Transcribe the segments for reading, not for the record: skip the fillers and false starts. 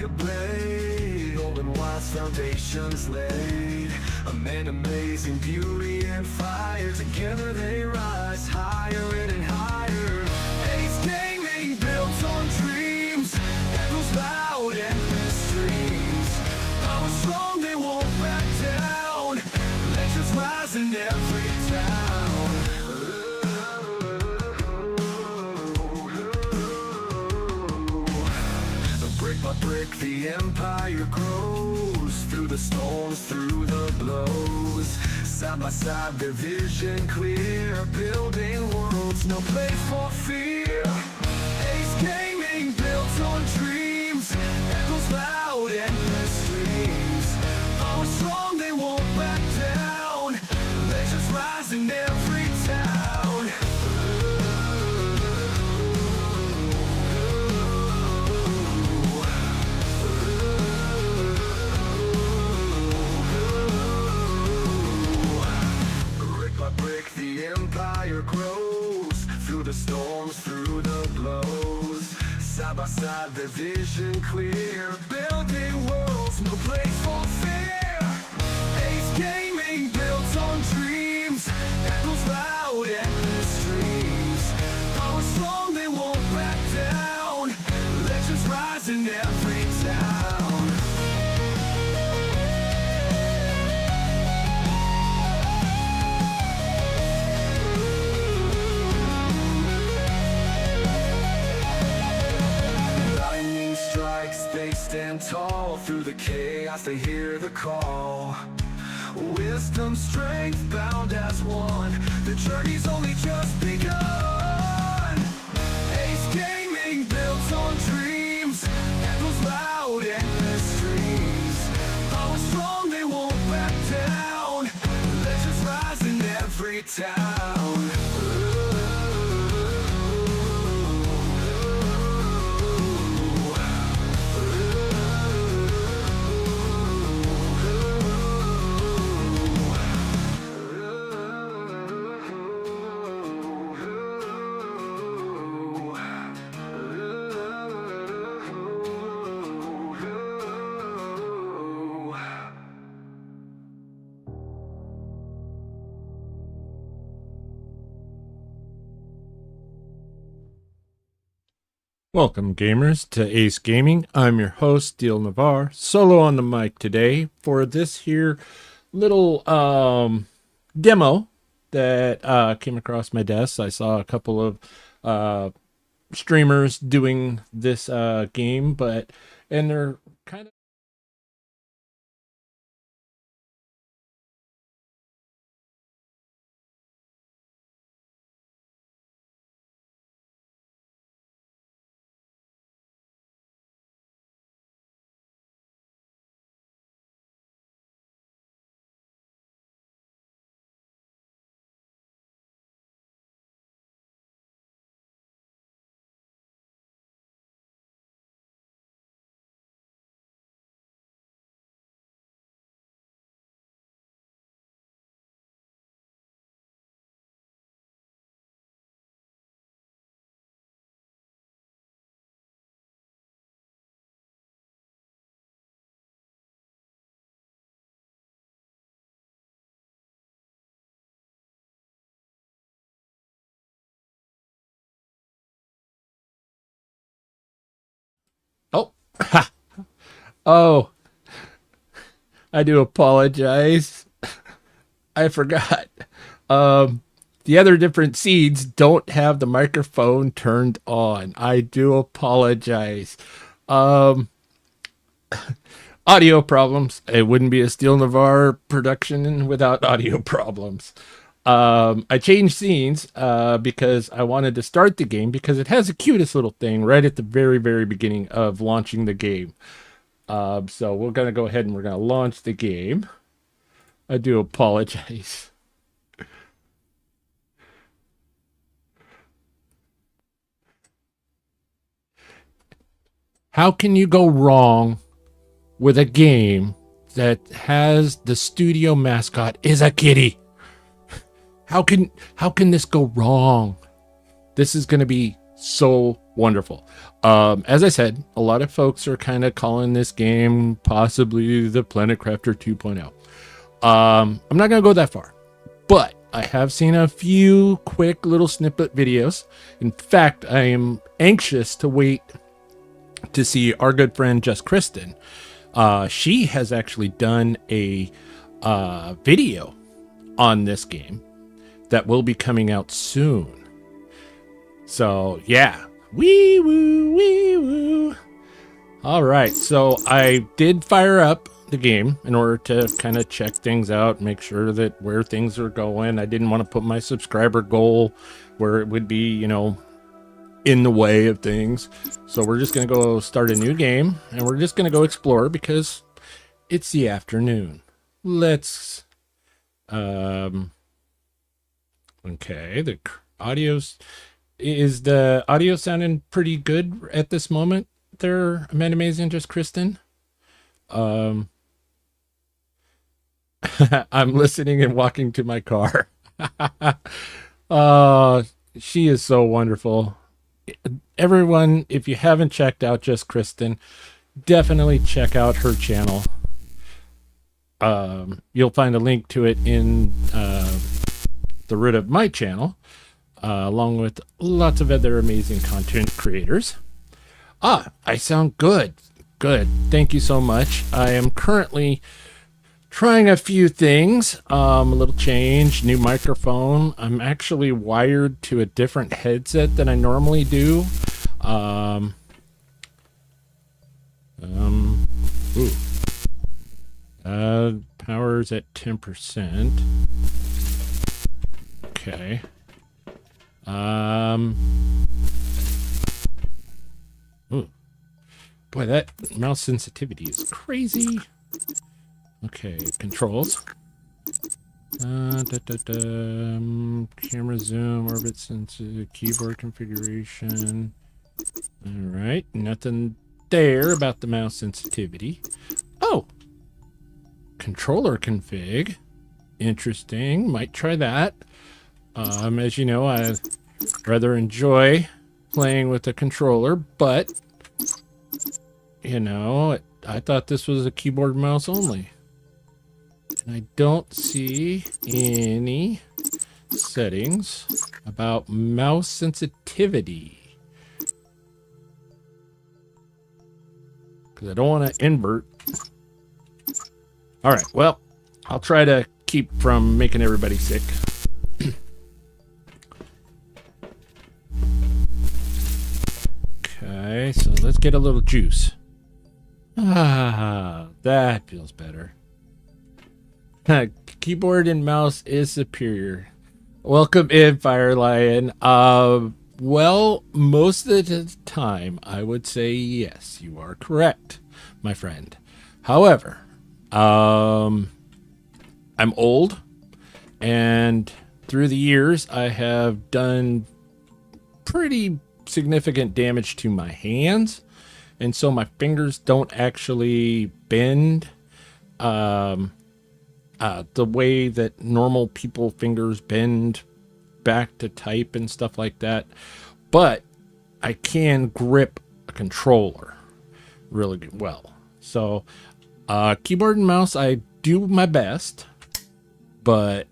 a blade, golden wise foundations laid. A man, amazing beauty and fire, together they rise higher and higher. Ace gaming built on dreams, echoes loud endless streams. Power strong, they won't back down, legends rise in every town. Brick by brick the empire grows, through the storms, through the blows. Side by side their vision clear, building worlds, no place for fear. Ace gaming built on dreams, echoes loud endless streams. Power strong, they won't back down, legends rise in every town. Brick the empire grows, through the storms, through the blows. Side by side their vision clear, building worlds, no place for fear. Ace gaming built on dreams, echoes loud endless streams. Power strong, they won't back down, legends rise in every town. They stand tall, through the chaos they hear the call. Wisdom, strength, bound as one, the journey's only just begun. Ace gaming built on dreams, echoes loud endless streams. Power strong, they won't back down, legends rise in every town. Welcome, gamers, to Ace Gaming. I'm your host, Steel Navarre, solo on the mic today for this here little demo that came across my desk. I saw a couple of streamers doing this game, and they're kind of oh oh, I do apologize. I forgot. The other different seeds don't have the microphone turned on. I do apologize. Audio problems. It wouldn't be a Steel Navarre production without audio problems. I changed scenes because I wanted to start the game because it has the cutest little thing right at the very, very beginning of launching the game. So we're going to go ahead and we're going to launch the game. I do apologize. How can you go wrong with a game that has the studio mascot is a kitty? How can this go wrong? This is going to be so Wonderful. As I said, a lot of folks are kind of calling this game possibly the Planet Crafter 2.0. I'm not going to go that far, but I have seen a few quick little snippet videos. In fact, I am anxious to wait to see our good friend Just Kristen. She has actually done a video on this game that will be coming out soon. So yeah, wee woo, wee woo. All right, so I did fire up the game in order to kind of check things out, make sure that where things are going. I didn't want to put my subscriber goal where it would be, you know, in the way of things. So we're just going to go start a new game, and we're just going to go explore because it's the afternoon. Let's okay, the the audio sounding pretty good at this moment there, Amanda Amazing, Just Kristen? I'm listening and walking to my car. She is so wonderful. Everyone, if you haven't checked out Just Kristen, definitely check out her channel. You'll find a link to it in the root of my channel, along with lots of other amazing content creators. I sound good. Good. Thank you so much. I am currently trying a few things. A little change, new microphone. I'm actually wired to a different headset than I normally do. Power's at 10%. Okay. Ooh. Boy, that mouse sensitivity is crazy. Okay, controls. Camera zoom, orbit sensitive, keyboard configuration. All right, nothing there about the mouse sensitivity. Oh, controller config. Interesting. Might try that. As you know, I rather enjoy playing with a controller, but you know, I thought this was a keyboard mouse only. And I don't see any settings about mouse sensitivity. Because I don't want to invert. All right, well, I'll try to keep from making everybody sick. Okay, so let's get a little juice. That feels better. Keyboard and mouse is superior. Welcome in, Fire Lion. Well, most of the time, I would say yes, you are correct, my friend. However, I'm old, and through the years, I have done pretty significant damage to my hands, and so my fingers don't actually bend the way that normal people fingers bend back to type and stuff like that. But I can grip a controller really well. So keyboard and mouse, I do my best, but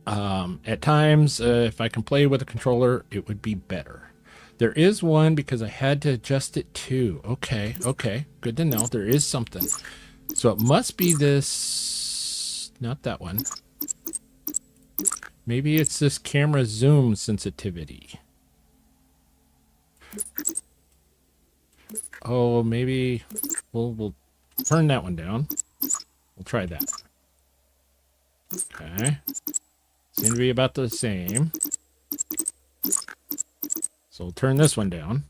at times if I can play with a controller, it would be better. There is one because I had to adjust it too. Okay, good to know. There is something. So it must be this, not that one. Maybe it's this camera zoom sensitivity. Oh, maybe we'll turn that one down. We'll try that. Okay. Seem to be about the same. So we'll turn this one down.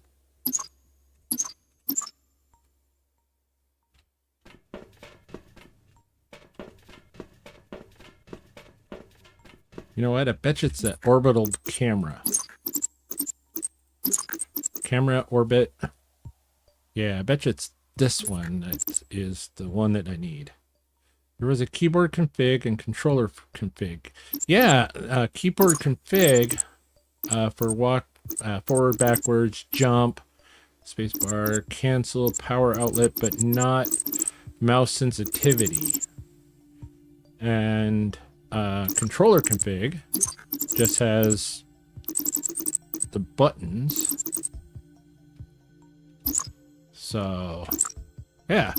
You know what? I bet you it's the orbital camera. Camera orbit. Yeah, I bet you it's this one that is the one that I need. There was a keyboard config and controller config. Yeah, keyboard config for walk, forward, backwards, jump, Spacebar, cancel power outlet, but not mouse sensitivity. And controller config just has the buttons. So, yeah.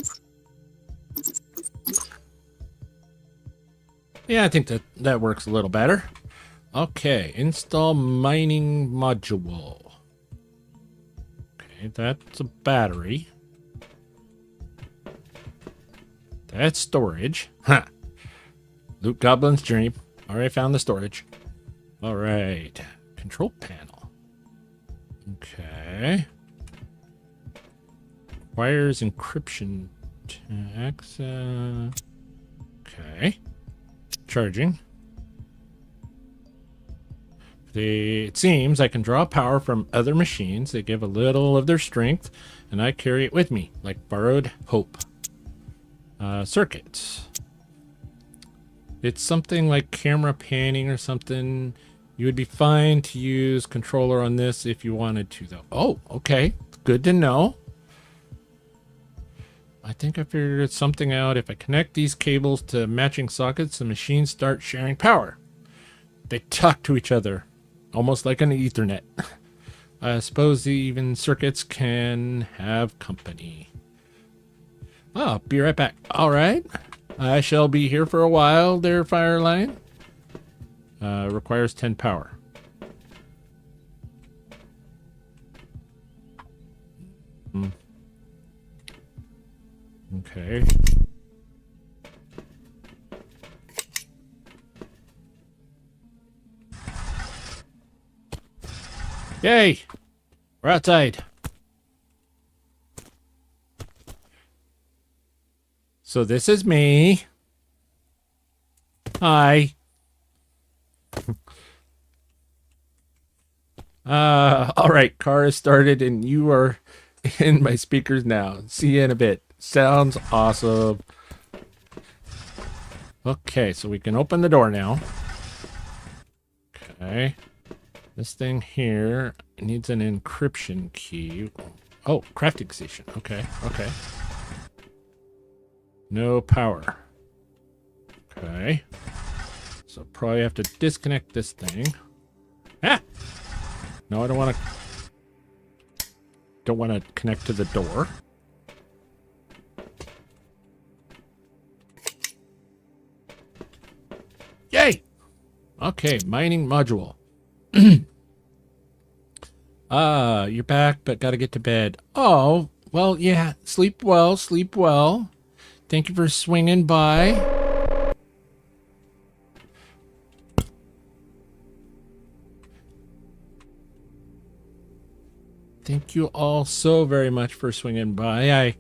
Yeah, I think that works a little better. Okay, install mining module. Okay, that's a battery. That's storage. Huh. Loot Goblin's Journey. Already found the storage. All right. Control panel. Okay. Requires encryption tags. Okay. Charging. It seems I can draw power from other machines. They give a little of their strength, and I carry it with me, like borrowed hope. Circuits. It's something like camera panning or something. You would be fine to use controller on this if you wanted to, though. Oh, okay. Good to know. I think I figured something out. If I connect these cables to matching sockets, the machines start sharing power. They talk to each other, almost like an Ethernet. I suppose even circuits can have company. Oh, be right back. All right. I shall be here for a while there, Fireline. Requires 10 power. Okay. Yay! We're outside. So this is me. Hi. All right. Car is started and you are in my speakers now. See you in a bit. Sounds awesome. Okay, so we can open the door now. Okay. This thing here needs an encryption key. Oh, crafting station. Okay, okay. No power. Okay. So probably have to disconnect this thing. Ah! No, I don't want to connect to the door. Yay! Okay, mining module. You're back, but gotta get to bed. Oh, well, yeah. Sleep well, sleep well. Thank you for swinging by. Thank you all so very much for swinging by. I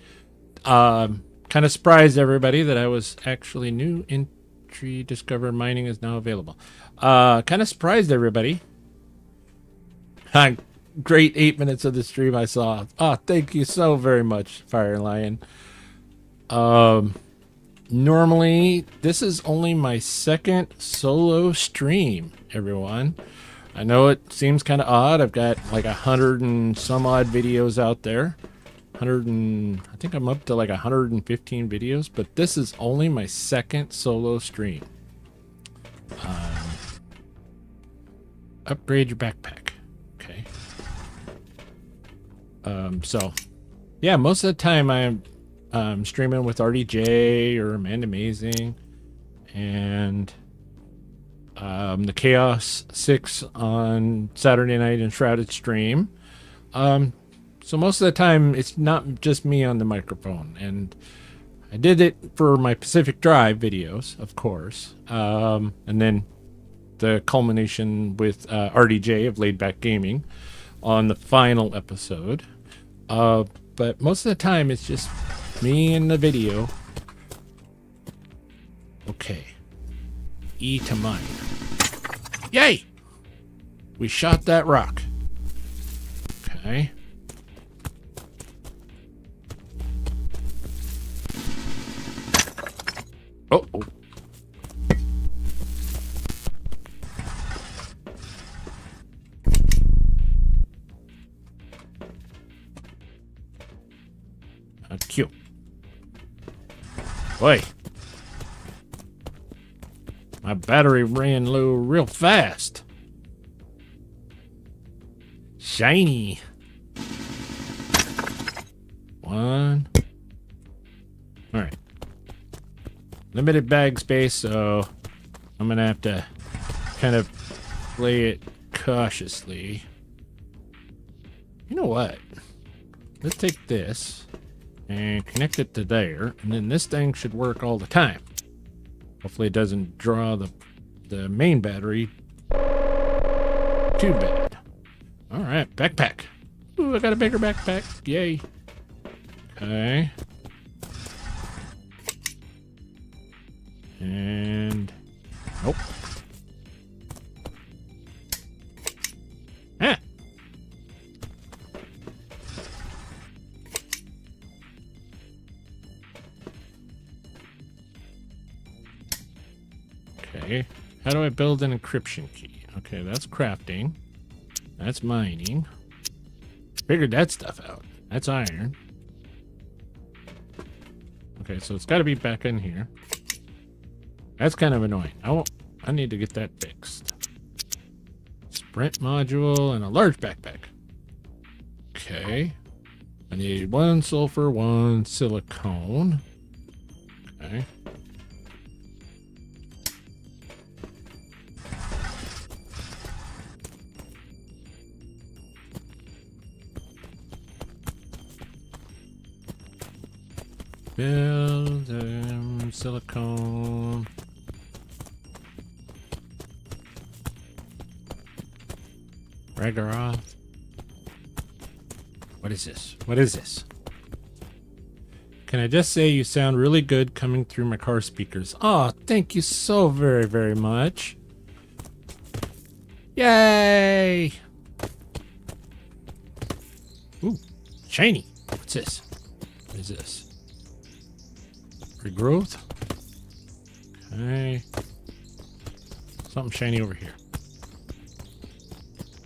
kind of surprised everybody that I was actually new. Entry discover mining is now available. Kind of surprised everybody. Great 8 minutes of the stream I saw. Oh, thank you so very much, Fire Lion. Normally, this is only my second solo stream, everyone. I know it seems kind of odd. I've got like 100 and some odd videos out there. I think I'm up to like 115 videos, but this is only my second solo stream. Upgrade your backpack. Okay. So yeah, most of the time I'm streaming with RDJ or Amanda Amazing and the Chaos 6 on Saturday night in Shrouded stream. So most of the time it's not just me on the microphone, and I did it for my Pacific Drive videos, of course. And then the culmination with RDJ of Laid Back Gaming on the final episode. But most of the time it's just me in the video. Okay. E to mine. Yay! We shot that rock. Okay. Oh. Boy. My battery ran low real fast. Shiny. One. Alright. Limited bag space, so I'm gonna have to kind of play it cautiously. You know what? Let's take this and connect it to there, and then this thing should work all the time. Hopefully it doesn't draw the main battery too bad. Alright, backpack. Ooh, I got a bigger backpack. Yay. Okay. And nope. Ah. Okay. How do I build an encryption key? Okay, that's crafting. That's mining. Figured that stuff out. That's iron. Okay, so it's got to be back in here. That's kind of annoying. I need to get that fixed. Sprint module and a large backpack. Okay. I need 1 sulfur, 1 silicone. Okay. Build silicone. Ragaroth. What is this? What is this? Can I just say you sound really good coming through my car speakers? Oh, thank you so very, very much. Yay! Ooh, shiny. What's this? What is this? Regrowth. Okay. Something shiny over here.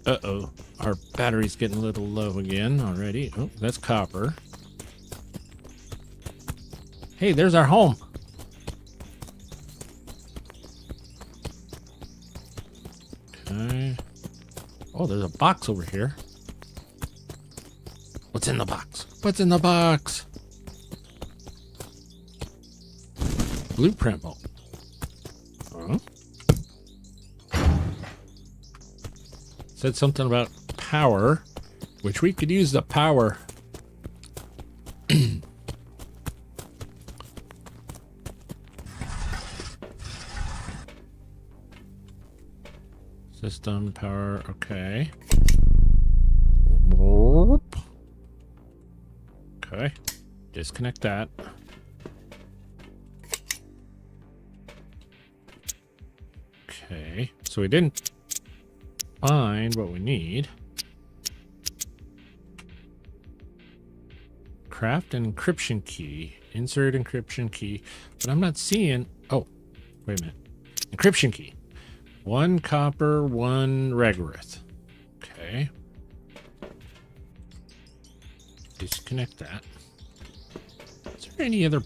Uh-oh. Our battery's getting a little low again already. Oh, that's copper. Hey, there's our home. Okay. Oh, there's a box over here. What's in the box? What's in the box? Blueprint bolt. Huh? Said something about power, which we could use the power. System power, okay. Okay. Disconnect that. Okay. So we didn't find what we need. Craft an encryption key. Insert encryption key. But I'm not seeing... Oh, wait a minute. Encryption key. 1 copper, 1 Regarith. Okay. Disconnect that. Is there any other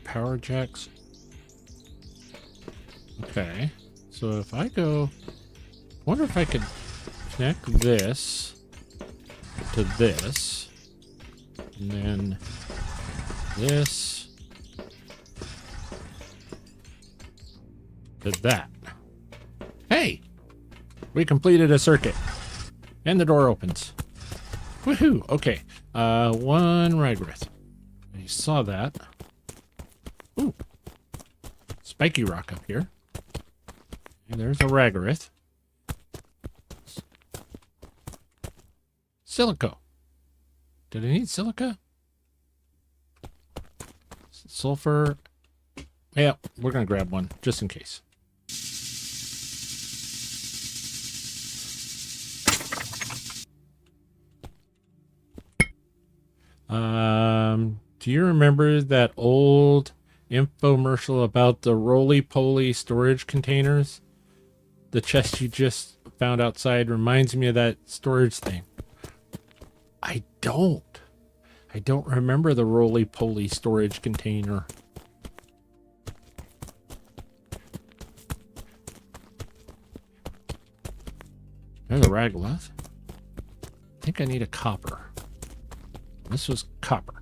power jacks? Okay. So if I go... I wonder if I could connect this to this. And then this to that. Hey! We completed a circuit. And the door opens. Woohoo! Okay. 1 Regarith. You saw that. Ooh. Spiky rock up here. And there's a Regarith. Silica. Did I need silica? Sulfur. Yeah, we're going to grab one just in case. Do you remember that old infomercial about the roly-poly storage containers? The chest you just found outside reminds me of that storage thing. I don't remember the roly-poly storage container. There's a raglath. I think I need a copper. This was copper.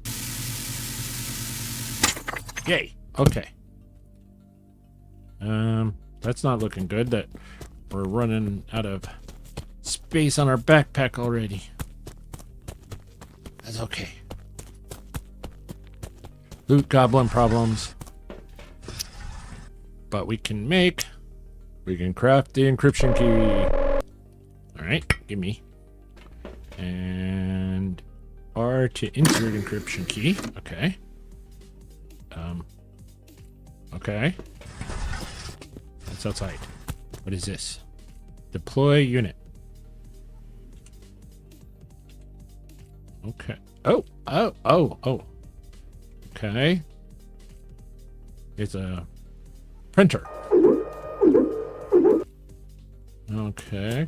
Yay. Okay. That's not looking good. That we're running out of space on our backpack already. That's okay. Loot goblin problems. But we can craft the encryption key. Alright, give me. And R to insert encryption key. Okay. Okay. That's outside. What is this? Deploy unit. Okay. Oh. Okay. It's a printer. Okay.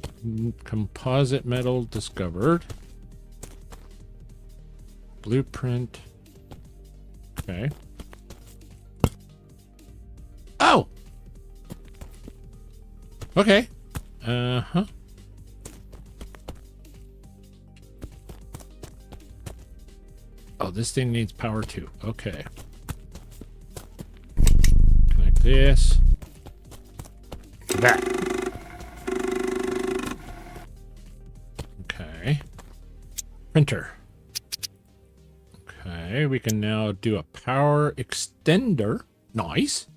Composite metal discovered. Blueprint. Okay. Oh! Okay. Uh-huh. Oh, this thing needs power too. Okay. Connect this. That. Okay. Printer. Okay, we can now do a power extender. Nice.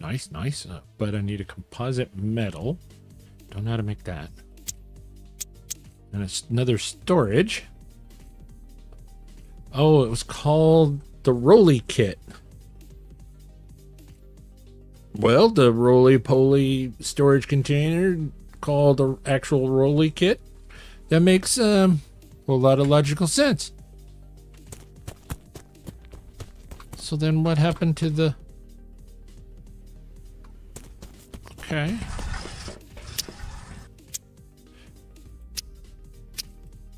Nice. But I need a composite metal. Don't know how to make that. And it's another storage. Oh, it was called the Roly Kit. Well, the roly-poly storage container called the actual Roly Kit. That makes a lot of logical sense. So then what happened to the... Okay.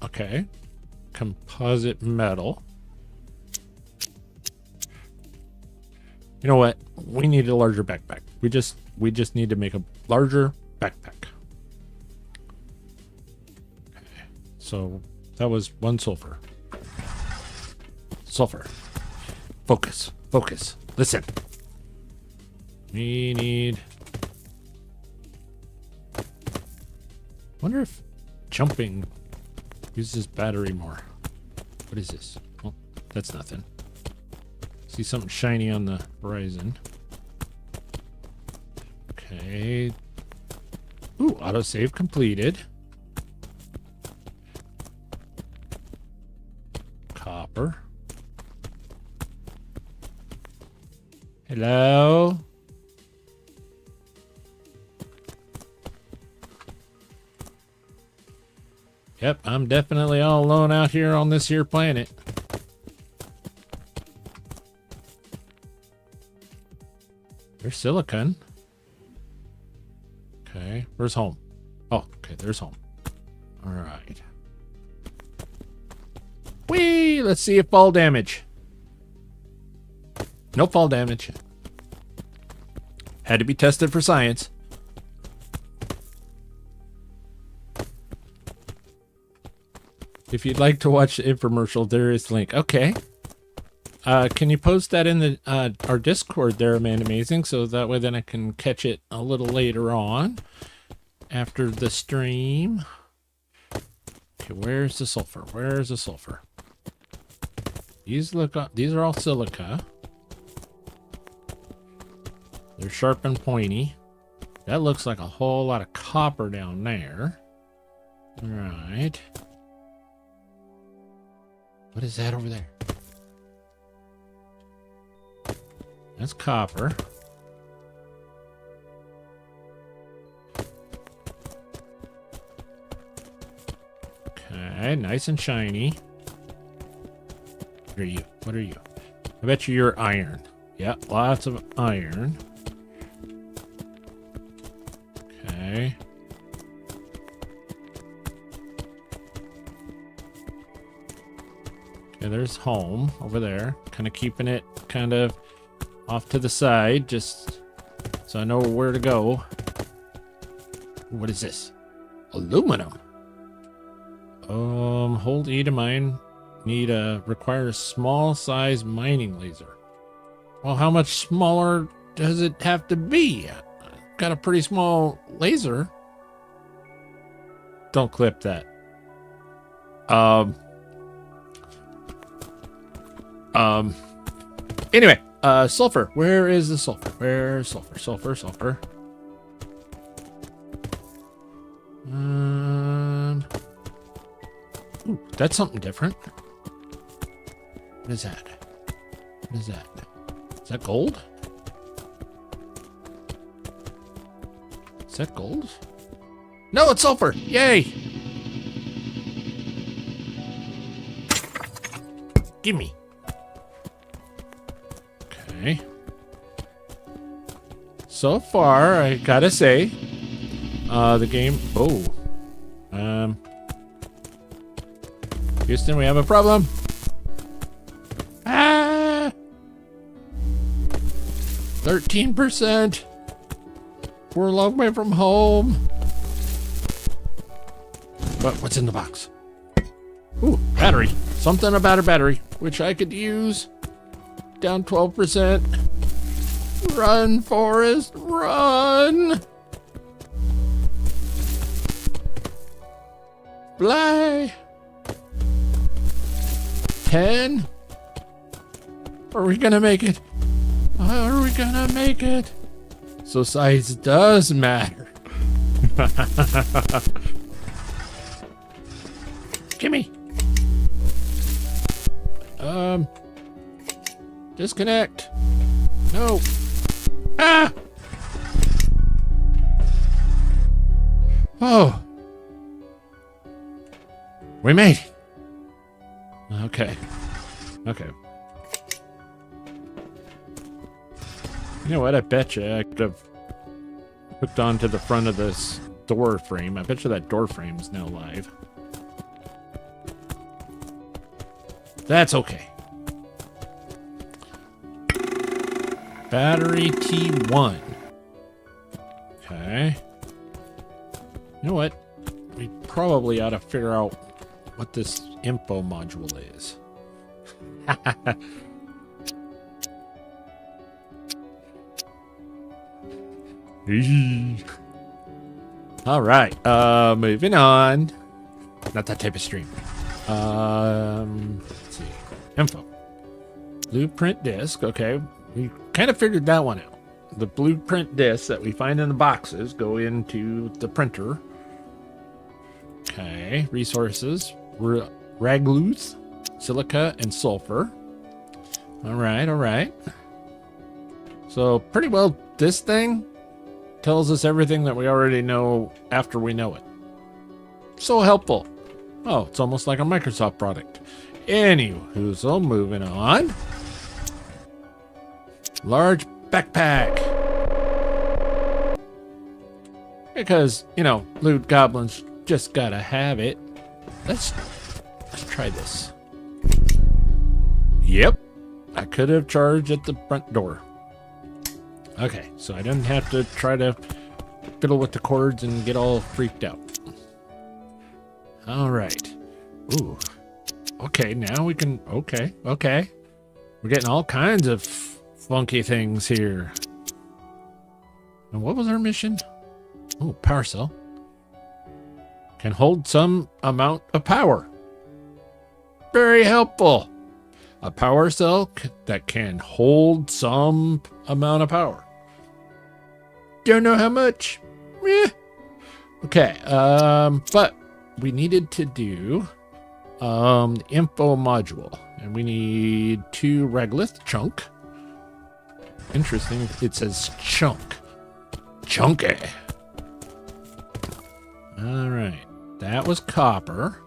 Okay. Composite metal. You know what? We need a larger backpack. We just need to make a larger backpack. Okay. So that was 1 sulfur. Sulfur. Focus. Listen. We need... Wonder if jumping uses battery more. What is this? Oh, that's nothing. See something shiny on the horizon. Okay. Ooh, autosave completed. Copper. Hello? Yep, I'm definitely all alone out here on this here planet. There's silicon. Okay, where's home? Oh, okay, there's home. All right. Whee! Let's see if fall damage. No fall damage. Had to be tested for science. If you'd like to watch the infomercial, there is the link. Okay. Can you post that in the our Discord there, Man Amazing, so that way then I can catch it a little later on after the stream. Okay, where's the sulfur? Where's the sulfur? These are all silica. They're sharp and pointy. That looks like a whole lot of copper down there. All right. What is that over there? That's copper. Okay, nice and shiny. What are you? What are you? I bet you're iron. Yeah, lots of iron. Okay. Okay, there's home over there. Kind of keeping it kind of off to the side, just so I know where to go. What is this? Aluminum. Hold E to mine. Require a small size mining laser. Well, how much smaller does it have to be? Got a pretty small laser. Don't clip that. Anyway, sulfur. Where is the sulfur? Where's sulfur? Sulfur. Ooh, that's something different. What is that? What is that? Is that gold? Is that gold? No, it's sulfur. Yay! Gimme. Okay. So far, I gotta say, the game. Oh, Houston, we have a problem. Ah, 13%. We're a long way from home. But what's in the box? Ooh, battery. Something about a battery, which I could use. Down 12%. Run, Forrest, run! Fly! 10? Are we gonna make it? Are we gonna make it? So size does matter. Gimme! Disconnect. No. Ah! Oh. We made it. Okay. Okay. You know what? I bet you I could have hooked onto the front of this door frame. I bet you that door frame is now live. That's okay. Battery T1. Okay. You know what? We probably ought to figure out what this info module is. All right. Moving on. Not that type of stream. Let's see. Info. Blueprint disk. Okay. We kind of figured that one out. The blueprint discs that we find in the boxes go into the printer. Okay. Resources. Ragluth, silica, and sulfur. All right. All right. So pretty well this thing tells us everything that we already know after we know it. So helpful. Oh, it's almost like a Microsoft product. Anywho, so moving on. Large backpack. Because, you know, loot goblins just gotta have it. Let's try this. Yep. I could have charged at the front door. Okay, so I didn't have to try to fiddle with the cords and get all freaked out. All right. Ooh. Okay, now we can... Okay. We're getting all kinds of funky things here. And what was our mission? Oh, power cell. Can hold some amount of power. Very helpful. A power cell that can hold some amount of power. Don't know how much. Okay, but we needed to do the info module, and we need 2 regolith chunk. Interesting, it says chunk. Chunky. All right, that was copper.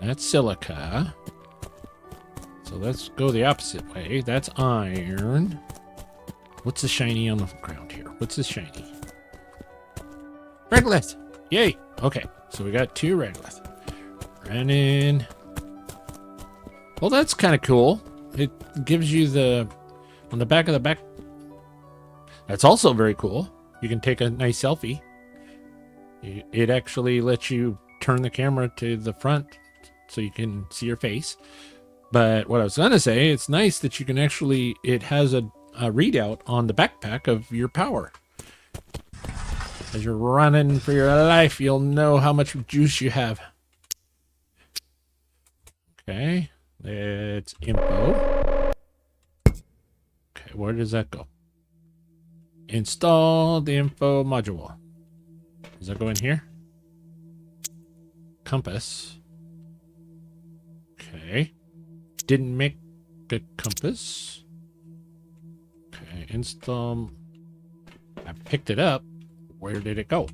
That's silica. So let's go the opposite way. That's iron. What's the shiny on the ground here? What's the shiny? Regolith! Yay! Okay, so we got 2 regolith. Running. Well, that's kind of cool. It gives you the... on the back of the back. That's also very cool. You can take a nice selfie. It actually lets you turn the camera to the front so you can see your face. But what I was going to say, it's nice that you can actually, it has a readout on the backpack of your power. As you're running for your life, you'll know how much juice you have. Okay, it's info. Okay, where does that go? Install the info module. Does that go in here? Compass. Okay. Didn't make a compass. Okay, install. I picked it up. Where did it go?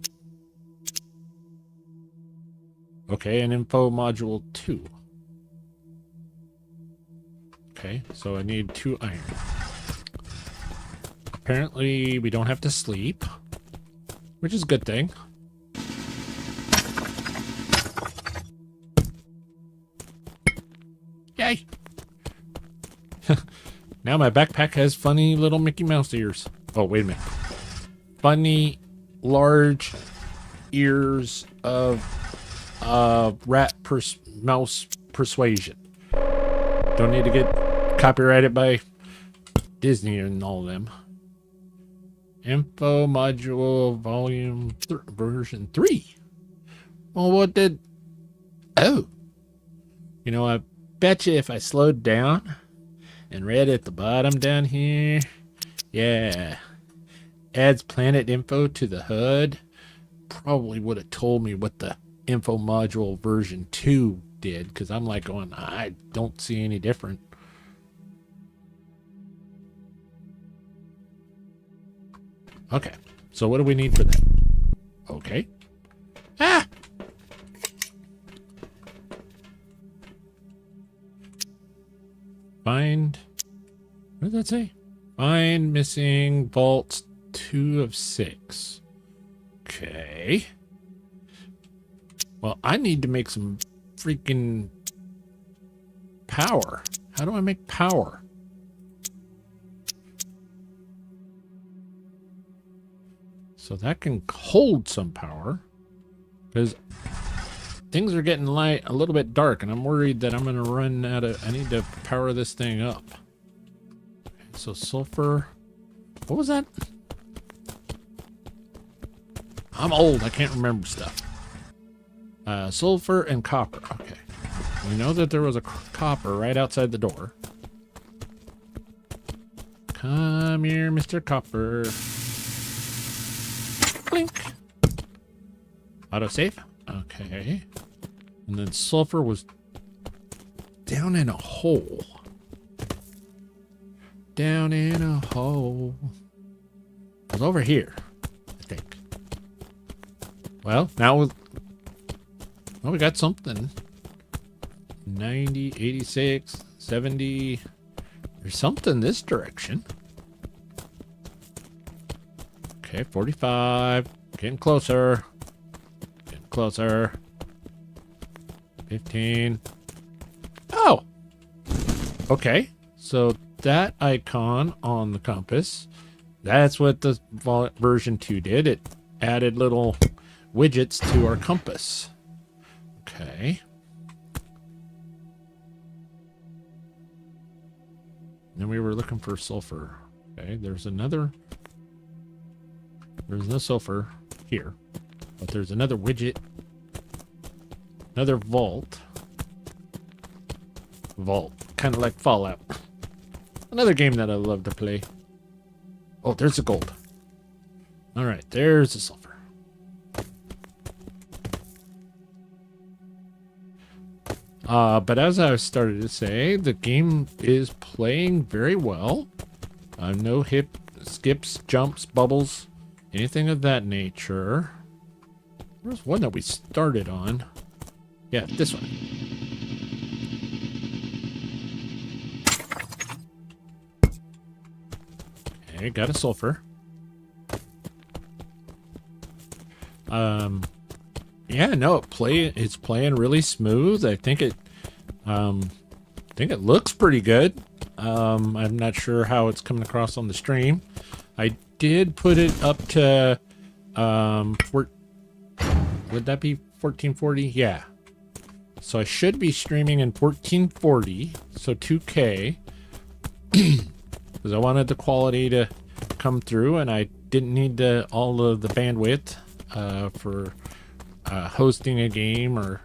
Okay, an info module 2. Okay, so I need 2 iron. Apparently, we don't have to sleep, which is a good thing. Yay! Now my backpack has funny little Mickey Mouse ears. Oh, wait a minute. Funny, large ears of mouse persuasion. Don't need to get copyrighted by Disney and all of them. Info module volume version 3. Well, what did... Oh. You know, I bet you if I slowed down and read at the bottom down here, yeah, adds planet info to the HUD, probably would have told me what the info module version 2 did, because I'm like going, I don't see any different. Okay, so what do we need for that? Okay. Ah! Find, what did that say? Find missing vaults 2 of 6. Okay. Well, I need to make some freaking power. How do I make power? So that can hold some power, because things are getting light, a little bit dark, and I'm worried that I'm going to run out of, I need to power this thing up. Okay, so sulfur, what was that? I'm old, I can't remember stuff. Sulfur and copper, okay. We know that there was a copper right outside the door. Come here, Mr. Copper. Blink. Autosave. Okay. And then sulfur was down in a hole. Down in a hole. It was over here, I think. Well, now we got something. 90, 86, 70. There's something this direction. Okay, 45. Getting closer. Getting closer. 15. Oh! Okay, so that icon on the compass, that's what the version 2 did. It added little widgets to our compass. Okay. Then we were looking for sulfur. Okay, there's no sulfur here, but there's another widget, another vault, kind of like Fallout, another game that I love to play. Oh, there's the gold. All right, there's the sulfur. But as I started to say, the game is playing very well. No skips, jumps, bubbles, anything of that nature. There's one that we started on. Yeah, this one. Okay, got a sulfur. Yeah, no, it's playing really smooth. I think it looks pretty good. I'm not sure how it's coming across on the stream. I did put it up to would that be 1440? Yeah. So I should be streaming in 1440, so 2K, because I wanted the quality to come through, and I didn't need all of the bandwidth for hosting a game or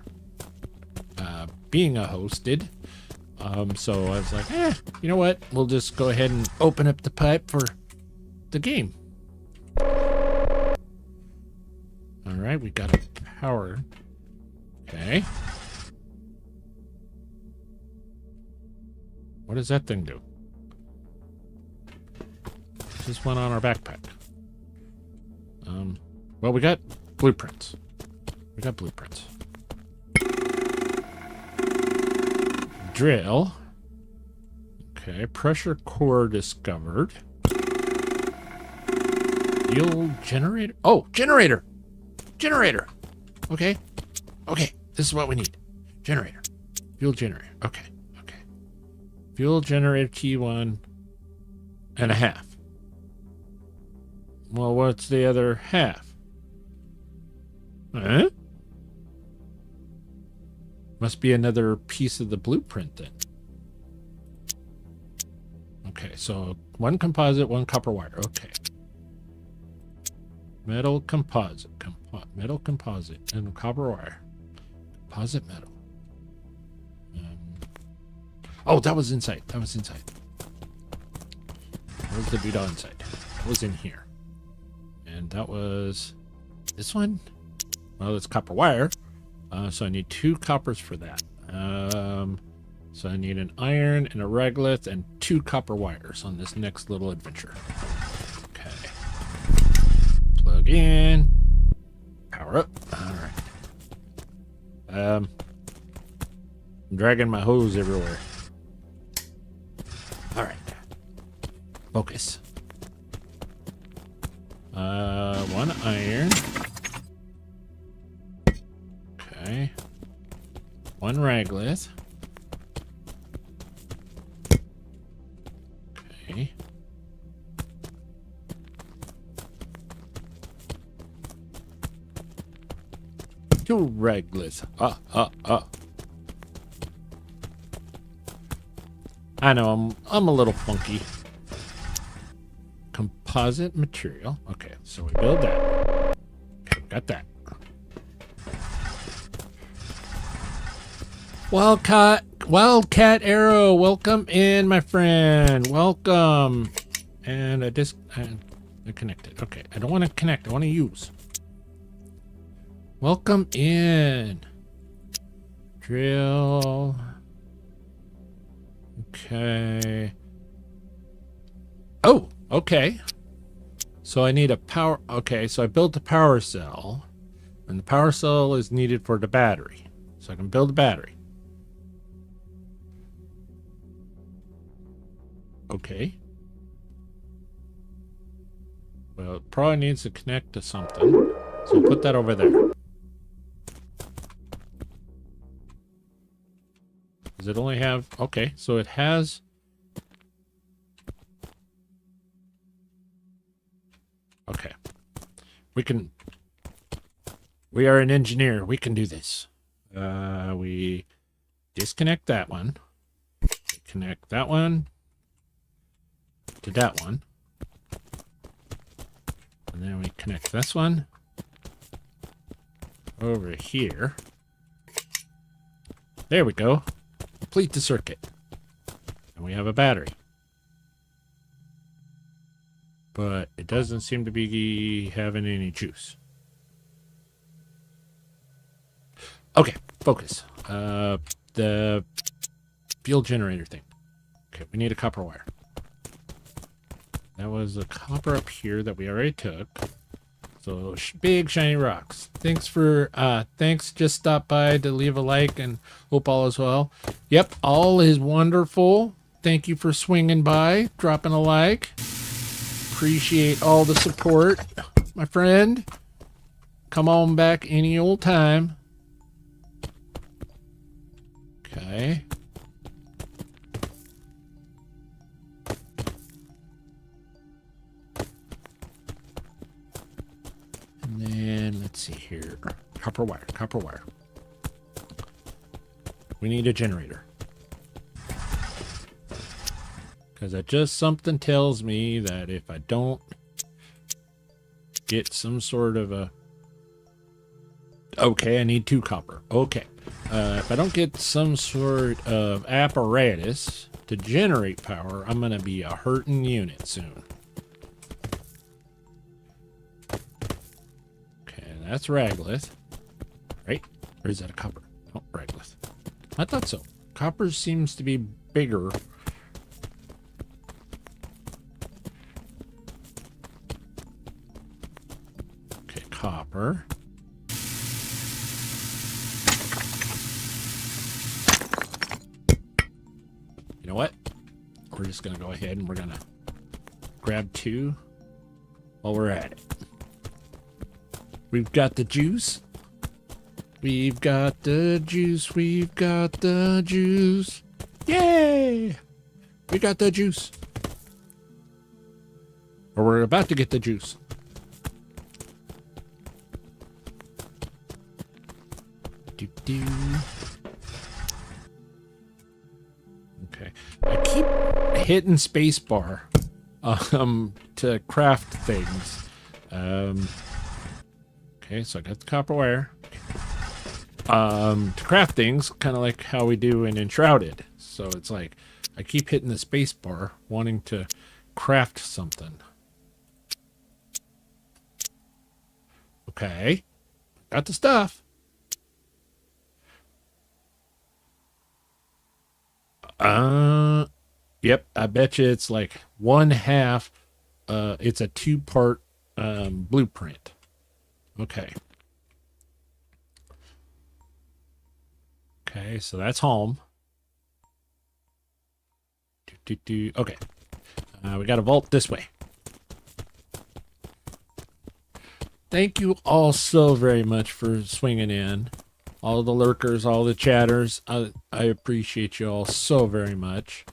being hosted. So I was like, you know what? We'll just go ahead and open up the pipe for the game. All right, we got a power. Okay. What does that thing do? Just went on our backpack. Well, we got blueprints. Drill. Okay, pressure core discovered. Fuel generator. Oh, generator. Okay. This is what we need. Generator. Fuel generator. Okay. Fuel generator T1 and a half. Well, what's the other half? Huh? Must be another piece of the blueprint then. Okay, so one composite, one copper wire. Okay. Metal composite, and copper wire. Composite metal. Oh, that was inside. Where's the dude inside? That was in here. And that was this one. Well, it's copper wire. So I need 2 coppers for that. So I need an iron and a regolith and 2 copper wires on this next little adventure. Okay. Plug in. Power up. All right. I'm dragging my hose everywhere. All right. Focus. 1 iron. Okay. 1 regolith. Okay. Two regoliths. I know I'm a little funky. Composite material. Okay, so we build that. Okay, got that. Wildcat Arrow, welcome in, my friend. Welcome. And I connected. Okay, I don't want to connect. I want to use. Welcome in. Drill. Okay. Oh, okay. So I need a power. Okay, so I built a power cell. And the power cell is needed for the battery. So I can build a battery. Okay. Well, it probably needs to connect to something. So I'll put that over there. Does it only have... Okay, so it has... Okay. We are an engineer. We can do this. We disconnect that one. Connect that one to that one. And then we connect this one over here. There we go. Complete the circuit. And we have a battery. But it doesn't seem to be having any juice. Okay, focus. The fuel generator thing. Okay, we need a copper wire. That was a copper up here that we already took. So big shiny rocks. Thanks, just stop by to leave a like and hope all is well. Yep, all is wonderful. Thank you for swinging by, dropping a like. Appreciate all the support, my friend. Come on back any old time. Okay. And then let's see here. Copper wire, copper wire. We need a generator. Because that just something tells me that if I don't get some sort of a... Okay, I need 2 copper. Okay. If I don't get some sort of apparatus to generate power, I'm going to be a hurting unit soon. Okay, that's Raglith. Right? Or is that a copper? Oh, Raglith. I thought so. Copper seems to be bigger. Okay, copper. You know what? We're just going to go ahead and we're going to grab 2 while we're at it. We've got the juice. We've got the juice. We've got the juice. Yay! We got the juice. Or we're about to get the juice. Do-do. Okay. I keep hitting spacebar to craft things. Okay, so I got the copper wire. To craft things, kind of like how we do in Enshrouded. So it's like I keep hitting the space bar wanting to craft something. Okay. Got the stuff. Yep, I bet you it's like 1/2. It's a 2-part blueprint. Okay. Okay, so that's home. Okay. We got a vault this way. Thank you all so very much for swinging in. All the lurkers, all the chatters. I appreciate you all so very much.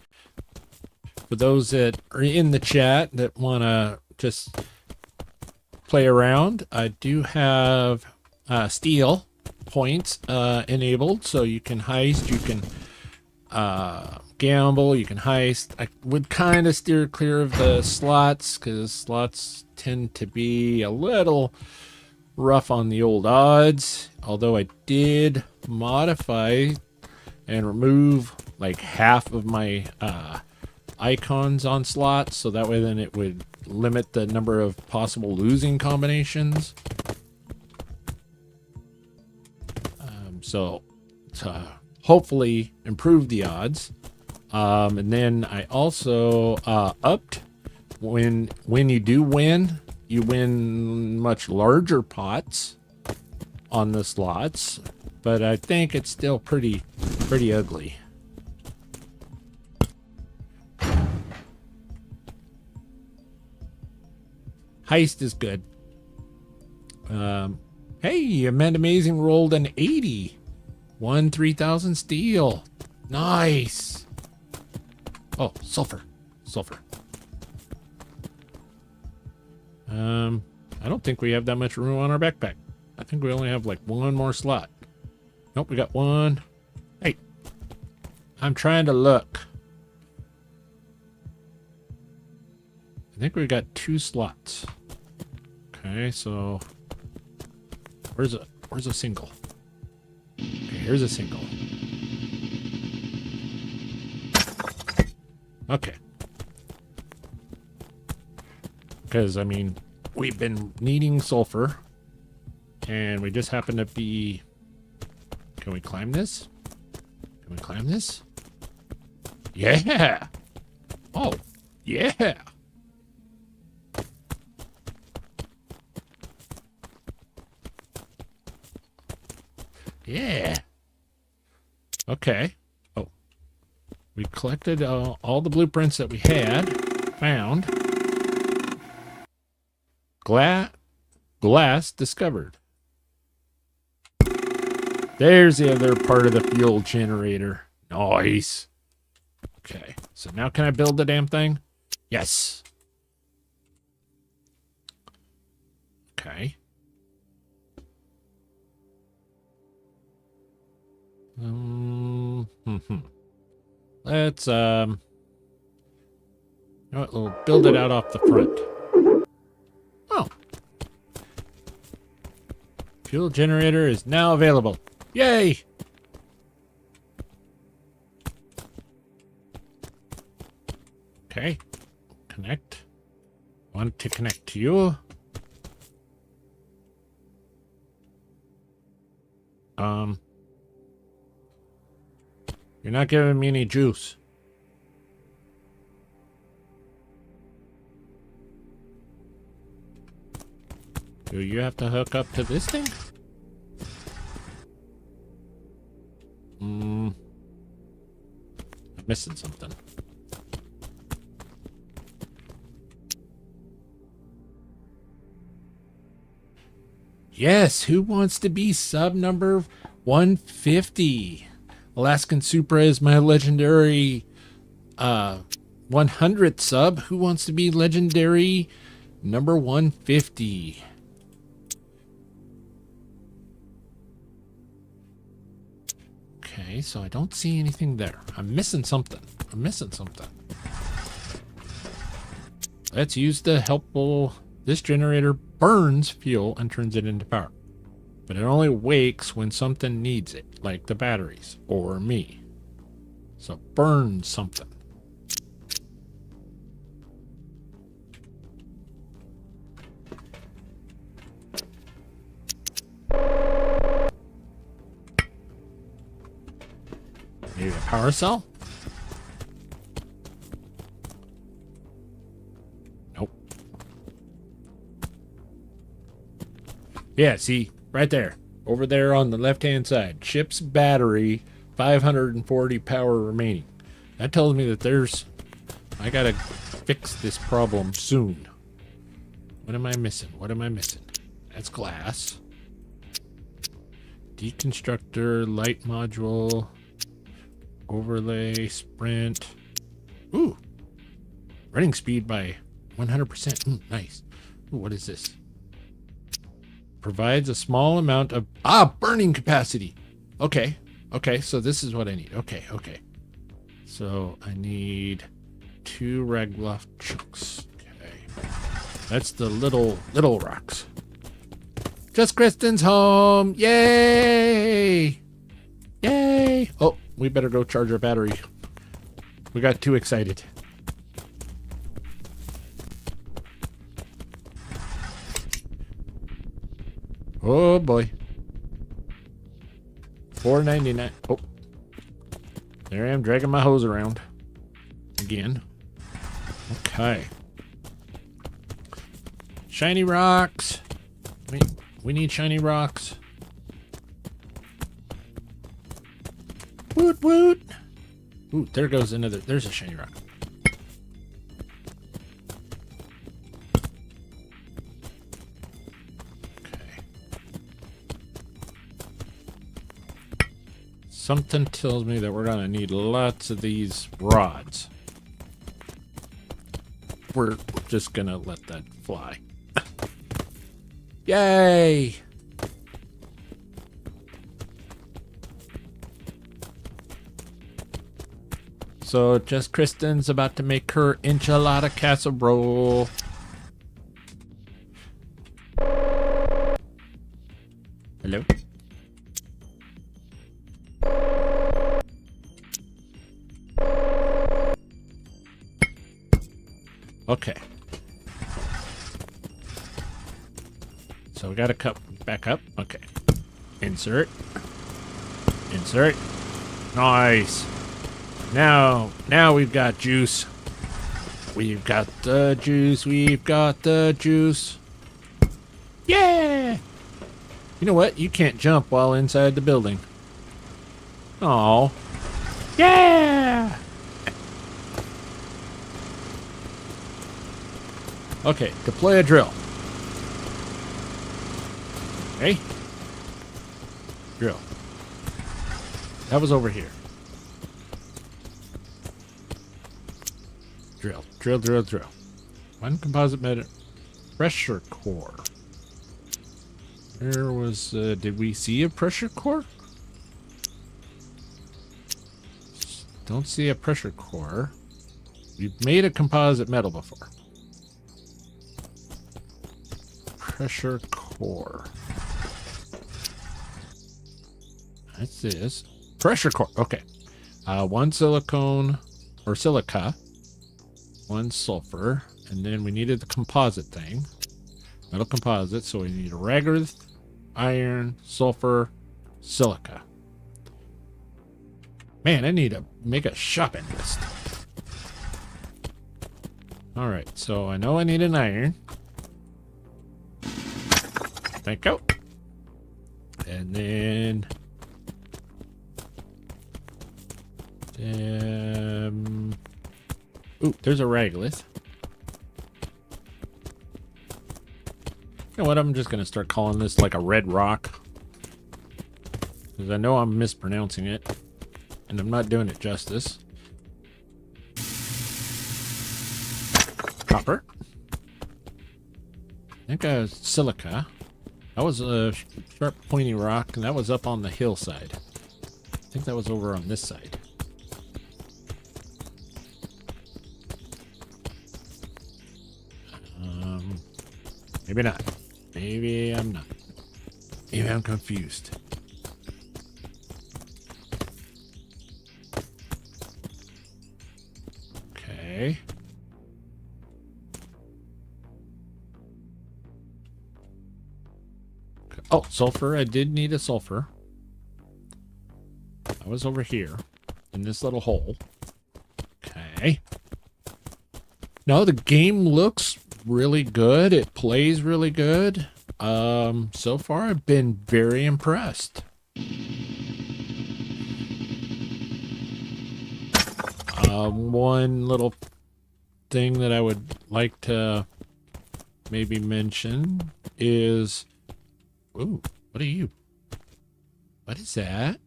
For those that are in the chat that want to just play around, I do have steel points enabled, so you can heist, you can gamble, you can heist. I would kind of steer clear of the slots because slots tend to be a little rough on the old odds, although I did modify and remove like half of my icons on slots, so that way then it would limit the number of possible losing combinations. So to hopefully improve the odds. And then I also upped when you do win, you win much larger pots on the slots, but I think it's still pretty ugly. Heist is good. Hey, Amanda Amazing rolled an 80. Won 3,000 steel. Nice. Oh, sulfur. Sulfur. I don't think we have that much room on our backpack. I think we only have like 1 more slot. Nope, we got 1. Hey, I'm trying to look. I think we got 2 slots. Okay, so where's a single? Okay, here's a single. Okay. Because, I mean, we've been needing sulfur, and we just happen to be... Can we climb this? Can we climb this? Yeah! Oh, yeah! Yeah. Okay. Oh. We collected all the blueprints that we had found. Glass discovered. There's the other part of the fuel generator. Nice. Okay. So now can I build the damn thing? Yes. Okay. Let's, you know what, we'll build it out off the front. Oh. Fuel generator is now available. Yay! Okay. Connect. Want to connect to you. You're not giving me any juice. Do you have to hook up to this thing? I'm missing something. Yes, who wants to be sub number 150? Alaskan Supra is my legendary 100th sub. Who wants to be legendary number 150? Okay, so I don't see anything there. I'm missing something. Let's use the helpful. This generator burns fuel and turns it into power. But it only wakes when something needs it, like the batteries or me. So burn something. Maybe a power cell? Nope. Yeah, see, right there. Over there on the left-hand side. Ship's battery, 540 power remaining. That tells me that I gotta fix this problem soon. What am I missing? That's glass. Deconstructor, light module, overlay, sprint. Ooh. Running speed by 100%. Nice. Ooh, what is this? Provides a small amount of burning capacity. Okay, so this is what I need. Okay. So I need 2 Ragloff chunks. Okay, that's the little rocks. Just Kristen's home. Yay! Oh, we better go charge our battery. We got too excited. Oh boy. $4.99. Oh. There I am dragging my hose around. Again. Okay. Shiny rocks. We need shiny rocks. Woot woot. Ooh, there goes another. There's a shiny rock. Something tells me that we're going to need lots of these rods. We're just going to let that fly. Yay! So, just Kristen's about to make her enchilada casserole. Hello? Okay. So we got to cut back up. Okay. Insert. Nice. Now we've got juice. We've got the juice. Yeah! You know what? You can't jump while inside the building. Oh. Yeah! Okay, deploy a drill. Okay. Drill. That was over here. Drill. One composite metal pressure core. There was, did we see a pressure core? Don't see a pressure core. We've made a composite metal before. Pressure core. That's this. Pressure core. Okay. One silicone or silica. One sulfur. And then we needed the composite thing. Metal composite. So we need a regular iron, sulfur, silica. Man, I need to make a shopping list. Alright, so I know I need an iron. Thank you. And then... ooh, there's a regolith. You know what? I'm just going to start calling this like a red rock. Because I know I'm mispronouncing it. And I'm not doing it justice. Copper. I think silica. That was a sharp, pointy rock, and that was up on the hillside. I think that was over on this side. Maybe not. Maybe I'm not. Maybe I'm confused. Okay. Oh, sulfur. I did need a sulfur. I was over here in this little hole. Okay. No, the game looks really good. It plays really good. So far I've been very impressed. One little thing that I would like to maybe mention is, ooh, what are you? What is that?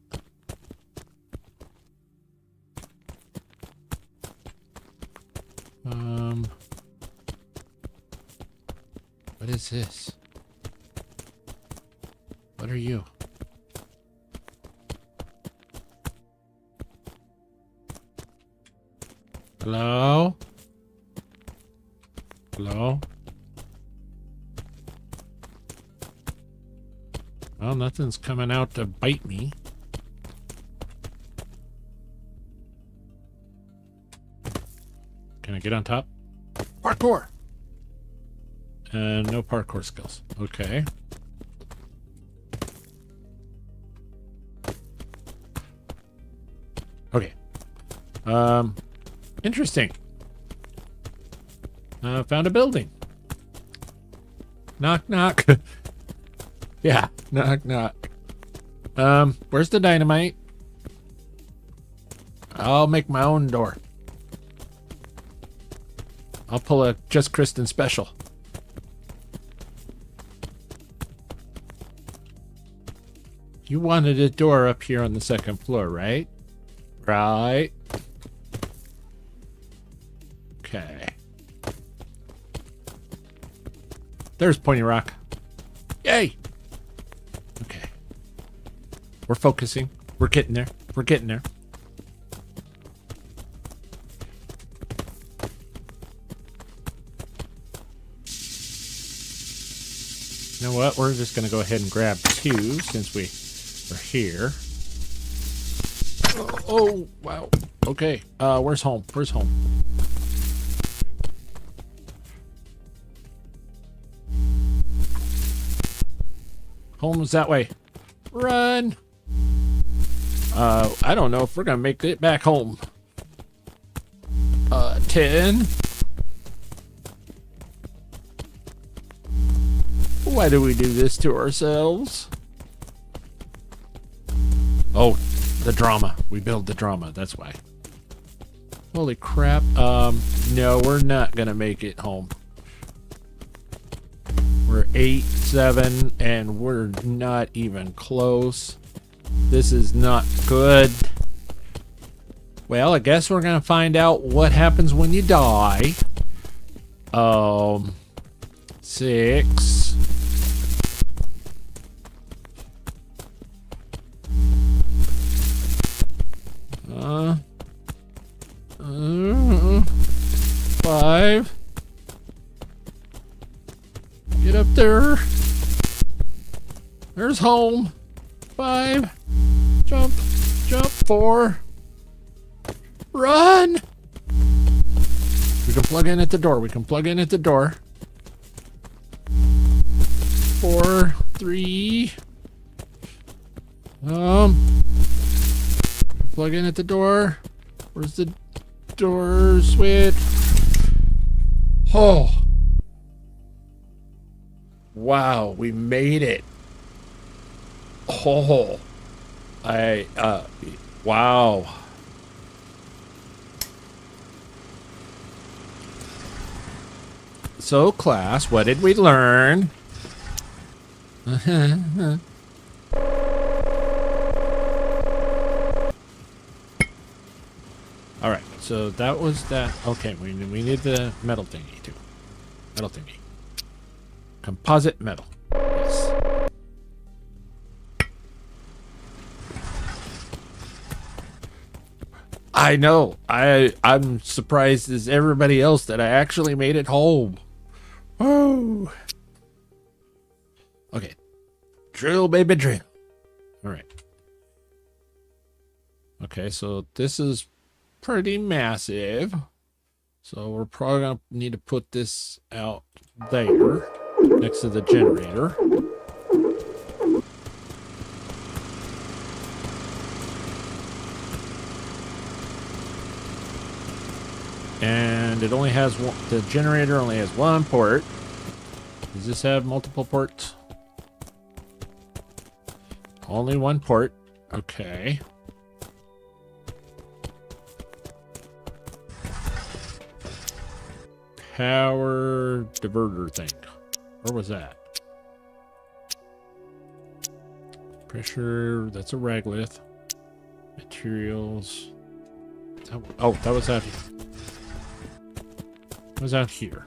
What is this? What are you? Hello? Hello? Well, nothing's coming out to bite me. Can I get on top? Parkour! No parkour skills. Okay. Okay. Interesting. Found a building. Knock, knock. Yeah, knock, knock. Where's the dynamite? I'll make my own door. I'll pull a Just Kristen special. You wanted a door up here on the second floor, right? Right. Okay. There's Pointy Rock. Yay! Okay. We're focusing. We're getting there. We're getting there. You know what? We're just going to go ahead and grab two since we are here. Oh, wow. Okay. Where's home? Where's home? Home's that way. Run! I don't know if we're going to make it back home. 10. Why do we do this to ourselves? Oh, the drama. We build the drama. That's why. Holy crap. No, we're not going to make it home. We're 8, 7, and we're not even close. This is not good. Well, I guess we're going to find out what happens when you die. 6. There's home. 5. Jump. Jump. 4. Run. We can plug in at the door. We can plug in at the door. 4, 3. Plug in at the door. Where's the door switch? Oh. Wow, we made it. Oh. Wow. So, class, what did we learn? All right, so that was that. Okay, we need the metal thingy too. Metal thingy. Composite metal. Yes. I know. I'm surprised as everybody else that I actually made it home. Oh. Okay. Drill, baby, drill. All right. Okay, so this is pretty massive. So we're probably going to need to put this out there next to the generator. And it only has one, the generator only has one port. Does this have multiple ports? Only one port. Okay. Power diverter thing. Where was that? Pressure. That's a Raglith. Materials. Oh, that was out here. What was out here?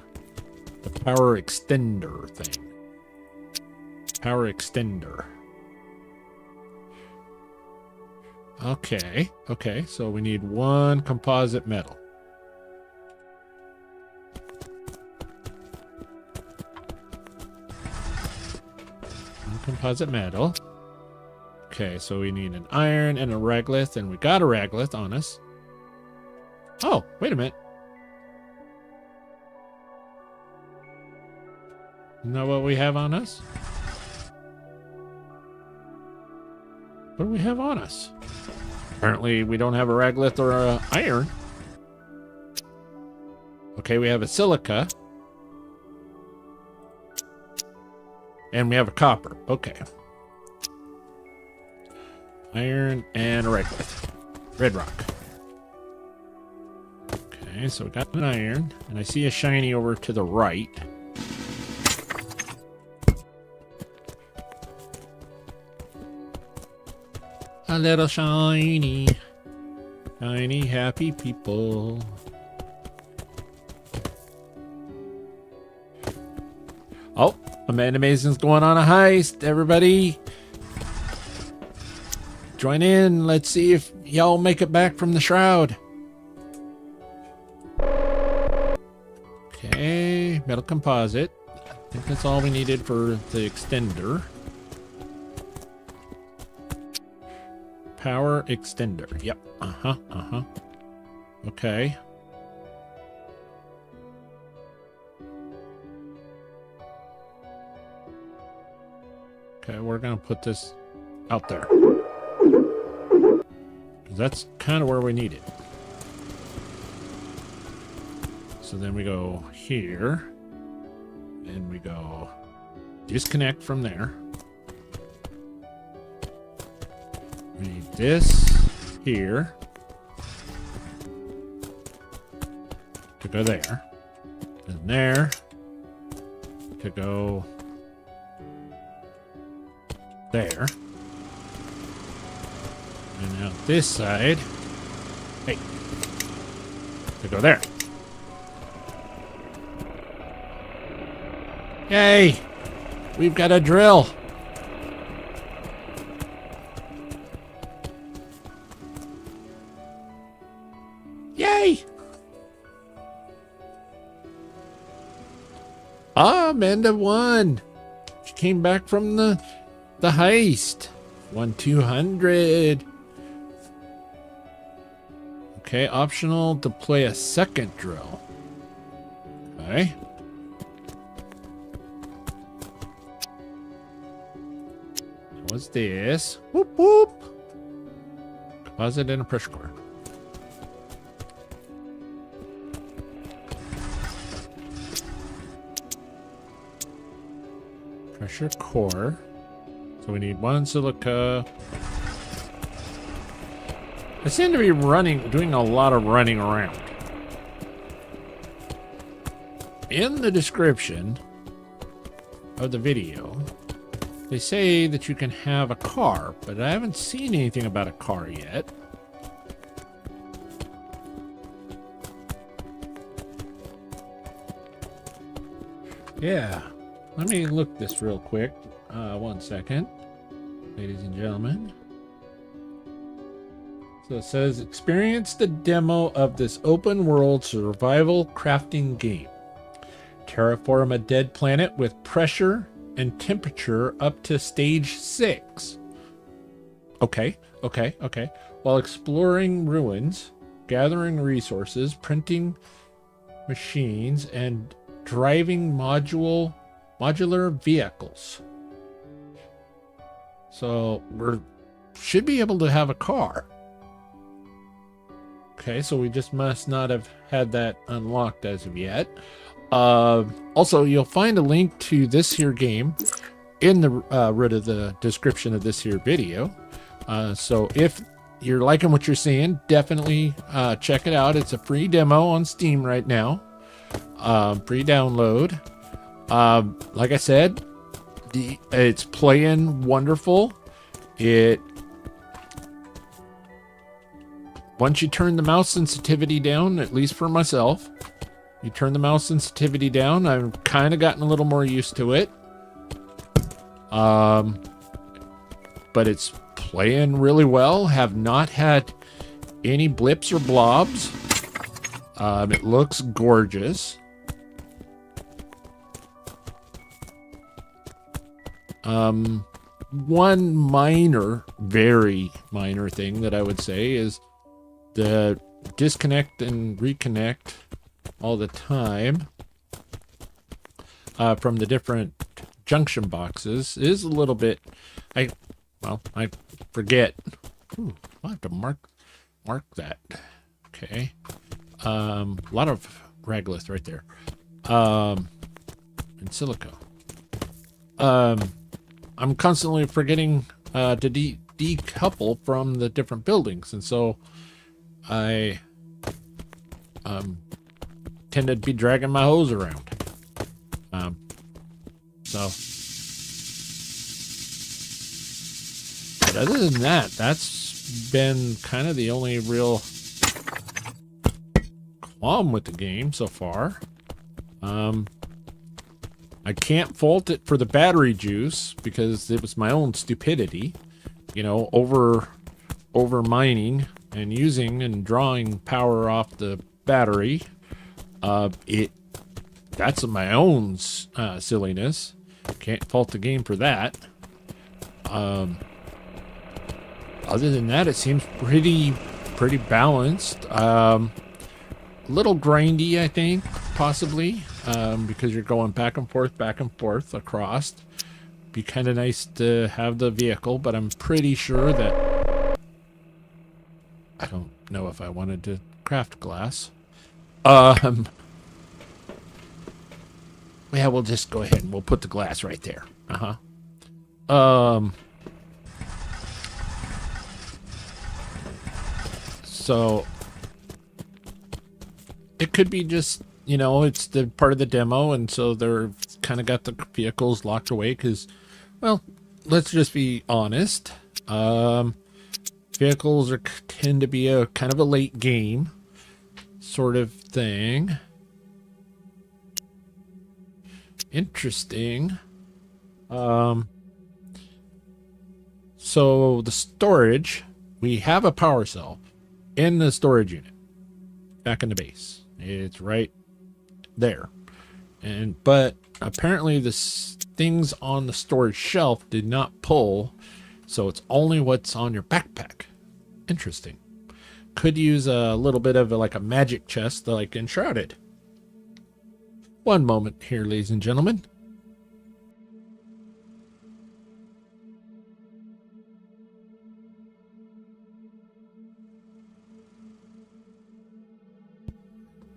The power extender thing. Power extender. Okay. Okay, so we need one composite metal. One composite metal. Okay, so we need an iron and a Raglith, and we got a Raglith on us. Oh, wait a minute. Isn't that what we have on us? What do we have on us? Apparently, we don't have a Raglith or a iron. Okay, we have a silica. And we have a copper. Okay. Iron and a Raglith. Red rock. Okay, so we got an iron. And I see a shiny over to the right. A little shiny. Shiny, happy people. Oh, Amanda Mason's going on a heist, everybody. Join in. Let's see if y'all make it back from the shroud. Okay, metal composite. I think that's all we needed for the extender. Power extender. Yep. Okay. Okay, we're gonna put this out there. That's kind of where we need it. So then we go here. And we go disconnect from there. We need this here to go there. And there to go there. And now this side, hey, to go there. Yay! We've got a drill. Yay! Amanda won. She came back from the the heist. 1-200. Okay, optional to play a second drill. Okay. What's this? Whoop whoop. Composite and a pressure core. Pressure core. So we need one silica. I seem to be doing a lot of running around. In the description of the video, they say that you can have a car, but I haven't seen anything about a car yet. Yeah, let me look this real quick. 1 second, ladies and gentlemen. So it says, experience the demo of this open world survival crafting game. Terraform a dead planet with pressure and temperature up to stage 6. Okay. While exploring ruins, gathering resources, printing machines, and driving modular vehicles. So we should be able to have a car. Okay, so we just must not have had that unlocked as of yet. Also, you'll find a link to this here game in the root of the description of this here video. So if you're liking what you're seeing, definitely check it out. It's a free demo on Steam right now. Free download. Like I said, it's playing wonderful. Once you turn the mouse sensitivity down, at least for myself, you turn the mouse sensitivity down, I've kind of gotten a little more used to it. But it's playing really well. Have not had any blips or blobs. It looks gorgeous. One minor, very minor thing that I would say is the disconnect and reconnect all the time from the different junction boxes is a little bit, I forget. Ooh, I'll have to mark that. Okay. A lot of Raglith right there. And silica. I'm constantly forgetting to decouple from the different buildings, and so I tend to be dragging my hose around. But other than that, that's been kind of the only real qualm with the game so far. I can't fault it for the battery juice because it was my own stupidity, over mining and using and drawing power off the battery. That's my own silliness. Can't fault the game for that. Other than that, it seems pretty balanced. Little grindy, I think, possibly, because you're going back and forth across. Be kind of nice to have the vehicle, but I'm pretty sure that I don't know if I wanted to craft glass. Yeah, we'll just go ahead and we'll put the glass right there. So it could be just, it's the part of the demo, and so they're kind of got the vehicles locked away because, well, let's just be honest. Vehicles tend to be a kind of a late game sort of thing. Interesting. So the storage, we have a power cell in the storage unit back in the base. It's right there. But apparently the things on the storage shelf did not pull, so it's only what's on your backpack. Interesting. Could use a little bit of like a magic chest like Enshrouded. One moment here, ladies and gentlemen.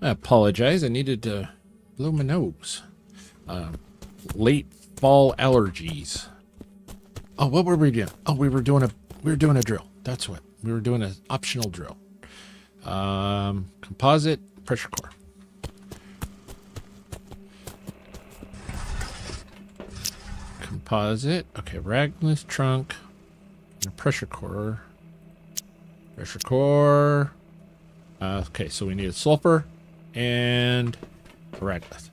I apologize. I needed to blow my nose. Late fall allergies. Oh, what were we doing? Oh, we were doing a drill. That's what we were doing, an optional drill. Composite pressure core. Composite. Okay, ragless trunk. And a pressure core. Pressure core. Okay, so we need a sulfur and a raglith.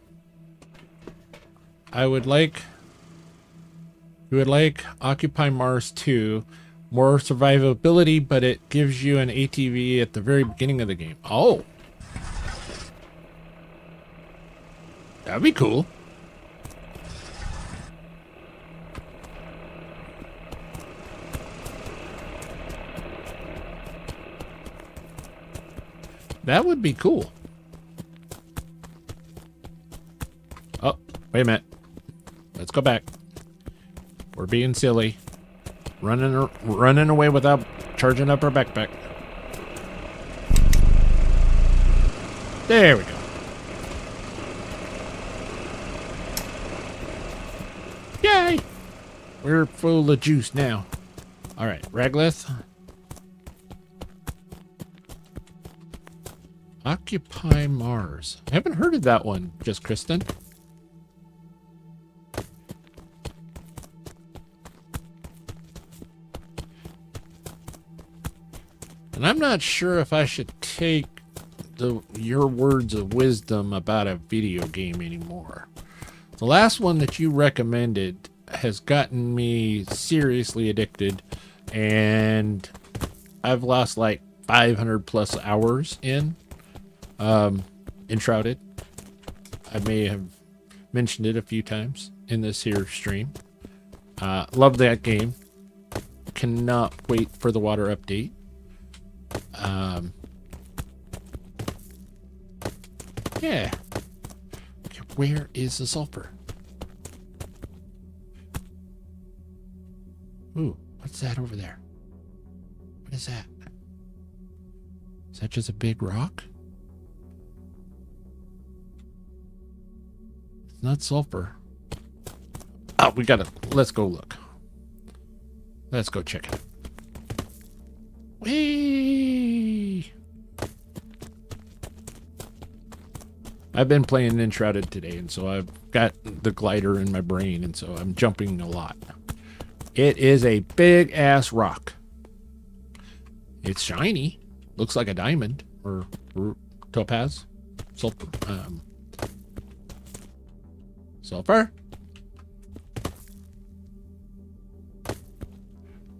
We would like Occupy Mars 2. More survivability, but it gives you an ATV at the very beginning of the game. Oh. That'd be cool. That would be cool. Oh, wait a minute. Let's go back. We're being silly. Running away without charging up our backpack. There we go. Yay! We're full of juice now. All right, raglith. Occupy Mars. I haven't heard of that one, just Kristen. And I'm not sure if I should take your words of wisdom about a video game anymore. The last one that you recommended has gotten me seriously addicted, and I've lost like 500 plus hours in Enshrouded. I may have mentioned it a few times in this here stream. Love that game. Cannot wait for the water update. Yeah. Okay, where is the sulfur? Ooh, what's that over there? What is that? Is that just a big rock? It's not sulfur. Oh, let's go look. Let's go check it. Whee! I've been playing Enshrouded today, and so I've got the glider in my brain, and so I'm jumping a lot. It is a big ass rock. It's shiny. Looks like a diamond or topaz. Sulfur. Sulfur.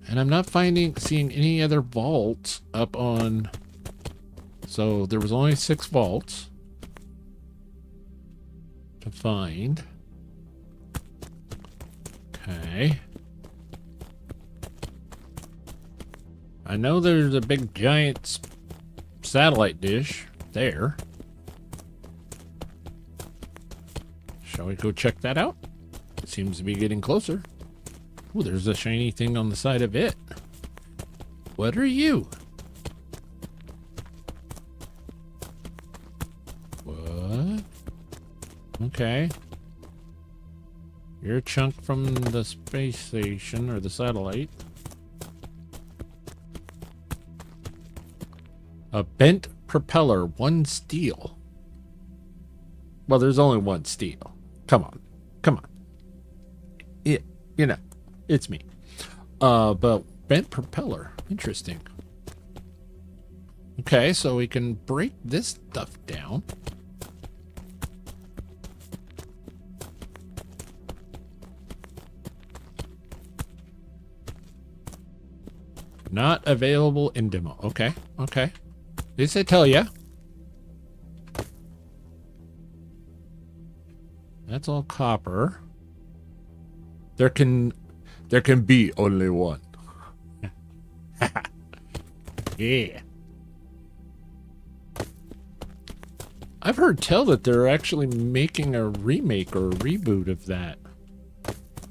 And I'm not seeing any other vaults up on. So there was only 6 vaults to find. Okay. I know there's a big giant satellite dish there. Shall we go check that out? It seems to be getting closer. Oh, there's a shiny thing on the side of it. What are you? What? Okay. You're a chunk from the space station or the satellite. A bent propeller, 1 steel. Well, there's only 1 steel. Come on. Come on. You know, it's me. But bent propeller. Interesting. Okay, so we can break this stuff down. Not available in demo. Okay, okay. At least I tell ya. That's all copper. There can be only one. Yeah. I've heard tell that they're actually making a remake or a reboot of that.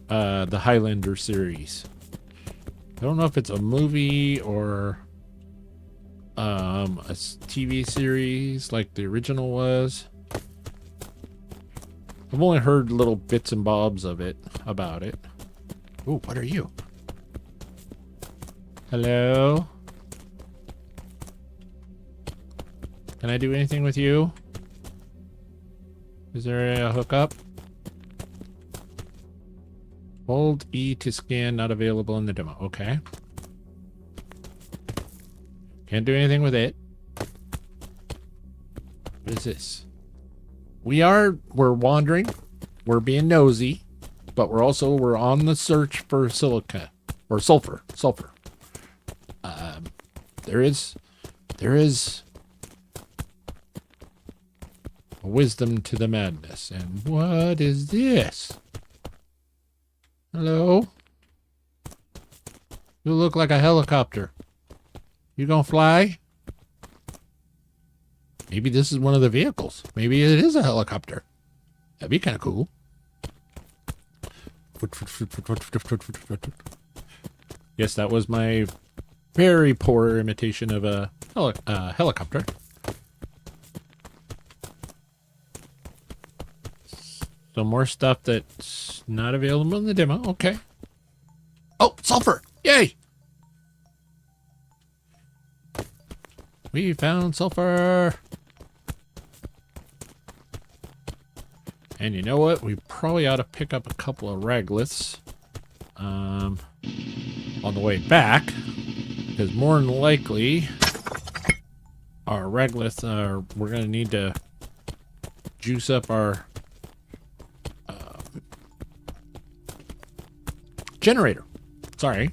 The Highlander series. I don't know if it's a movie or a TV series like the original was. I've only heard little bits and bobs of it, about it. Ooh, what are you? Hello? Can I do anything with you? Is there a hookup? Hold E to scan, not available in the demo. Okay. Can't do anything with it. What is this? We're wandering. We're being nosy. But we're on the search for silica. Or sulfur. Sulfur. There is a wisdom to the madness. And what is this? Hello? You look like a helicopter. You gonna fly? Maybe this is one of the vehicles. Maybe it is a helicopter. That'd be kind of cool. Yes, that was my very poor imitation of a helicopter. Some more stuff that's not available in the demo. Okay. Oh, sulfur! Yay! We found sulfur! And you know what? We probably ought to pick up a couple of ragliths on the way back. Because more than likely, our ragliths we're going to need to juice up our generator. Sorry.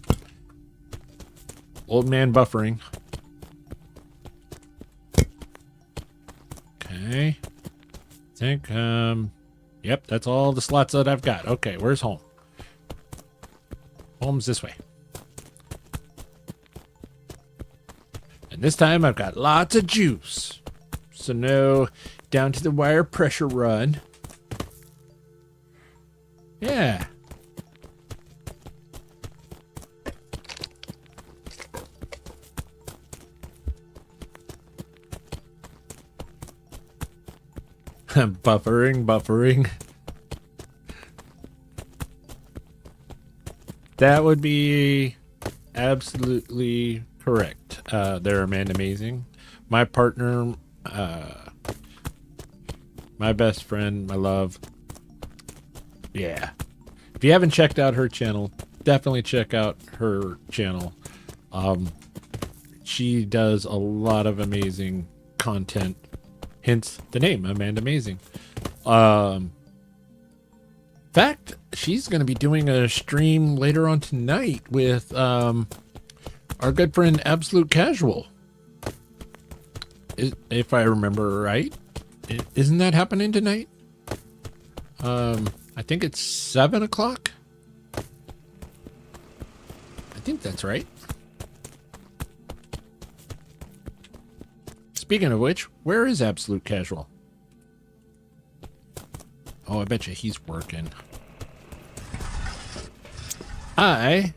Old man buffering. Okay. I think, yep, that's all the slots that I've got. Okay, where's home? Home's this way. And this time I've got lots of juice. So no down to the wire pressure run. Yeah. Buffering. That would be absolutely correct. They're Amanda Amazing. My partner, my best friend, my love. Yeah. If you haven't checked out her channel, definitely check out her channel. She does a lot of amazing content. Hence the name, Amanda Amazing. In fact, she's going to be doing a stream later on tonight with our good friend Absolute Casual. If I remember right. Isn't that happening tonight? I think it's 7 o'clock. I think that's right. Speaking of which, where is Absolute Casual? Oh, I bet you he's working. I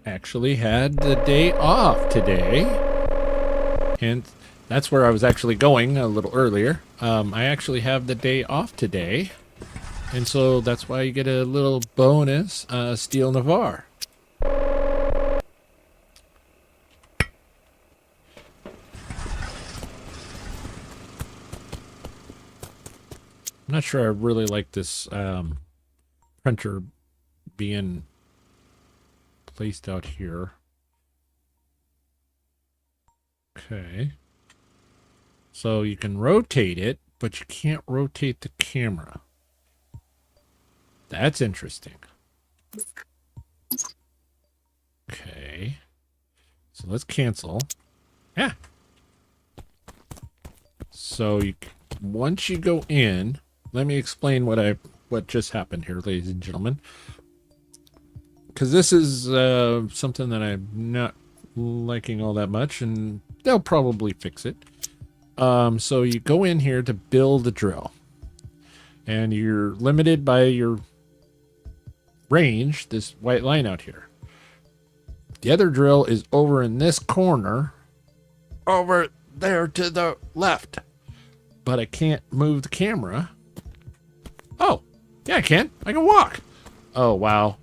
actually had the day off today. And that's where I was actually going a little earlier. I actually have the day off today. And so that's why you get a little bonus Steel Navarre. I'm not sure I really like this printer being placed out here. Okay. So you can rotate it, but you can't rotate the camera. That's interesting. Okay. So let's cancel. Yeah. So once you go in, let me explain what just happened here, ladies and gentlemen. because this is something that I'm not liking all that much, and they'll probably fix it. So you go in here to build a drill, and you're limited by your range, this white line out here. The other drill is over in this corner, over there to the left. But I can't move the camera. Oh, yeah, I can. I can walk. Oh, wow.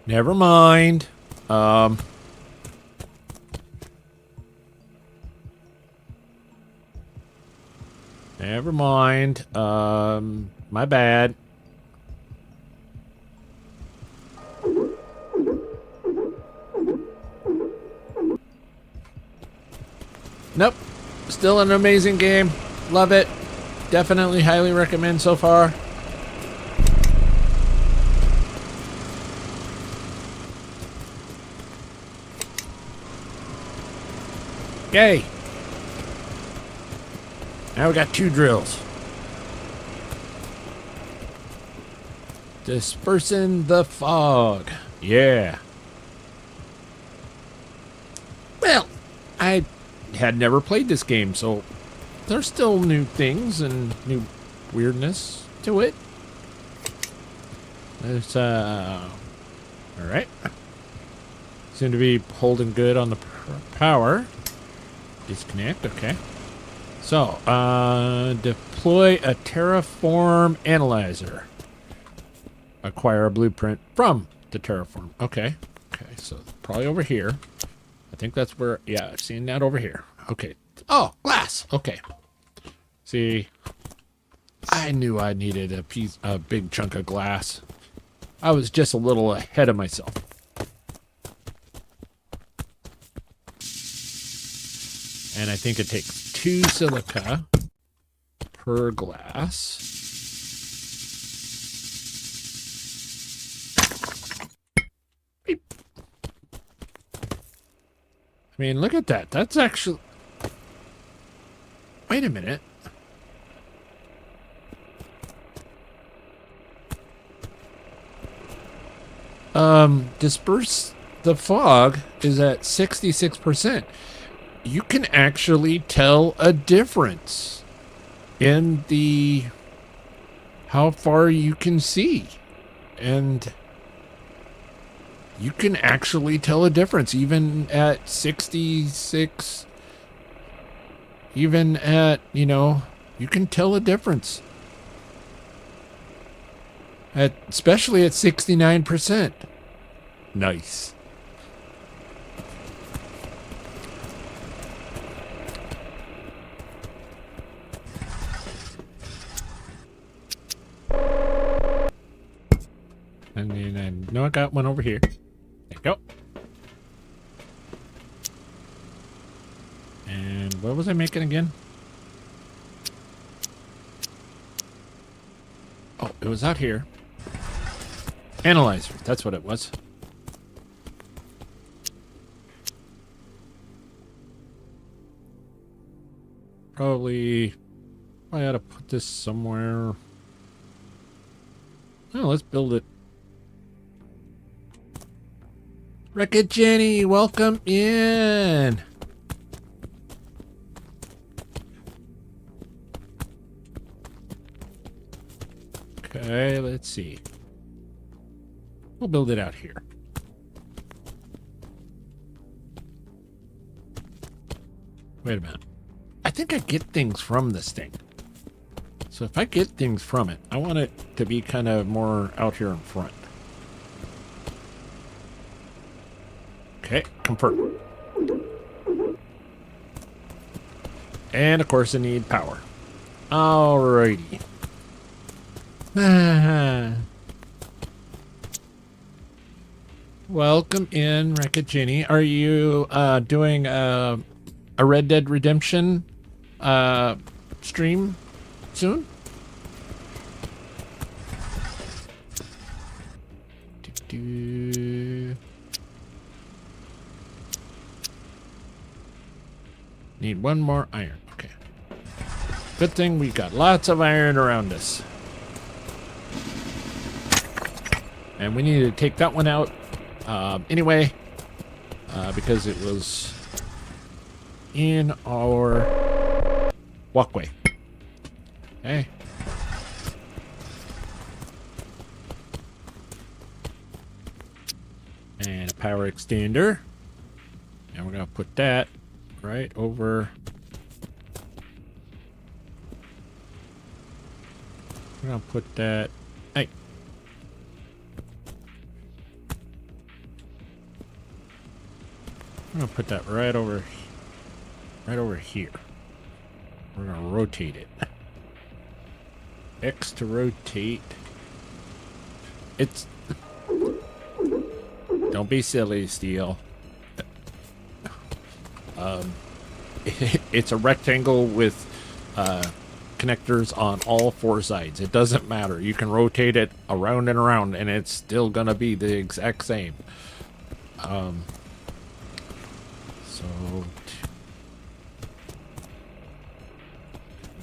Never mind. Never mind. My bad. Nope. Still an amazing game. Love it. Definitely highly recommend so far. Yay. Now we got 2 drills. Dispersing the fog. Yeah. Well, I had never played this game, so there's still new things and new weirdness to it. There's all right. Seem to be holding good on the power. Disconnect, okay. So, deploy a terraform analyzer. Acquire a blueprint from the terraform. Okay. Okay, so probably over here. I think that's where, yeah, I've seen that over here. Okay. Oh, glass. Okay. See, I knew I needed a big chunk of glass. I was just a little ahead of myself. And I think it takes 2 silica per glass. Beep. I mean, look at that. That's actually... Wait a minute. Disperse the fog is at 66%. You can actually tell a difference in the how far you can see, and you can actually tell a difference even at 66. Even at, you know, you can tell a difference at, especially at 69%. Nice. And then I know I got one over here. There you go. And what was I making again? Oh, it was out here. Analyzer, that's what it was. Probably I ought to put this somewhere. Oh, let's build it. Wreck-It Jenny, welcome in. Okay, let's see. We'll build it out here. Wait a minute. I think I get things from this thing. So if I get things from it, I want it to be kind of more out here in front. Okay, confirm. And of course I need power. Alrighty. Welcome in, Wreck-It Jenny. Are you doing a Red Dead Redemption stream soon? Need one more iron. Okay. Good thing we got lots of iron around us. And we needed to take that one out anyway, because it was in our walkway. Okay. And a power extender. And we're going to put that right over. We're going to put that. Hey. I'm going to put that right over here. We're going to rotate it. X to rotate. It's. Don't be silly, Steel. It's a rectangle with connectors on all four sides. It doesn't matter. You can rotate it around and around, and it's still gonna be the exact same. So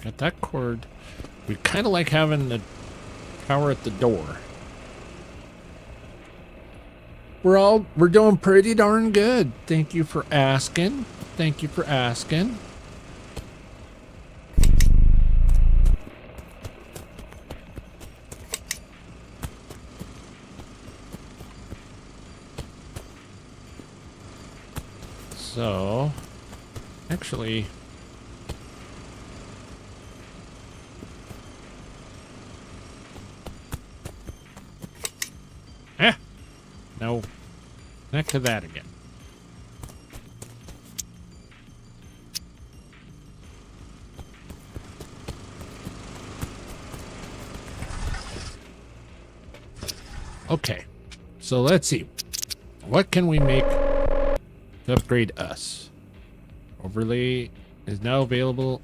got that cord. We kind of like having the power at the door. We're doing pretty darn good. Thank you for asking. Thank you for asking. So, actually, no, connect to that again. Okay, so let's see. What can we make to upgrade us? Overlay is now available.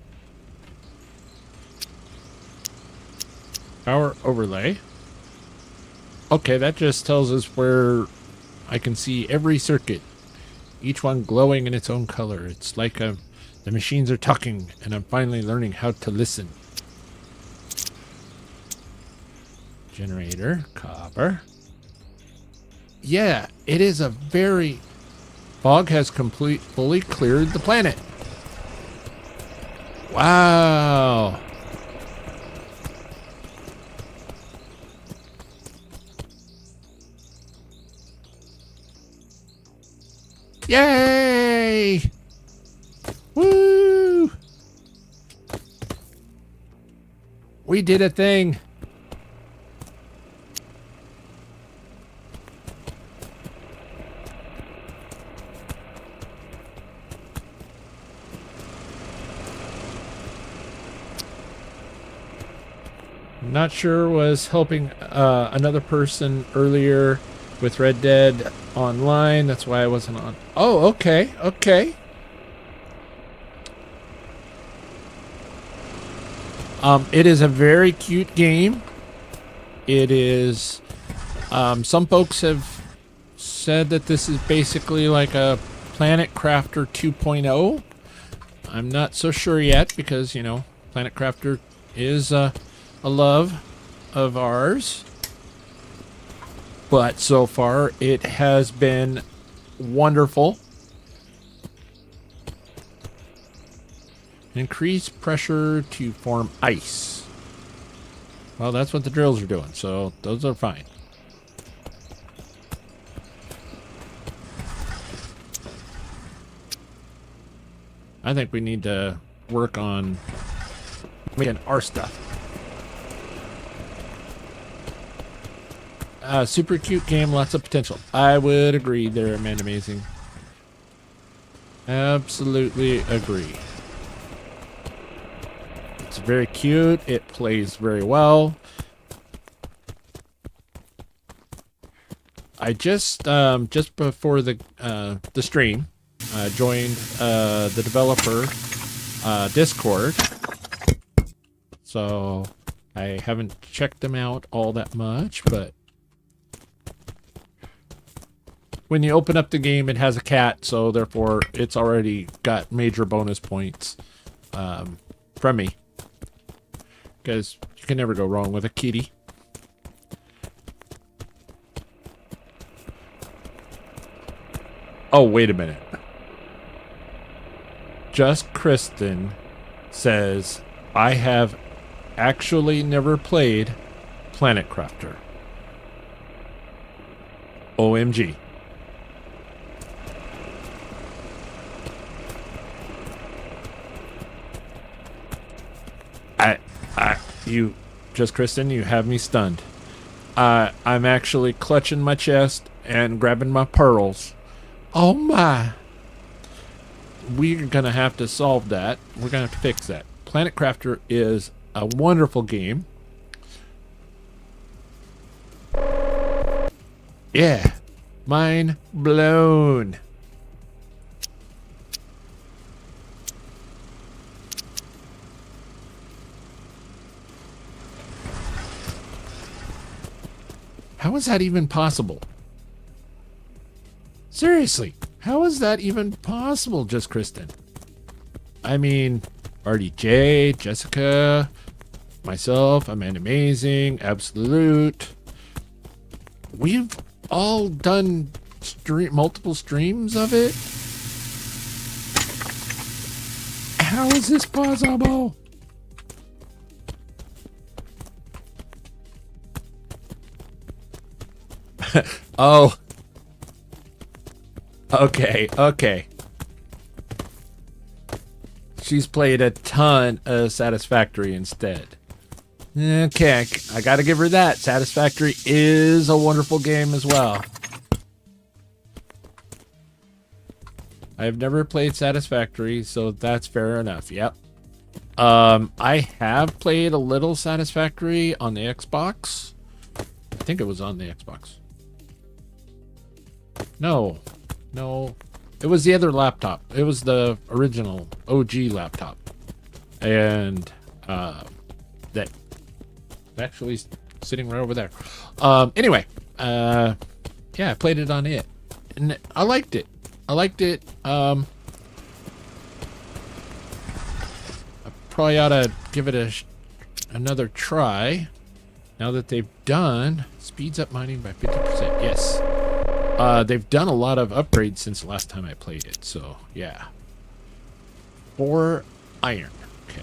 Power overlay. Okay, that just tells us where I can see every circuit, each one glowing in its own color. It's like the machines are talking, and I'm finally learning how to listen. Generator, copper. Yeah, it is a very... Fog has fully cleared the planet. Wow. Yay! Woo! We did a thing. Not sure was helping another person earlier with Red Dead Online. That's why I wasn't on. Oh, okay, okay. It is a very cute game. It is. Some folks have said that this is basically like a Planet Crafter 2.0. I'm not so sure yet because, you know, Planet Crafter is a love of ours. But so far, it has been wonderful. Increase pressure to form ice. Well, that's what the drills are doing, so those are fine. I think we need to work on making our stuff. Super cute game, lots of potential. I would agree there, man. Amazing. Absolutely agree. It's very cute. It plays very well. I just before the stream, joined the developer Discord. So I haven't checked them out all that much, but when you open up the game, it has a cat, so therefore it's already got major bonus points from me. Because you can never go wrong with a kitty. Oh, wait a minute. Just Kristen says, I have actually never played Planet Crafter. OMG. You, Just Kristen, you have me stunned. I'm actually clutching my chest and grabbing my pearls. Oh my. We're going to have to solve that. We're going to have to fix that. Planet Crafter is a wonderful game. Yeah. Mind blown. How is that even possible? Seriously, how is that even possible, Just Kristen? I mean, RDJ, Jessica, myself, Amanda Amazing, Absolute. We've all done multiple streams of it. How is this possible? Oh. Okay. She's played a ton of Satisfactory instead. Okay, I gotta give her that. Satisfactory is a wonderful game as well. I've never played Satisfactory, so that's fair enough. Yep. I have played a little Satisfactory on the Xbox. I think it was on the Xbox. No. It was the other laptop. It was the original OG laptop. And that actually sitting right over there. Anyway, yeah, I played it on it. And I liked it. I probably ought to give it another try. Now that they've done speeds up mining by 50%. Yes. They've done a lot of upgrades since the last time I played it, so yeah. 4 iron. Okay.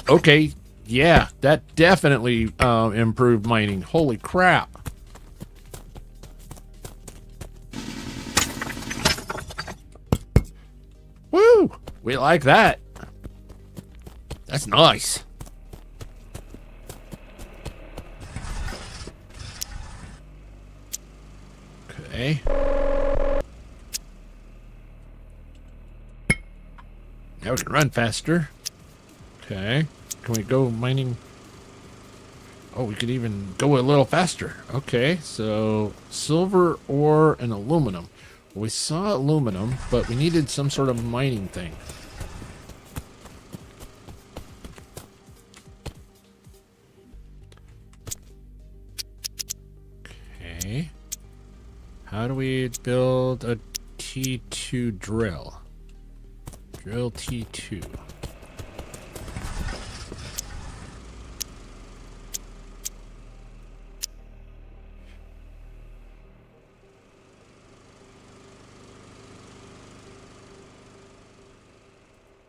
Okay, yeah, that definitely improved mining. Holy crap. Woo! We like that. That's nice. Okay. Now we can run faster. Okay. Can we go mining? Oh, we could even go a little faster. Okay, so silver ore and aluminum. We saw aluminum, but we needed some sort of mining thing. Okay. How do we build a T2 drill? Drill T2.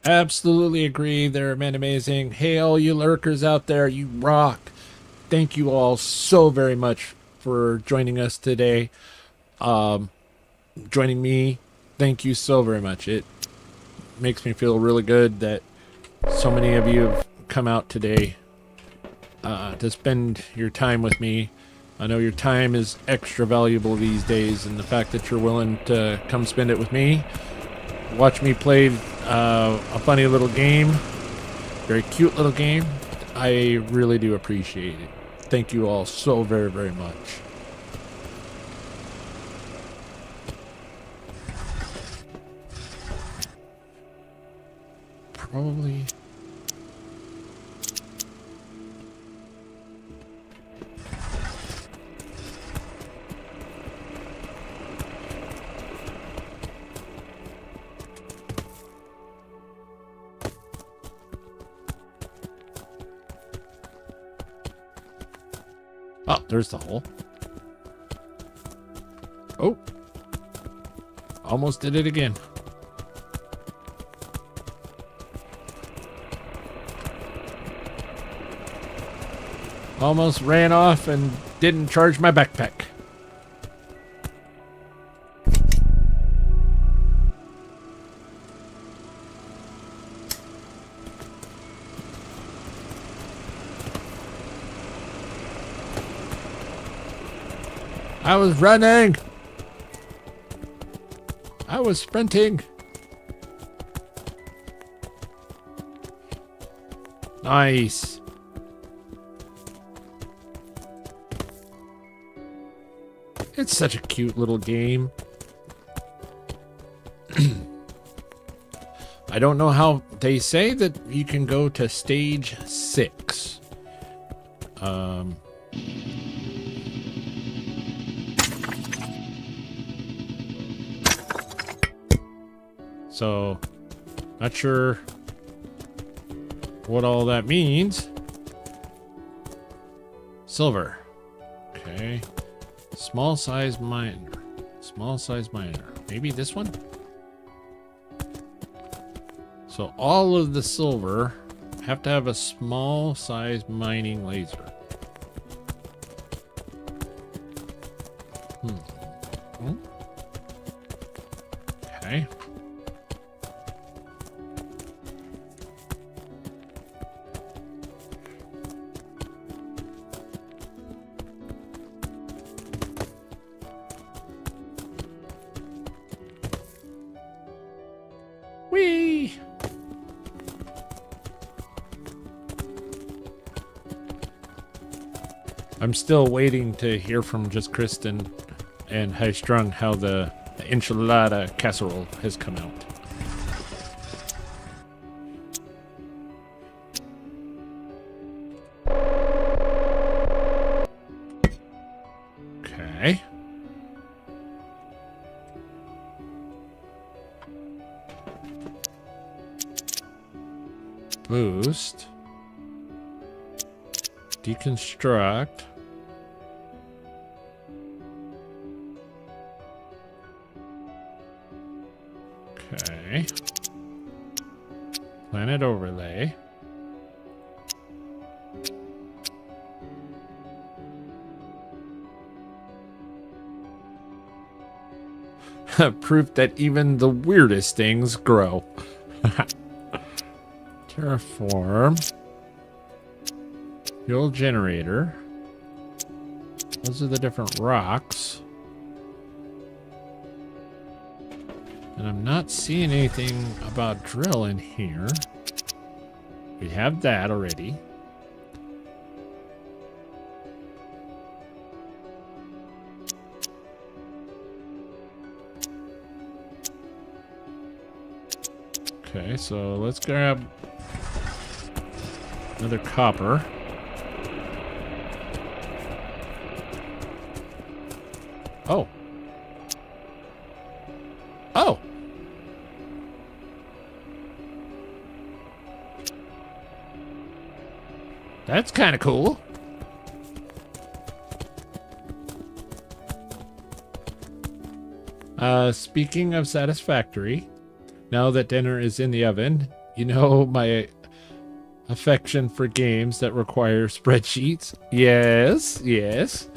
Absolutely agree there, man. Amazing. Hey, all you lurkers out there, you rock. Thank you all so very much for joining us today. Joining me. Thank you so very much. It makes me feel really good that so many of you have come out today to spend your time with me. I know your time is extra valuable these days, and the fact that you're willing to come spend it with me, watch me play a funny little game, very cute little game, I really do appreciate it. Thank you all so very, very much. Probably. Oh, there's the hole. Oh. Almost did it again. Almost ran off and didn't charge my backpack. I was running. I was sprinting. Nice. It's such a cute little game. I don't know how they say that you can go to stage 6. So, not sure what all that means. Silver. Okay. Small size miner. Small size miner. Maybe this one? So all of the silver have to have a small size mining laser. Okay. Whee! I'm still waiting to hear from just Kristen and High Strung how the enchilada casserole has come out. Okay. Boost. Deconstruct. Okay. Planet overlay. Proof that even the weirdest things grow. Terraform. Fuel generator. Those are the different rocks. And I'm not seeing anything about drill in here. We have that already. Okay, so let's grab another copper. Oh. Oh. That's kind of cool. Speaking of satisfactory, now that dinner is in the oven, you know my affection for games that require spreadsheets. Yes, yes.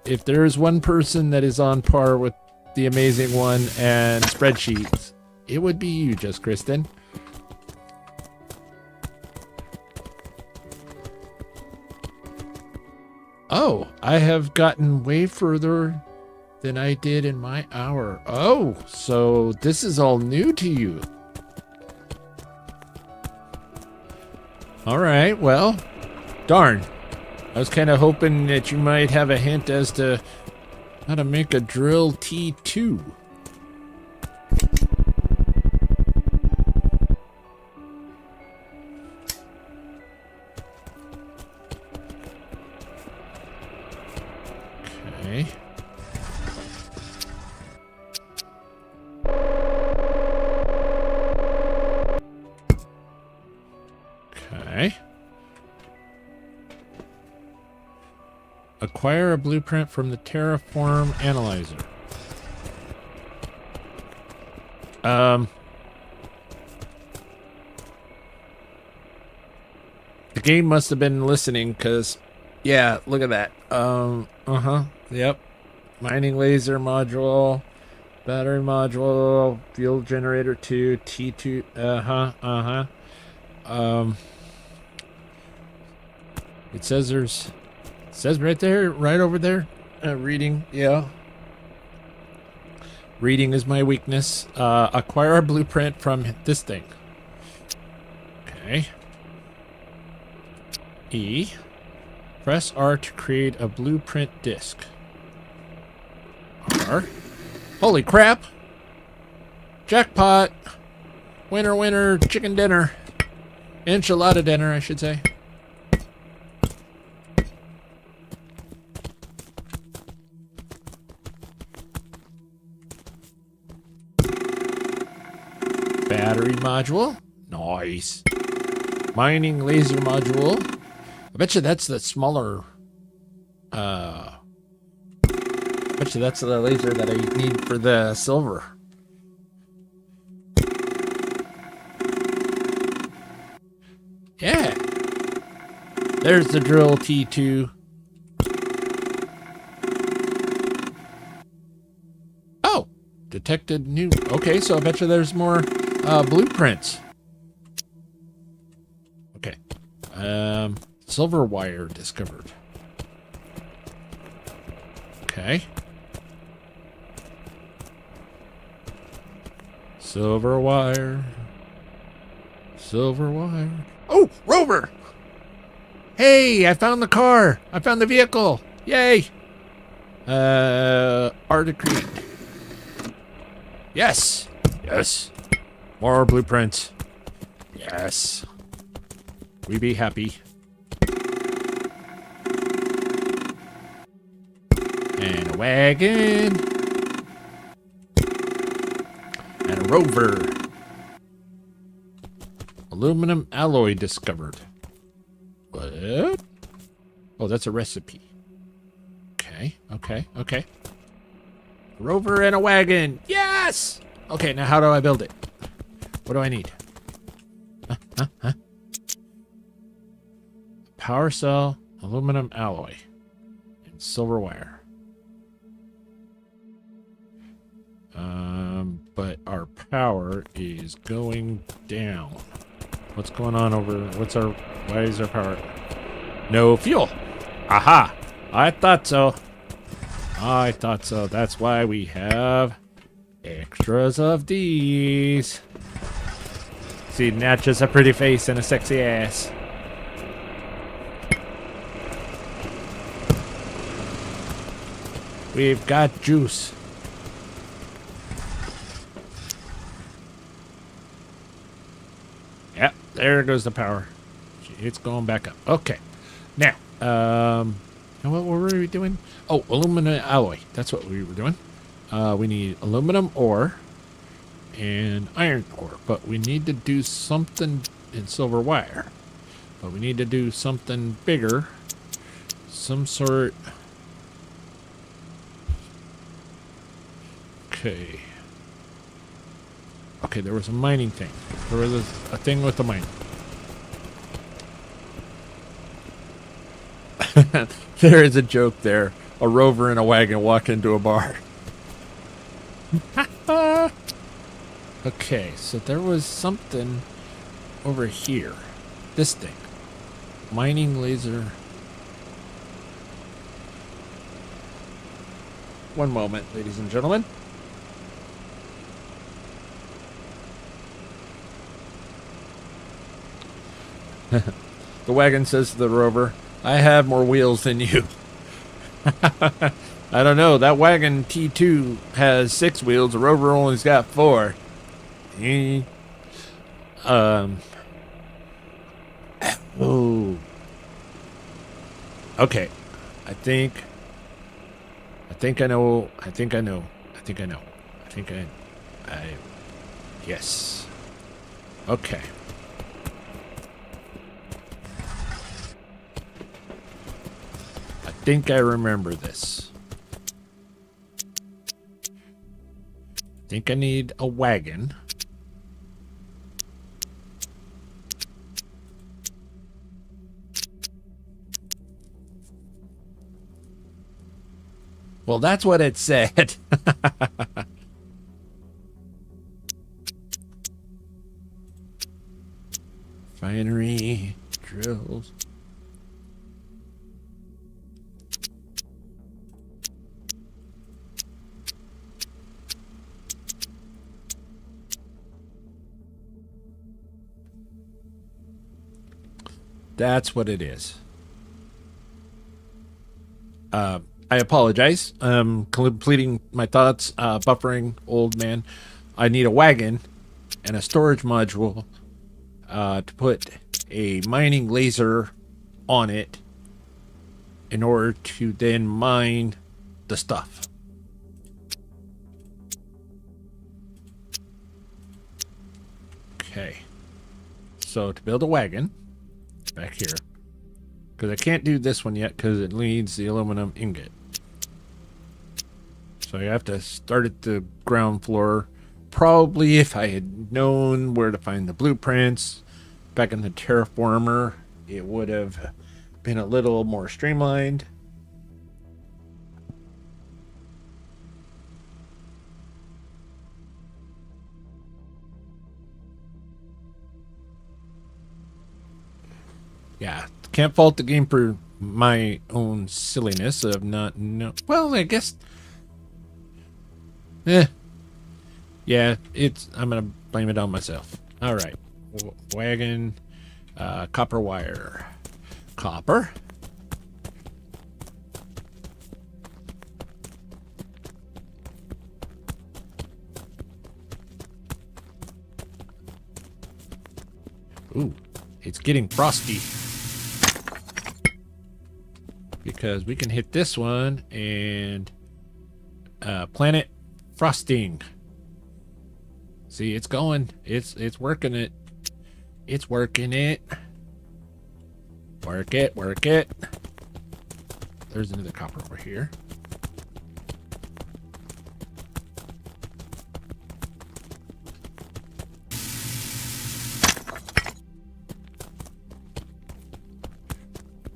If there is one person that is on par with the Amazing One and spreadsheets, it would be you, just Kristen. Oh, I have gotten way further than I did in my hour. Oh, so this is all new to you. All right, well, darn. I was kind of hoping that you might have a hint as to how to make a drill T2. Okay. Okay. Acquire a blueprint from the terraform analyzer. The game must have been listening, because, yeah, look at that. Yep. Mining laser module, battery module, fuel generator 2, T2, it says right there, right over there, reading, yeah. Reading is my weakness. Acquire a blueprint from this thing. Okay. E. Press R to create a blueprint disk. R. Holy crap! Jackpot! Winner, winner, chicken dinner. Enchilada dinner, I should say. Battery module. Nice. Mining laser module. I bet you that's the smaller. I bet you that's the laser that I need for the silver. Yeah. There's the drill T2. Oh, detected new. Okay, so I bet you there's more blueprints. Okay. Silver wire discovered. Okay. Silver wire. Silver wire. Oh, Rover! Hey, I found the car. I found the vehicle. Yay! R to create. Yes. Yes. More blueprints. Yes. We be happy. And a wagon. And a rover. Aluminum alloy discovered. What? Oh, that's a recipe. Okay, okay, okay. Rover and a wagon. Yes! Okay, now how do I build it? What do I need? Huh? Power cell, aluminum alloy, and silver wire. But our power is going down. What's going on why is our power? No fuel. Aha! I thought so. I thought so. That's why we have extras of these. See, not just a pretty face and a sexy ass. We've got juice. Yep, there goes the power. It's going back up. Okay. Now, and what were we doing? Oh, aluminum alloy. That's what we were doing. We need aluminum ore and iron ore, but we need to do something in silver wire. But we need to do something bigger. Some sort. Okay. Okay, there was a mining thing. There was a thing with the mining. There is a joke there. A rover and a wagon walk into a bar. Okay, so there was something over here. This thing. Mining laser. One moment, ladies and gentlemen. The wagon says to the rover, I have more wheels than you. I don't know. That wagon T2 has 6 wheels. The rover only's got 4. Oh. Okay. I think I know. Yes. Okay. I think I remember this. Think I need a wagon. Well, that's what it said. Finery, drills. That's what it is. I apologize. Completing my thoughts. Buffering, old man. I need a wagon and a storage module to put a mining laser on it in order to then mine the stuff. Okay. So to build a wagon, back here, because I can't do this one yet because it needs the aluminum ingot. So you have to start at the ground floor. Probably if I had known where to find the blueprints back in the terraformer, it would have been a little more streamlined. Yeah, can't fault the game for my own silliness of not know. Well, I guess. Yeah, I'm gonna blame it on myself. All right, wagon, copper wire, copper. Ooh, it's getting frosty. Because we can hit this one and planet frosting. See, it's going. It's working it. It's working it. Work it, work it. There's another copper over here.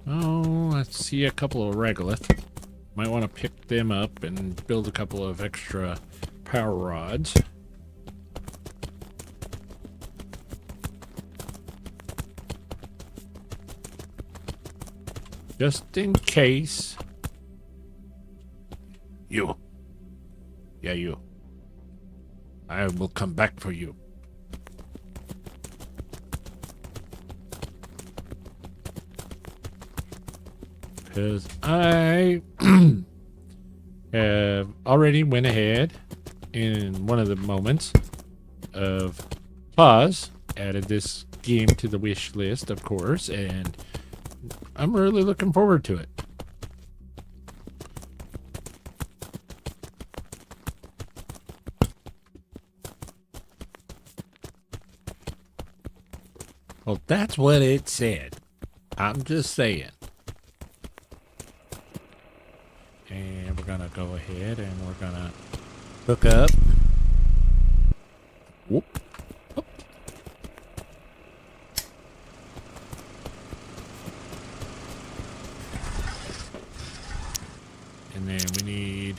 Oh, let's see a couple of regolith. Might want to pick them up and build a couple of extra power rods. Just in case. You. Yeah, you. I will come back for you. Because I have already went ahead in one of the moments of pause, added this game to the wish list, of course, and I'm really looking forward to it. Well, that's what it said. I'm just saying. And we're gonna go ahead and we're gonna hook up. Whoop. Oh. And then we need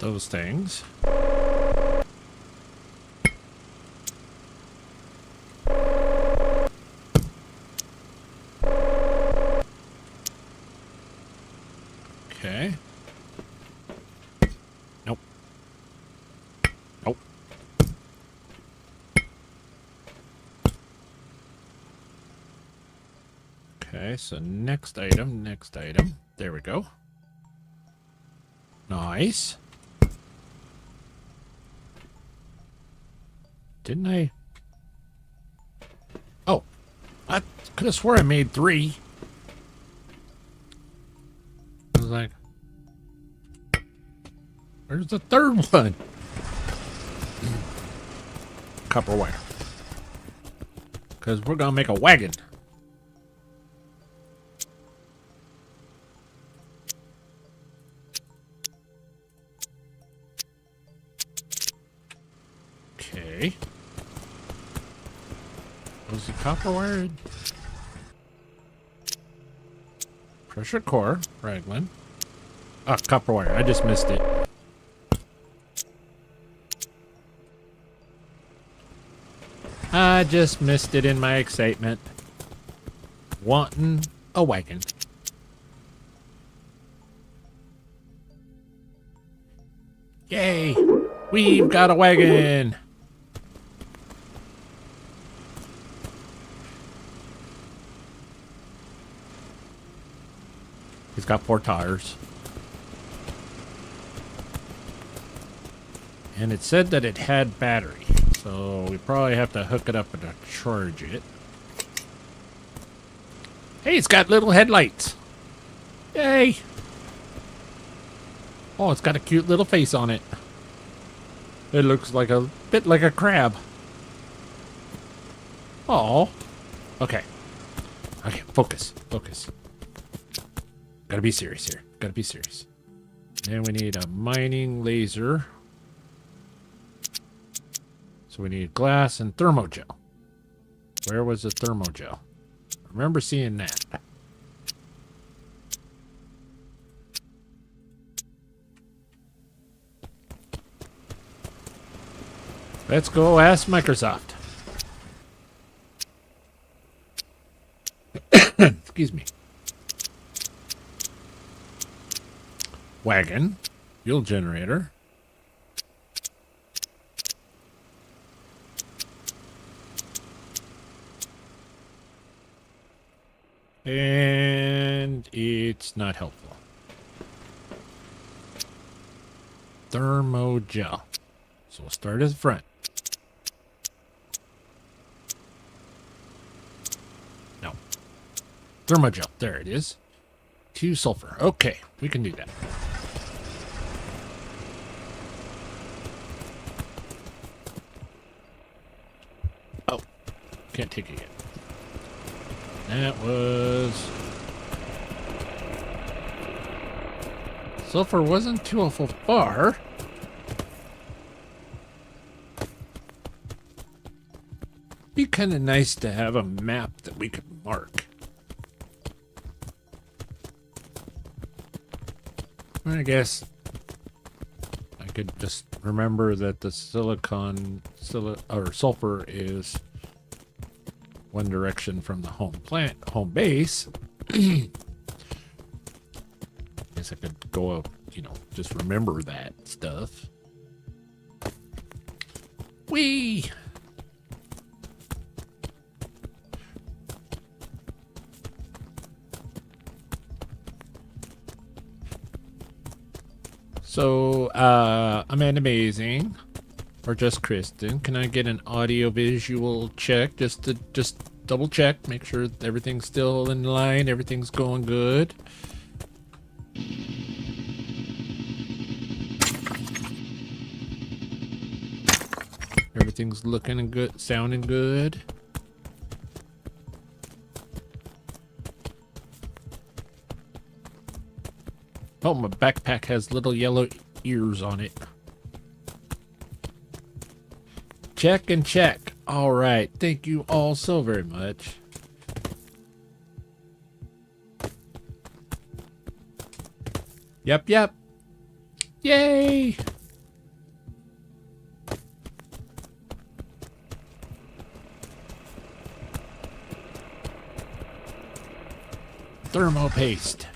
those things. Okay. Nope. Nope. Okay, so next item. There we go. Nice. Didn't I? Oh, I could have swore I made 3. I was like, where's the third one? Copper wire. Because we're going to make a wagon. Was the copper wired? Pressure core, Raglan. Ah, copper wire. I just missed it. I just missed it in my excitement. Wanting a wagon. Yay! We've got a wagon! He's got 4 tires. And it said that it had battery. So we probably have to hook it up and charge it. Hey, it's got little headlights. Yay! Oh, it's got a cute little face on it. It looks like a bit like a crab. Oh. Okay. Okay, focus. Focus. Gotta be serious here. Gotta be serious. And we need a mining laser. So we need glass and thermogel. Where was the thermogel? I remember seeing that. Let's go ask Microsoft. Excuse me. Wagon. Fuel generator. And it's not helpful. Thermogel. So we'll start at the front. No. Thermogel. There it is. 2 sulfur. Okay, we can do that. Oh, can't take it yet. That was... Sulfur wasn't too awful far. Be kind of nice to have a map that we could mark. I guess I could just remember that the sulfur is one direction from the home base. Guess I could go up, just remember that stuff. Whee! So, Amanda Amazing, or just Kristen, can I get an audio visual check just to double check, make sure everything's still in line, everything's going good? Everything's looking good, sounding good. Oh, my backpack has little yellow ears on it. Check and check. All right. Thank you all so very much. Yep. Yay! Thermo paste.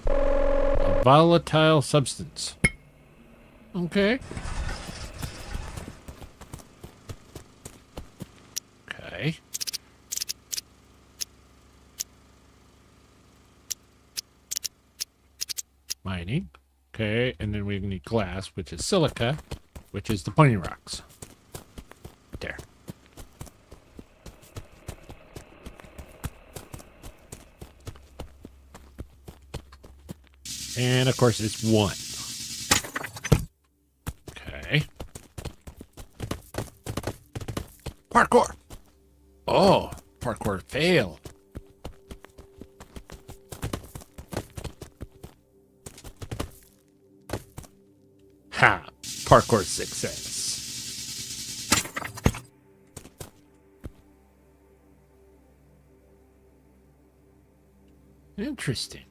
A volatile substance. Okay. Okay. Mining. Okay, and then we need glass, which is silica, which is the pointing rocks. There. And of course it's 1. Okay. Parkour. Oh, parkour fail. Ha! Parkour success. Interesting.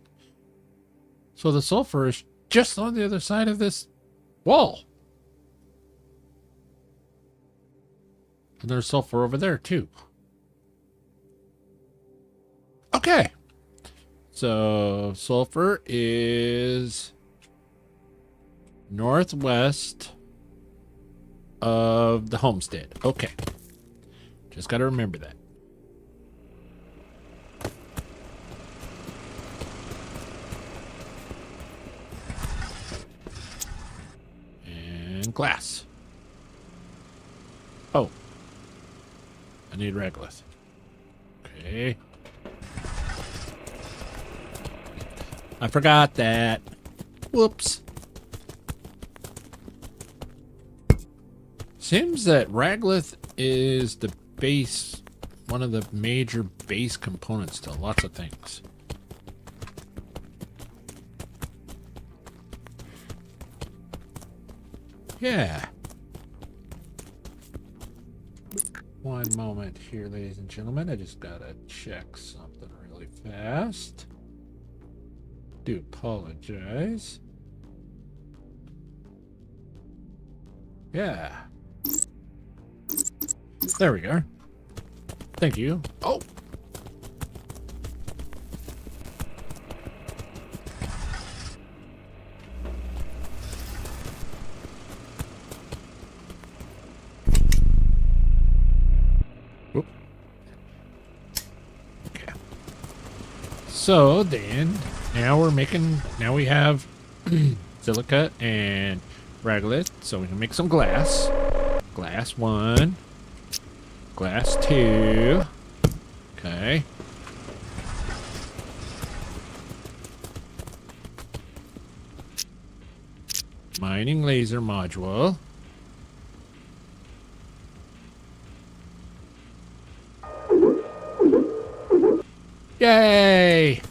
So the sulfur is just on the other side of this wall. And there's sulfur over there, too. Okay. So sulfur is northwest of the homestead. Okay. Just got to remember that. And glass. Oh. I need Regolith. Okay. I forgot that. Whoops. Seems that Regolith is the base, one of the major base components to lots of things. Yeah. One moment here, ladies and gentlemen. I just gotta check something really fast. Do apologize. Yeah. There we go. Thank you. Oh! Whoop. Okay. So then, now we have silica and Regolith, so we can make some glass. Glass 1. Glass 2. Okay. Mining laser module. Yay!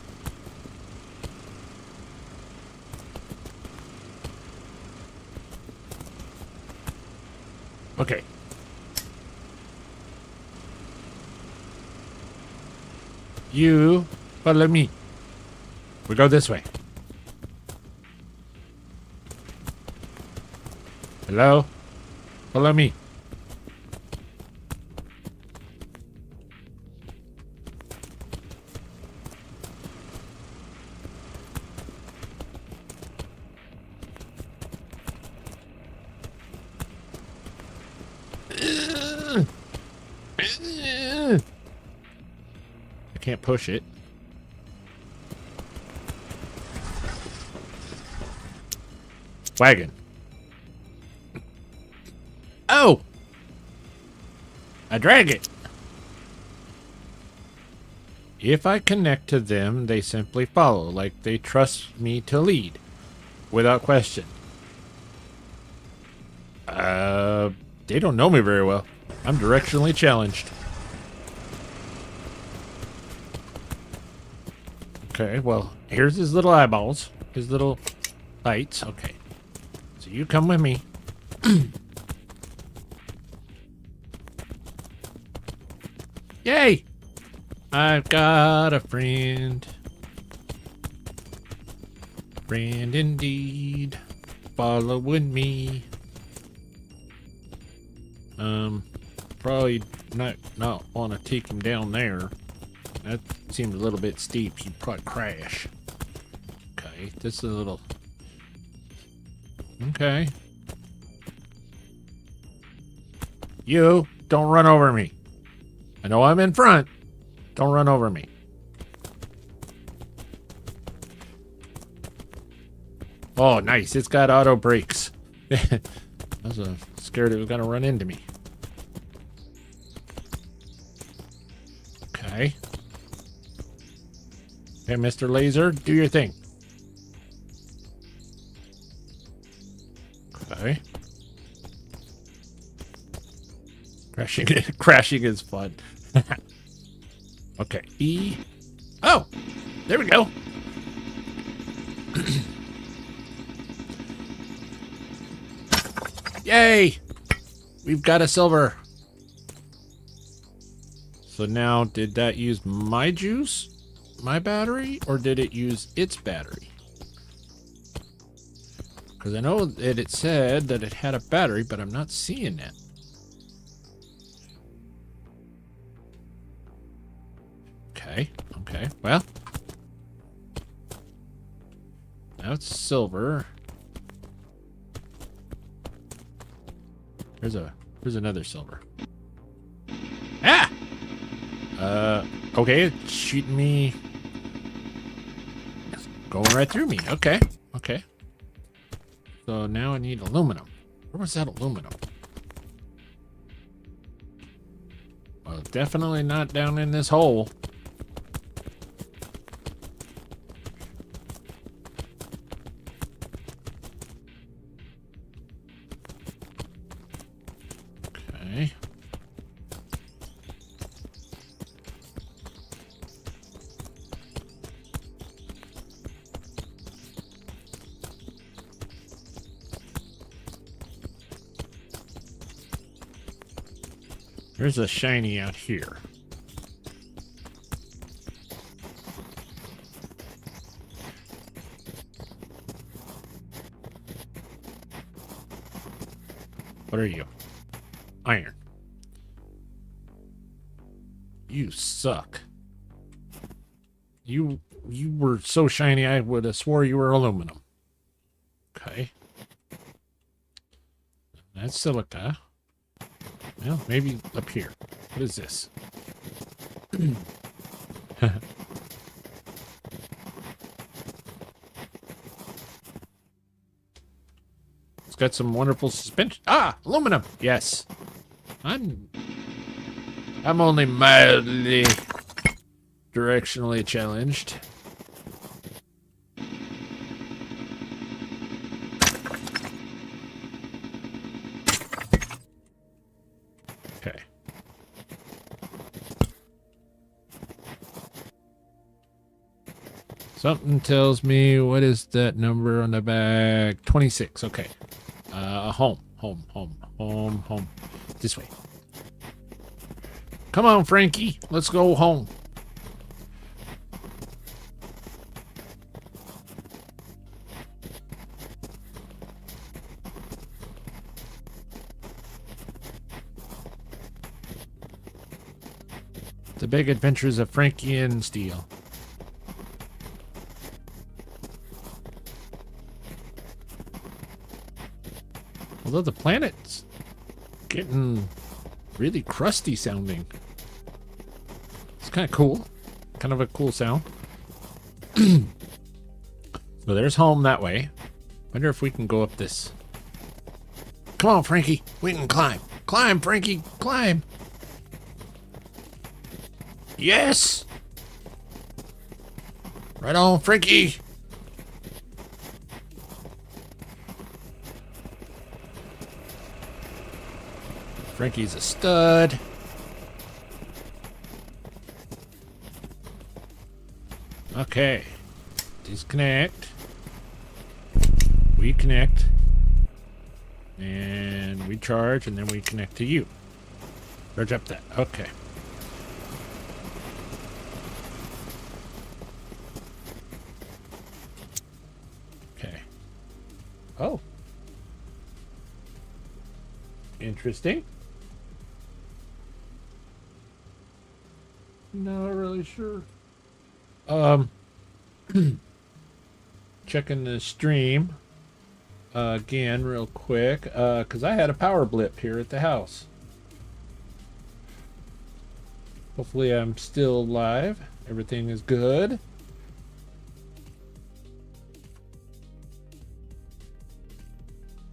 Okay. You follow me. We go this way. Hello? Follow me. I can't push it. Wagon. Oh! I drag it. If I connect to them, they simply follow, like they trust me to lead, without question. They don't know me very well. I'm directionally challenged. Okay, well, here's his little eyeballs. His little lights. Okay. So you come with me. Yay! I've got a friend. Friend indeed. Following me. Probably not want to take him down there. That seems a little bit steep. He'd probably crash. Okay, this is a little... Okay. You, don't run over me. I know I'm in front. Don't run over me. Oh, nice. It's got auto brakes. I was scared it was going to run into me. Okay. Okay, Mr. Laser, do your thing. Okay. Crashing is fun. Okay. E. Oh, there we go. Yay! We've got a silver. So now, did that use my juice? my battery or did it use its battery? Because I know that it said that it had a battery, but I'm not seeing it. Okay, okay, well. Now it's silver. There's another silver. Ah! Okay, it's shooting me. It's going right through me. Okay, okay. So now I need aluminum. Where was that aluminum? Well, definitely not down in this hole. Okay. There's a shiny out here. What are you? Iron. You suck. You were so shiny I would have swore you were aluminum. Okay. That's silica. Well, maybe up here. What is this? It's got some wonderful suspension. Ah, aluminum. Yes. I'm only mildly directionally challenged. Okay. Something tells me, what is that number on the back? 26. Okay. Home. This way. Come on, Frankie. Let's go home. The Big Adventures of Frankie and Steel. Although the planet's getting really crusty sounding. It's kind of cool. Kind of a cool sound. So there's home that way. Wonder if we can go up this. Come on, Frankie. We can climb. Climb, Frankie. Climb. Yes! Right on, Frankie. Frankie's a stud. Okay. Disconnect. We connect. And we charge, and then we connect to you. Charge up that. Okay. Okay. Oh. Interesting. Not really sure. Checking the stream again real quick, because I had a power blip here at the house. Hopefully I'm still live. Everything is good.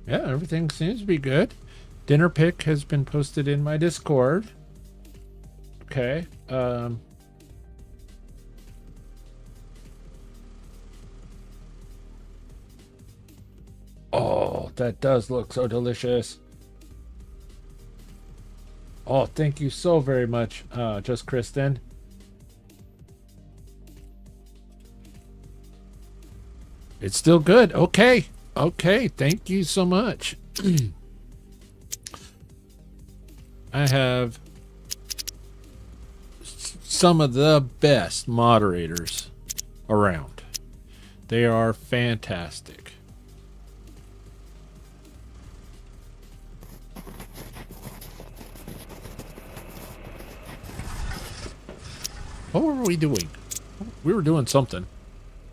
Yeah, everything seems to be good. Dinner pic has been posted in my Discord. Okay. Oh, that does look so delicious. Oh, thank you so very much, Just Kristen. It's still good. Okay. Okay. Thank you so much. I have some of the best moderators around. They are fantastic. What were we doing? We were doing something.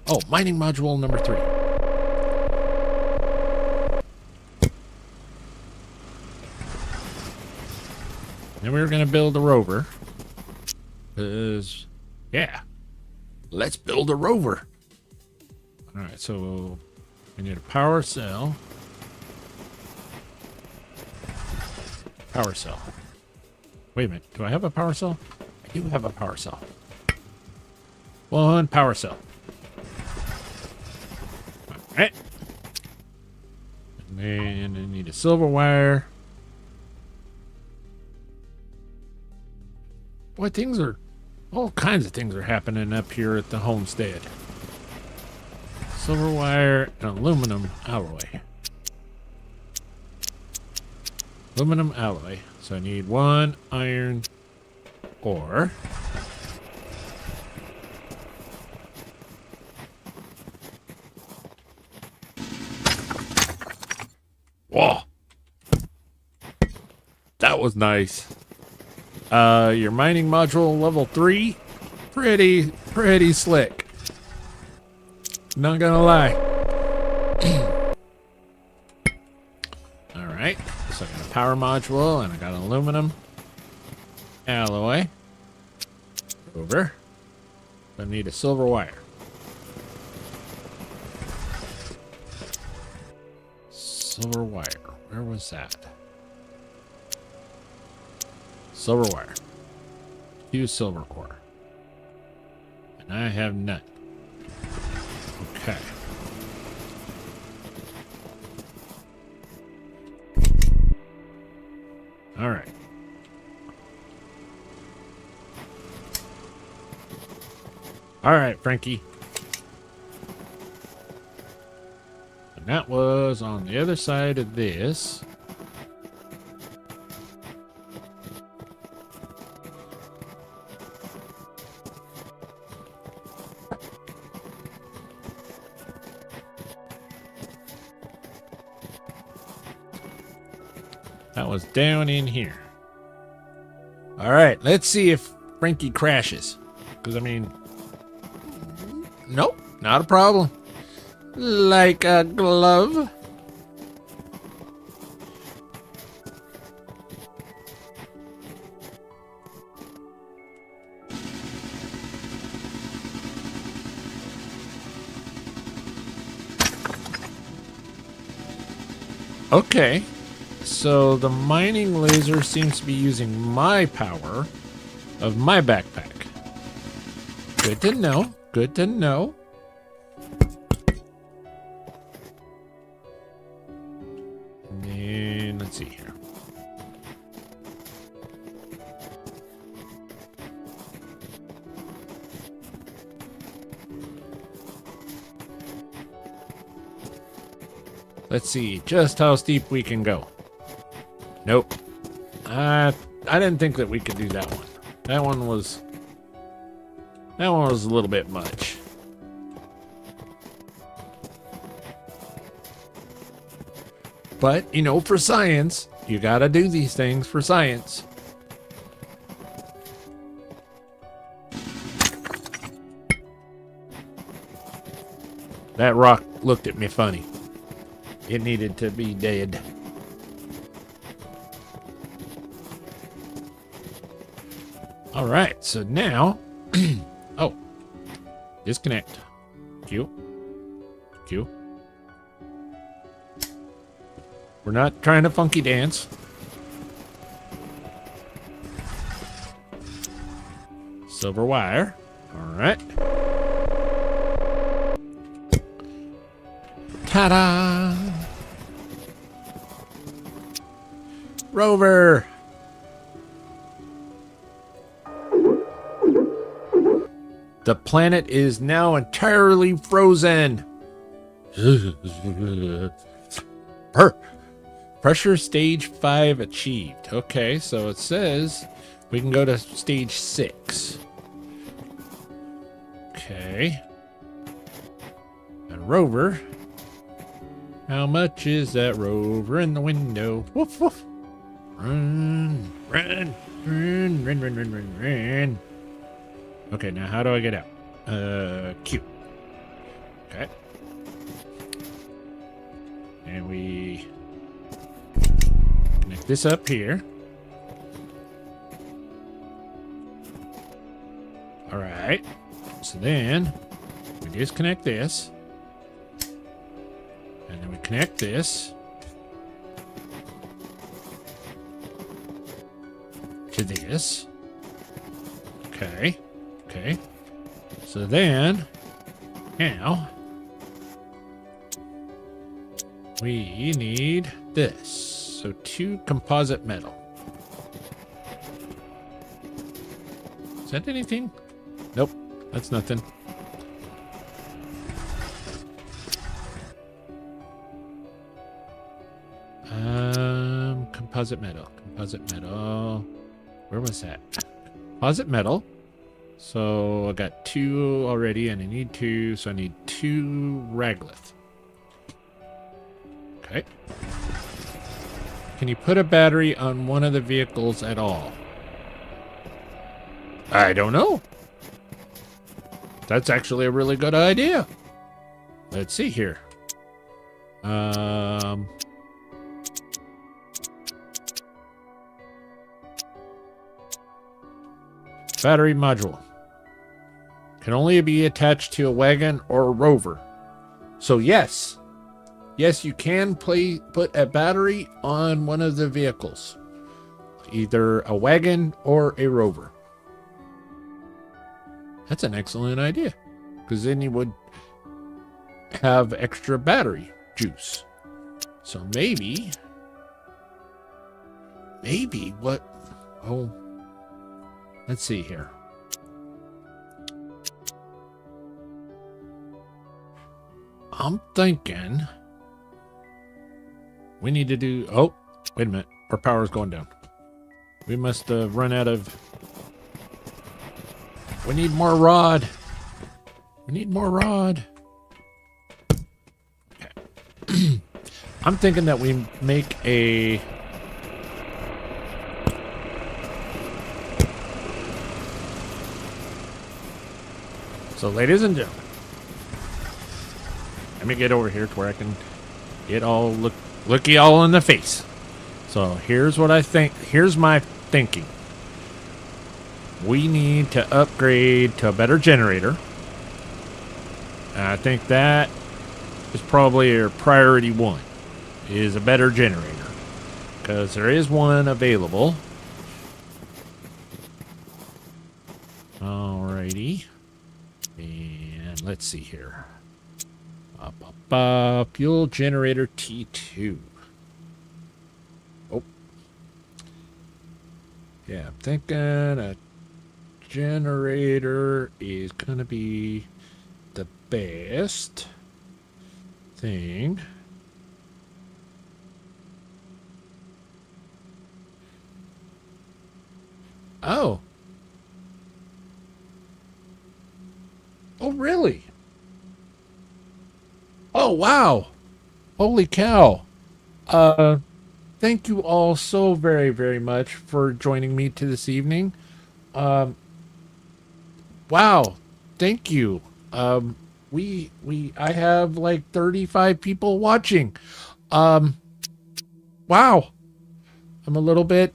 Oh, mining module number 3. Then we were going to build a rover. Because, yeah, let's build a rover. All right, so we need a power cell. Power cell. Wait a minute. Do I have a power cell? I do have a power cell. One power cell. All right. And then I need a silver wire. Boy, all kinds of things are happening up here at the homestead. Silver wire and aluminum alloy. Aluminum alloy. So I need 1 iron ore. Whoa. That was nice. Your mining module level 3, pretty slick. Not gonna lie. All right, so I got a power module and I got an aluminum alloy. Over. I need a silver wire. Silver wire. Where was that? Silver wire. Use silver core. And I have none. Okay. All right. All right, Frankie. And that was on the other side of this. That was down in here. All right, let's see if Frankie crashes. Because, I mean, nope, not a problem. Like a glove. Okay. So the mining laser seems to be using my power of my backpack. Good to know. Good to know. And then let's see here. Let's see just how steep we can go. Nope. I didn't think that we could do that one. That one was a little bit much. But, you know, for science, you gotta do these things for science. That rock looked at me funny. It needed to be dead. All right, so now, oh, disconnect. Q. We're not trying to funky dance. Silver wire. All right. Ta-da! Rover. The planet is now entirely frozen. Pressure stage 5 achieved. Okay, so it says we can go to stage 6. Okay. A rover. How much is that rover in the window? Woof, woof. Run, run, run, run, run, run, run, run. Okay, now how do I get out? Q. Okay. And we connect this up here. All right. So then we disconnect this. And then we connect this to this. Okay. Okay. So then now we need this. So 2 composite metal. Is that anything? Nope. That's nothing. Composite metal. Composite metal. Where was that? Composite metal. So I got 2 already, and I need 2, so I need 2 Raglith. Okay. Can you put a battery on one of the vehicles at all? I don't know. That's actually a really good idea. Let's see here. Battery module. Can only be attached to a wagon or a rover. So yes. Yes, you can put a battery on one of the vehicles. Either a wagon or a rover. That's an excellent idea. Because then you would have extra battery juice. So maybe what... Oh... Let's see here. I'm thinking we need to do... Oh, wait a minute. Our power's going down. We must have run out of... We need more rod. We need more rod. Okay. I'm thinking that we make a... So, ladies and gentlemen, let me get over here to where I can get all look you all in the face. So here's what I think. Here's my thinking. We need to upgrade to a better generator. And I think that is probably our priority 1. Is a better generator, because there is one available. Alrighty. And let's see here. Fuel generator T2. Oh. Yeah, I'm thinking a generator is going to be the best thing. Oh. Oh, really? Oh, wow. Holy cow. Thank you all so very, very much for joining me to this evening. Wow. Thank you. I have like 35 people watching. Wow. I'm a little bit,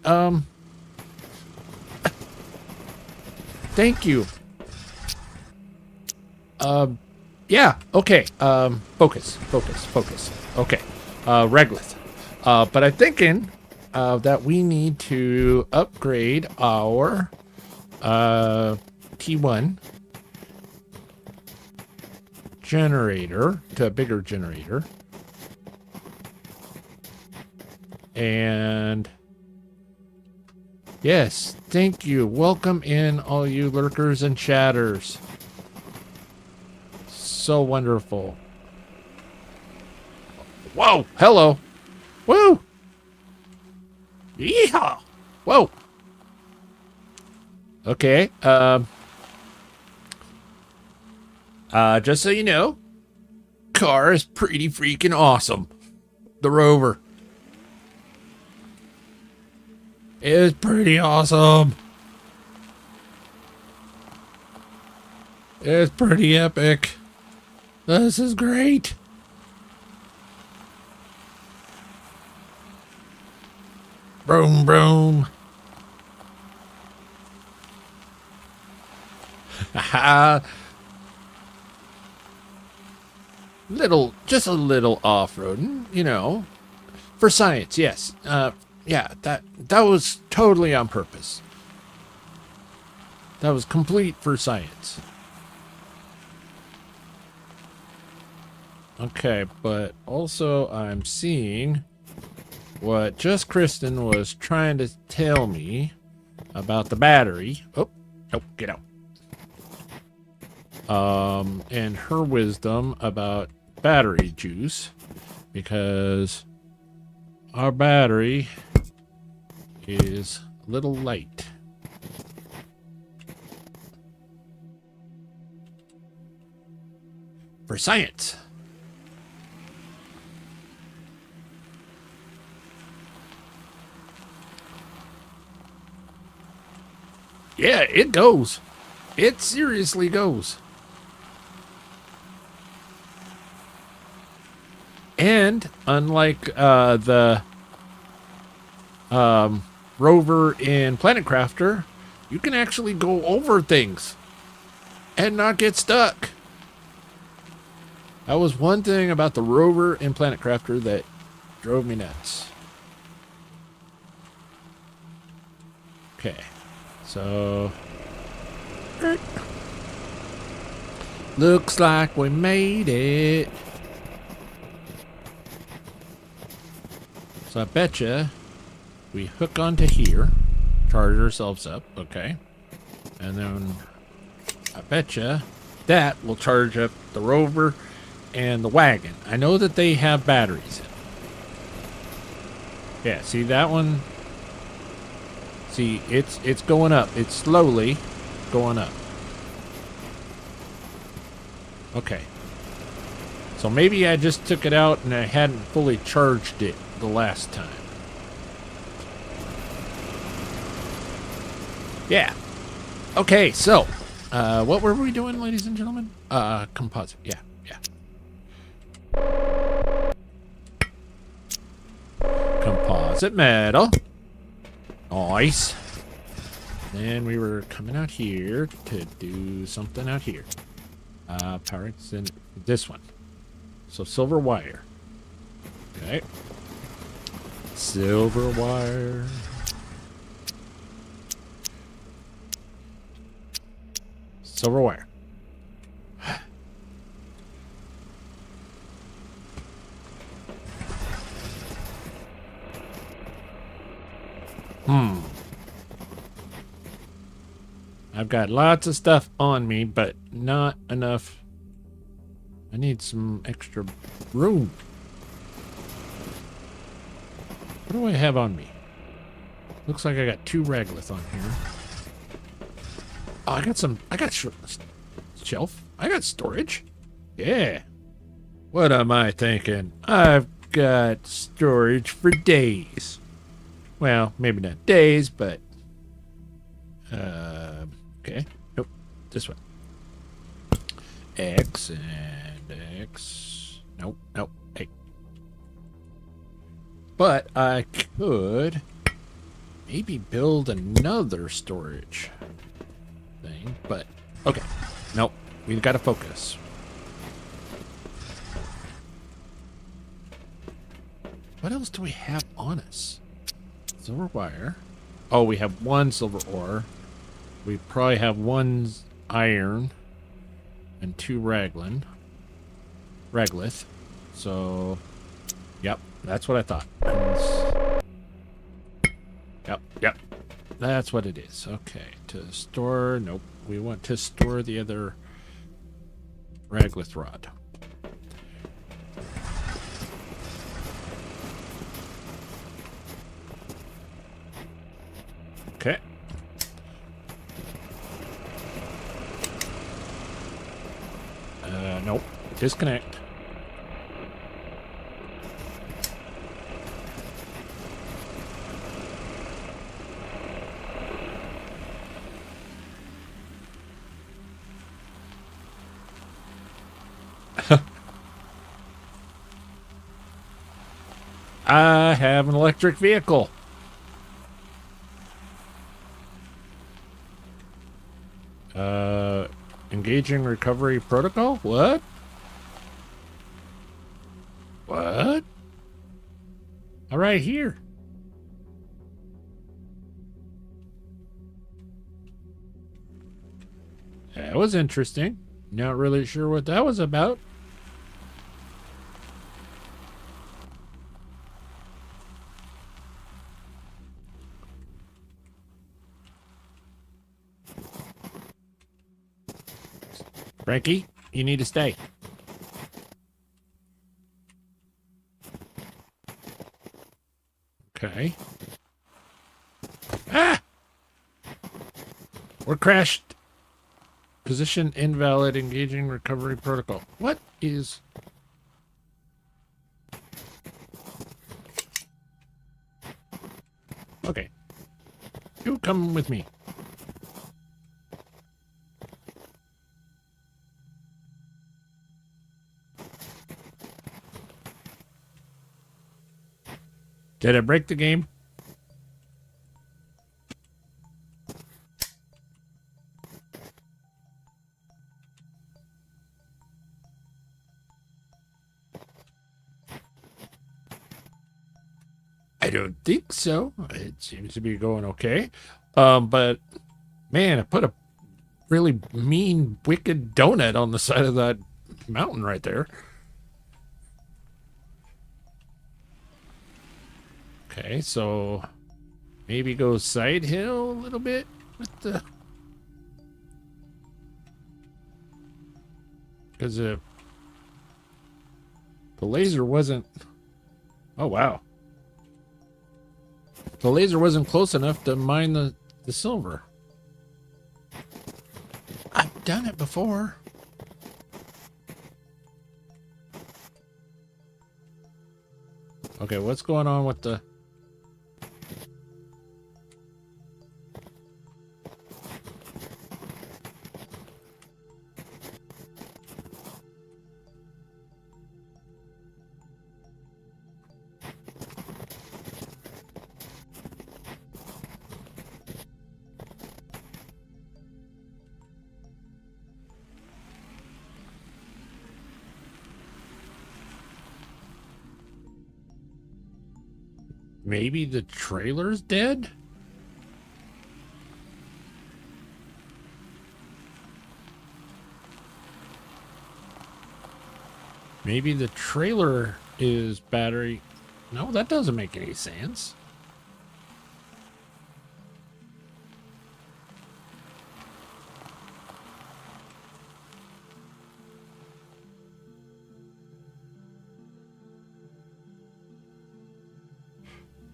thank you. Yeah, okay. Focus. Okay. Reglith. But I'm thinking that we need to upgrade our T1 generator to a bigger generator. And yes, thank you. Welcome in all you lurkers and chatters. So wonderful. Whoa, hello. Woo. Yeehaw. Whoa. Just so you know, car is pretty freaking awesome. The Rover is pretty awesome. It's pretty epic. This is great. Broom, broom. Haha. Just a little off-roading, you know, for science. Yes. Yeah, that was totally on purpose. That was complete for science. Okay, but also I'm seeing what just Kristen was trying to tell me about the battery. Oh, get out. And her wisdom about battery juice, because our battery is a little light. For science. Yeah, it goes. It seriously goes. And unlike the rover in Planet Crafter, you can actually go over things and not get stuck. That was one thing about the rover in Planet Crafter that drove me nuts. Okay, so looks like we made it. So I betcha we hook onto here, charge ourselves up, okay, and then I betcha that will charge up the rover and the wagon. I know that they have batteries in. Yeah, see that one? See, it's going up. It's slowly going up. Okay. So maybe I just took it out and I hadn't fully charged it the last time. Yeah. Okay, so what were we doing, ladies and gentlemen? Composite. Yeah. Composite metal. Nice. Then we were coming out here to do something out here. Power in this one. So silver wire. Okay. Silver wire. Silver wire. I've got lots of stuff on me, but not enough. I need some extra room. What do I have on me? Looks like I got 2 Raglith on here. Oh, I got shelf. I got storage. Yeah. What am I thinking? I've got storage for days. Well, maybe not days, but okay. Nope. This one. X and X. Nope. Hey. But I could maybe build another storage thing, but okay. Nope. We've got to focus. What else do we have on us? Silver wire. Oh, we have 1 silver ore. We probably have 1 iron and 2 Raglith. So, yep, that's what I thought. Yep. That's what it is. Okay, to store, nope. We want to store the other Raglith rod. Okay. Nope. Disconnect. I have an electric vehicle. Engaging recovery protocol? What? What? All right, here. That was interesting. Not really sure what that was about. Frankie, you need to stay. Okay. Ah! We're crashed. Position invalid. Engaging recovery protocol. What is... Okay. You come with me. Did I break the game? I don't think so. It seems to be going okay. But man, I put a really mean, wicked donut on the side of that mountain right there. Okay, so maybe go side hill a little bit with the... Because the laser wasn't... Oh, wow. The laser wasn't close enough to mine the silver. I've done it before. Okay, what's going on with the... Maybe the trailer's dead? Maybe the trailer is battery... No, that doesn't make any sense.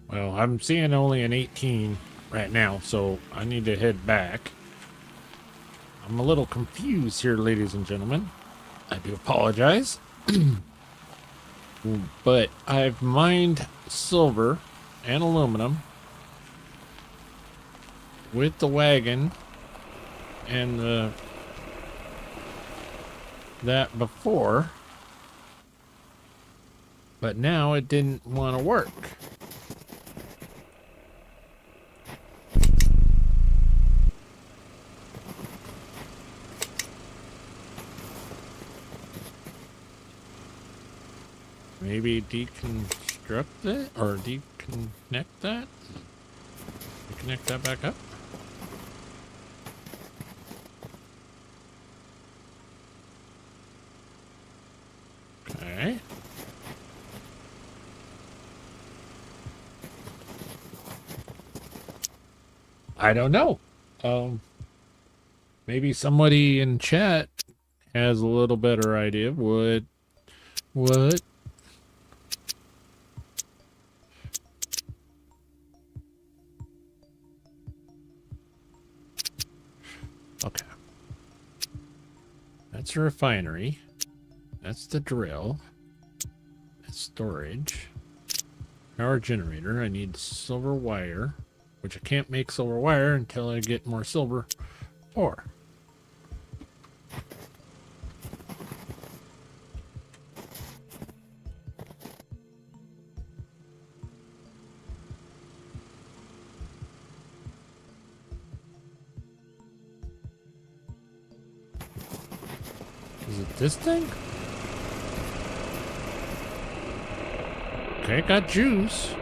Well, I'm seeing only an 18 right now, so I need to head back. I'm a little confused here, ladies and gentlemen. I do apologize. But I've mined silver and aluminum with the wagon and that before, but now it didn't want to work. Maybe deconstruct it or deconnect that. Reconnect that back up. Okay. I don't know. Maybe somebody in chat has a little better idea of what? Okay. That's a refinery. That's the drill. That's storage. Power generator. I need silver wire, which I can't make silver wire until I get more silver ore. Is it this thing? Okay, got juice.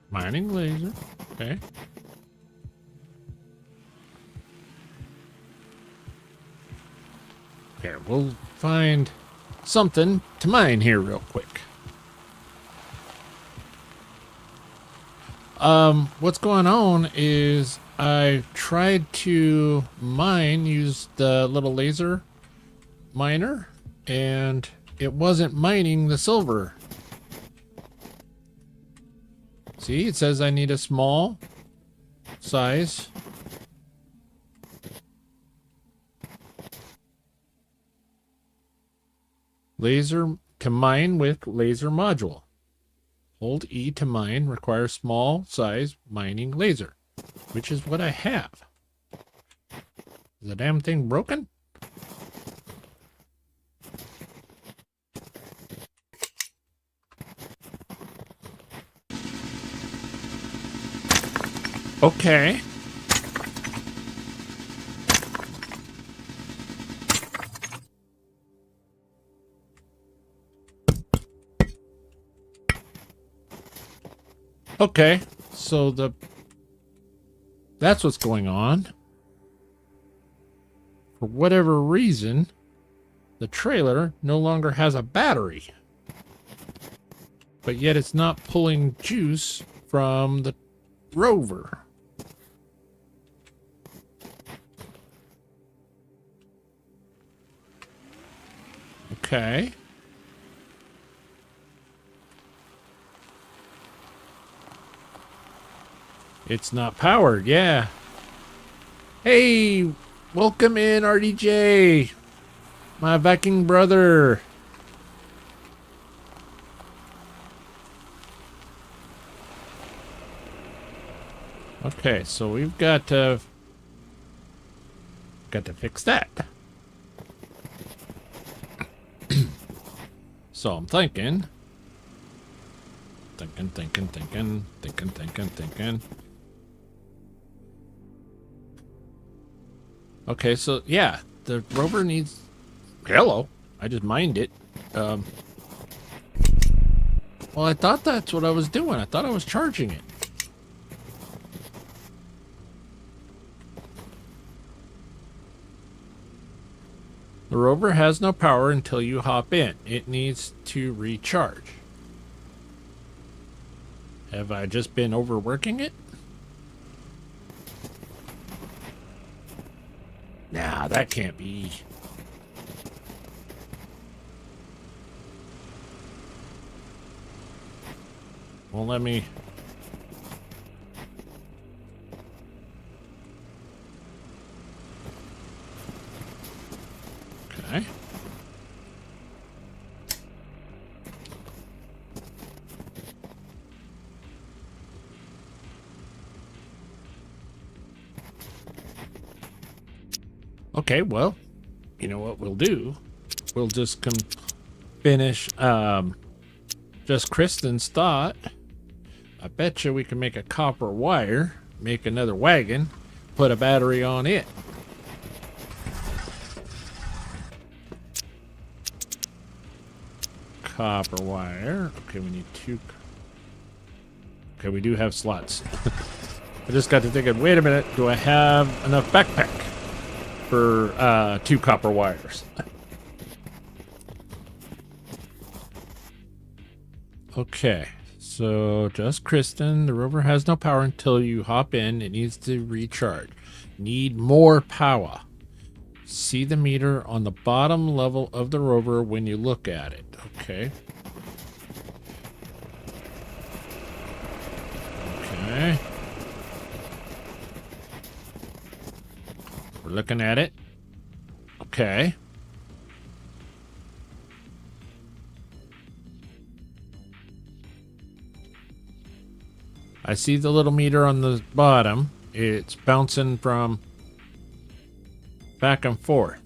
Mining laser. Okay. Here, we'll find something to mine here real quick. What's going on is I tried to use the little laser miner, and it wasn't mining the silver. See, it says I need a small size. Laser to mine with laser module. Hold E to mine, requires small size mining laser, which is what I have. Is the damn thing broken? Okay. Okay, so that's what's going on. For whatever reason, the trailer no longer has a battery. But yet it's not pulling juice from the rover. Okay. It's not powered, yeah. Hey, welcome in, RDJ. My Viking brother. Okay, so we've got to fix that. So I'm thinking. Okay, so yeah, the rover needs. Hello, I just mined it. Well, I thought that's what I was doing. I thought I was charging it. The rover has no power until you hop in. It needs to recharge. Have I just been overworking it? Nah, that can't be. Well, let me. Okay. Okay, well, you know what we'll do? We'll just finish just Kristen's thought. I bet you we can make a copper wire, make another wagon, put a battery on it. Copper wire. Okay, we need two. Okay, we do have slots. I just got to thinking, wait a minute, do I have enough backpack for 2 copper wires? Okay, so just Kristen, the rover has no power until you hop in. It needs to recharge. Need more power. See the meter on the bottom level of the rover when you look at it. Okay. Okay. We're looking at it. Okay. I see the little meter on the bottom. It's bouncing from back and forth.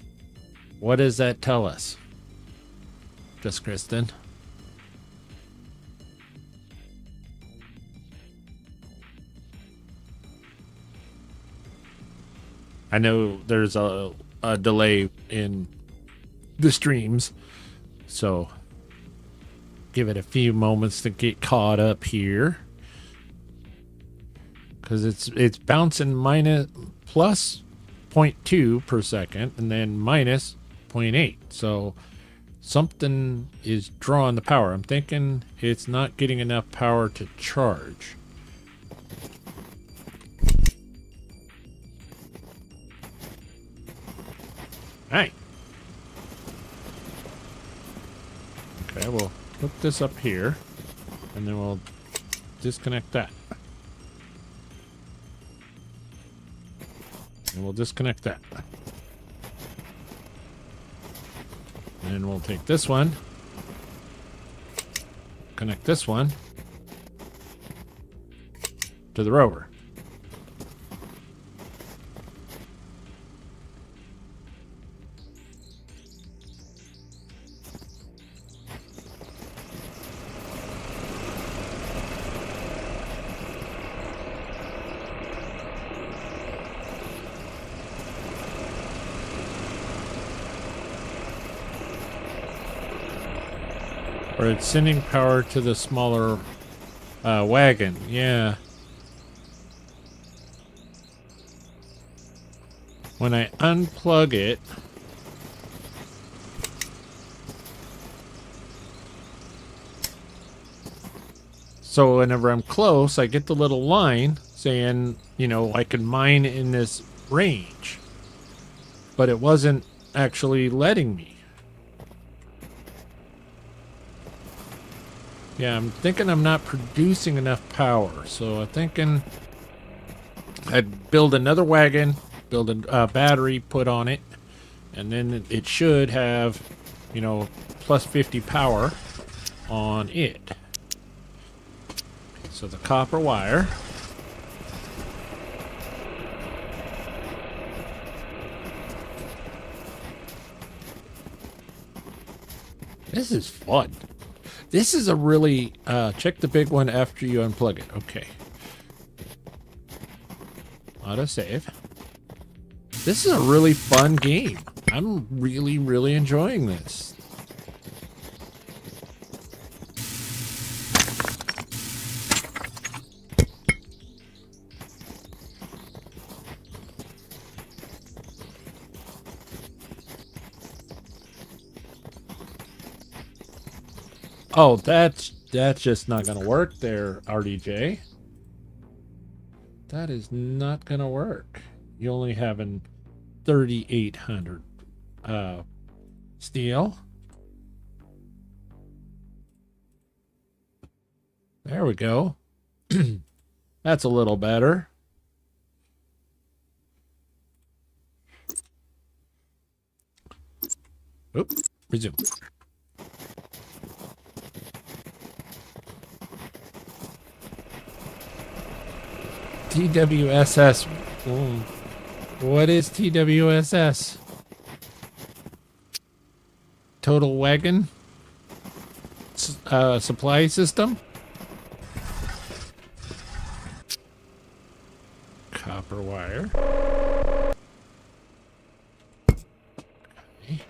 What does that tell us? Just Kristen. I know there's a delay in the streams, so give it a few moments to get caught up here, because it's bouncing plus 0.2 per second and then minus 0.8. So something is drawing the power. I'm thinking it's not getting enough power to charge. Hey. Okay, we'll hook this up here, and then we'll disconnect that. And we'll disconnect that. And then we'll take this one, connect this one to the rover. Or it's sending power to the smaller wagon. Yeah. When I unplug it, so whenever I'm close, I get the little line saying, you know, I can mine in this range. But it wasn't actually letting me. Yeah, I'm thinking I'm not producing enough power, so I'm thinking I'd build another wagon, build a battery, put on it, and then it should have, you know, plus 50 power on it. So the copper wire. This is fun. This is a really, check the big one after you unplug it. Okay. Autosave. This is a really fun game. I'm really, really enjoying this. Oh, that's just not gonna work there, RDJ. That is not gonna work. You only having 3,800 steel. There we go. That's a little better. Oop, resume. TWSS. What is TWSS? Total wagon supply system. Copper wire. Okay.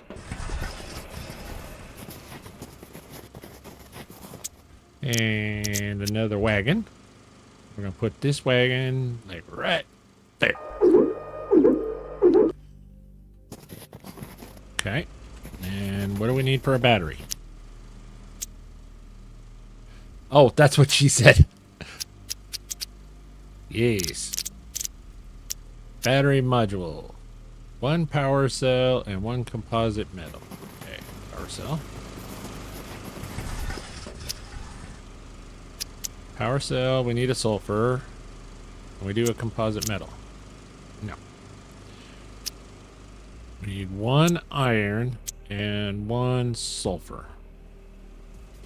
And another wagon. We're going to put this wagon like right there. Okay. And what do we need for a battery? Oh, that's what she said. Yes. Battery module. 1 power cell and 1 composite metal. Okay, power cell. Power cell, we need a sulfur. And we do a composite metal. No. We need 1 iron and 1 sulfur.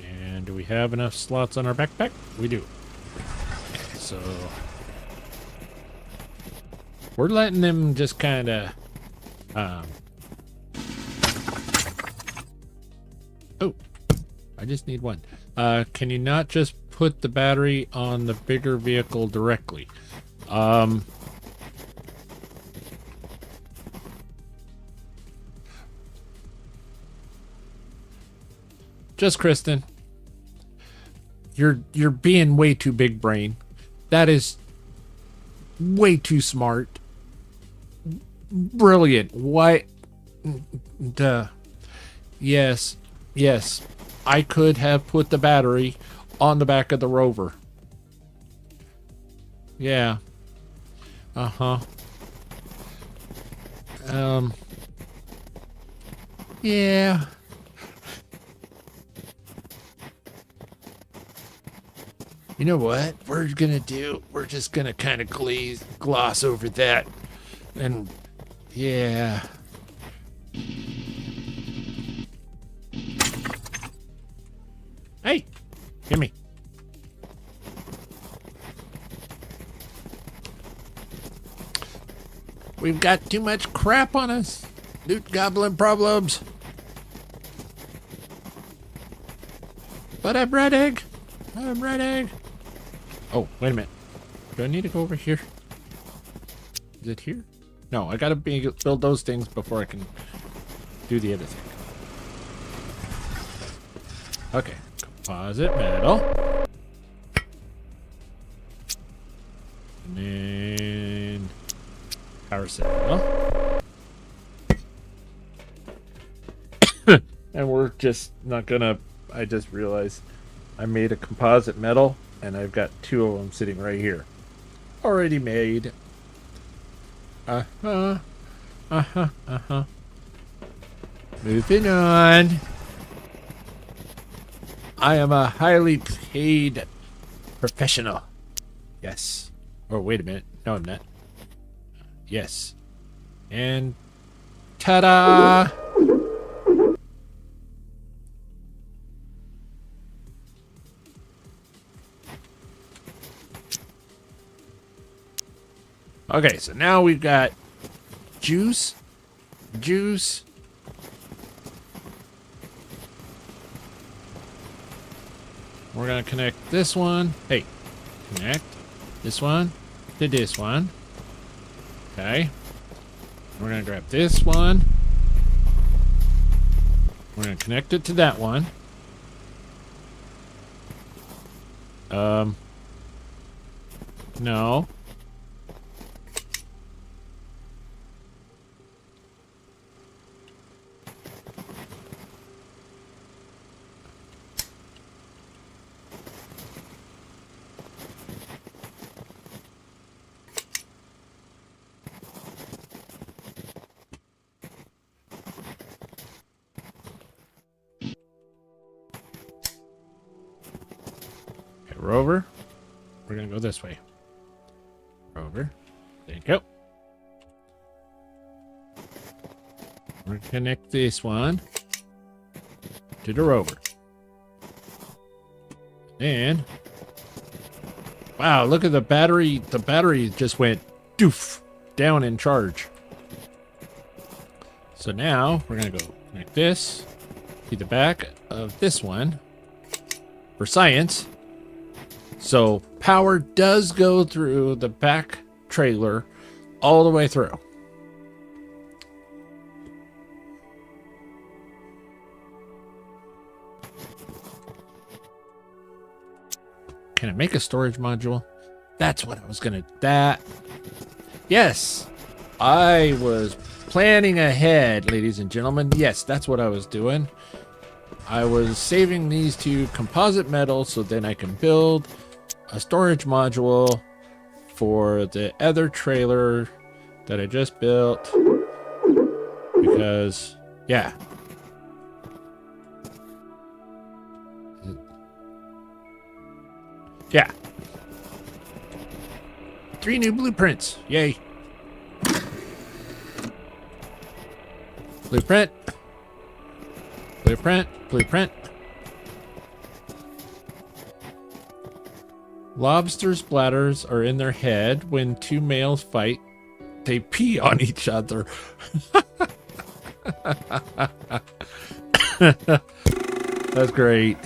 And do we have enough slots on our backpack? We do. So we're letting them just kind of oh, I just need 1. Can you not just put the battery on the bigger vehicle directly? Just Kristen. You're being way too big brain. That is way too smart. Brilliant. Why? Duh. Yes. Yes. I could have put the battery on the back of the rover. Yeah. Uh-huh. Yeah. You know what we're gonna do? We're just gonna kind of gloss over that. And yeah. Hey, gimme. We've got too much crap on us. Loot goblin problems. But I'm ready. I'm ready. Oh, wait a minute. Do I need to go over here? Is it here? No, I gotta build those things before I can do the other thing. Okay, composite metal. And then power cell. And we're just not gonna, I just realized I made a composite metal and I've got 2 of them sitting right here. Already made. Uh-huh. Uh-huh. Uh-huh. Moving on. I am a highly paid professional. Yes. Oh, wait a minute. No, I'm not. Yes. And ta-da! Okay, so now we've got juice. We're going to connect this one. Hey, connect this one to this one. Okay. We're going to grab this one. We're going to connect it to that one. No. Okay, rover. We're going to go this way. Rover. There you go. We're going to connect this one to the rover. And wow, look at the battery. The battery just went doof down in charge. So now we're going to go connect this to the back of this one for science. So power does go through the back trailer all the way through. Can I make a storage module? That's what I was gonna. Yes, I was planning ahead, ladies and gentlemen. Yes, that's what I was doing. I was saving these two composite metals so then I can build a storage module for the other trailer that I just built. Because, yeah. Yeah. 3 new blueprints. Yay. Blueprint. Blueprint. Blueprint. Lobsters' bladders are in their head. When two males fight, they pee on each other. That's great.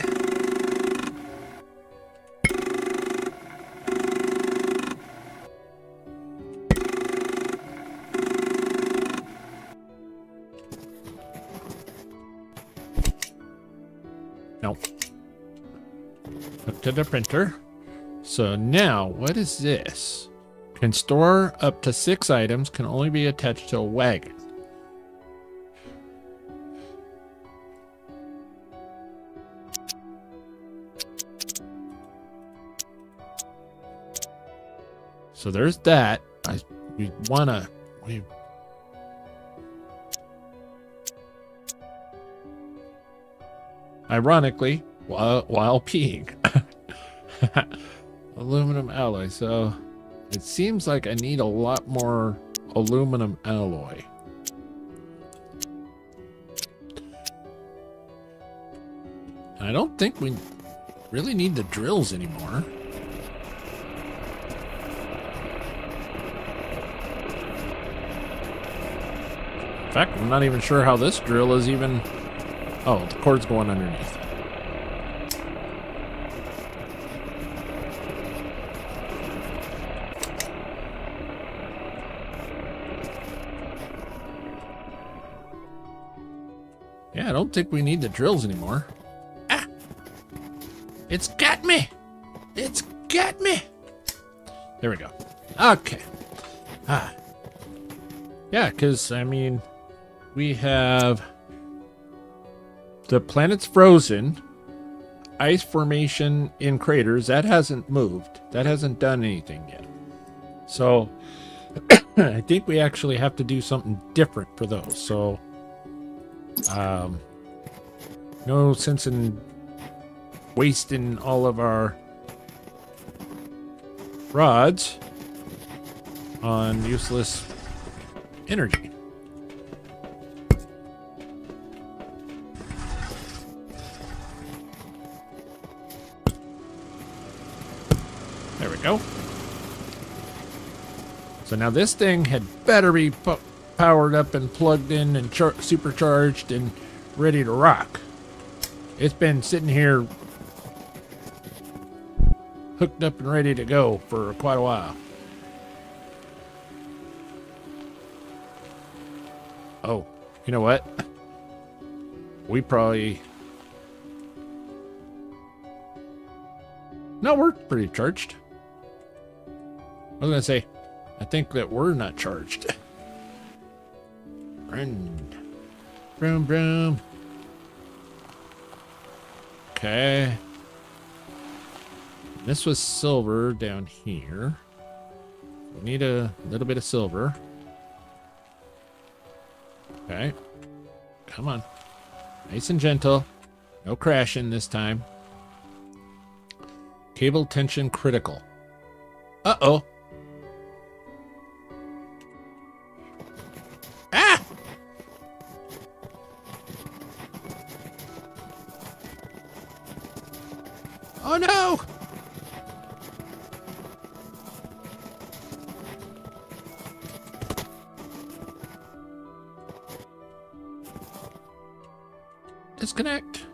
Nope. Up to the printer. So now, what is this? Can store up to 6 items, can only be attached to a wagon. So there's that. We wanna... Ironically, while peeing. Aluminum alloy. So it seems like I need a lot more aluminum alloy. I don't think we really need the drills anymore. In fact, I'm not even sure how this drill is even... Oh, the cord's going underneath. Yeah, I don't think we need the drills anymore. Ah! It's got me! It's got me! There we go. Okay. Ah. Yeah, because, I mean, we have... The planet's frozen. Ice formation in craters. That hasn't moved. That hasn't done anything yet. So, I think we actually have to do something different for those. So, no sense in wasting all of our rods on useless energy. There we go. So now this thing had better be powered up and plugged in and supercharged and ready to rock. It's been sitting here hooked up and ready to go for quite a while. Oh, you know what? We probably... No, we're pretty charged. I was gonna say, I think that we're not charged. Run. Broom, broom. Okay. This was silver down here. We need a little bit of silver. Okay. Come on. Nice and gentle. No crashing this time. Cable tension critical. Uh-oh. Ah! Oh no! Disconnect.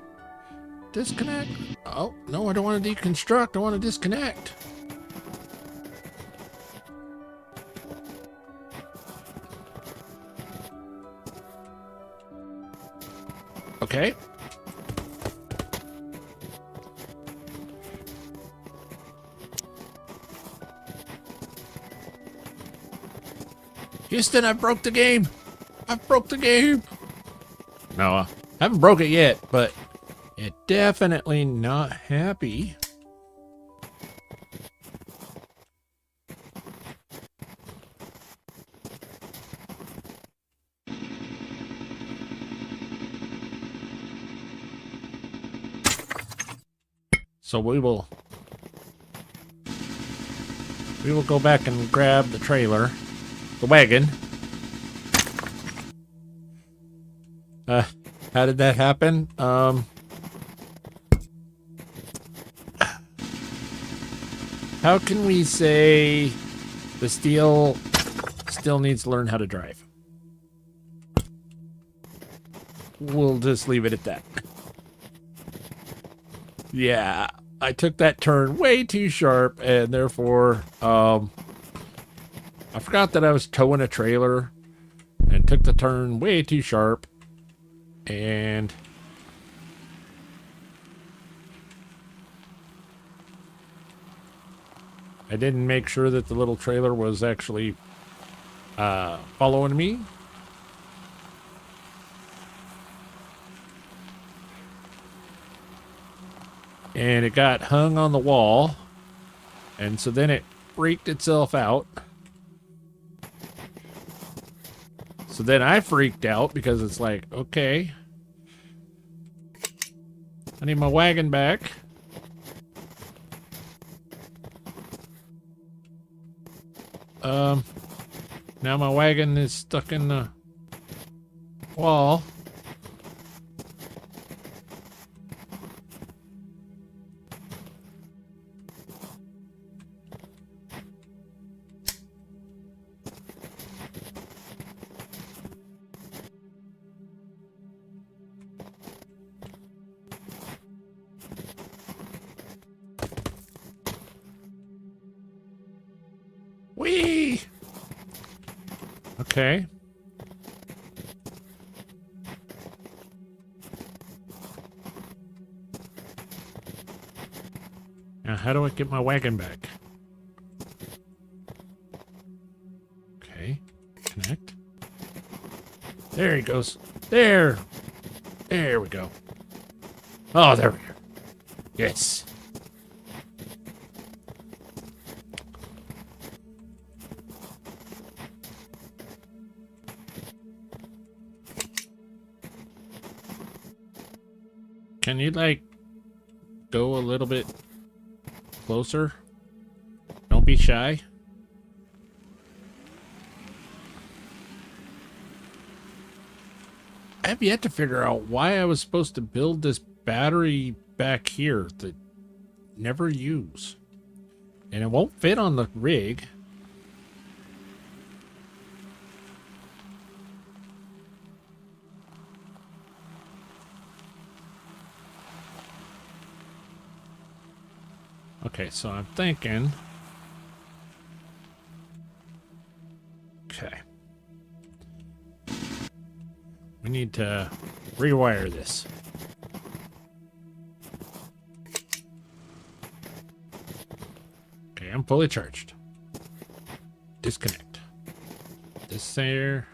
Disconnect. Oh, no, I don't want to deconstruct. I want to disconnect. Okay. Houston, I broke the game. I broke the game. No, I haven't broke it yet, but it definitely not happy. So we will go back and grab the trailer, the wagon. How did that happen? How can we say the steel still needs to learn how to drive? We'll just leave it at that. Yeah, I took that turn way too sharp, and therefore, I forgot that I was towing a trailer and took the turn way too sharp, and I didn't make sure that the little trailer was actually following me. And it got hung on the wall. And so then it freaked itself out. So then I freaked out because it's like, okay, I need my wagon back. Now my wagon is stuck in the wall. Whee! Okay. Now, how do I get my wagon back? Okay. Connect. There he goes. There. There we go. Oh, there we go. Yes. Can you, like, go a little bit closer? Don't be shy. I have yet to figure out why I was supposed to build this battery back here that never use. And it won't fit on the rig. Okay, so I'm thinking. Okay. We need to rewire this. Okay, I'm fully charged. Disconnect. This there.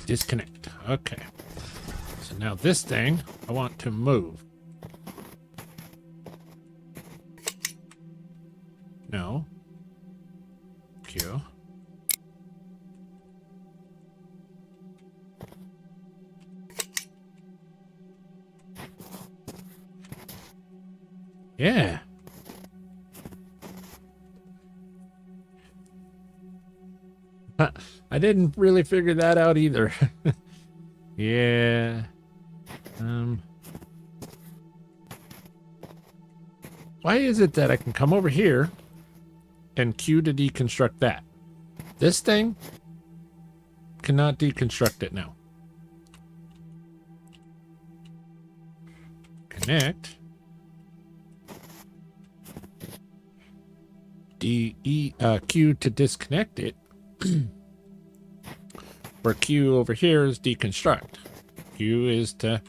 Disconnect. Okay. So now this thing, I want to move. No. Q. Yeah. I didn't really figure that out either. Yeah. Why is it that I can come over here and Q to deconstruct that? This thing cannot deconstruct it now. Connect. Q to disconnect it. Where Q over here is deconstruct. Q is to...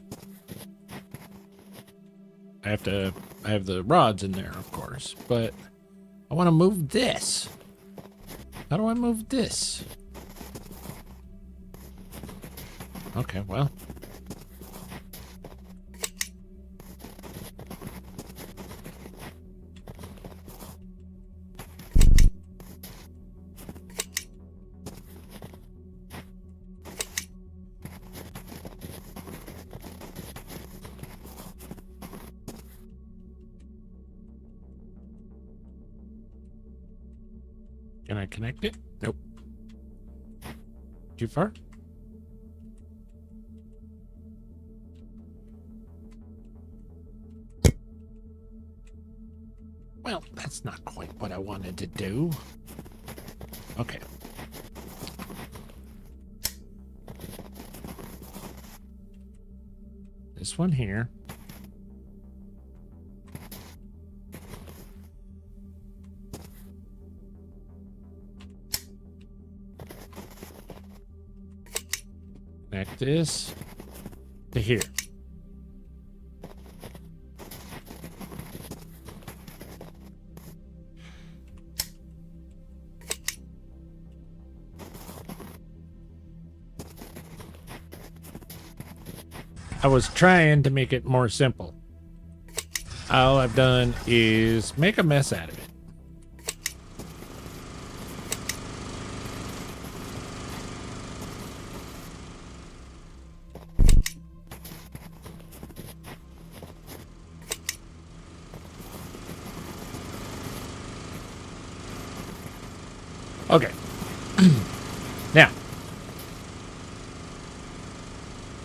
I have to I have the rods in there, of course, but I want to move this. How do I move this? Okay, well. Can I connect it? Nope. Too far? Well, that's not quite what I wanted to do. Okay. This one here. Connect this to here. I was trying to make it more simple. All I've done is make a mess out of it. Okay. Now.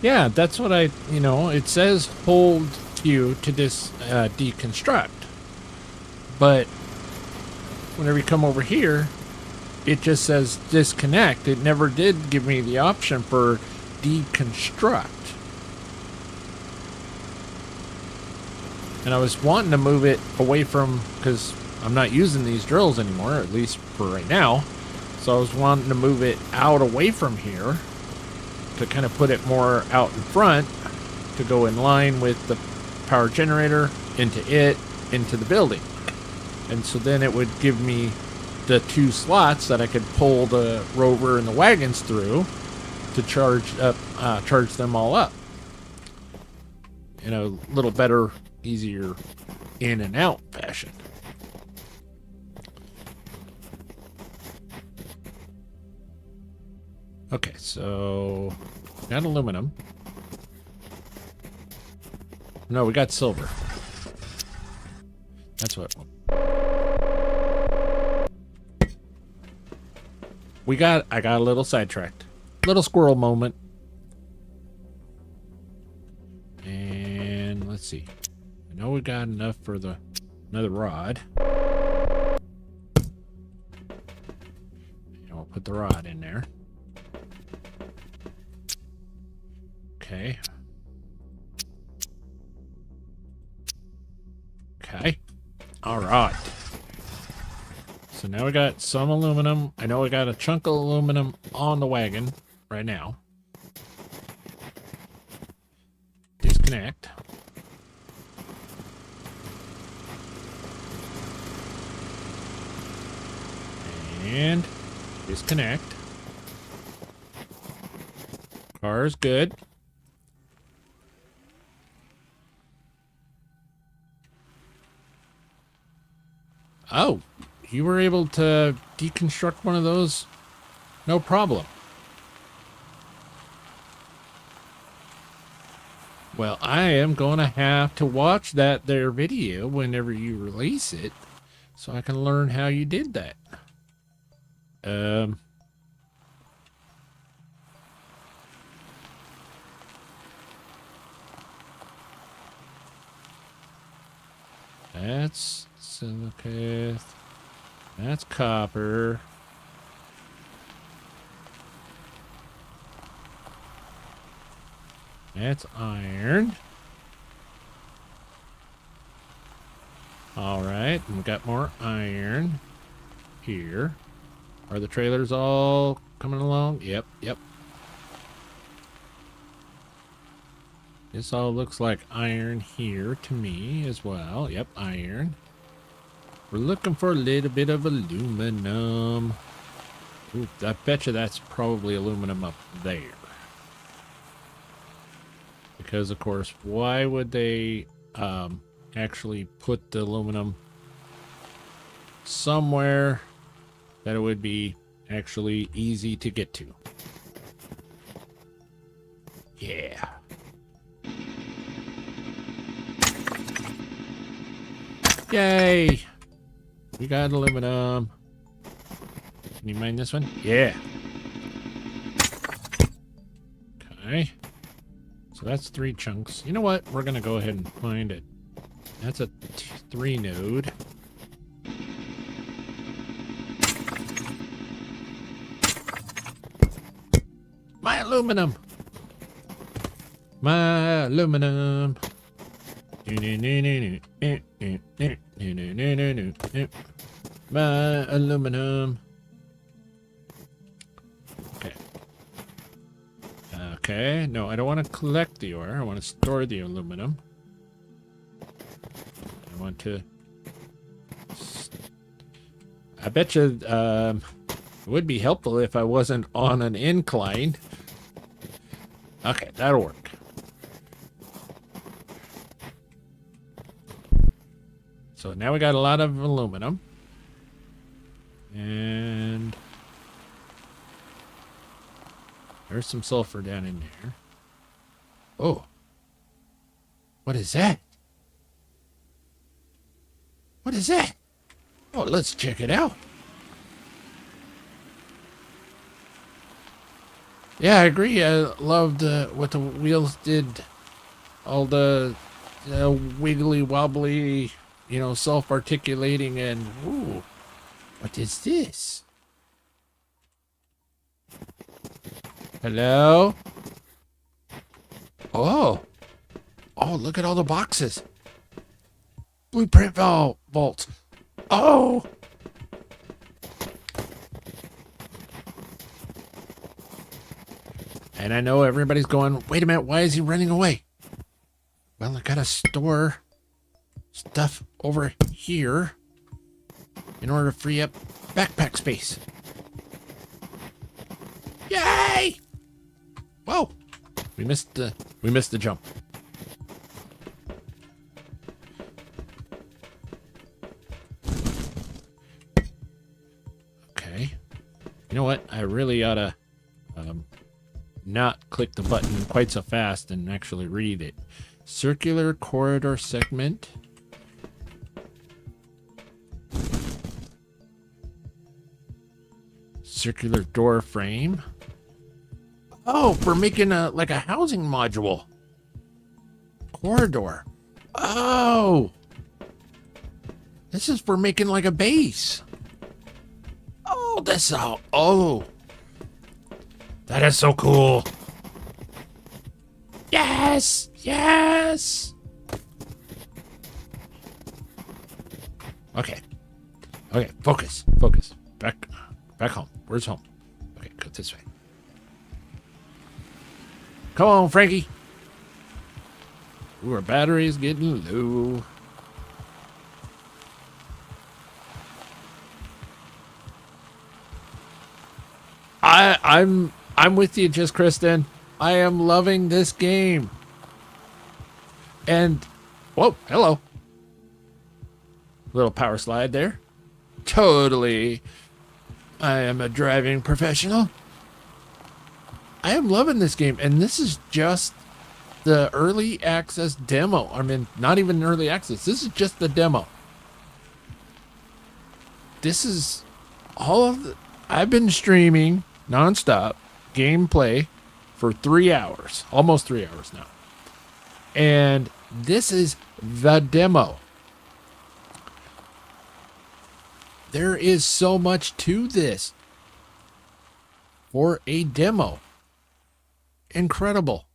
Yeah, that's what it says hold Q to deconstruct. But whenever you come over here, it just says disconnect. It never did give me the option for deconstruct. And I was wanting to move it away from, because I'm not using these drills anymore, at least for right now. So I was wanting to move it out away from here to kind of put it more out in front to go in line with the power generator, into the building. And so then it would give me the 2 slots that I could pull the rover and the wagons through to charge them all up in a little better, easier in and out fashion. Okay, so got aluminum. No, we got silver. That's what we got. I got a little sidetracked. Little squirrel moment. And let's see. I know we got enough for another rod. And we'll put the rod in there. Okay. Okay. All right. So now we got some aluminum. I know we got a chunk of aluminum on the wagon right now. Disconnect. And disconnect. Car's good. Oh, you were able to deconstruct one of those? No problem. Well, I am going to have to watch that there video whenever you release it so I can learn how you did that. That's silicate. That's copper. That's iron. All right, and we got more iron here. Are the trailers all coming along? Yep. This all looks like iron here to me as well. Yep, iron. We're looking for a little bit of aluminum. Ooh, I bet you that's probably aluminum up there. Because, of course, why would they actually put the aluminum somewhere that it would be actually easy to get to? Yeah. Yay! We got aluminum. Can you mine this one? Yeah. Okay. So that's 3 chunks. You know what? We're going to go ahead and find it. That's a 3 node. My aluminum! My aluminum! My aluminum. Okay. Okay. No, I don't want to collect the ore. I want to store the aluminum. I want to... I bet you it would be helpful if I wasn't on an incline. Okay, that'll work. So now we got a lot of aluminum. And there's some sulfur down in there. Oh. What is that? What is that? Oh, let's check it out. Yeah, I agree. I loved what the wheels did. All the wiggly wobbly, you know, self-articulating, and ooh, what is this? Hello? Oh. Oh, look at all the boxes. Blueprint vault. Oh. And I know everybody's going, wait a minute, why is he running away? Well, I gotta store stuff over here in order to free up backpack space. Yay! Whoa! We missed the jump. Okay. You know what? I really ought to not click the button quite so fast and actually read it. Circular corridor segment. Circular door frame. Oh, we're making like a housing module. Corridor. Oh. This is for making like a base. Oh, that's how. Oh. That is so cool. Yes. Yes. Okay. Okay. Focus. Back home. Where's home? Okay, go this way. Come on, Frankie. Ooh, our battery's getting low. I'm with you, just Kristen. I am loving this game. And whoa, hello. Little power slide there. Totally. I am a driving professional. I am loving this game, and this is just the early access demo. I mean, not even early access. This is just the demo. This is all of the... I've been streaming nonstop gameplay for 3 hours, almost 3 hours now. And this is the demo. There is so much to this for a demo. Incredible.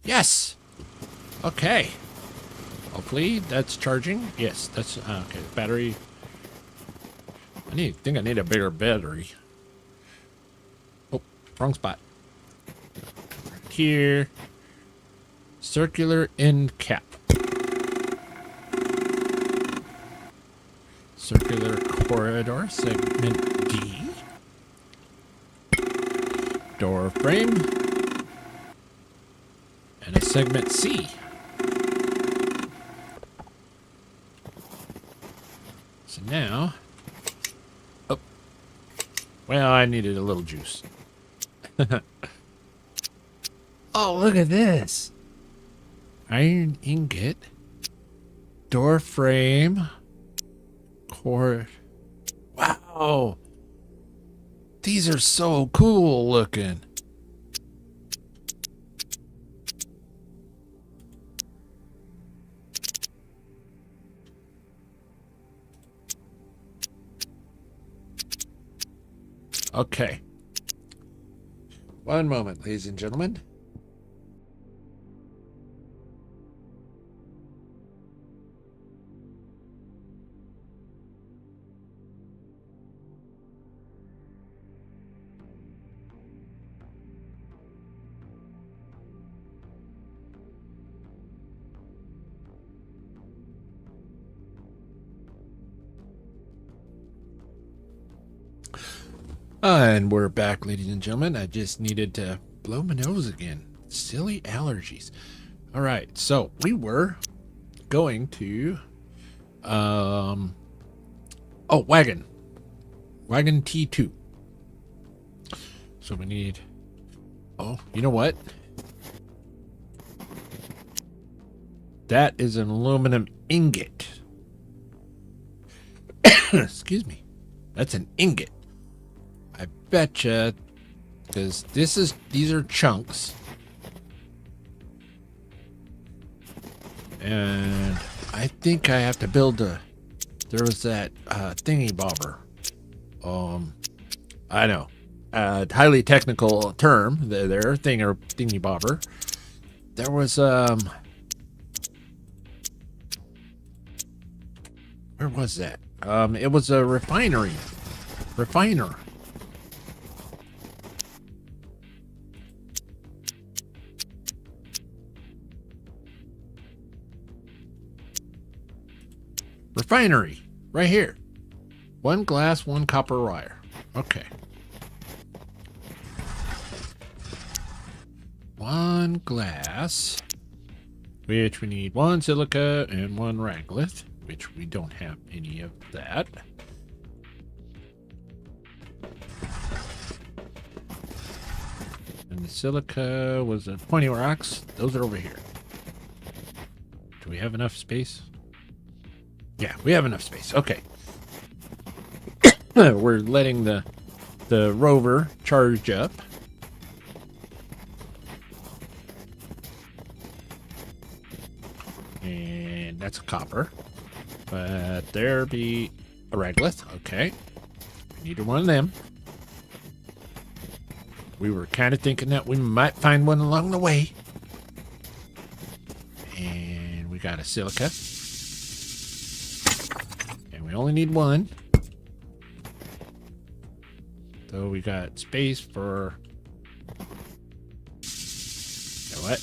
Yes. Okay. Hopefully that's charging. Yes, that's okay. Battery. Think I need a bigger battery. Oh, wrong spot. Right here. Circular end cap. Circular corridor, segment D. Door frame. And a segment C. So now... Oh. Well, I needed a little juice. Oh, look at this. Iron ingot. Door frame. Cord. Wow. These are so cool looking. Okay. One moment, ladies and gentlemen. And we're back, ladies and gentlemen. I just needed to blow my nose again. Silly allergies. All right, so we were going to wagon T2. So we need, oh, you know what, that is an aluminum ingot. Excuse me, that's an ingot. I betcha, because these are chunks. And I think I have to build there was that thingy bobber. I know. Highly technical term there, thingy bobber. There was where was that? It was a refiner. Refinery, right here. One glass, one copper wire. Okay. One glass, which we need one silica and one raglath, which we don't have any of that. And the silica was the pointy rocks. Those are over here. Do we have enough space? Yeah, we have enough space. Okay. We're letting the rover charge up. And that's a copper. But there be a raglath. Okay. We needed one of them. We were kind of thinking that we might find one along the way. And we got a silica. We only need one. So we got space for... You know what?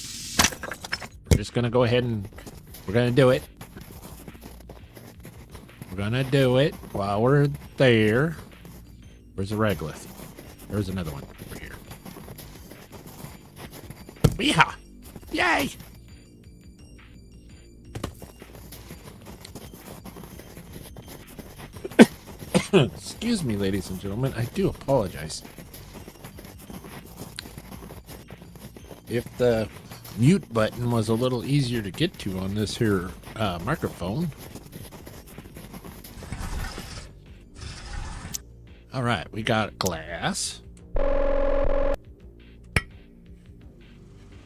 We're just gonna go ahead and we're gonna do it. We're gonna do it while we're there. Where's the raglath? There's another one over here. Yeehaw! Yay! Excuse me, ladies and gentlemen. I do apologize. If the mute button was a little easier to get to on this here microphone. All right, we got glass.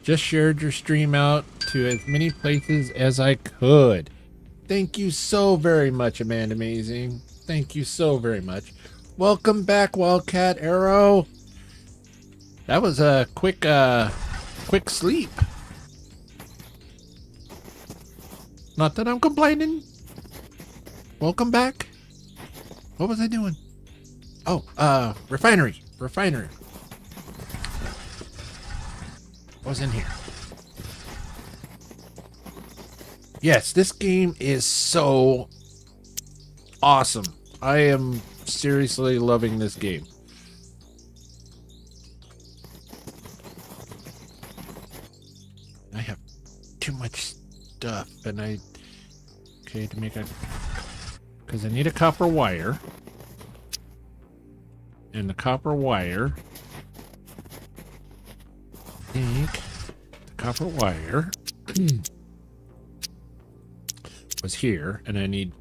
Just shared your stream out to as many places as I could. Thank you so very much, Amanda Amazing. Thank you so very much. Welcome back, Wildcat Arrow. That was a quick sleep. Not that I'm complaining. Welcome back. What was I doing? Oh, refinery. Refinery. What was in here? Yes, this game is so awesome. I am seriously loving this game. I have too much stuff, and okay, to make a, because I need a copper wire, and the copper wire, I think the copper wire was here, and I need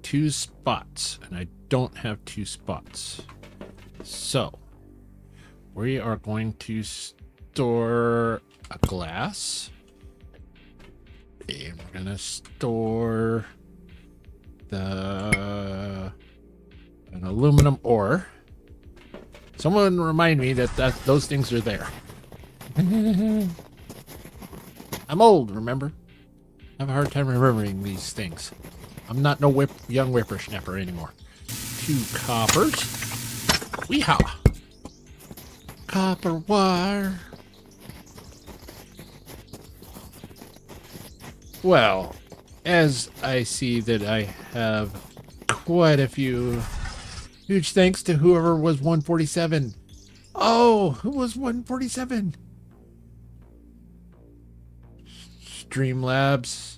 2 spots, and I don't have 2 spots. So we are going to store a glass, and we're gonna store an aluminum ore. Someone remind me that those things are there. I'm old, remember? I have a hard time remembering these things. I'm not no young whippersnapper anymore. 2 coppers. Weehaw! Copper wire. Well, as I see that I have quite a few, huge thanks to whoever was 147. Oh, who was 147? Streamlabs.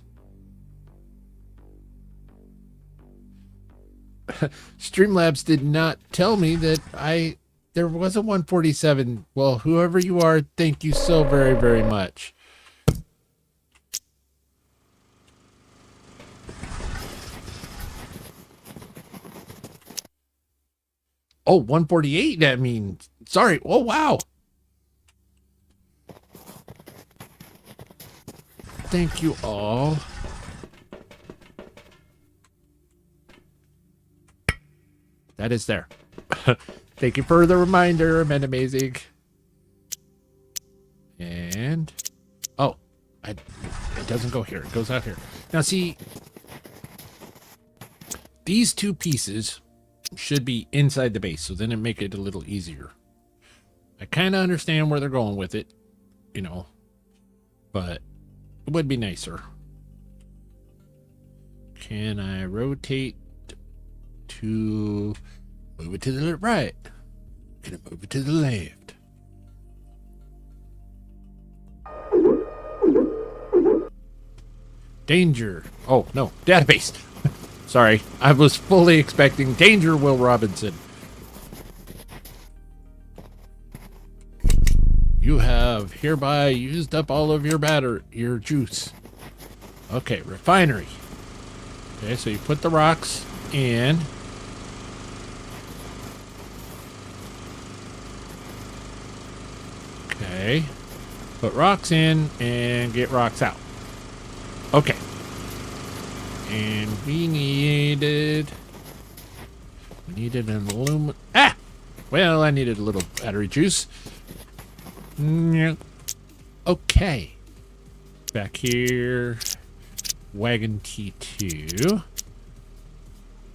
Streamlabs did not tell me that there was a 147. Well, whoever you are, thank you so very, very much. Oh, 148, I mean, sorry. Oh, wow. Thank you all. That is there. Thank you for the reminder, man, amazing. And, oh, it doesn't go here. It goes out here. Now, see, these 2 pieces should be inside the base, so then it make it a little easier. I kind of understand where they're going with it, you know, but it would be nicer. Can I rotate to move it to the right? Can I move it to the left? Danger. Oh, no, database. Sorry, I was fully expecting danger, Will Robinson. You have hereby used up all of your juice. Okay, refinery. Okay, so you put the rocks in. Okay, put rocks in and get rocks out. Okay. And we needed an aluminum. Ah! Well, I needed a little battery juice. Okay. Back here. Wagon T2.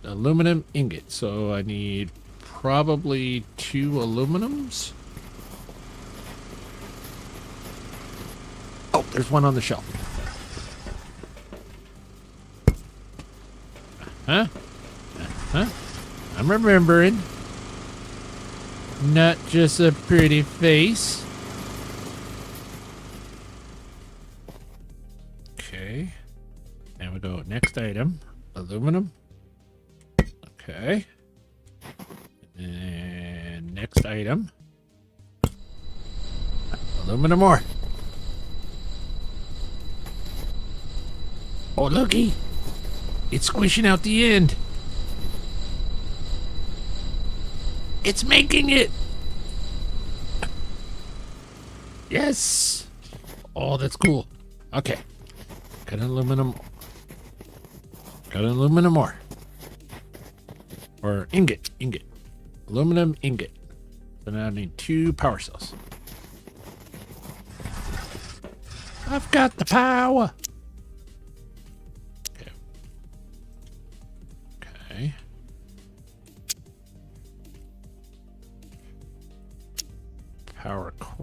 Aluminum ingot. So I need probably 2 aluminums. Oh, there's one on the shelf. Huh? Huh? I'm remembering. Not just a pretty face. Okay. Now we go next item. Aluminum. Okay. And next item. Aluminum ore. Oh, looky. It's squishing out the end. It's making it. Yes. Oh, that's cool. Okay. Got an aluminum. Got an aluminum ore. Or ingot. Ingot. Aluminum ingot. So now I need 2 power cells. I've got the power.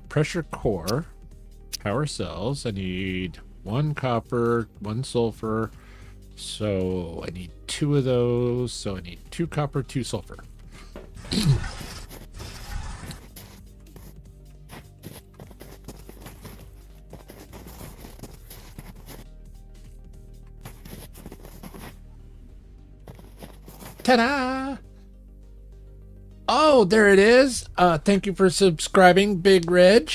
pressure core, power cells. I need 1 copper, 1 sulfur. So I need 2 of those. So I need 2 copper, 2 sulfur. Ta-da! Oh, there it is. Thank you for subscribing, Big Reg.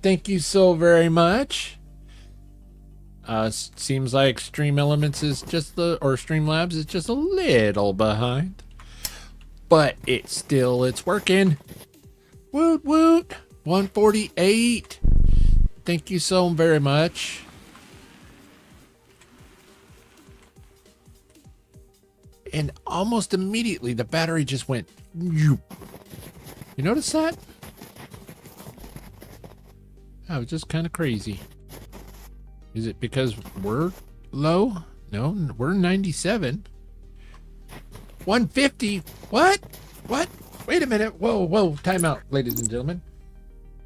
Thank you so very much. Seems like Stream Elements is just or Streamlabs is just a little behind. But it's working. Woot woot. 148. Thank you so very much. And almost immediately the battery just went. You notice that? That was just kind of crazy. Is it because we're low? No, we're 97. 150. What? Wait a minute. Whoa. Time out, ladies and gentlemen.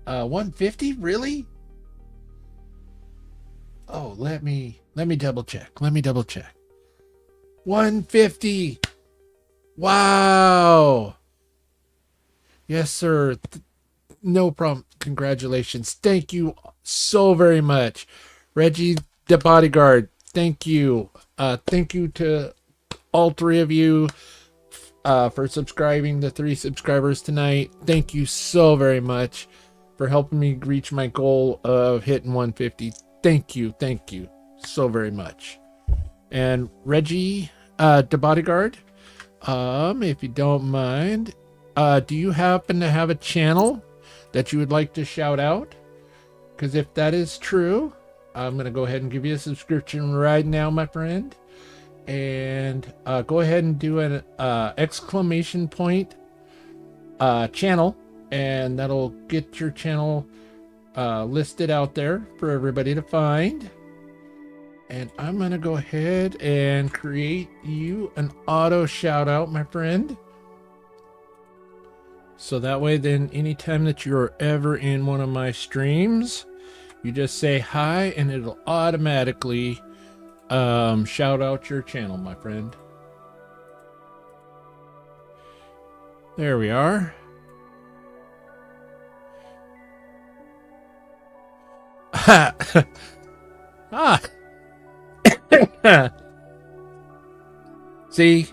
150? Really? Oh, let me double check. 150. Wow. Yes, sir. No problem. Congratulations. Thank you so very much. Reggie the bodyguard, thank you. Thank you to all 3 of you for subscribing, the 3 subscribers tonight. Thank you so very much for helping me reach my goal of hitting 150. Thank you so very much. And Reggie the bodyguard, if you don't mind, do you happen to have a channel that you would like to shout out? Because if that is true, I'm going to go ahead and give you a subscription right now, my friend. And go ahead and do an exclamation point channel, and that'll get your channel listed out there for everybody to find. And I'm going to go ahead and create you an auto shout out, my friend. So that way, then anytime that you're ever in one of my streams, you just say hi and it'll automatically shout out your channel, my friend. There we are. Ah. See,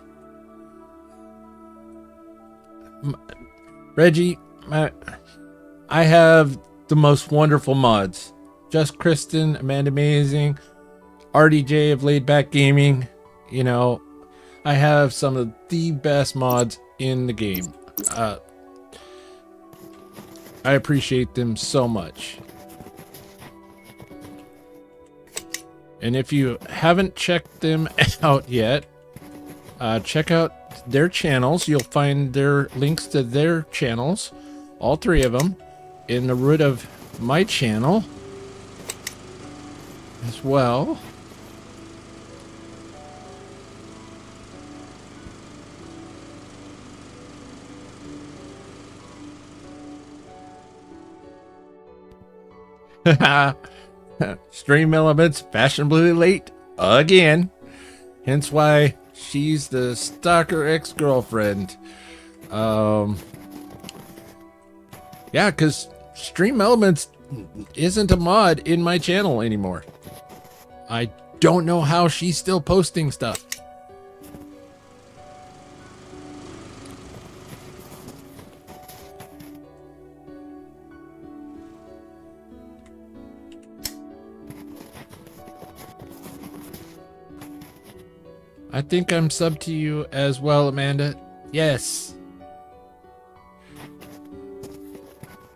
Reggie, I have the most wonderful mods. Just Kristen, Amanda Amazing, RDJ of Laid Back Gaming. You know, I have some of the best mods in the game. I appreciate them so much. And if you haven't checked them out yet, check out their channels. You'll find their links to their channels, all 3 of them, in the root of my channel as well. Stream Elements fashionably late again, hence why she's the stalker ex-girlfriend. Yeah, because Stream Elements isn't a mod in my channel anymore. I don't know how she's still posting stuff. I think I'm sub to you as well, Amanda. Yes.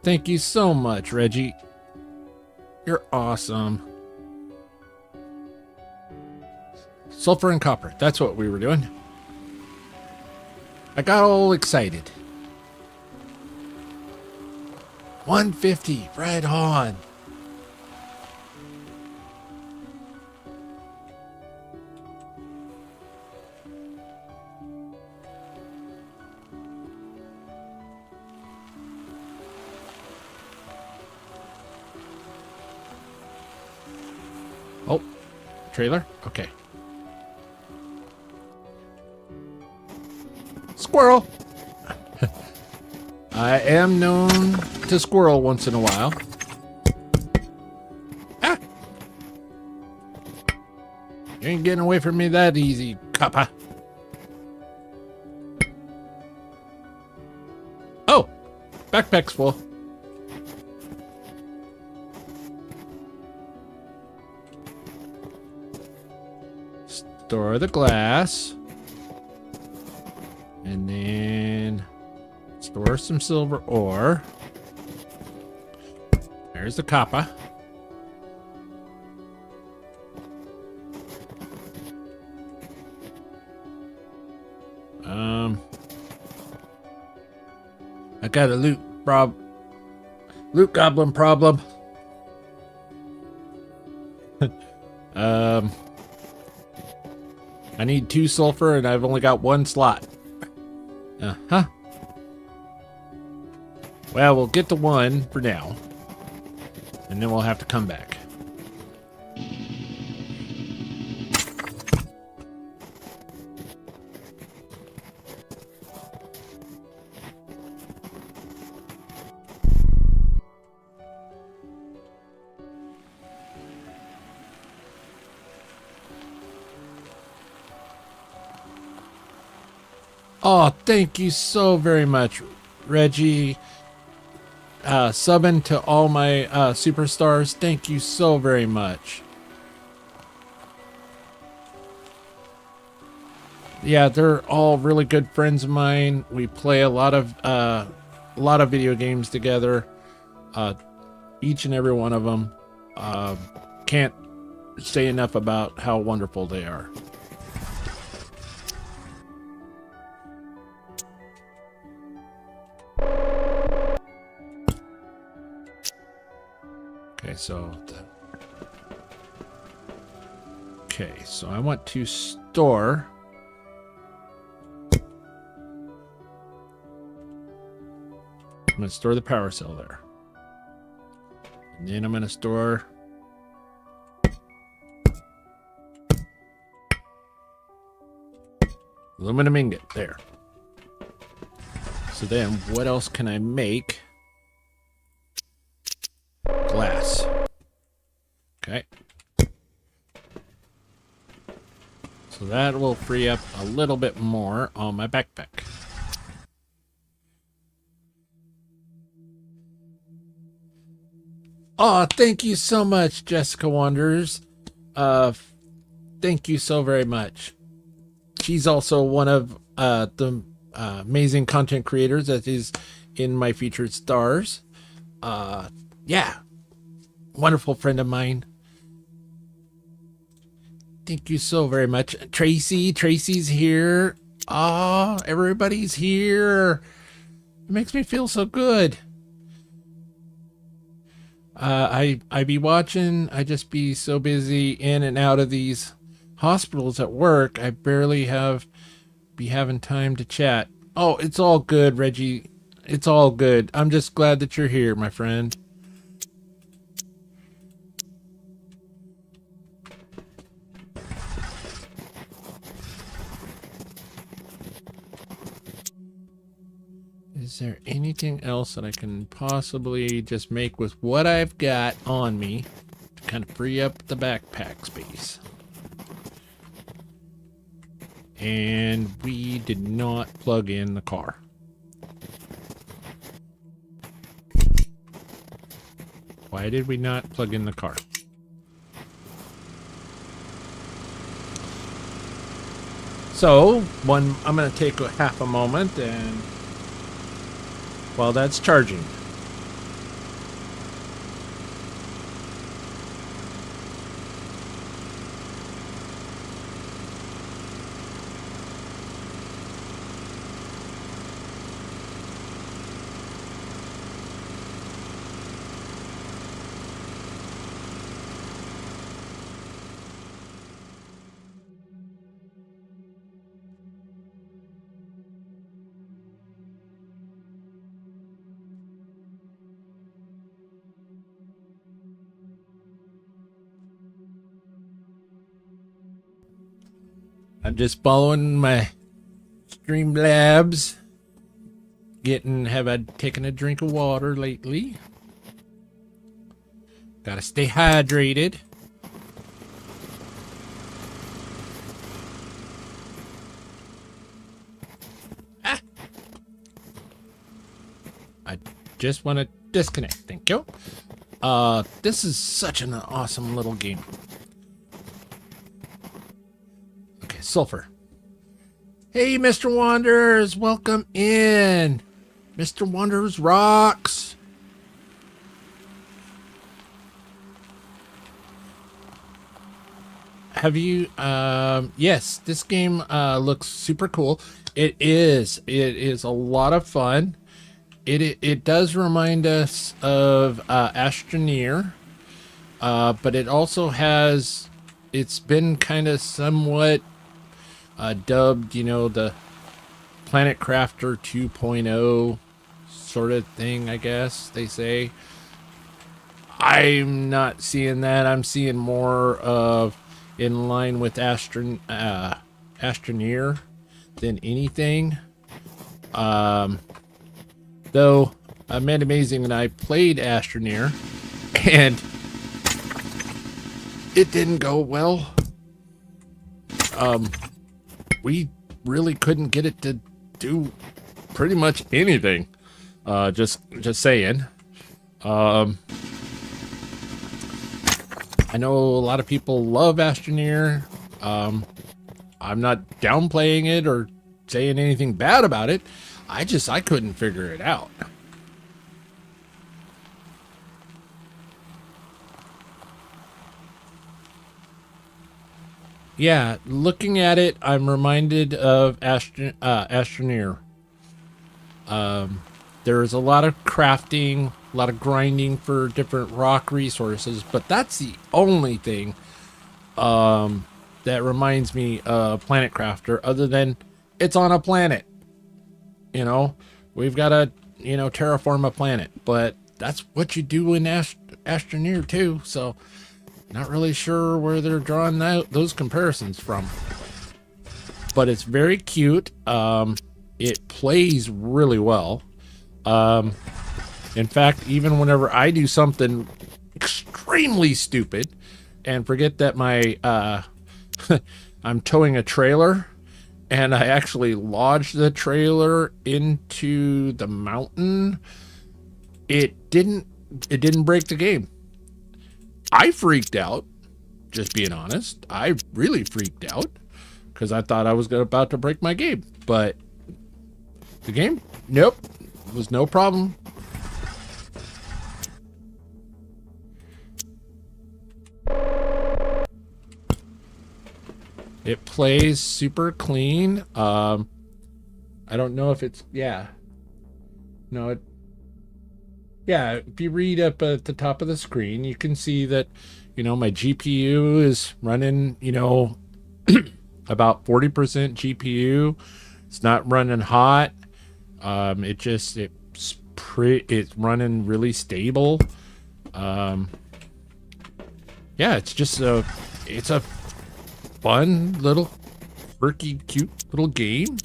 Thank you so much, Reggie. You're awesome. Sulfur and copper. That's what we were doing. I got all excited. 150. Right on. trailer? Okay. Squirrel! I am known to squirrel once in a while. Ah! You ain't getting away from me that easy, copper. Oh! Backpack's full. Store the glass. And then store some silver ore. There's the copper. I got a loot goblin problem. I need 2 sulfur and I've only got 1 slot. Uh-huh. Well, we'll get to 1 for now. And then we'll have to come back. Oh, thank you so very much, Reggie. Subbing to all my superstars. Thank you so very much. Yeah, they're all really good friends of mine. We play a lot of video games together. Each and every one of them. Can't say enough about how wonderful they are. Okay, so I want to store. I'm going to store the power cell there. And then I'm going to store aluminum ingot there. So then what else can I make? Glass. Okay. So that will free up a little bit more on my backpack. Oh, thank you so much, Jessica Wanders. Thank you so very much. She's also one of the amazing content creators that is in my featured stars. Yeah. Wonderful friend of mine. Thank you so very much. Tracy's here. Oh, everybody's here. It makes me feel so good. I be watching. I just be so busy in and out of these hospitals at work. I barely be having time to chat. Oh, it's all good, Reggie. It's all good. I'm just glad that you're here, my friend. Is there anything else that I can possibly just make with what I've got on me to kind of free up the backpack space? And we did not plug in the car. Why did we not plug in the car? So, I'm going to take half a moment and while that's charging. I'm just following my Streamlabs. Have I taken a drink of water lately? Gotta stay hydrated. Ah. I just want to disconnect. Thank you. This is such an awesome little game. Okay, sulfur. Hey, Mr. Wanders, welcome in. Mr. Wanders rocks. Have you, yes, this game, looks super cool. It is a lot of fun. It does remind us of, Astroneer, but it also has, it's been kind of somewhat, dubbed, you know, the Planet Crafter 2.0 sort of thing, I guess they say. I'm not seeing that. I'm seeing more of in line with Astroneer than anything. Though Mad Amazing and I played Astroneer, and it didn't go well. We really couldn't get it to do pretty much anything. Just saying. I know a lot of people love Astroneer. I'm not downplaying it or saying anything bad about it. I couldn't figure it out. Yeah, looking at it, I'm reminded of Astroneer. There's a lot of crafting, a lot of grinding for different rock resources, but that's the only thing that reminds me of Planet Crafter, other than it's on a planet. You know, we've got to, you know, terraform a planet, but that's what you do in Astroneer too, so not really sure where they're drawing those comparisons from. But it's very cute. It plays really well. In fact, even whenever I do something extremely stupid and forget that my I'm towing a trailer, and I actually lodged the trailer into the mountain, it didn't break the game. I freaked out, just being honest. I really freaked out because I thought I was about to break my game. But the game, nope, it was no problem. It plays super clean. I don't know if it's, yeah. No, yeah, if you read up at the top of the screen, you can see that, you know, my GPU is running, you know, about 40% GPU. It's not running hot. It's running really stable. Yeah, it's a fun little quirky, cute little game.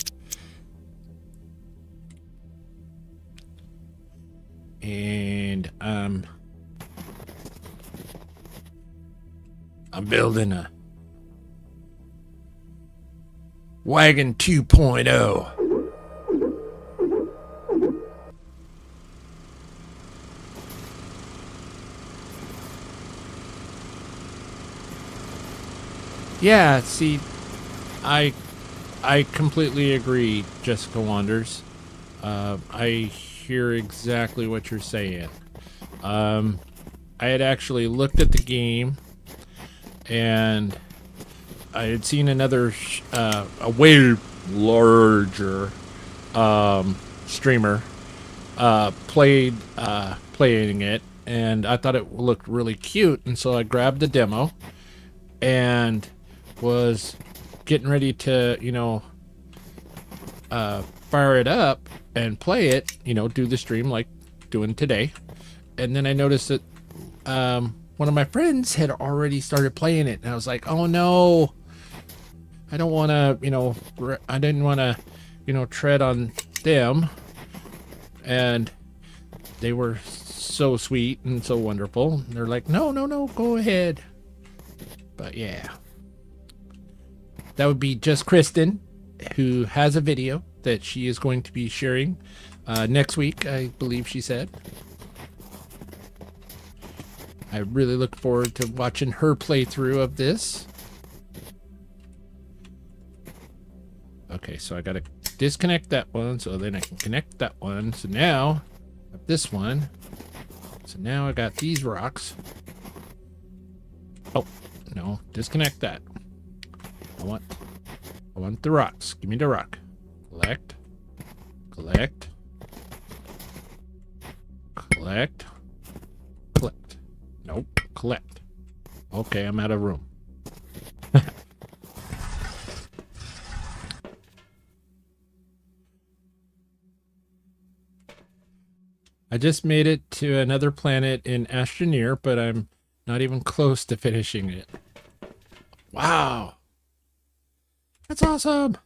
And I'm building a wagon 2.0. Yeah, see, I completely agree, Jessica Wanders. I hear exactly what you're saying. I had actually looked at the game, and I had seen another a way larger streamer playing it, and I thought it looked really cute, and so I grabbed the demo and was getting ready to, you know, fire it up and play it, you know, do the stream like doing today. And then I noticed that one of my friends had already started playing it, and I was like, oh no. I don't want to, I didn't want to, tread on them. And they were so sweet and so wonderful. They're like, no, no, no, go ahead. But yeah, that would be just Kristen, who has a video that she is going to be sharing next week, I believe she said. I really look forward to watching her playthrough of this. Okay, so I gotta disconnect that one so then I can connect that one. So now I have this one. So now I got these rocks. Oh, no, disconnect that. I want the rocks. Give me the rock. Collect. Collect. Collect. Collect. Nope. Collect. Okay, I'm out of room. I just made it to another planet in Astroneer, but I'm not even close to finishing it. Wow. That's awesome.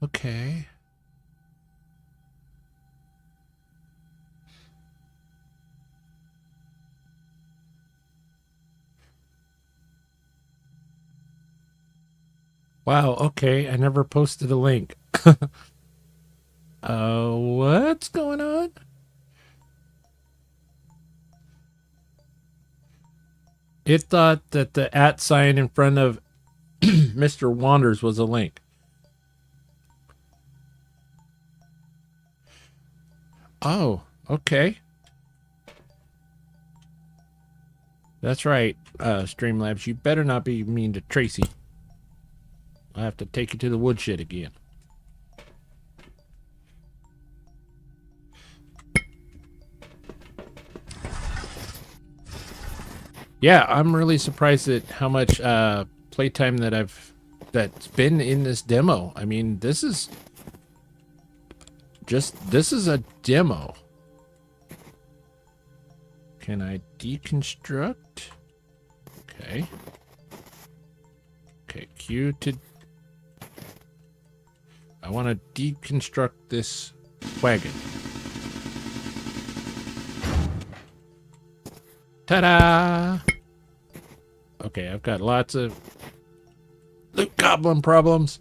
Okay. Wow, okay. I never posted a link. What's going on? It thought that the @ sign in front of Mr. Wanders was a link. Oh, okay. That's right, Streamlabs. You better not be mean to Tracy. I have to take you to the woodshed again. Yeah, I'm really surprised at how much playtime that's been in this demo. I mean, this is a demo. Can I deconstruct? Okay. Okay, Q to... I want to deconstruct this wagon. Ta-da! Okay, I've got lots of loot goblin problems.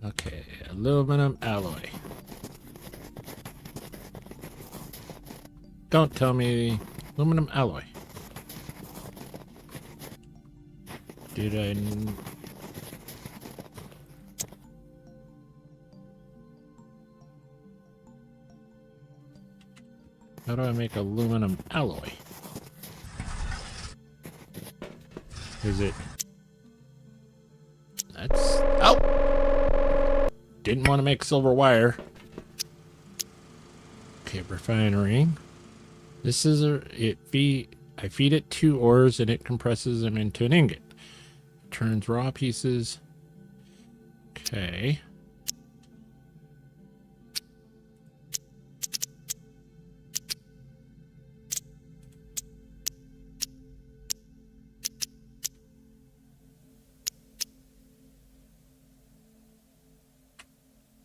Okay, aluminum alloy. Don't tell me aluminum alloy. Did I... How do I make aluminum alloy? Is it... That's... Oh! Didn't want to make silver wire. Okay, refinery. This is I feed it 2 ores and it compresses them into an ingot. Turns raw pieces. Okay.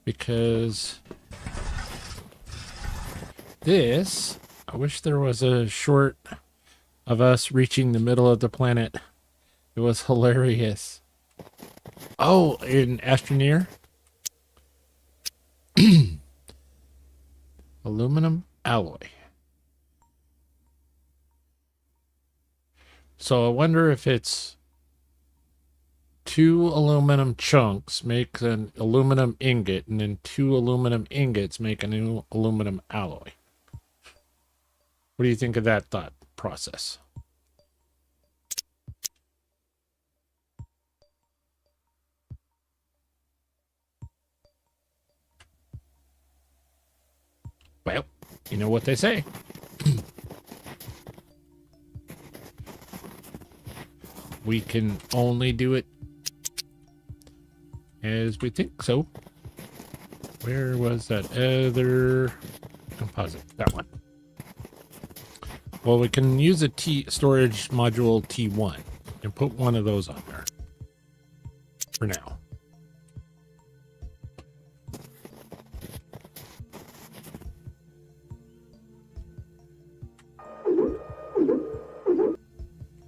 Because this, I wish there was a short of us reaching the middle of the planet. It was hilarious. Oh, in Astroneer? Aluminum alloy. So I wonder if it's 2 aluminum chunks make an aluminum ingot, and then 2 aluminum ingots make a new aluminum alloy. What do you think of that thought process? Well, you know what they say. we can only do it as we think so. Where was that other composite? That one. Well, we can use a storage module T1 and put one of those on there for now.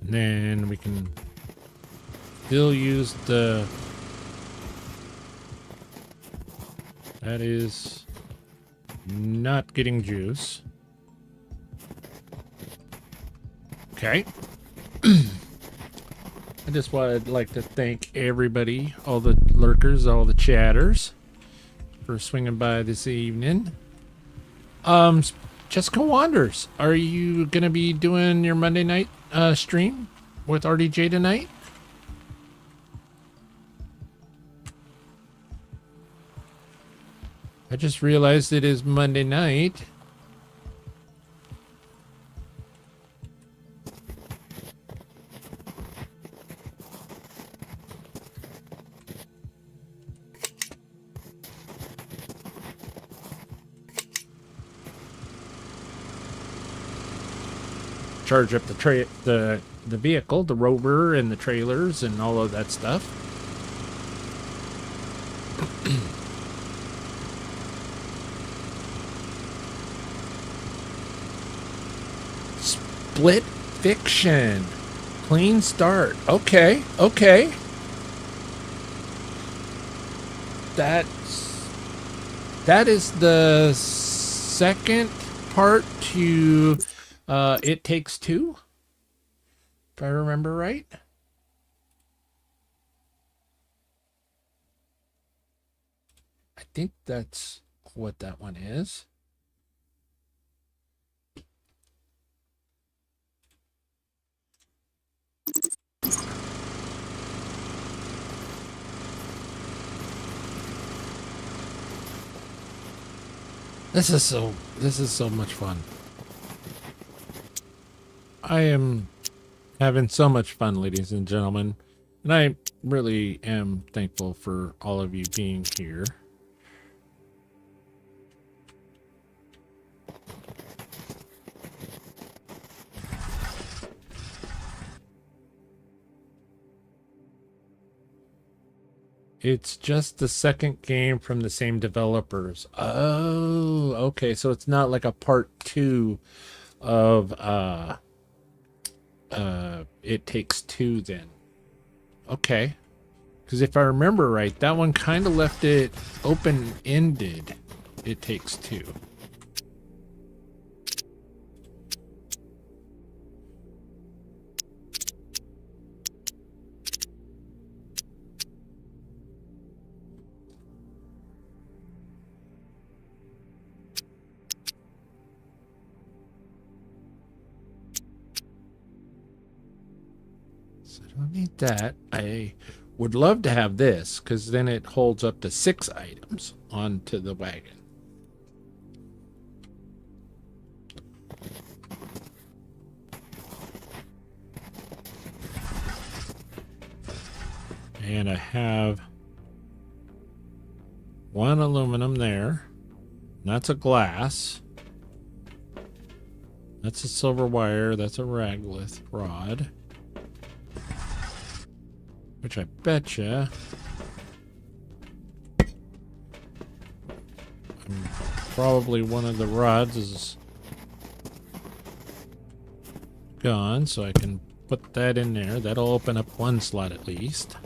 And then we can still use the... That is not getting juice. Okay. I just would like to thank everybody, all the lurkers, all the chatters, for swinging by this evening. Jessica Wanders, are you going to be doing your Monday night stream with RDJ tonight? I just realized it is Monday night. Charge up the vehicle, the rover, and the trailers, and all of that stuff. Split Fiction. Clean start. Okay, okay. That is the second part to It Takes Two, if I remember right. I think that's what that one is. This is so much fun. I am having so much fun, ladies and gentlemen, and I really am thankful for all of you being here. It's just the second game from the same developers. Oh, okay. So it's not like a part 2 of It Takes Two then. Okay. Because if I remember right, that one kind of left it open-ended. It Takes Two. I don't need that. I would love to have this, because then it holds up to 6 items onto the wagon. And I have 1 aluminum there. That's a glass. That's a silver wire. That's a raglith rod. Which I betcha probably one of the rods is gone, so I can put that in there. That'll open up 1 slot at least.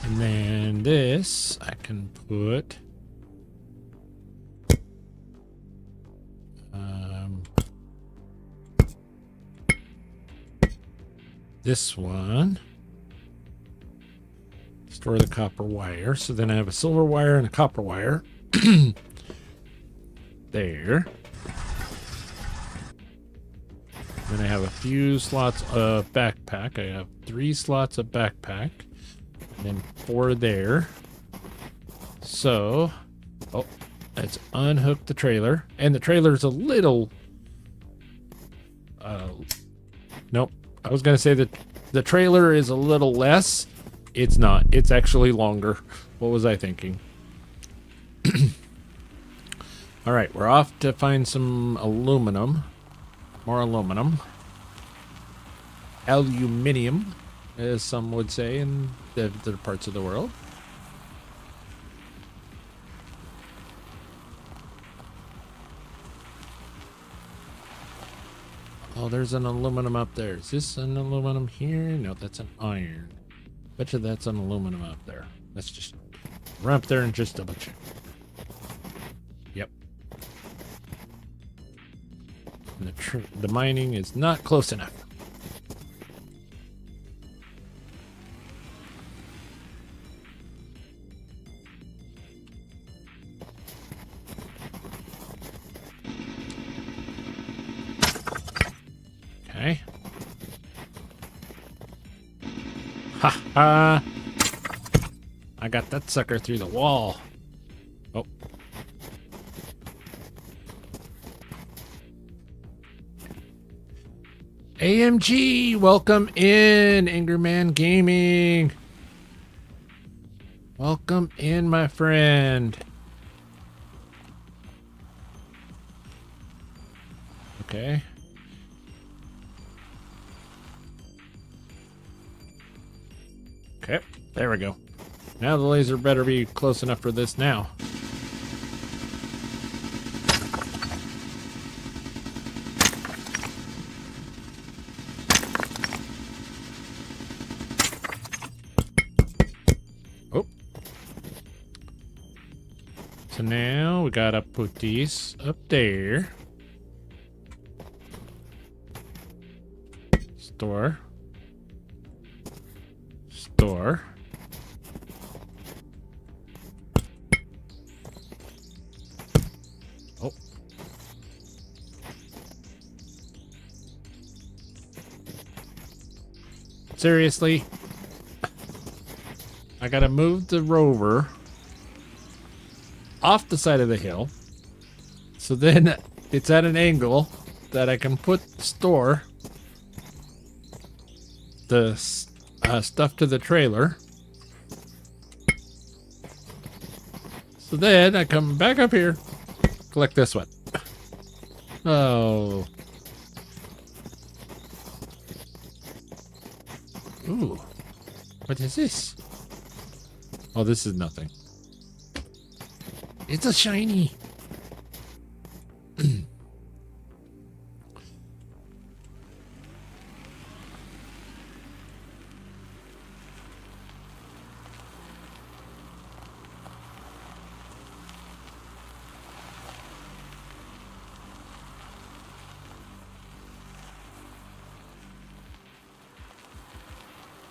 And then this I can put this one. Store the copper wire. So then I have a silver wire and a copper wire. There. Then I have a few slots of backpack. I have 3 slots of backpack. And then 4 there. So, oh, let's unhook the trailer. And the trailer's a little Nope. I was gonna say that the trailer is a little less. It's not. It's actually longer. What was I thinking? All right, we're off to find some aluminum. More aluminum. Aluminium, as some would say in the parts of the world. Oh, there's an aluminum up there. Is this an aluminum here? No, that's an iron. Betcha that's an aluminum up there. Let's just run up there and just double check. Yep. And the mining is not close enough. Okay. Ha ha! I got that sucker through the wall. Oh. AMG, welcome in, Angerman Gaming. Welcome in, my friend. Okay. Okay, there we go. Now the laser better be close enough for this now. Oh. So now we gotta put these up there. Store. Store. Oh. Seriously? I gotta move the rover off the side of the hill. So then it's at an angle that I can store the stuff to the trailer. So then I come back up here, collect this one. Oh. Ooh. What is this? Oh, this is nothing. It's a shiny.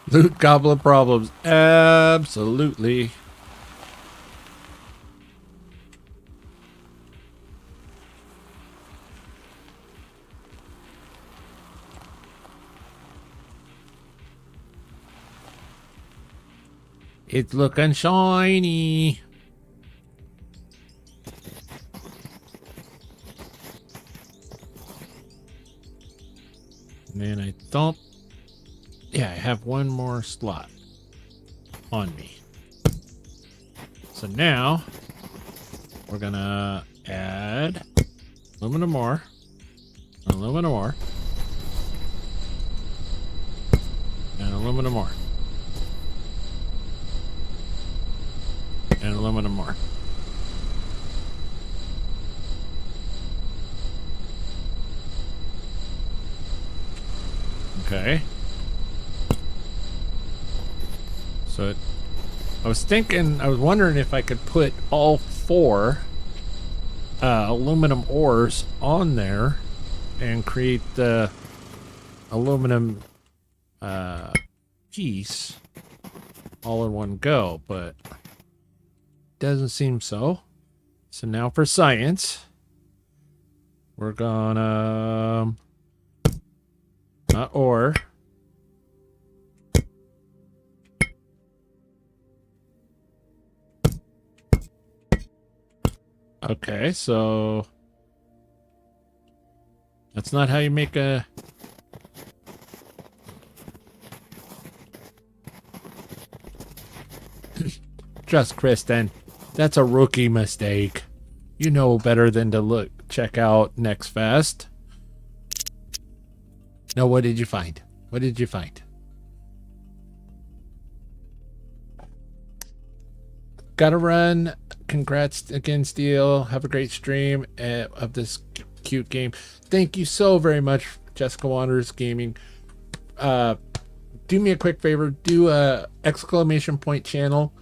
Loot goblin problems. Absolutely. It's looking shiny. And then I don't. Yeah, I have one more slot on me. So now we're gonna add aluminum ore, aluminum ore, and aluminum ore, and aluminum ore. Okay. So I was wondering if I could put all 4 aluminum ores on there and create the aluminum piece all in one go, but doesn't seem so. So now for science, we're gonna ore. Okay, so that's not how you make a Just Kristen. That's a rookie mistake. You know better than to check out Next Fest. No, what did you find? What did you find? Gotta run. Congrats again, Steel. Have a great stream of this cute game. Thank you so very much, Jessica Wanders Gaming. Do me a quick favor. Do a exclamation point channel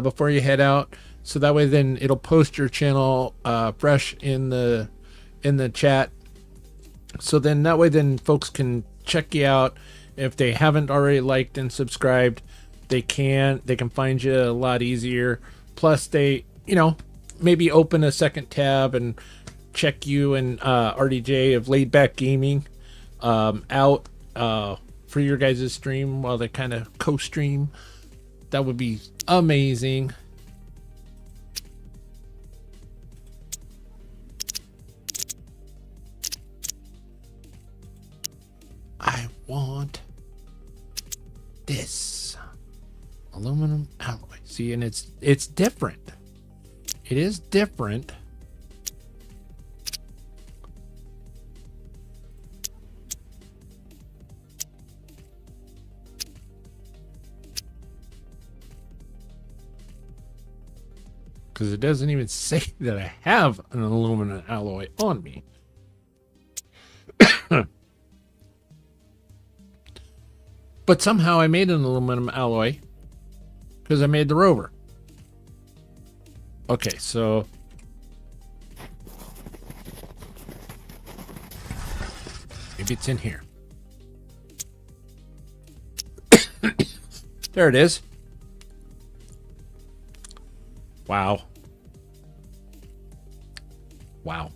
before you head out, so that way then it'll post your channel fresh in the chat. So then that way then folks can check you out. If they haven't already liked and subscribed, they can find you a lot easier. Plus they, maybe open a second tab and check you and RDJ of Laid Back Gaming out for your guys' stream while they kind of co-stream. That would be amazing. I want this aluminum alloy. See, and it's different. It is different. Because it doesn't even say that I have an aluminum alloy on me. But somehow I made an aluminum alloy because I made the rover. Okay, so maybe it's in here. There it is. Wow. Wow.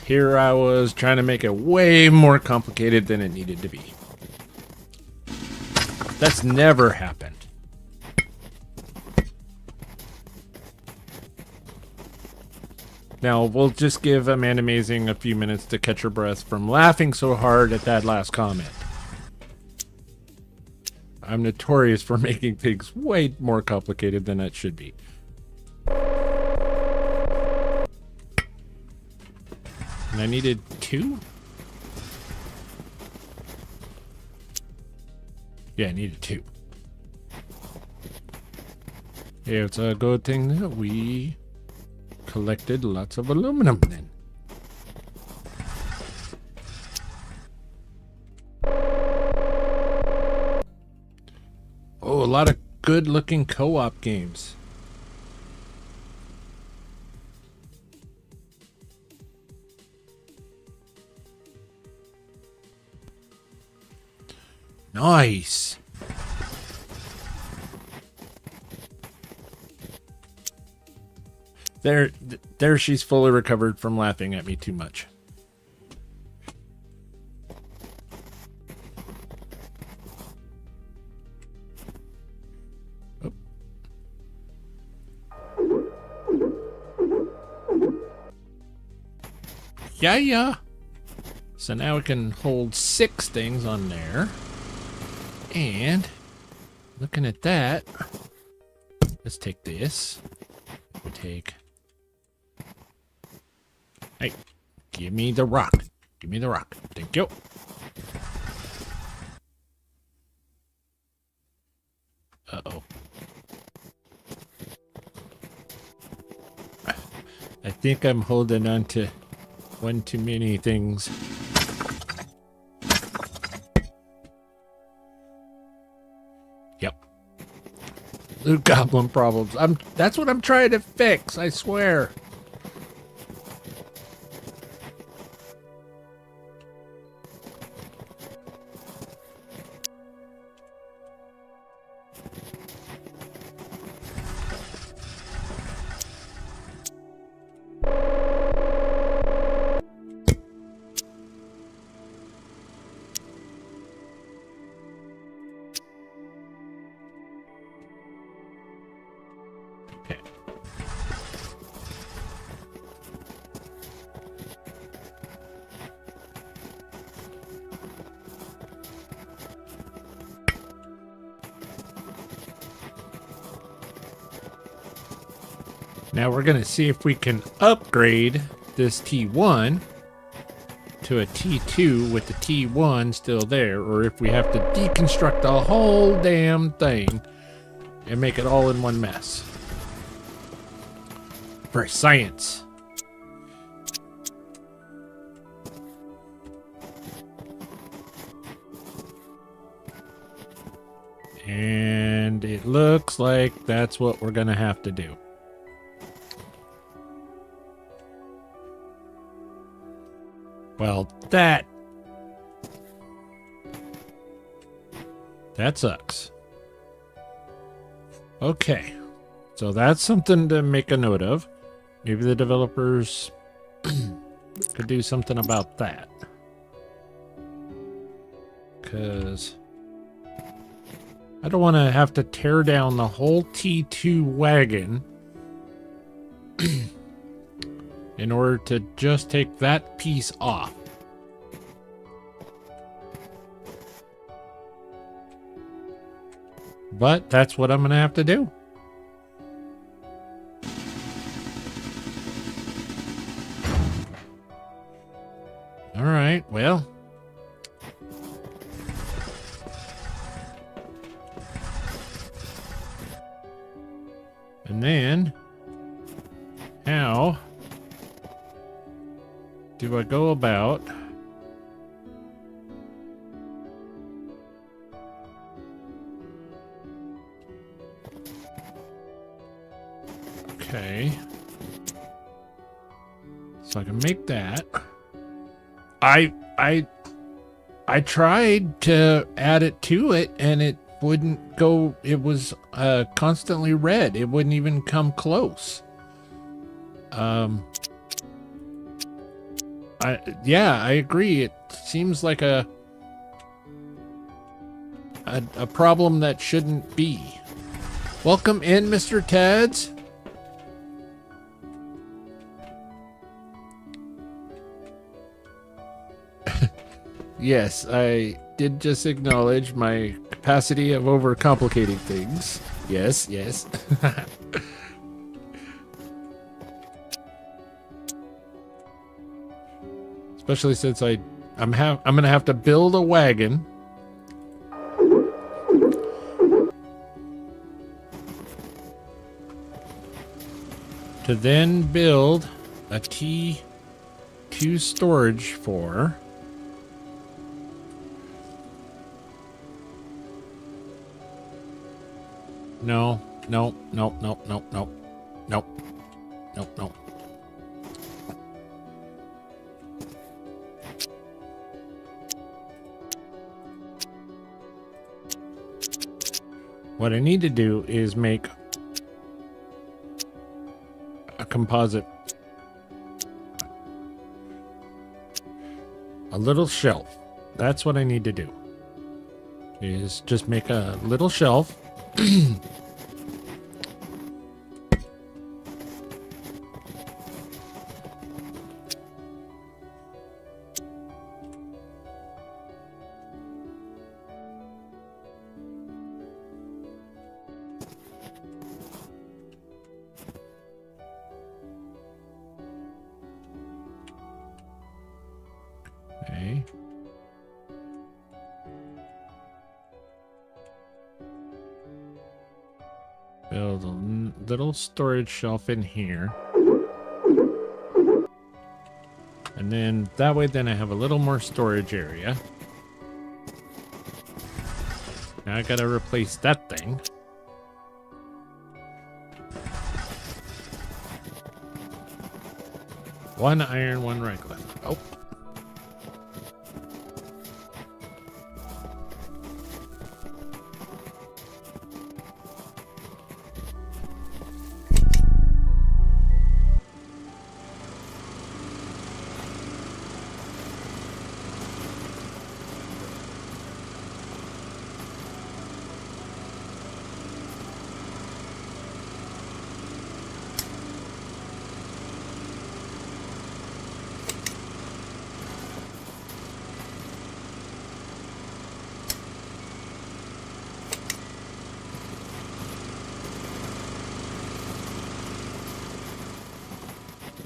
Here I was trying to make it way more complicated than it needed to be. That's never happened. Now, we'll just give Amanda Amazing a few minutes to catch her breath from laughing so hard at that last comment. I'm notorious for making things way more complicated than it should be. And I needed 2? Yeah, I needed 2. Yeah, it's a good thing that we collected lots of aluminum then. Oh, a lot of good looking co-op games. Nice. There she's fully recovered from laughing at me too much. Oh. Yeah. So now we can hold 6 things on there. And looking at that, let's take this. We take. Hey, give me the rock. Give me the rock. Thank you. Uh-oh. I think I'm holding on to one too many things. Yep. Loot goblin problems. That's what I'm trying to fix, I swear. Now we're going to see if we can upgrade this T1 to a T2 with the T1 still there, or if we have to deconstruct the whole damn thing and make it all in one mess. For science. And it looks like that's what we're gonna have to do. Well, that sucks. Okay, so that's something to make a note of. Maybe the developers could do something about that. Because I don't want to have to tear down the whole T2 wagon in order to just take that piece off. But that's what I'm going to have to do. All right, well. And then, how do I go about okay, so I can make that. I tried to add it to it and it wouldn't go. It was constantly red. It wouldn't even come close. Yeah, I agree. It seems like a problem that shouldn't be. Welcome in, Mr. Teds. Yes, I did just acknowledge my capacity of overcomplicating things. Yes, yes. Especially since I'm gonna have to build a wagon. To then build a T2 storage for. No, no, no, no, no, no, no, no, no. What I need to do is make a composite, a little shelf. That's what I need to do. Is just make a little shelf. Okay. Build a little storage shelf in here. And then that way then I have a little more storage area. Now I gotta replace that thing. One iron, one regular. Oh.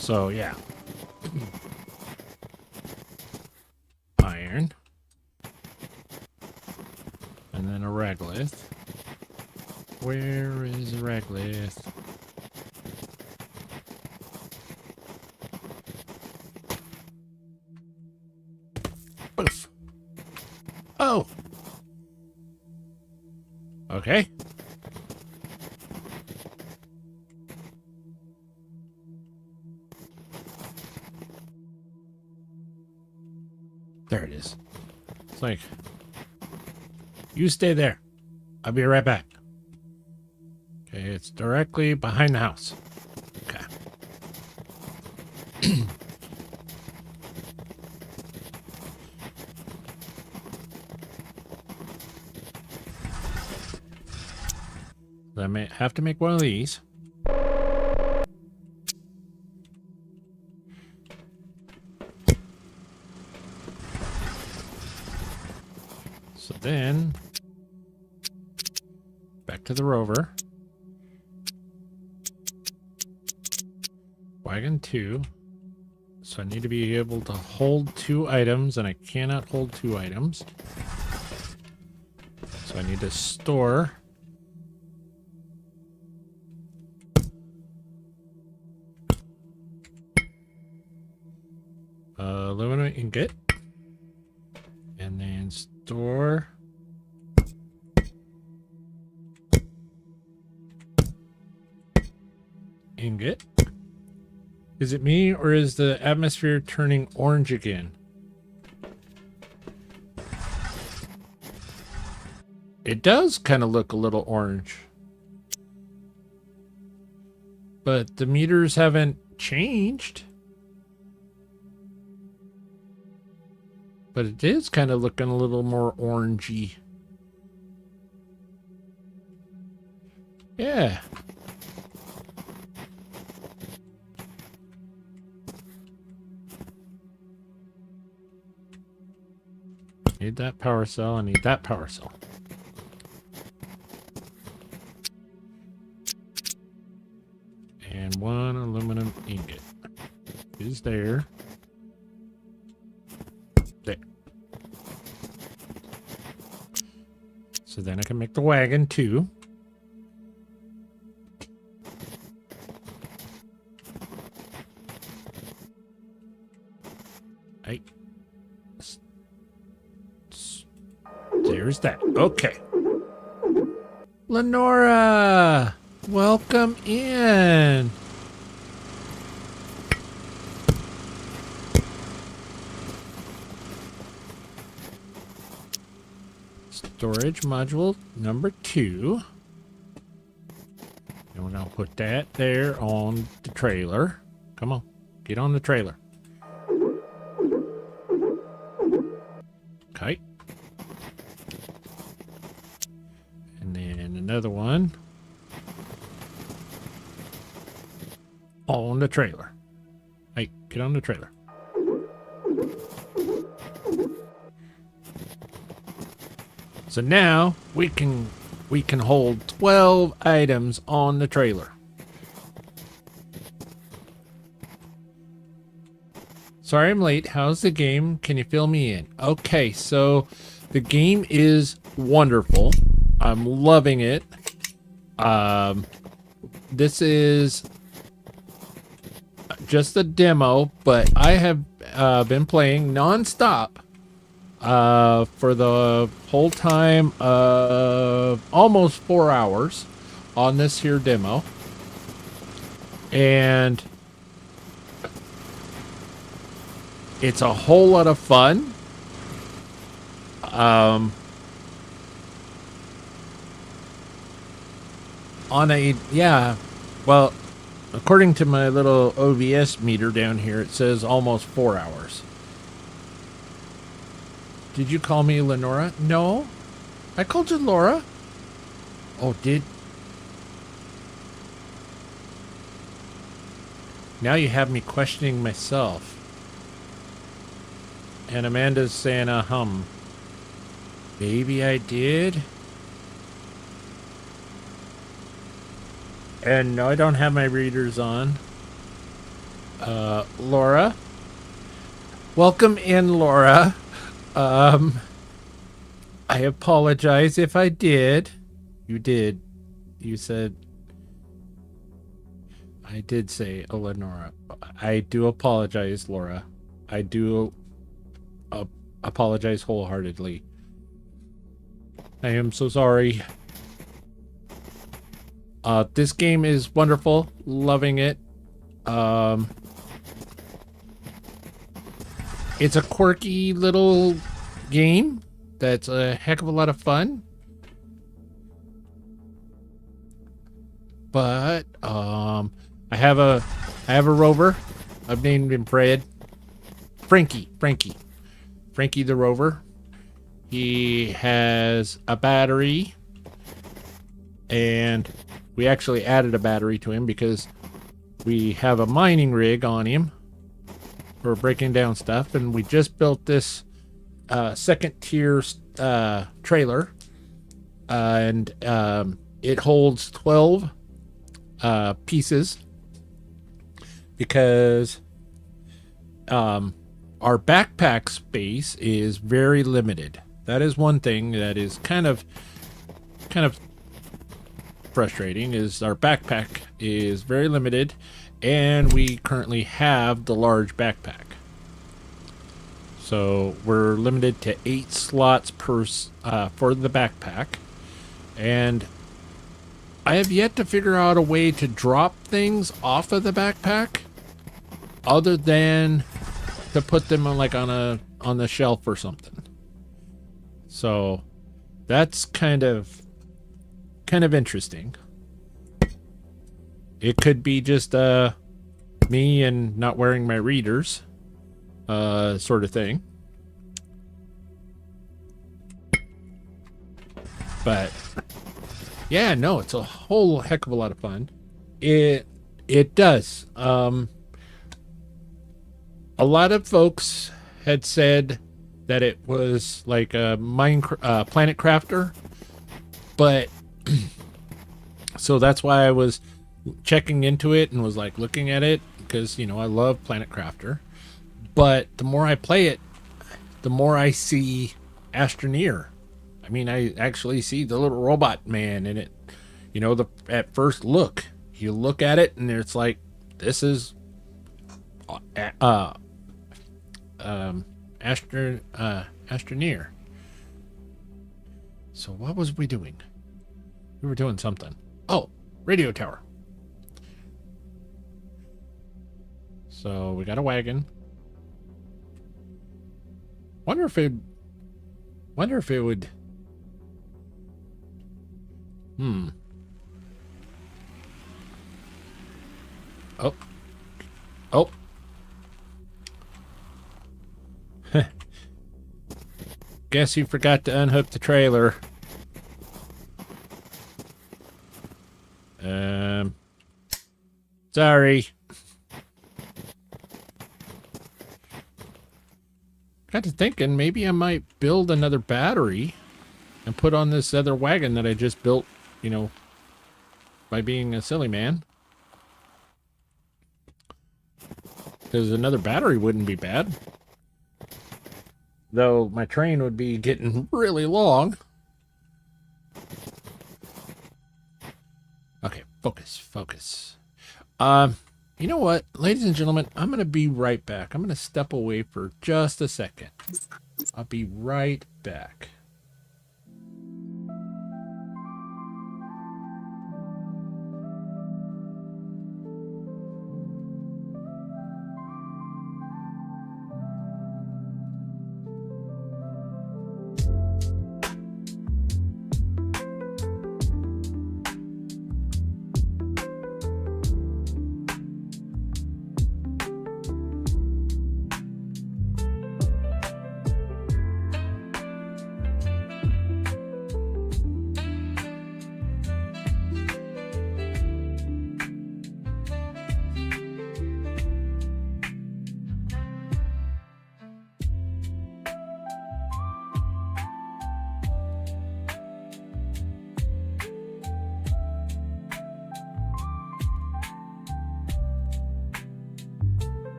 So, yeah. Iron. And then a regolith. Where is a regolith? Poof. Oh! Okay. There it is. It's like, you stay there. I'll be right back. Okay, it's directly behind the house. Okay. I may have to make one of these. So then, back to the rover. Wagon 2. So I need to be able to hold 2 items, and I cannot hold 2 items. So I need to store aluminum ingot, and then store ingot. Is it me, or is the atmosphere turning orange again? It does kind of look a little orange. But the meters haven't changed. But it is kind of looking a little more orangey. Yeah. Need that power cell. I need that power cell. And 1 aluminum ingot is there. There. So then I can make the wagon too. Hey. There's that. Okay. Lenora, welcome in. Storage module number 2. And we're going to put that there on the trailer. Come on, get on the trailer. Okay. And then another one on the trailer. Hey, get on the trailer. So now we can hold 12 items on the trailer. Sorry I'm late. How's the game? Can you fill me in? Okay, so the game is wonderful. I'm loving it. This is just a demo, but I have been playing nonstop for the whole time of almost 4 hours on this here demo. And it's a whole lot of fun. Well, according to my little OBS meter down here, it says almost 4 hours. Did you call me Lenora? No, I called you Laura. Oh, now you have me questioning myself. And Amanda's saying, maybe I did. And no, I don't have my readers on. Laura. Welcome in, Laura. I apologize if I did. You did. You said. I did say Eleonora. I do apologize, Laura. I do apologize wholeheartedly. I am so sorry. This game is wonderful. Loving it. It's a quirky little game that's a heck of a lot of fun. But I have a rover. I've named him Frankie the rover. He has a battery, and we actually added a battery to him because we have a mining rig on him for breaking down stuff, and we just built this second tier trailer, and it holds 12 pieces because our backpack space is very limited. That is one thing that is kind of frustrating, is our backpack is very limited, and we currently have the large backpack. So we're limited to 8 slots per for the backpack, and I have yet to figure out a way to drop things off of the backpack other than to put them on, like, on the shelf or something. So that's kind of interesting. It could be just me and not wearing my readers, sort of thing. But yeah, no, it's a whole heck of a lot of fun. It does. A lot of folks had said that it was like a Planet Crafter, but so that's why I was checking into it and was like looking at it, because, you know, I love Planet Crafter. But the more I play it, the more I see Astroneer. I mean, I actually see the little robot man in it. You know, at first look, you look at it and it's like, this is Astroneer. So what was we doing? We were doing something. Oh, radio tower. So we got a wagon. Wonder if it would. Oh. Oh. Guess you forgot to unhook the trailer. Sorry. Got to thinking maybe I might build another battery and put on this other wagon that I just built, you know, by being a silly man. Because another battery wouldn't be bad. Though my train would be getting really long. Okay, focus. You know what, ladies and gentlemen, I'm going to be right back. I'm going to step away for just a second. I'll be right back.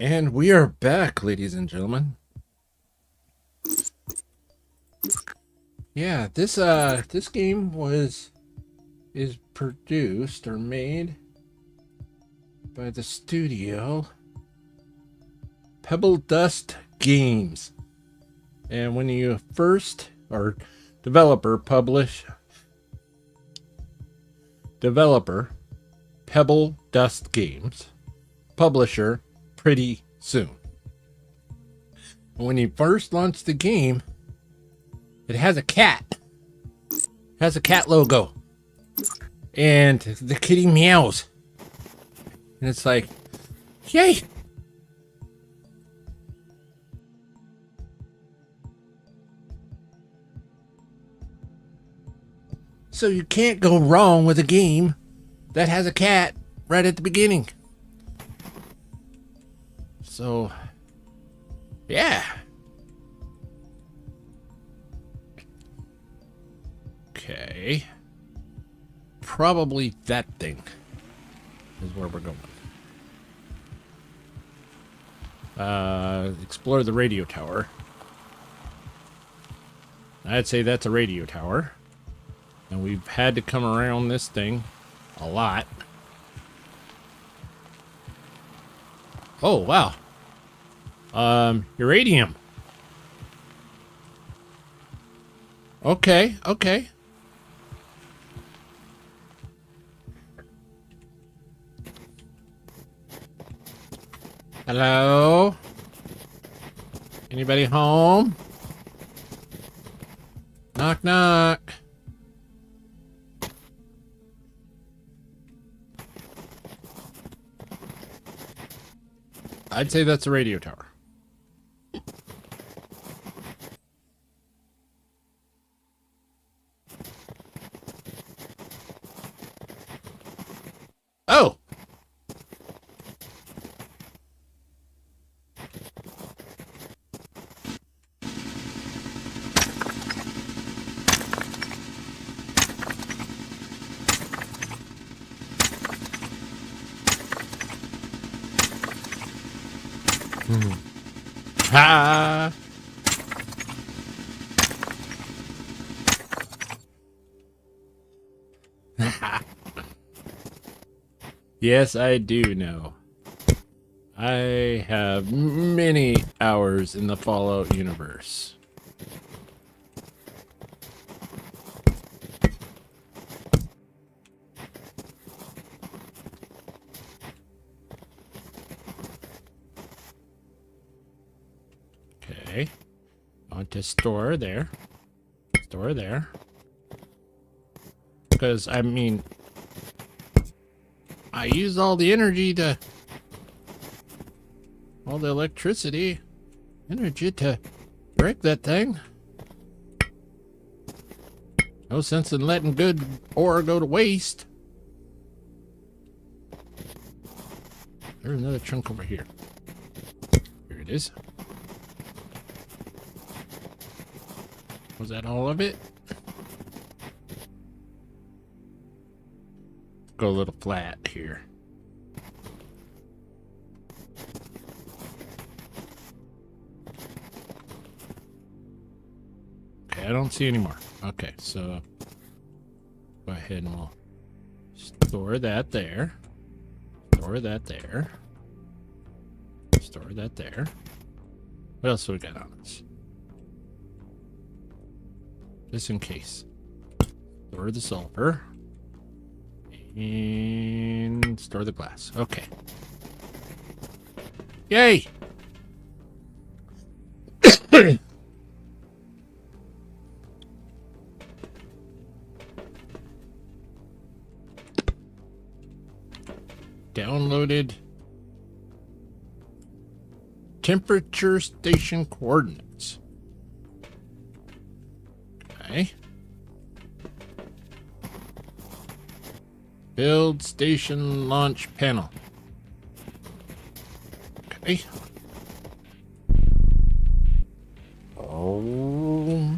And we are back, ladies and gentlemen. Yeah, this game is produced or made by the studio Pebble Dust Games. And when you first or developer Pebble Dust Games, publisher Pretty Soon. When you first launched the game, it has a cat. It has a cat logo. And the kitty meows. And it's like, yay! So you can't go wrong with a game that has a cat right at the beginning. So, yeah. Okay. Probably that thing is where we're going. Explore the radio tower. I'd say that's a radio tower. And we've had to come around this thing a lot. Oh, wow. Uranium. Okay, okay. Hello? Anybody home? Knock, knock. I'd say that's a radio tower. Oh! Ha! Yes, I do know. I have many hours in the Fallout universe. Okay. On to store there. Store there. Because, I mean, I used all the energy to... all the electricity. Energy to break that thing. No sense in letting good ore go to waste. There's another chunk over here. Here it is. Was that all of it? Go a little flat here. Okay, I don't see any more. Okay, so go ahead and we'll store that there. Store that there. Store that there. What else do we got on this? Just in case. Store the sulfur. And store the glass. Okay. Yay! Downloaded temperature station coordinates. Okay. Build station launch panel. Okay. Oh.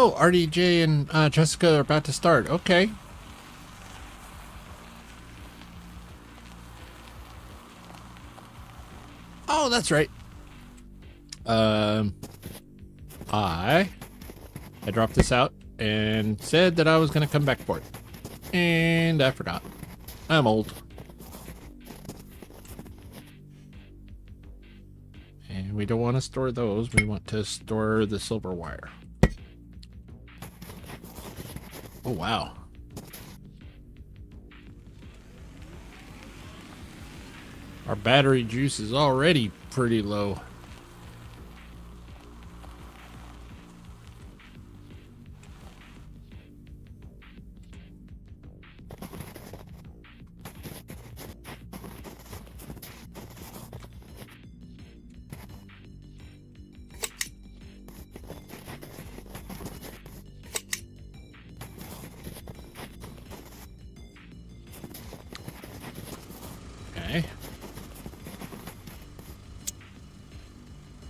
Oh, RDJ and Jessica are about to start. Okay. Oh, that's right. Um, I dropped this out and said that I was going to come back for it. And I forgot. I'm old. And we don't want to store those. We want to store the silver wire. Oh, wow. Our battery juice is already pretty low. Okay.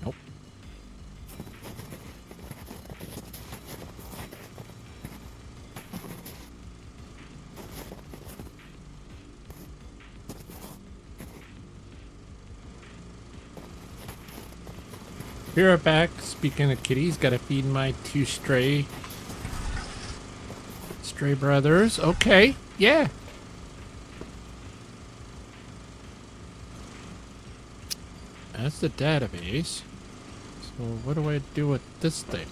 Nope. Be right back. Speaking of kitties, gotta feed my two stray brothers. Okay, yeah. That's the database. So what do I do with this thing?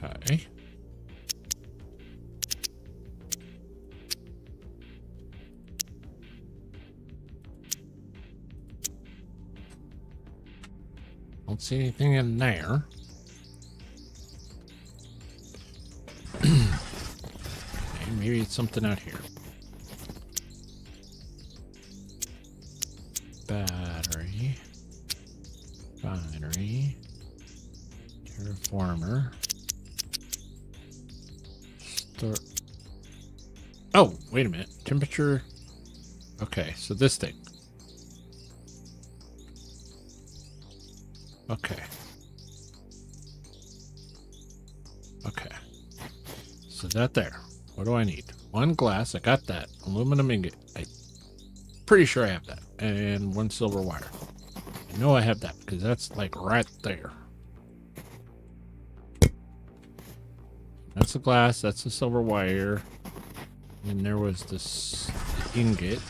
Okay. Don't see anything in there. Okay, maybe it's something out here. Battery. Terraformer. Oh, wait a minute. Temperature. Okay, so this thing. Okay. Okay. So that there. What do I need? One glass. I got that. Aluminum ingot. I'm pretty sure I have that. And one silver wire. I know I have that because that's like right there. That's the glass. That's the silver wire. And there was this ingot.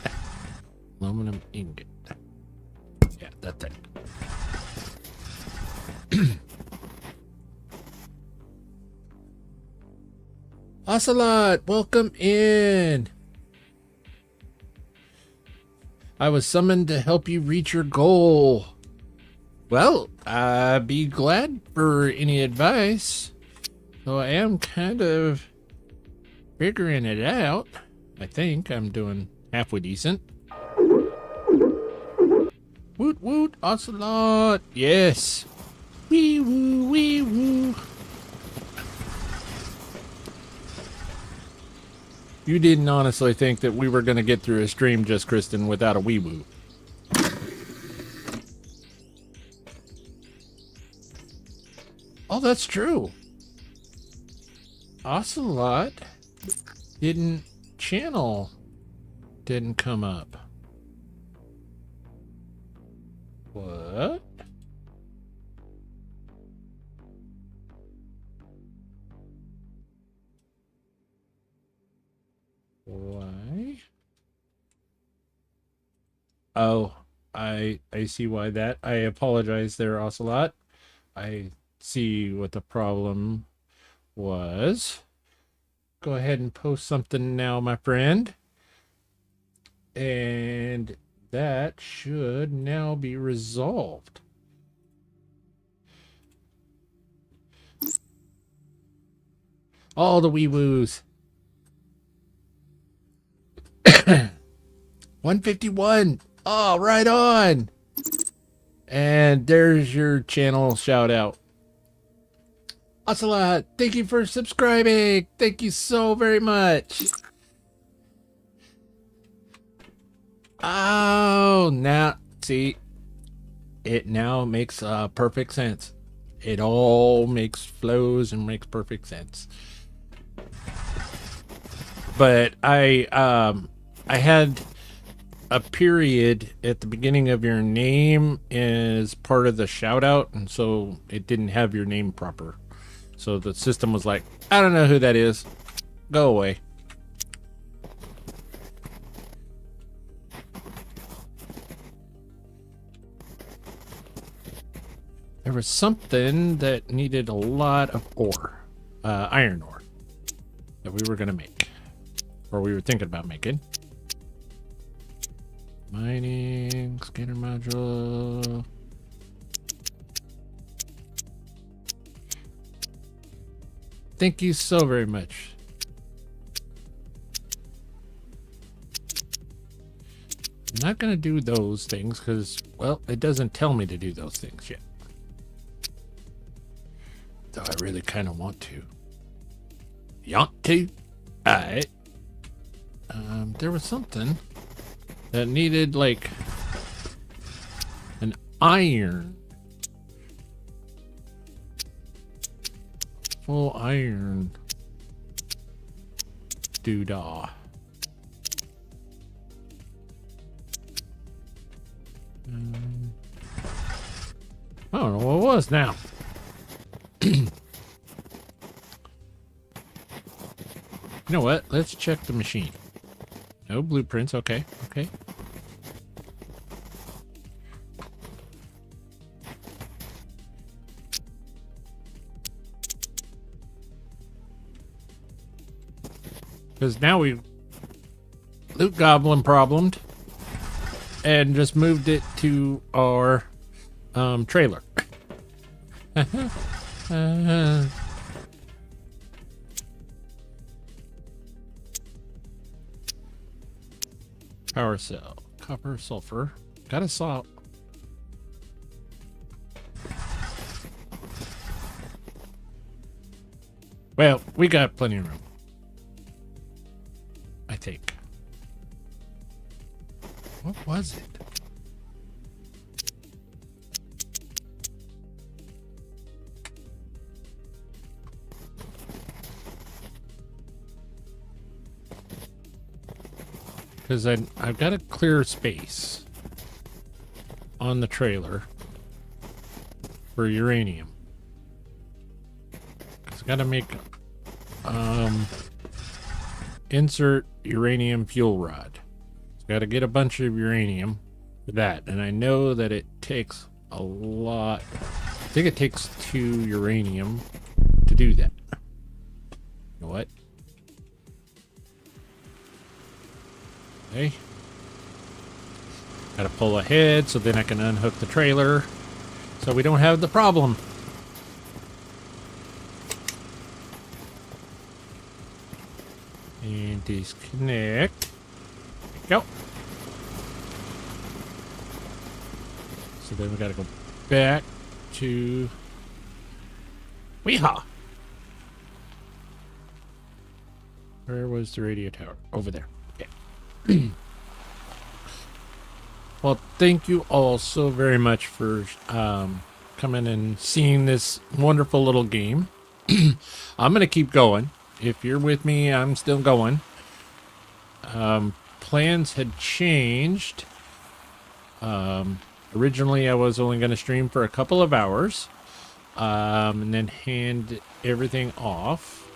Aluminum ingot. Yeah, that thing. Ocelot, welcome in. I was summoned to help you reach your goal. Well, I'd be glad for any advice. So I am kind of figuring it out. I think I'm doing halfway decent. Woot woot, Ocelot. Yes. Wee woo, wee woo. You didn't honestly think that we were going to get through a stream, just Kristen, without a wee woo. Oh, that's true. Ocelot didn't come up. What? Why? Oh, I see why that. I apologize there, Ocelot. I see what the problem was. Go ahead and post something now, my friend. And that should now be resolved. All the wee woos. 151. Oh, right on. And there's your channel shout out. Ocelot, thank you for subscribing. Thank you so very much. Oh, now, see, it now makes perfect sense. It all flows and makes perfect sense. But I had a period at the beginning of your name as part of the shout out, and so it didn't have your name proper. So the system was like, I don't know who that is. Go away. There was something that needed a lot of ore, iron ore, that we were going to make, or we were thinking about making. Mining, scanner module. Thank you so very much. I'm not going to do those things because, well, it doesn't tell me to do those things yet. Though I really kind of want to. You want to? Alright. There was something that needed, like, an iron. Full iron. Doodah. I don't know what it was now. You know what? Let's check the machine. No blueprints. Okay. Okay. Because now we loot goblin problemed and just moved it to our trailer. Power cell, copper, sulfur. Got a saw. Well, we got plenty of room, I think. What was it? Because I've got a clear space on the trailer for uranium. I've got to make insert uranium fuel rod. Got to get a bunch of uranium for that, and I know that it takes a lot. I think it takes 2 uranium to do that. You know what? Okay. Gotta pull ahead so then I can unhook the trailer so we don't have the problem. And disconnect. Go. So then we gotta go back to Weehaw. Where was the radio tower? Over there. Okay. Well, thank you all so very much for coming and seeing this wonderful little game. I'm gonna keep going. If you're with me, I'm still going. Plans had changed. Originally I was only going to stream for a couple of hours, and then hand everything off.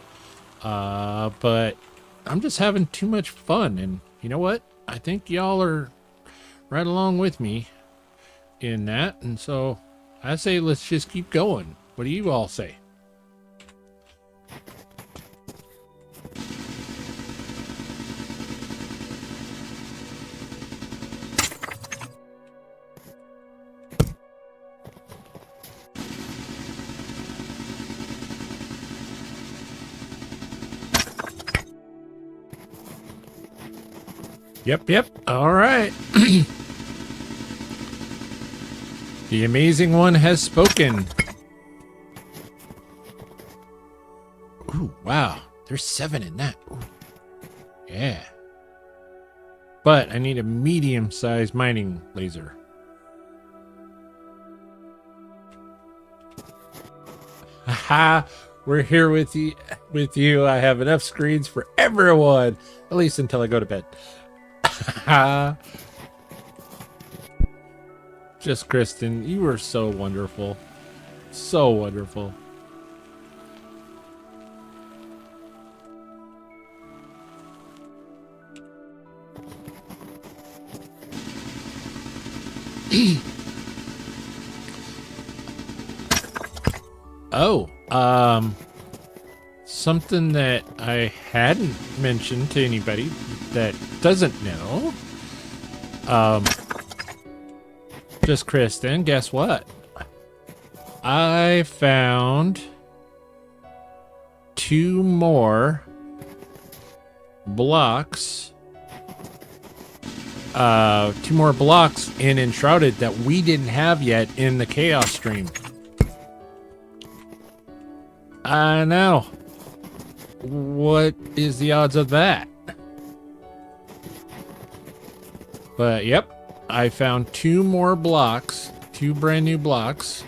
But I'm just having too much fun, and you know what? I think y'all are right along with me in that, and so I say let's just keep going. What do you all say? Yep. All right. The amazing one has spoken. Ooh, wow. There's 7 in that. Ooh. Yeah. But I need a medium-sized mining laser. Haha. We're here with you. I have enough screens for everyone. At least until I go to bed. Just Kristen, you were so wonderful. So wonderful. Oh, something that I hadn't mentioned to anybody that doesn't know. Just Kristen, guess what? I found 2 more blocks. 2 more blocks in Enshrouded that we didn't have yet in the Chaos stream. I know. What is the odds of that? But yep, I found 2 more blocks, 2 brand new blocks,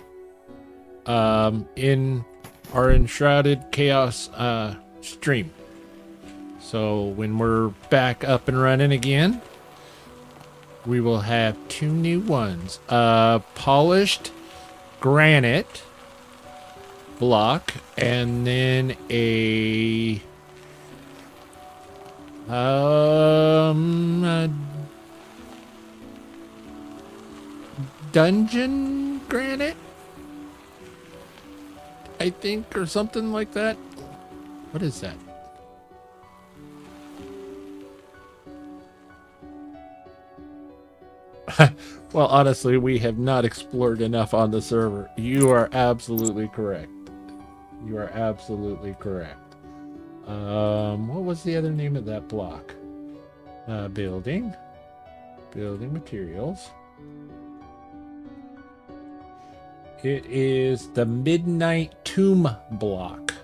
in our Enshrouded Chaos stream. So when we're back up and running again, we will have 2 new ones. Polished granite block, and then a dungeon granite, I think, or something like that. What is that? Well, honestly, we have not explored enough on the server. You are absolutely correct. You are absolutely correct. What was the other name of that block? Building materials. It is the Midnight Tomb block.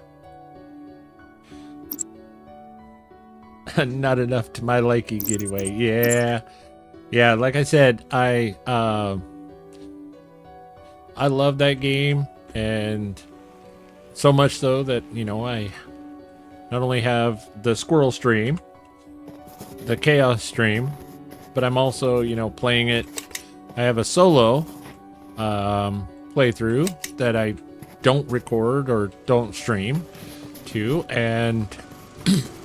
Not enough to my liking anyway. Yeah, like I said, I love that game, and so much so that, you know, I not only have the Squirrel stream, the Chaos stream, but I'm also, you know, playing it. I have a solo playthrough that I don't record or don't stream to, and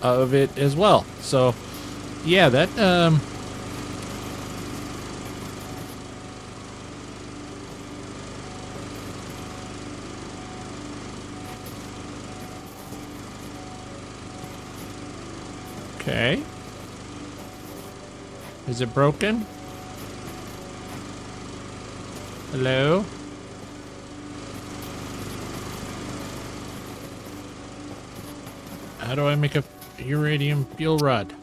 of it as well. So yeah, that okay. Is it broken? Hello? How do I make a iridium fuel rod?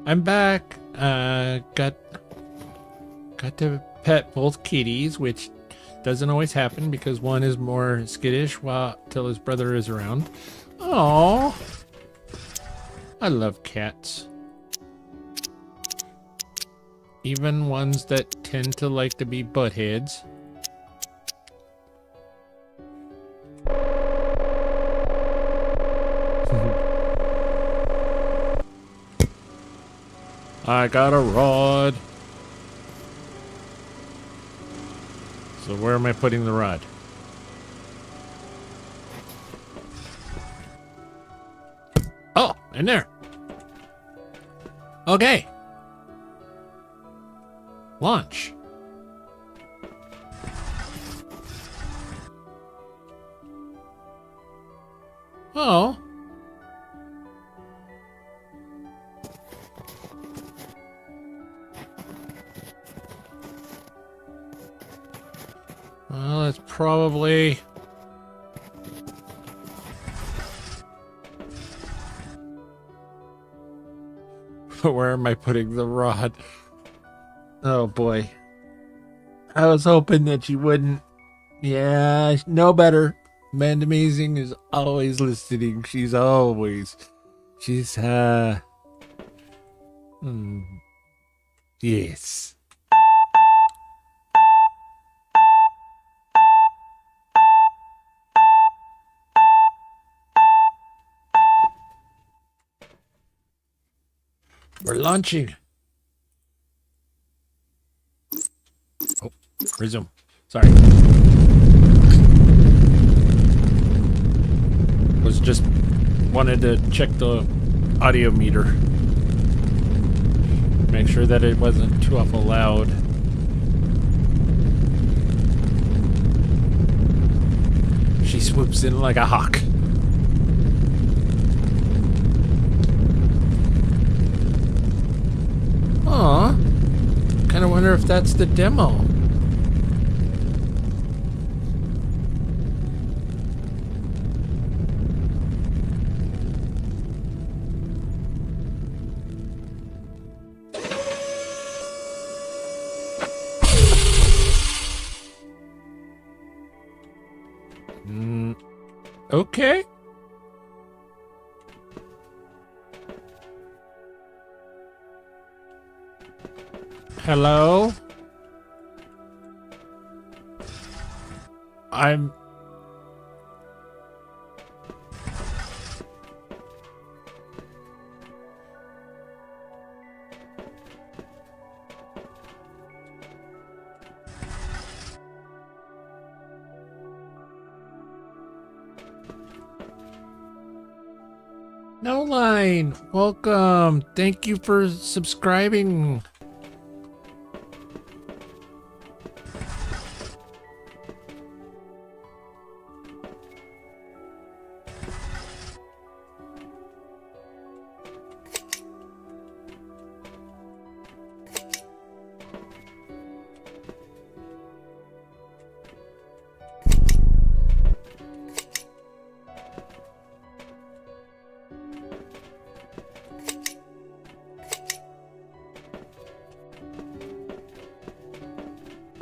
I'm back. Got to pet both kitties, which doesn't always happen because one is more skittish till his brother is around. Oh, I love cats. Even ones that tend to like to be butt heads. I got a rod. So where am I putting the rod? Oh, in there. Okay. Launch. Oh. Well, it's probably... Where am I putting the rod? Oh boy. I was hoping that you wouldn't. Yeah, no better. Amanda Amazing is always listening. She's always. She's, yes. We're launching. Oh, resume. Sorry. Was just wanted to check the audio meter. Make sure that it wasn't too awful loud. She swoops in like a hawk. Aw. Kind of wonder if that's the demo. Okay. Hello? I'm... No Line, welcome. Thank you for subscribing.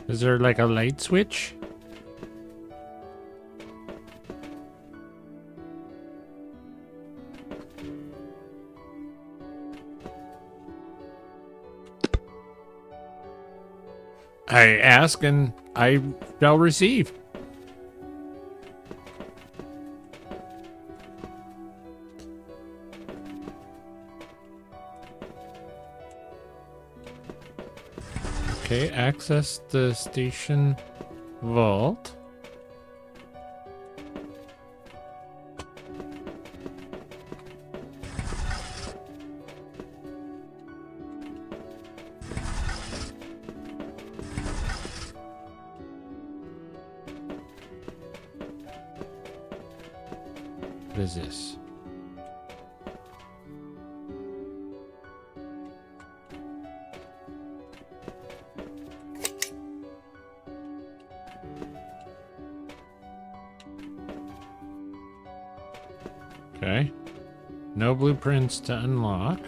Is there like a light switch? I ask and I shall receive. Okay, access the station vault. What is this? Okay. No blueprints to unlock.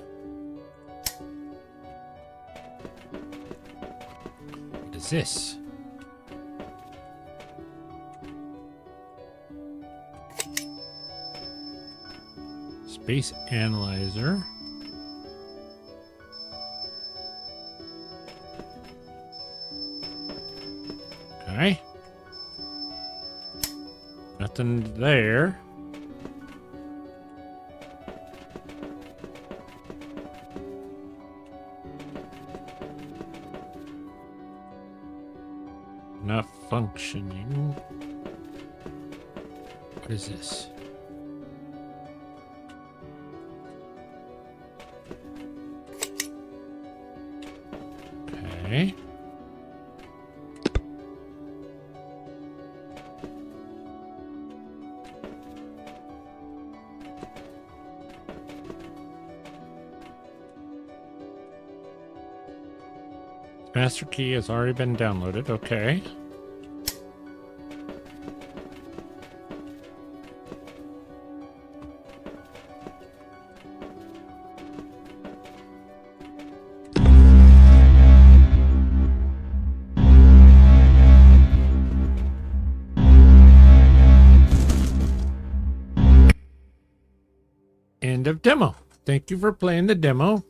What is this? Space analyzer. Okay. Nothing there. Not functioning. What is this? Okay. Master key has already been downloaded. Okay. End of demo. Thank you for playing the demo.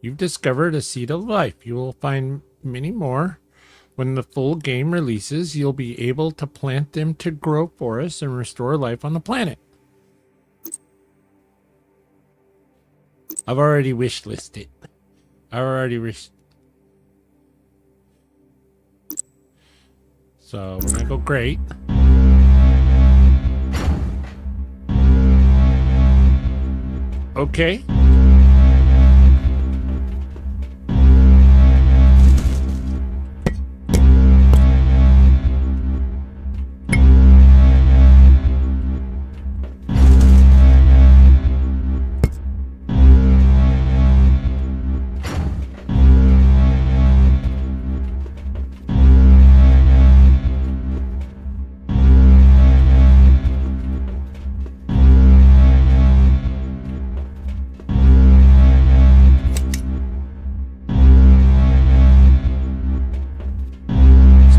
You've discovered a seed of life. You will find many more. When the full game releases, you'll be able to plant them to grow forests and restore life on the planet. I've already wish listed. I already wish. So we're gonna go great. Okay.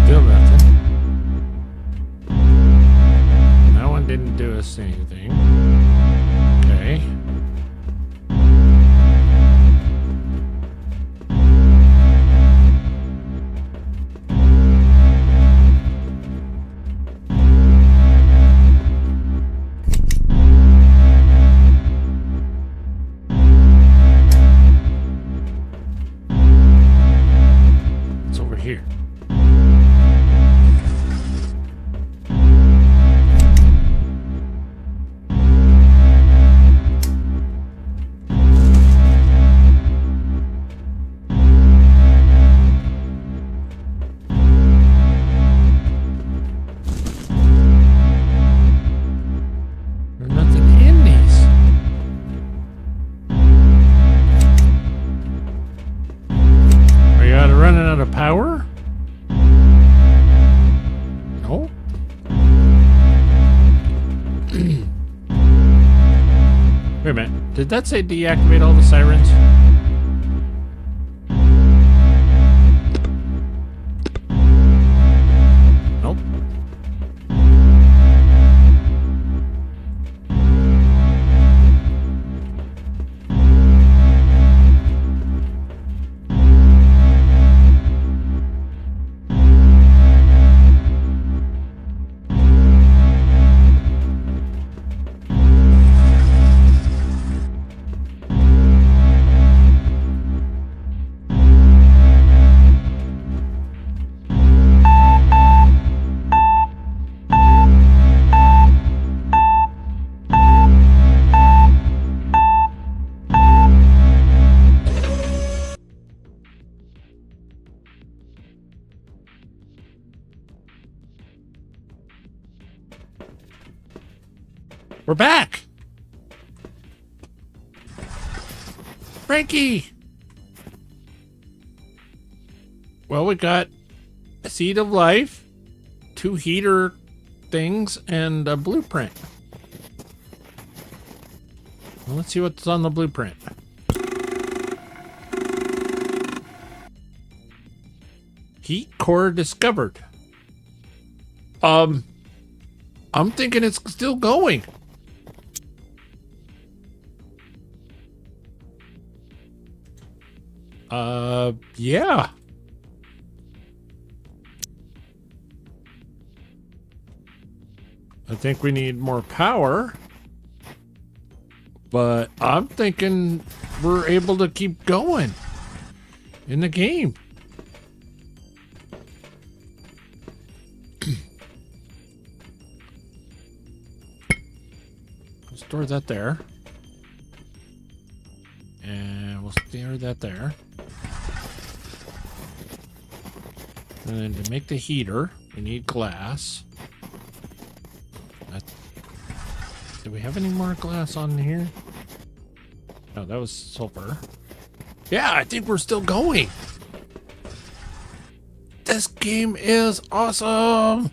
Still nothing. That one didn't do us anything. Okay. It's over here. There's nothing in these. Are you running out of power? No. Wait a minute. Did that say deactivate all the sirens? Nope. We're back. Frankie. Well, we got a seed of life, 2 heater things, and a blueprint. Well, let's see what's on the blueprint. Heat core discovered. I'm thinking it's still going. Yeah. I think we need more power. But I'm thinking we're able to keep going in the game. We'll store that there. And we'll store that there. And then to make the heater, we need glass. Do we have any more glass on here? No, that was sulfur. Yeah, I think we're still going. This game is awesome.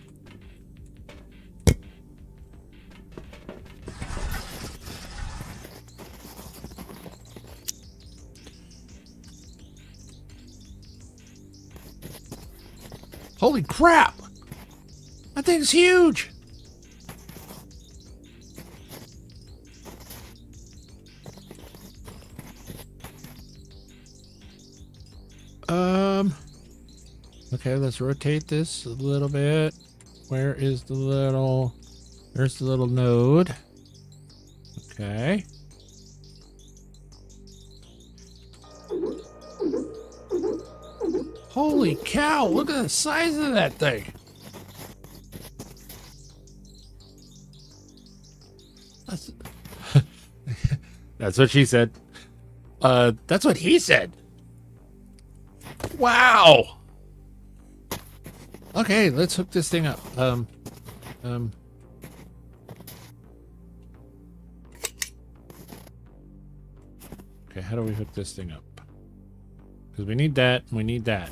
Holy crap! That thing's huge! Okay, let's rotate this a little bit. Where is the little... There's the little node. Okay. Holy cow, look at the size of that thing. That's, that's what she said. That's what he said. Wow. Okay, let's hook this thing up. Okay, how do we hook this thing up? Because we need that, and we need that.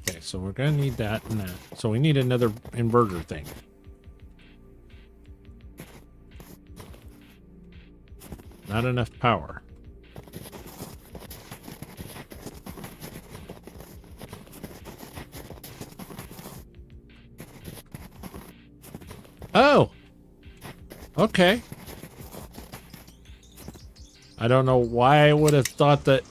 Okay, so we're gonna need that and that. So we need another inverter thing. Not enough power. Oh! Okay. I don't know why I would have thought that...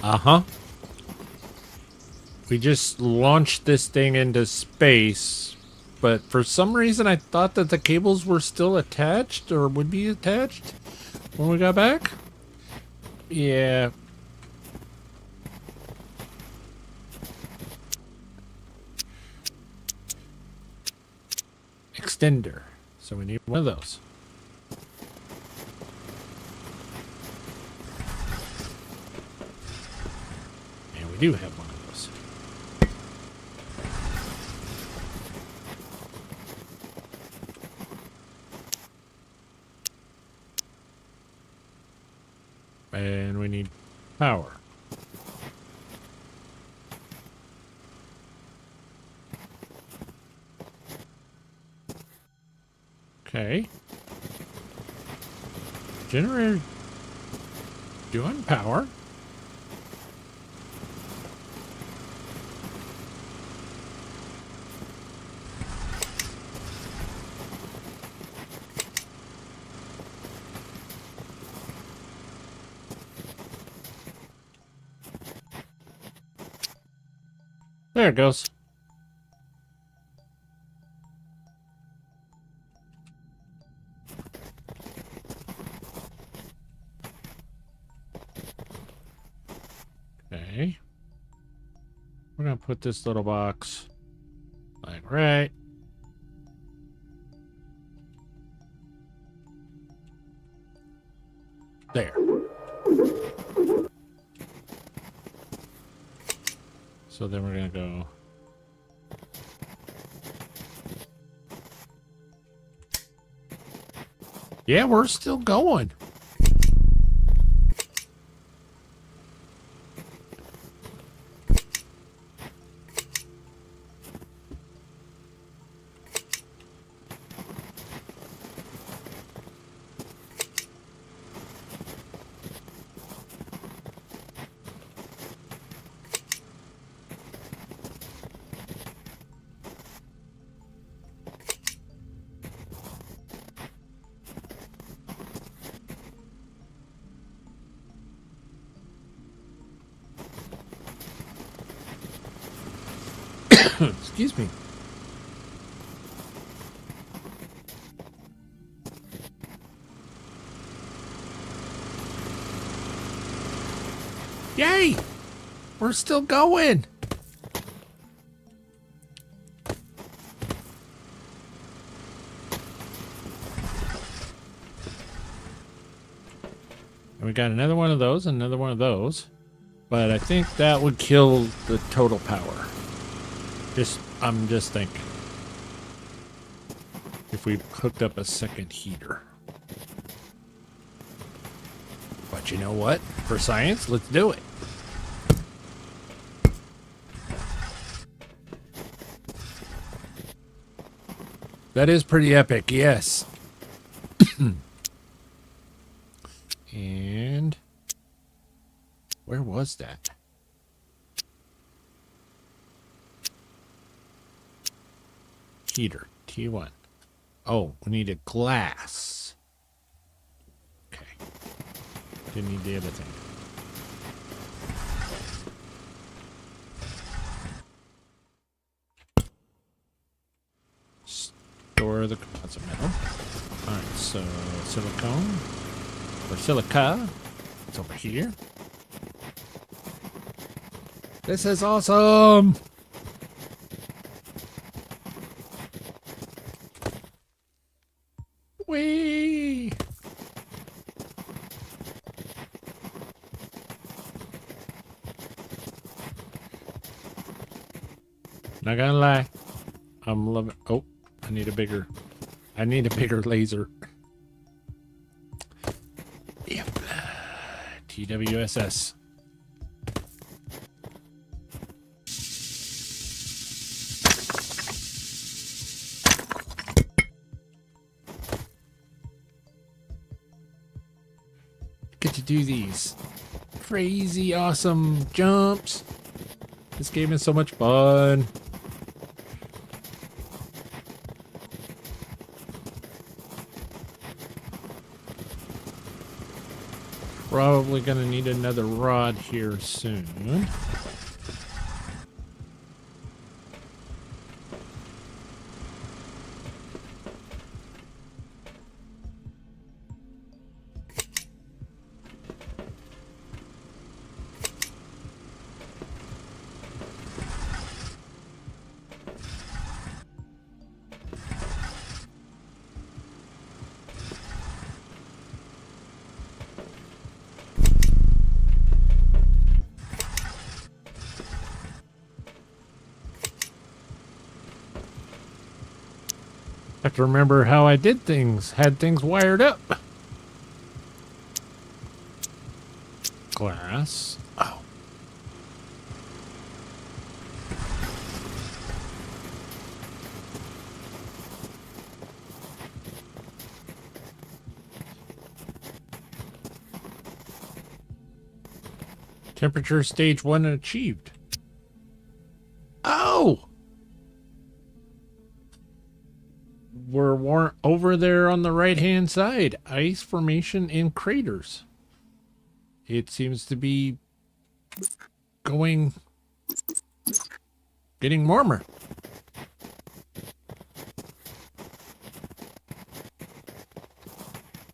Uh-huh. We just launched this thing into space, but for some reason I thought that the cables were still attached or would be attached when we got back. Yeah. Extender. So we need one of those. And we do have one of those. And we need power. Okay. Generator doing power. There it goes. Okay. We're gonna put this little box like right there. So then we're gonna go. Yeah, we're still going. Excuse me. Yay! We're still going. And we got another one of those, another one of those. But I think that would kill the total power. I'm just thinking. If we hooked up a second heater. But you know what? For science, let's do it. That is pretty epic, yes. And where was that? Heater, T1. Oh, we need a glass. Didn't need the other thing. Store the composite metal. Alright, so silicone. Or silica. It's over here. This is awesome! Whee! Not gonna lie, I'm loving. Oh, I need a bigger laser. Yep. TWSS. Get to do these crazy awesome jumps. This game is so much fun. Probably gonna need another rod here soon. Have to remember how I did things, had things wired up. Glass. Oh. Temperature stage 1 achieved. Oh! We're over there on the right hand side. Ice formation in craters. It seems to be getting warmer.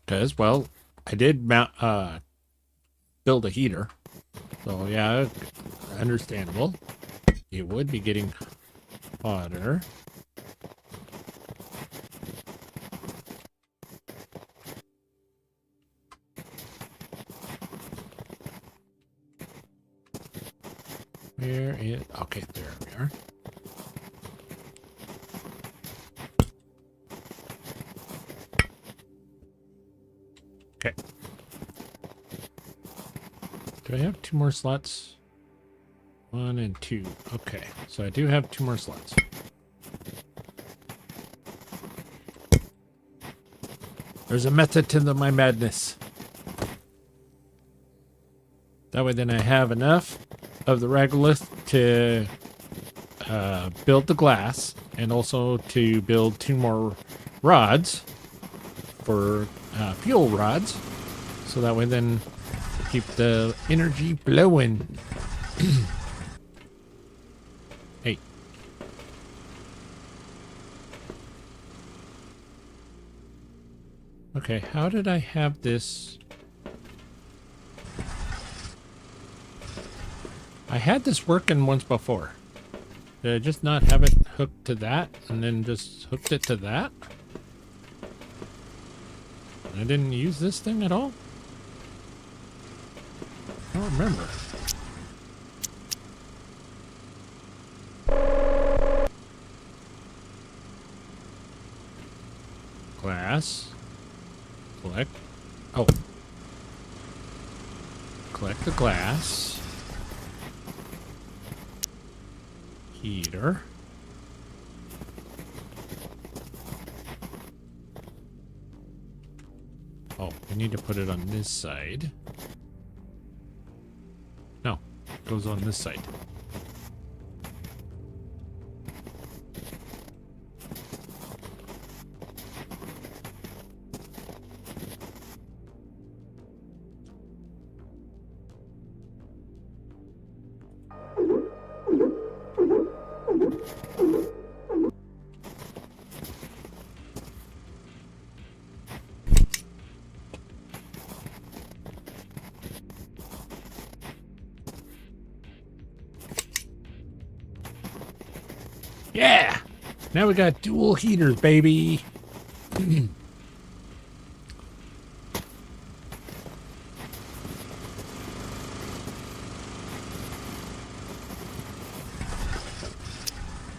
Because, well, I did build a heater. So, yeah, understandable. It would be getting hotter. Where is... Okay, there we are. Okay. Do I have 2 more slots? 1 and 2. Okay, so I do have 2 more slots. There's a method to my madness. That way then I have enough of the regolith to build the glass and also to build 2 more rods for fuel rods. So that way then keep the energy blowing. Hey. Okay, how did I have this? I had this working once before. Did I just not have it hooked to that and then just hooked it to that? I didn't use this thing at all? I don't remember. Glass. Collect. Oh. Collect the glass. Heater. Oh, we need to put it on this side. No, it goes on this side. Yeah. Now we got dual heaters, baby. And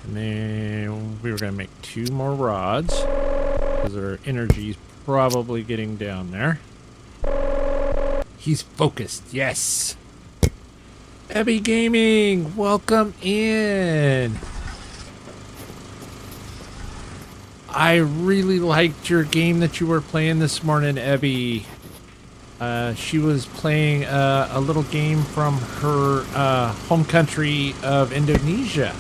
then we were going to make 2 more rods because our energy's probably getting down there. He's focused. Yes. Ebby Gaming, welcome in. I really liked your game that you were playing this morning, Ebby. She was playing a little game from her home country of Indonesia.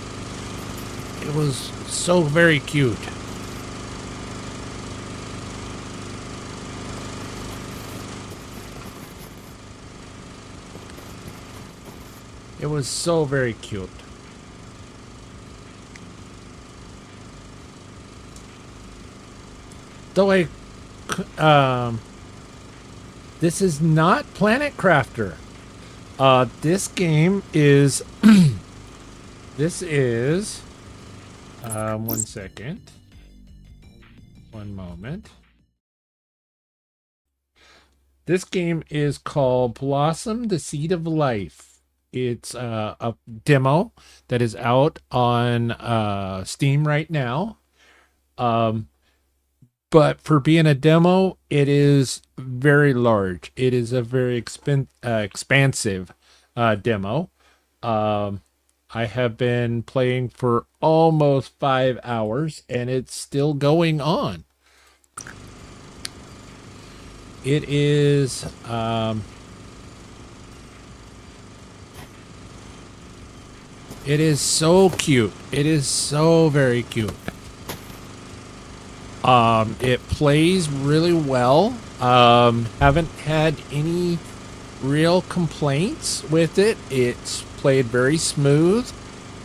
It was so very cute. It was so very cute. Though this is not Planet Crafter. This game is, this is, 1 second. One moment. This game is called Blossom, the Seed of Life. It's a demo that is out on Steam right now. But for being a demo, it is very large. It is a very expansive demo. I have been playing for almost 5 hours, and it's still going on. It is so cute. It is so very cute. It plays really well. Haven't had any real complaints with it. It's played very smooth.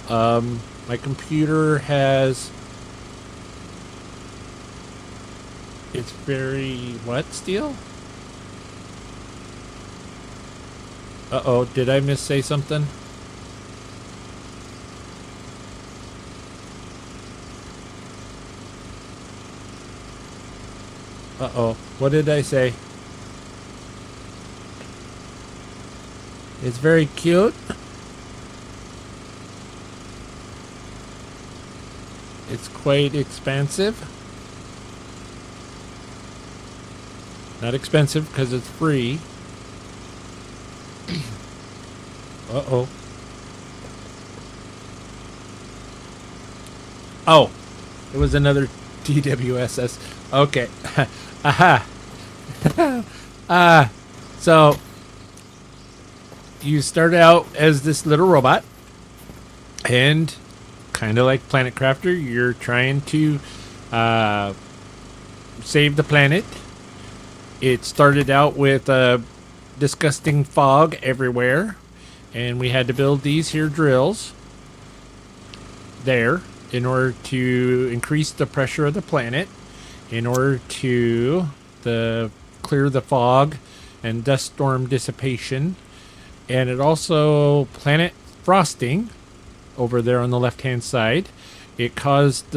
My computer has, it's very, what, Steel? Uh-oh, did I say something? Uh-oh, what did I say? It's very cute. It's quite expensive. Not expensive because it's free. Uh-oh. Oh, it was another TWSS. Okay. Aha. So you start out as this little robot, and kind of like Planet Crafter, you're trying to save the planet. It started out with disgusting fog everywhere, and we had to build these here drills there in order to increase the pressure of the planet, in order to clear the fog and dust storm dissipation. And it also, planet frosting over there on the left hand side, it caused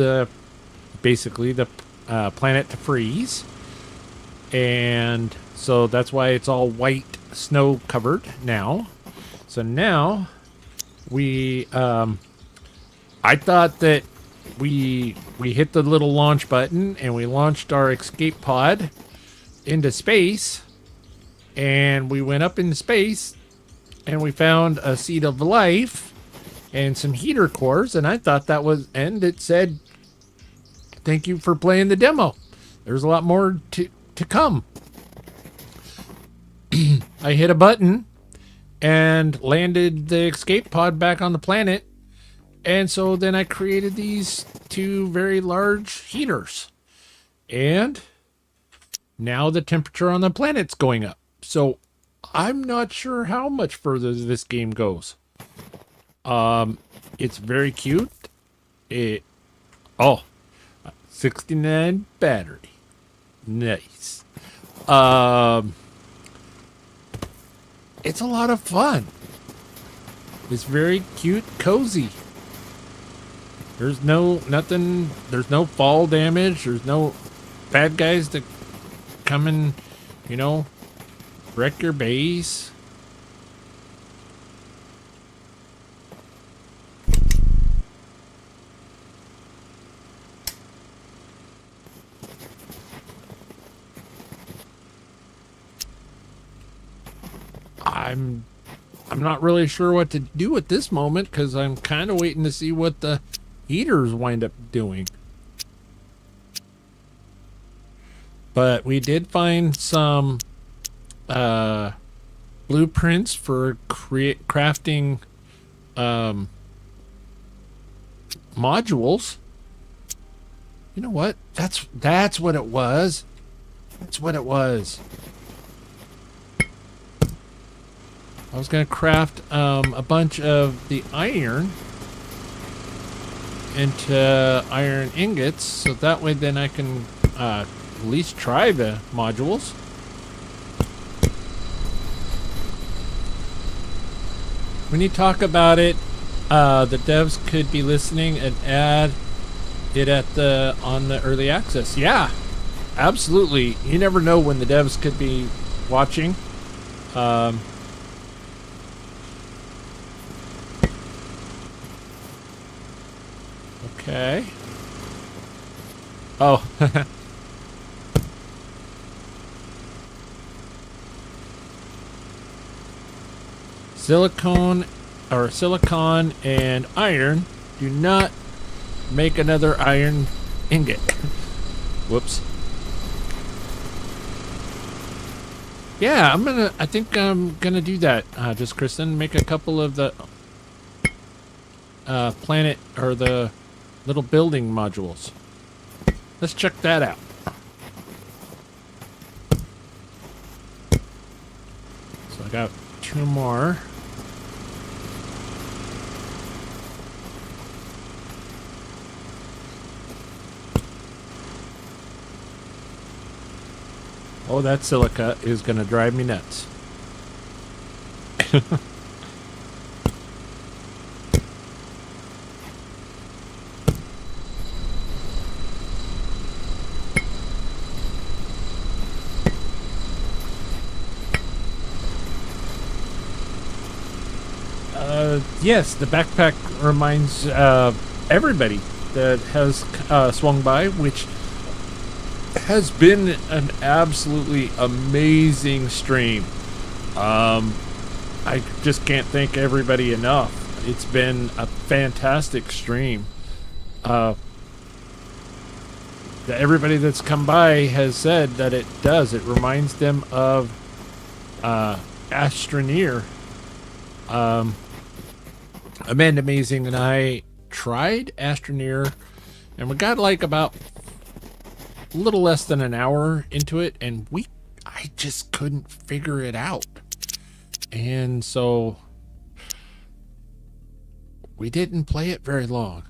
basically the planet to freeze, and so that's why it's all white snow covered now. So now we I thought that we hit the little launch button and we launched our escape pod into space, and we went up into space and we found a seed of life and some heater cores, and I thought that was, and it said, thank you for playing the demo. There's a lot more to come. I hit a button and landed the escape pod back on the planet, and so then I created these 2 very large heaters, and now the temperature on the planet's going up. So I'm not sure how much further this game goes. It's very cute. 69 battery. Nice. It's a lot of fun. It's very cute, cozy. There's nothing. There's no fall damage. There's no bad guys that come and, you know, wreck your base. I'm not really sure what to do at this moment because I'm kind of waiting to see what the heaters wind up doing. But we did find some blueprints for crafting modules. You know what? That's what it was. That's what it was. I was going to craft a bunch of the iron into iron ingots, so that way then I can at least try the modules. When you talk about it, the devs could be listening and add it on the early access. Yeah, absolutely. You never know when the devs could be watching. Okay. Oh. Silicon and iron do not make another iron ingot. Whoops. Yeah, I think I'm gonna do that. Just Kristen, make a couple of the planet or the little building modules. Let's check that out. So I got 2 more. Oh, that silica is going to drive me nuts. Yes, the backpack reminds everybody that has swung by, which has been an absolutely amazing stream. I just can't thank everybody enough. It's been a fantastic stream. Everybody that's come by has said that it does. It reminds them of Astroneer. Amanda Amazing and I tried Astroneer, and we got like about a little less than an hour into it, and I just couldn't figure it out. And so we didn't play it very long.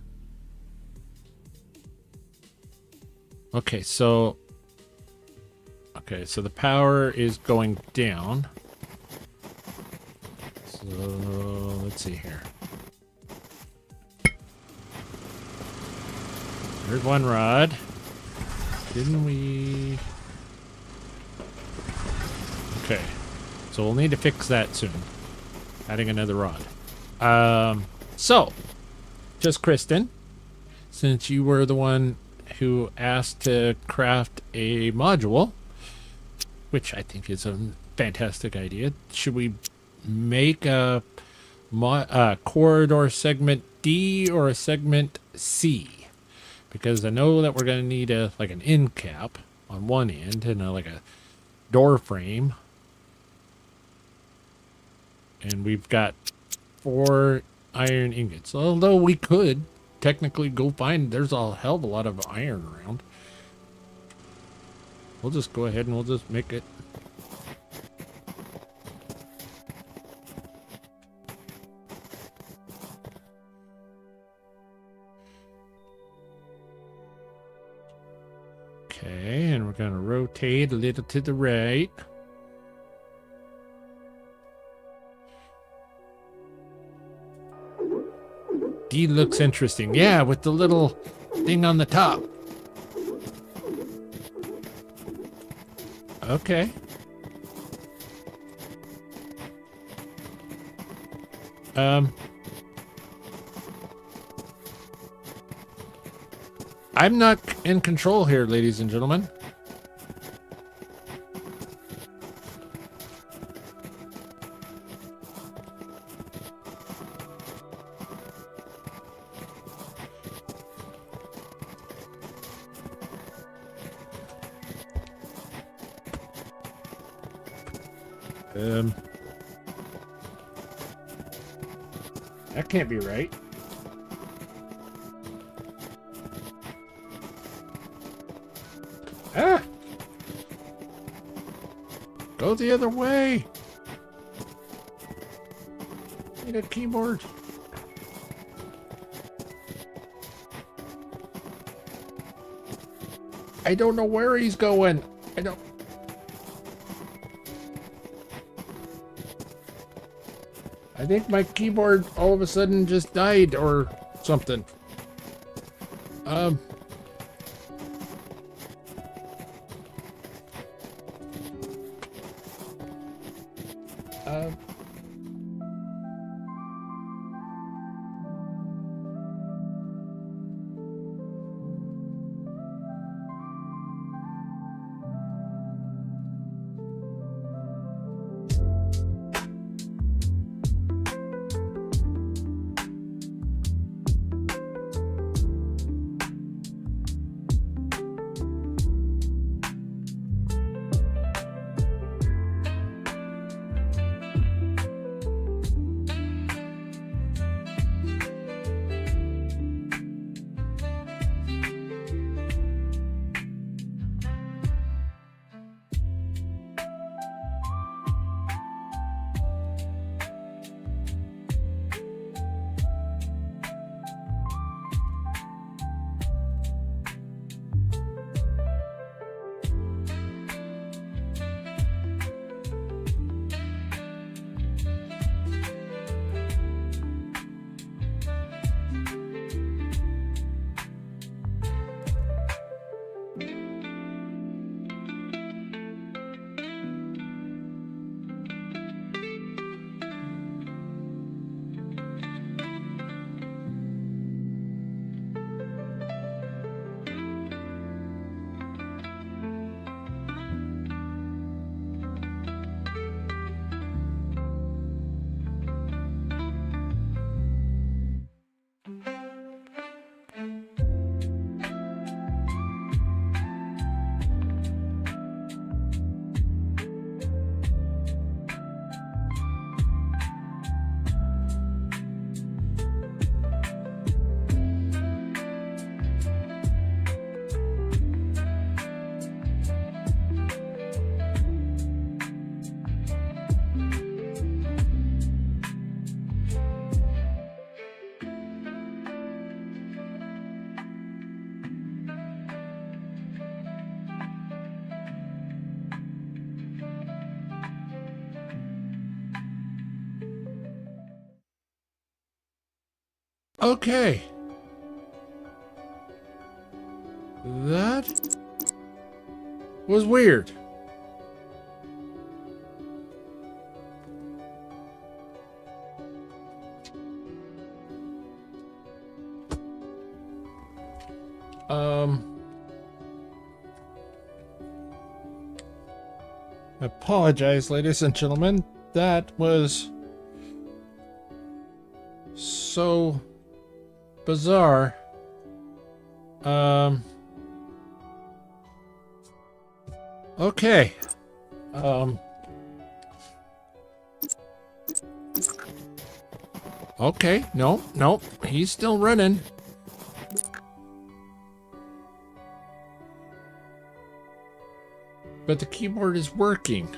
Okay, so the power is going down. So let's see here. There's one rod. Didn't we? Okay. So we'll need to fix that soon. Adding another rod. So, just Kristen, since you were the one who asked to craft a module, which I think is a fantastic idea, should we make a corridor segment D or a segment C? Because I know that we're going to need like an end cap on one end and like a door frame. And we've got 4 iron ingots. Although we could technically go find, there's a hell of a lot of iron around. We'll just go ahead and we'll just make it. Okay, and we're going to rotate a little to the right. D looks interesting. Yeah, with the little thing on the top. Okay. I'm not in control here, ladies and gentlemen. That can't be right. Ah! Go the other way. Need a keyboard. I don't know where he's going. I don't. I think my keyboard all of a sudden just died or something. Um. Okay. That was weird. I apologize, ladies and gentlemen. That was so bizarre. Okay. Okay, no, he's still running. But the keyboard is working.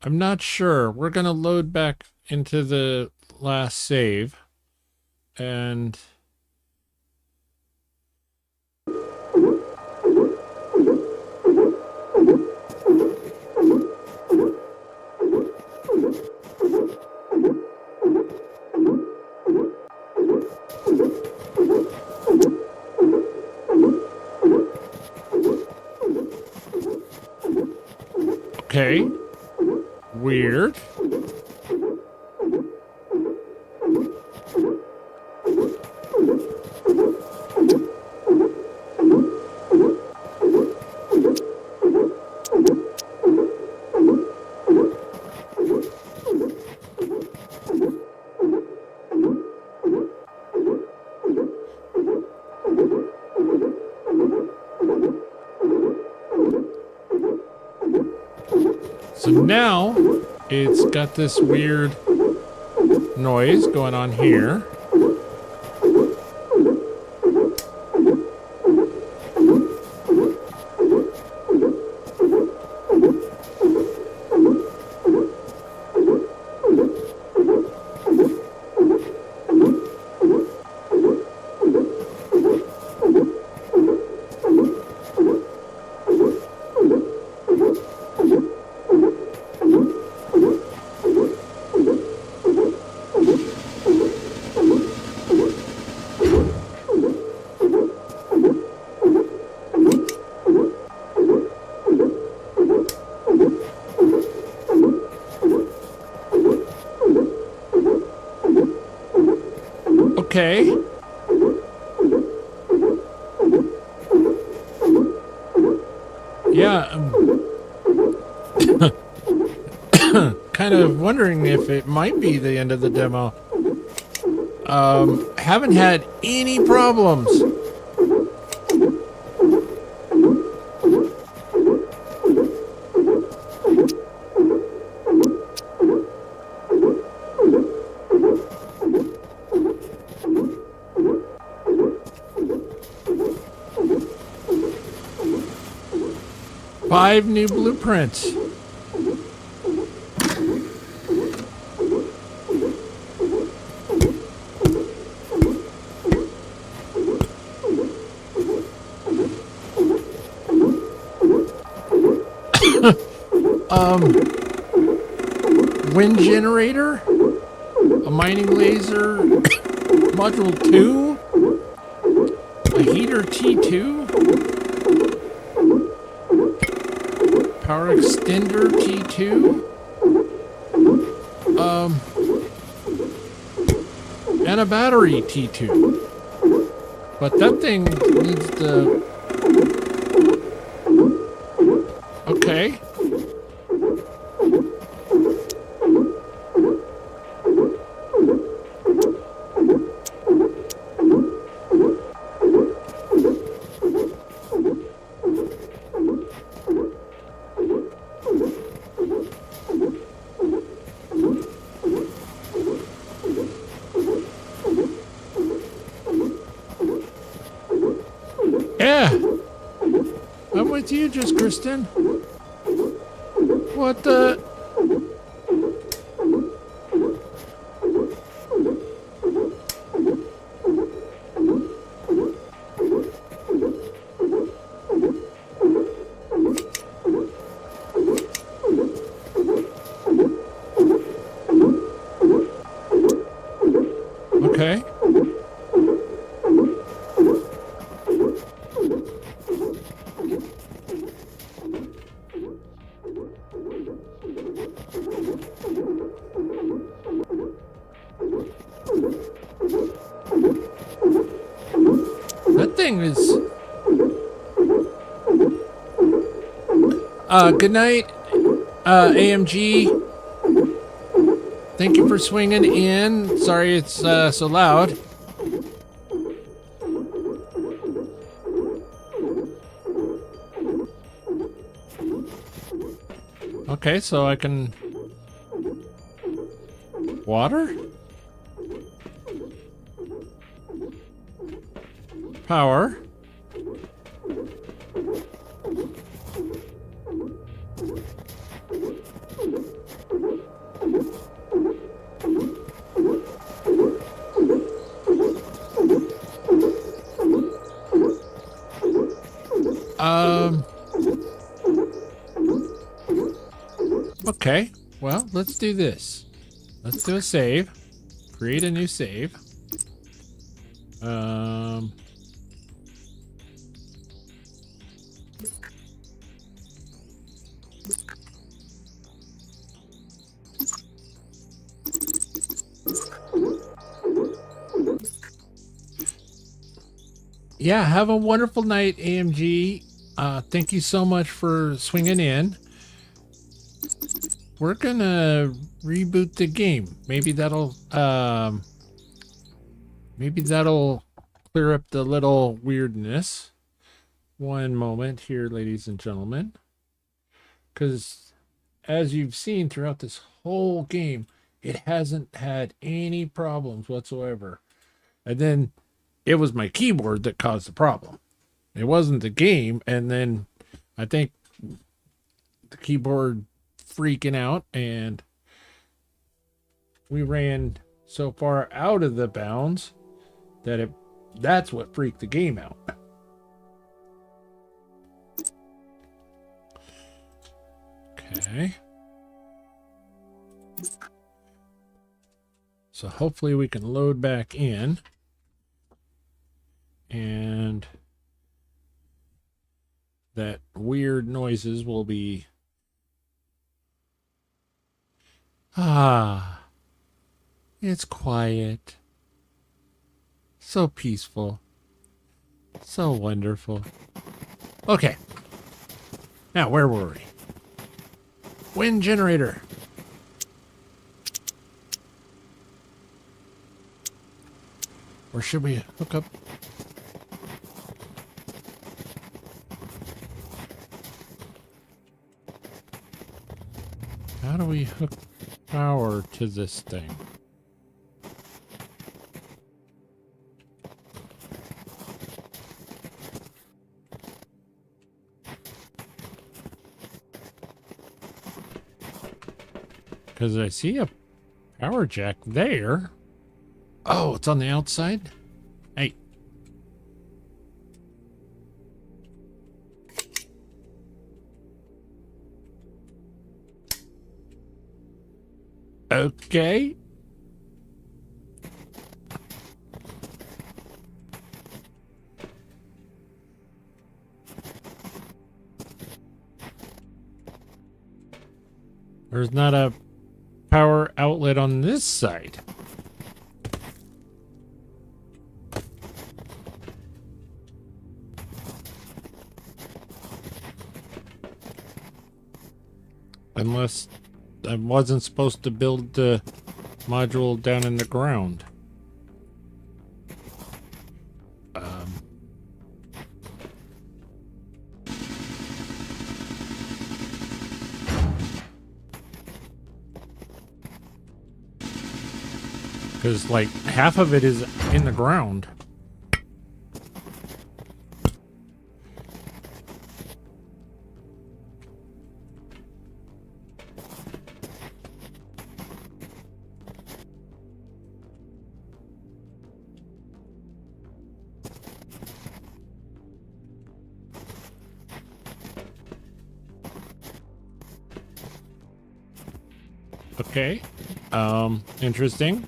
I'm not sure. We're going to load back into the last save. And Okay. Weird. So now it's got this weird noise going on here. Okay. Yeah. Kind of wondering if it might be the end of the demo. Haven't had any problems. Five new blueprints. Wind generator, a mining laser, module 2, a heater T2, power extender T2, and a battery T2. But that thing needs to... Okay. Yeah, I'm with you, just Kristen. What the? Okay. That thing is... good night, AMG. Thank you for swinging in. Sorry it's so loud. Okay, so I can... Water? Power. Okay, well, let's do this. Let's do a save. Create a new save. Yeah, have a wonderful night, AMG. Thank you so much for swinging in. We're gonna reboot the game. Maybe that'll clear up the little weirdness. One moment here, ladies and gentlemen. Because as you've seen throughout this whole game, it hasn't had any problems whatsoever. And then it was my keyboard that caused the problem. It wasn't the game. And then I think the keyboard freaking out, and we ran so far out of the bounds that that's what freaked the game out. Okay. So hopefully we can load back in. And that weird noises will be... It's quiet. So peaceful. So wonderful. Okay. Now, where were we? Wind generator. Or should we hook up? How do we hook power to this thing? Because I see a power jack there. Oh, it's on the outside? Hey. Okay. There's not a power outlet on this side. Unless I wasn't supposed to build the module down in the ground. Because like half of it is in the ground. Okay. Interesting.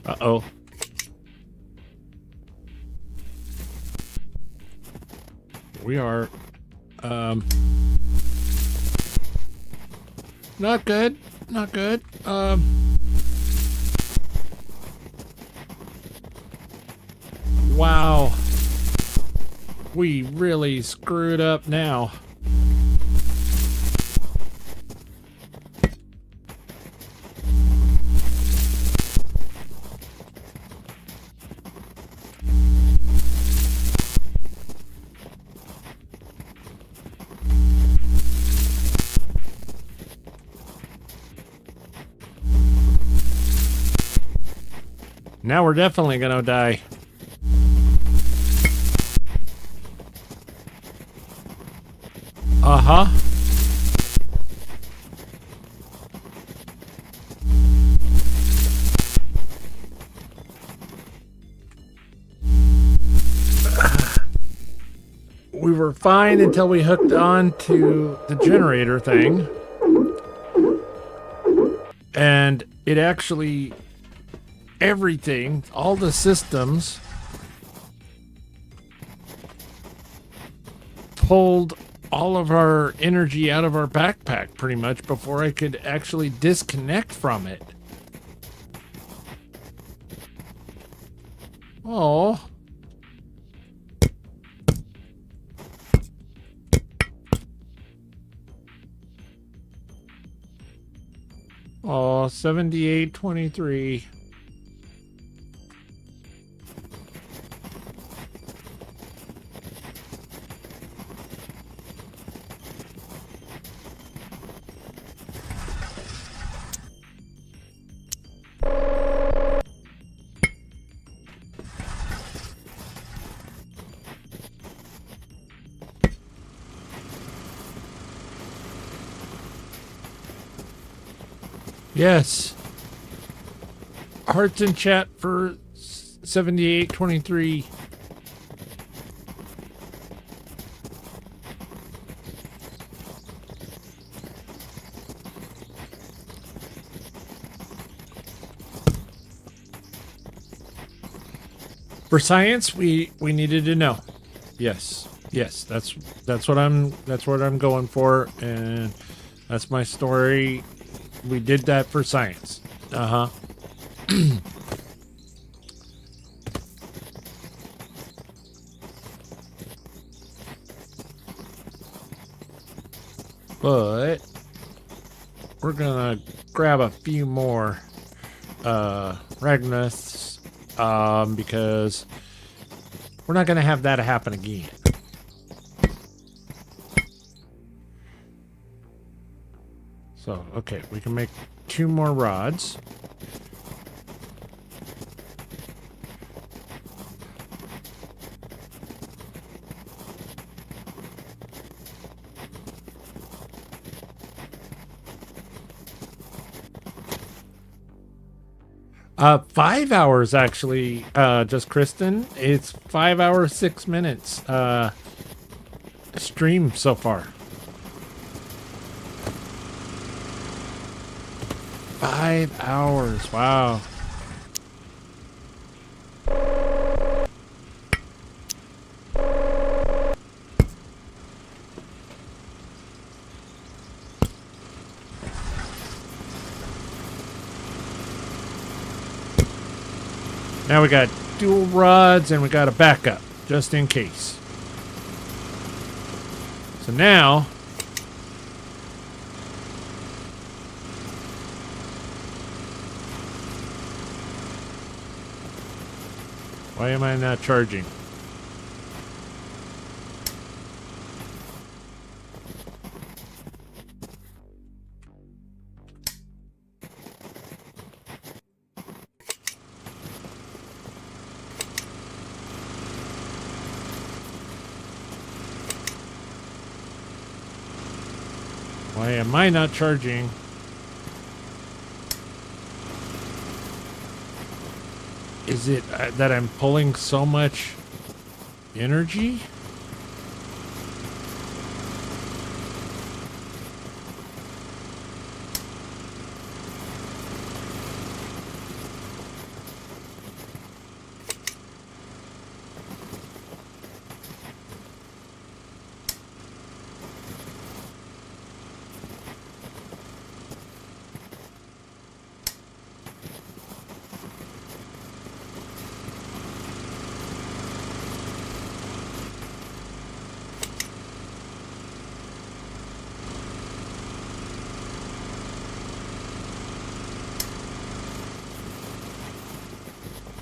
Uh-oh. We are, not good. Not good. Wow. We really screwed up now. Now we're definitely gonna die. Uh-huh. We were fine until we hooked on to the generator thing. And it actually... everything, all the systems pulled all of our energy out of our backpack pretty much before I could actually disconnect from it. Oh. Oh, 7823. Yes. Hearts in chat for 7823. For science, we needed to know. Yes. Yes, that's what I'm going for, and that's my story. We did that for science. Uh-huh. But we're gonna grab a few more Ragnaths, because we're not gonna have that happen again. So, okay, we can make 2 more rods. 5 hours actually, just Kristen. It's 5 hours 6 minutes stream so far. 5 hours. Wow. Now we got dual rods and we got a backup just in case. So now why am I not charging? Why am I not charging? Is it that I'm pulling so much energy?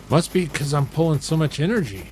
Must be because I'm pulling so much energy.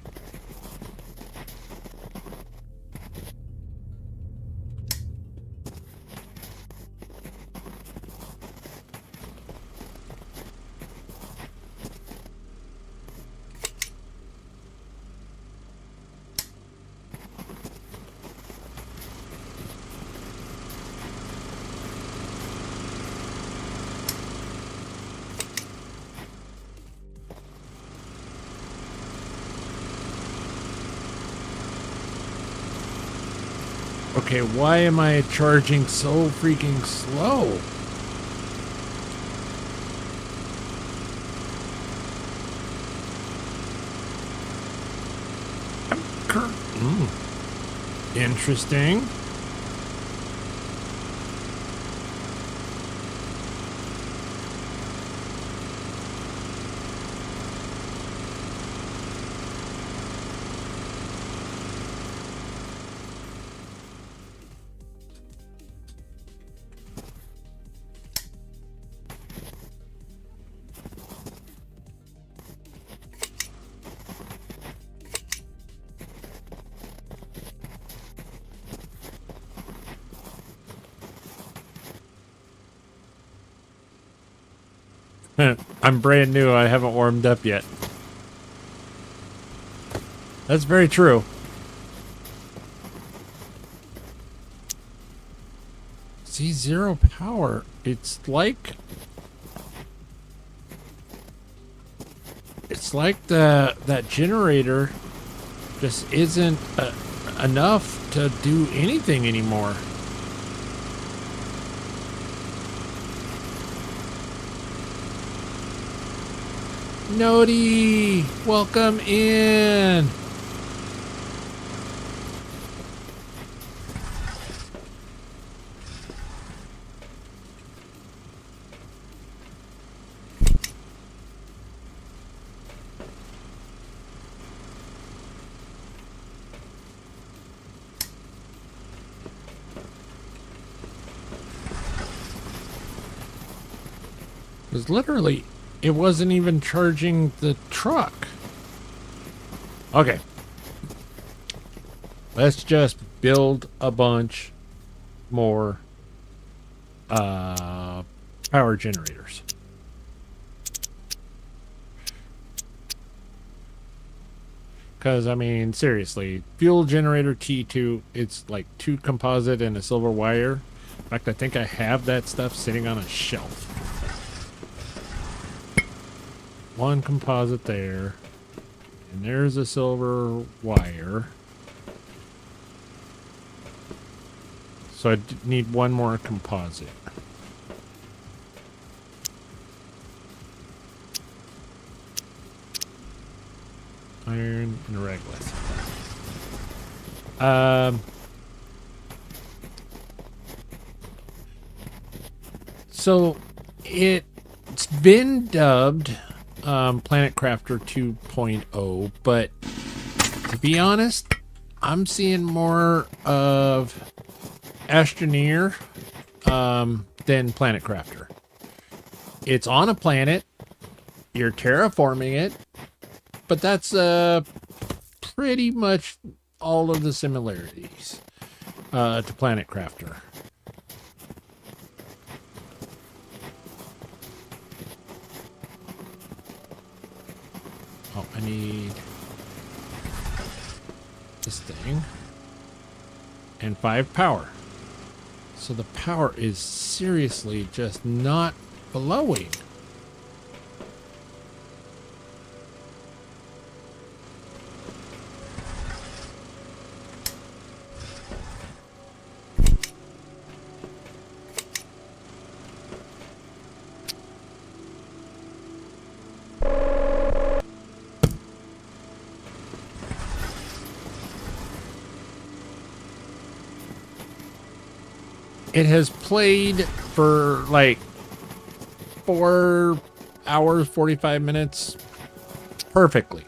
Okay, why am I charging so freaking slow? Interesting. I'm brand new. I haven't warmed up yet. That's very true. See, zero power. It's like that generator just isn't enough to do anything anymore. Nodi, welcome in. Because literally, it wasn't even charging the truck. Okay. Let's just build a bunch more power generators. Because, I mean, seriously, fuel generator T2, it's like 2 composite and a silver wire. In fact, I think I have that stuff sitting on a shelf. 1 composite there. And there's a silver wire. So I need 1 more composite. Iron and a regolith. So it's been dubbed Planet Crafter 2.0, but to be honest, I'm seeing more of Astroneer than Planet Crafter. It's on a planet, you're terraforming it, but that's pretty much all of the similarities to Planet Crafter. Oh, I need this thing and 5 power. So the power is seriously just not flowing. It has played for like 4 hours, 45 minutes perfectly,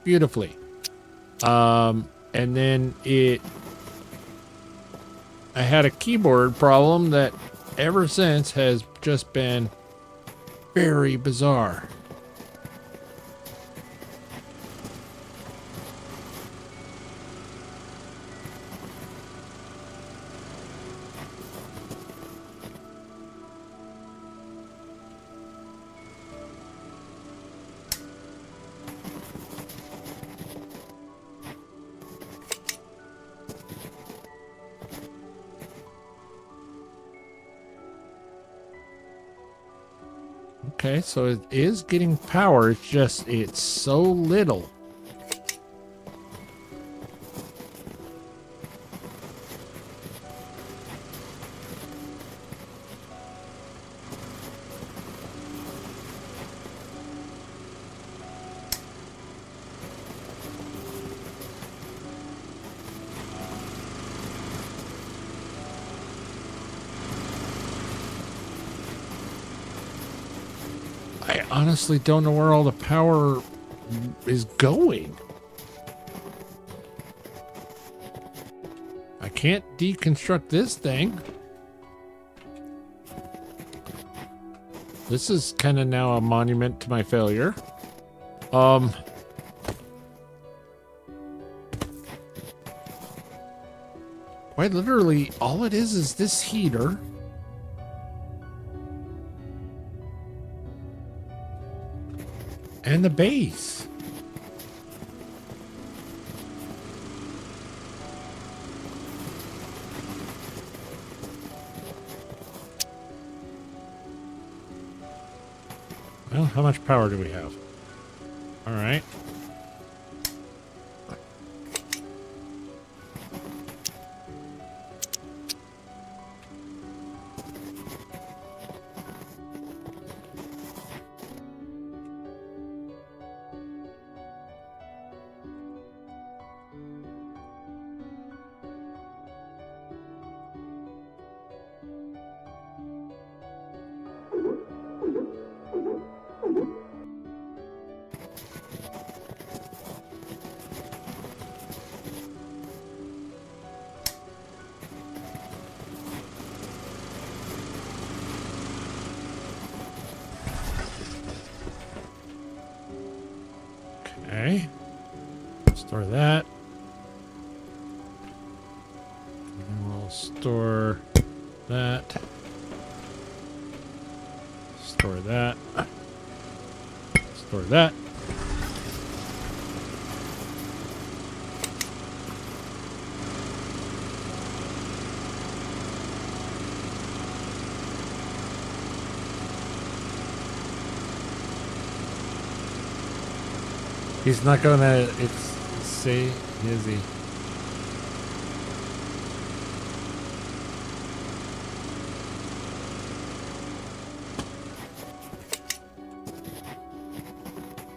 beautifully. And then I had a keyboard problem that ever since has just been very bizarre. Okay, so it is getting power. It's just, it's so little. I honestly don't know where all the power is going. I can't deconstruct this thing. This is kind of now a monument to my failure. Quite literally, all it is this heater. And the base. Well, how much power do we have? All right. Okay. Store that. And we'll store that. Store that. Store that. He's not gonna, say, is he?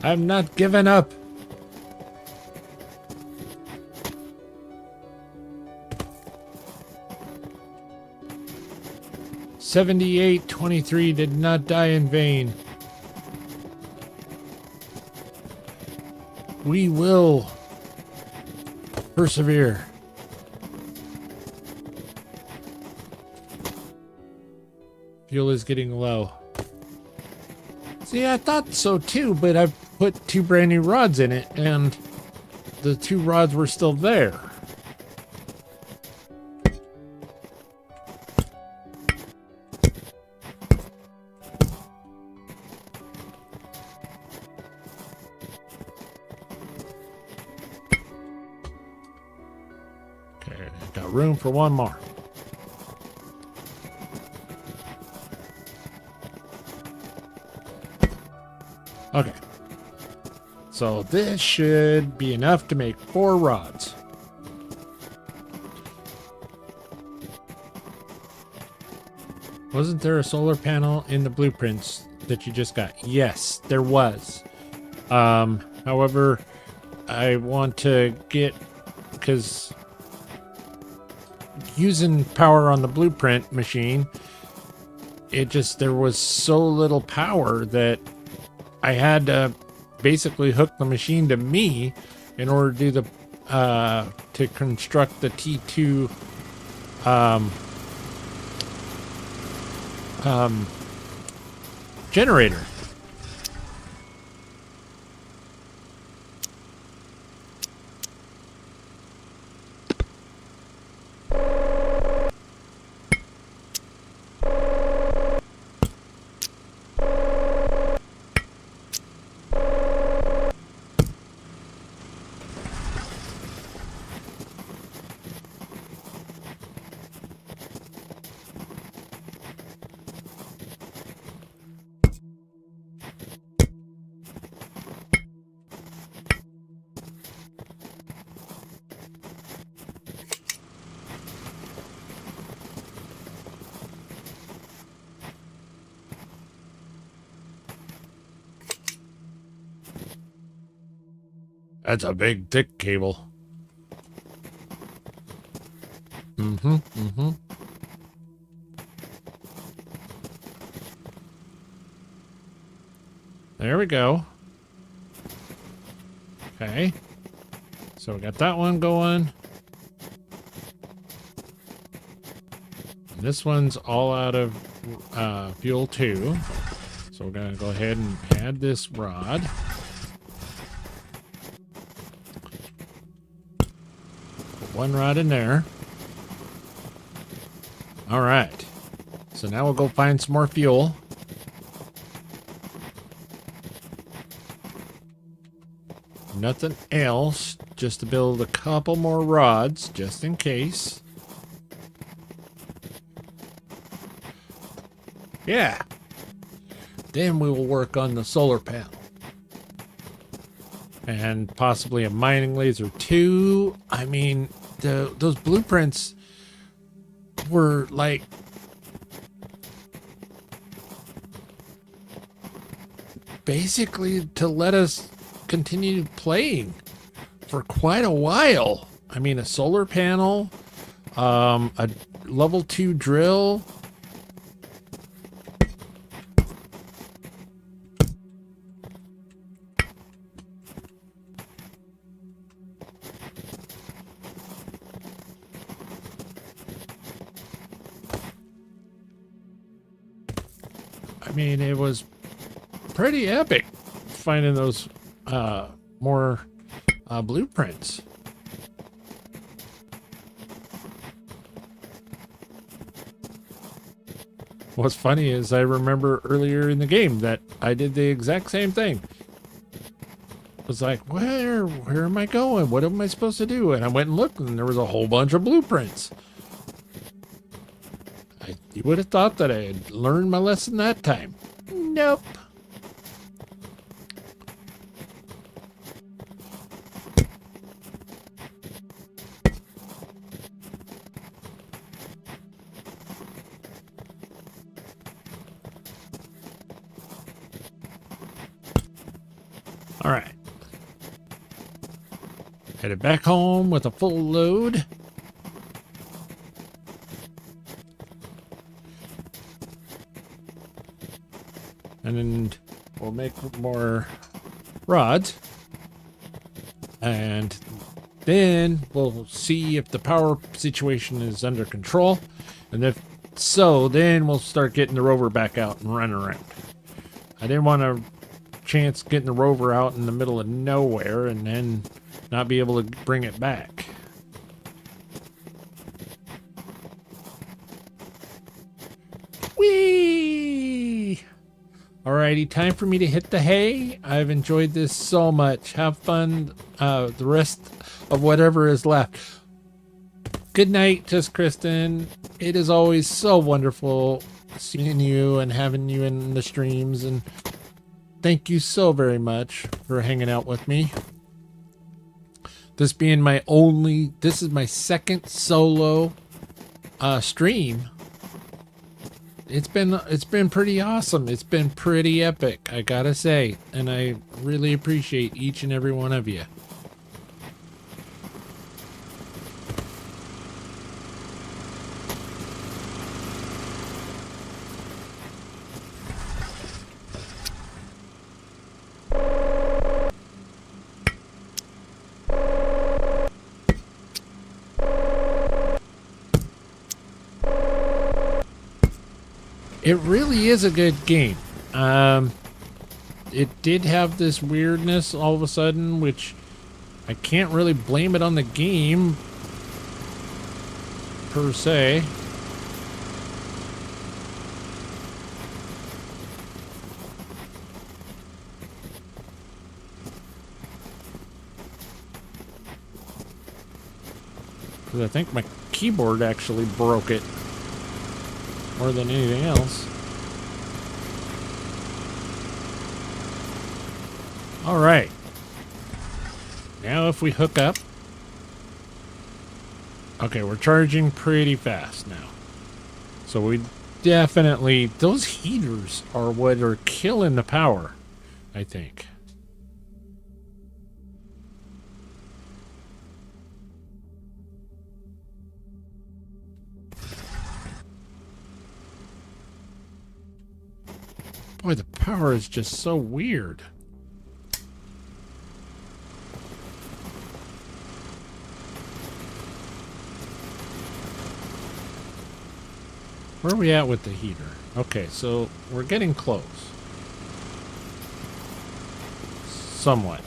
I'm not giving up. $78.23 did not die in vain. We will persevere. Fuel is getting low. See, I thought so too, but I've put 2 brand new rods in it, and the 2 rods were still there. Okay, got room for 1 more. Okay. So this should be enough to make 4 rods. Wasn't there a solar panel in the blueprints that you just got? Yes, there was. However, I want to get, because using power on the blueprint machine, there was so little power that I had to basically hook the machine to me in order to do the to construct the T2 generator. That's a big, thick cable. There we go. Okay. So we got that one going. This one's all out of fuel too. So we're going to go ahead and add this rod. Put 1 rod in there. All right. So now we'll go find some more fuel. nothing else, just to build a couple more rods, just in case. Yeah. Then we will work on the solar panel. And possibly a mining laser too. I mean, those blueprints were like basically to let us continue playing for quite a while. I mean, a solar panel, a level 2 drill. I mean, it was pretty epic finding those more blueprints. What's funny is I remember earlier in the game that I did the exact same thing. It was like, where am I going? What am I supposed to do? And I went and looked, and there was a whole bunch of blueprints. You would have thought that I had learned my lesson that time. Nope. All right. Headed back home with a full load. And then we'll make more rods. And then we'll see if the power situation is under control. And if so, then we'll start getting the rover back out and run around. I didn't want to chance getting the rover out in the middle of nowhere and then not be able to bring it back. Whee! Alrighty, time for me to hit the hay. I've enjoyed this so much. Have fun the rest of whatever is left. Good night, Just Kristen. It is always so wonderful seeing you and having you in the streams, and thank you so very much for hanging out with me. This being this is my second solo stream. It's been pretty awesome. It's been pretty epic, I gotta say, and I really appreciate each and every one of you. It really is a good game. It did have this weirdness all of a sudden, which I can't really blame it on the game per se. Because I think my keyboard actually broke it more than anything else. All right. Now if we hook up. Okay, we're charging pretty fast now. So we definitely, those heaters are what are killing the power, I think. Boy, the power is just so weird. Where are we at with the heater? Okay, so we're getting close. Somewhat.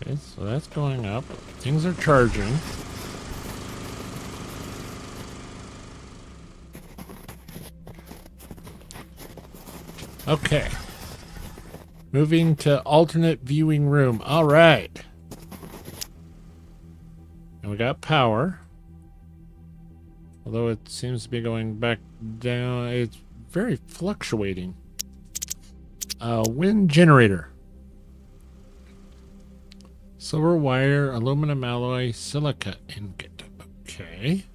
Okay, so that's going up. Things are charging. Okay. Moving to alternate viewing room. All right. And we got power. Although it seems to be going back down. It's very fluctuating. Wind generator. Silver wire, aluminum alloy, silica ingot. Okay.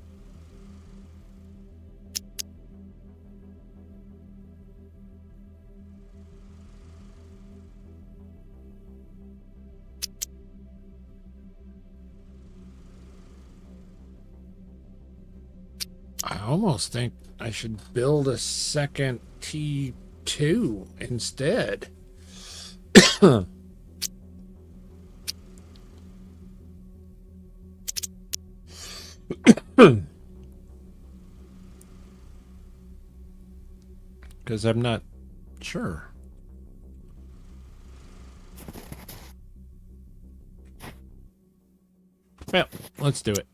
I almost think I should build a second T2 instead. Because I'm not sure. Well, let's do it.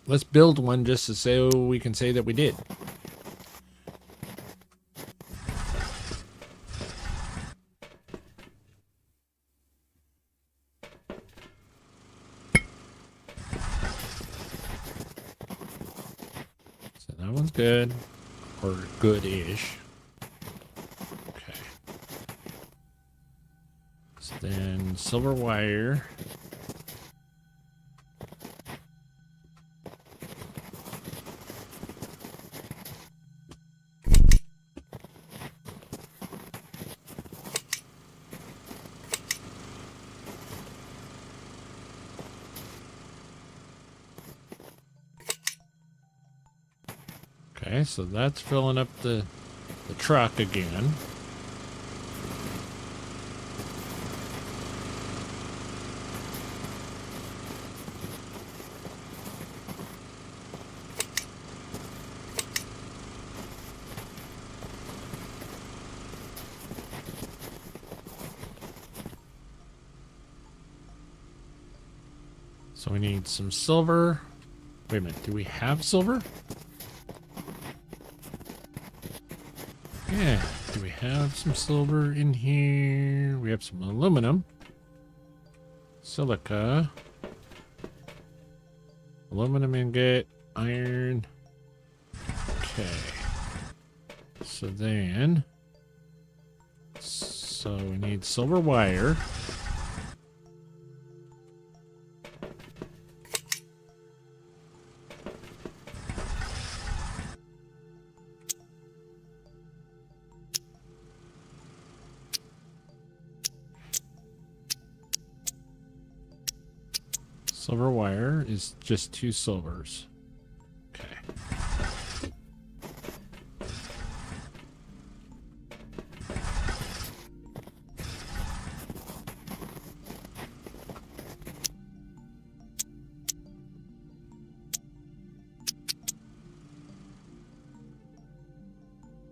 Let's build one just to so we can say that we did. So that one's good. Or good-ish. Okay. So then silver wire. Okay, so that's filling up the truck again. So we need some silver. Wait a minute, do we have silver? Yeah, do we have some silver in here? We have some aluminum. Silica. Aluminum ingot. Iron. Okay. So then... So we need silver wire. Silver wire is just 2 silvers. Okay.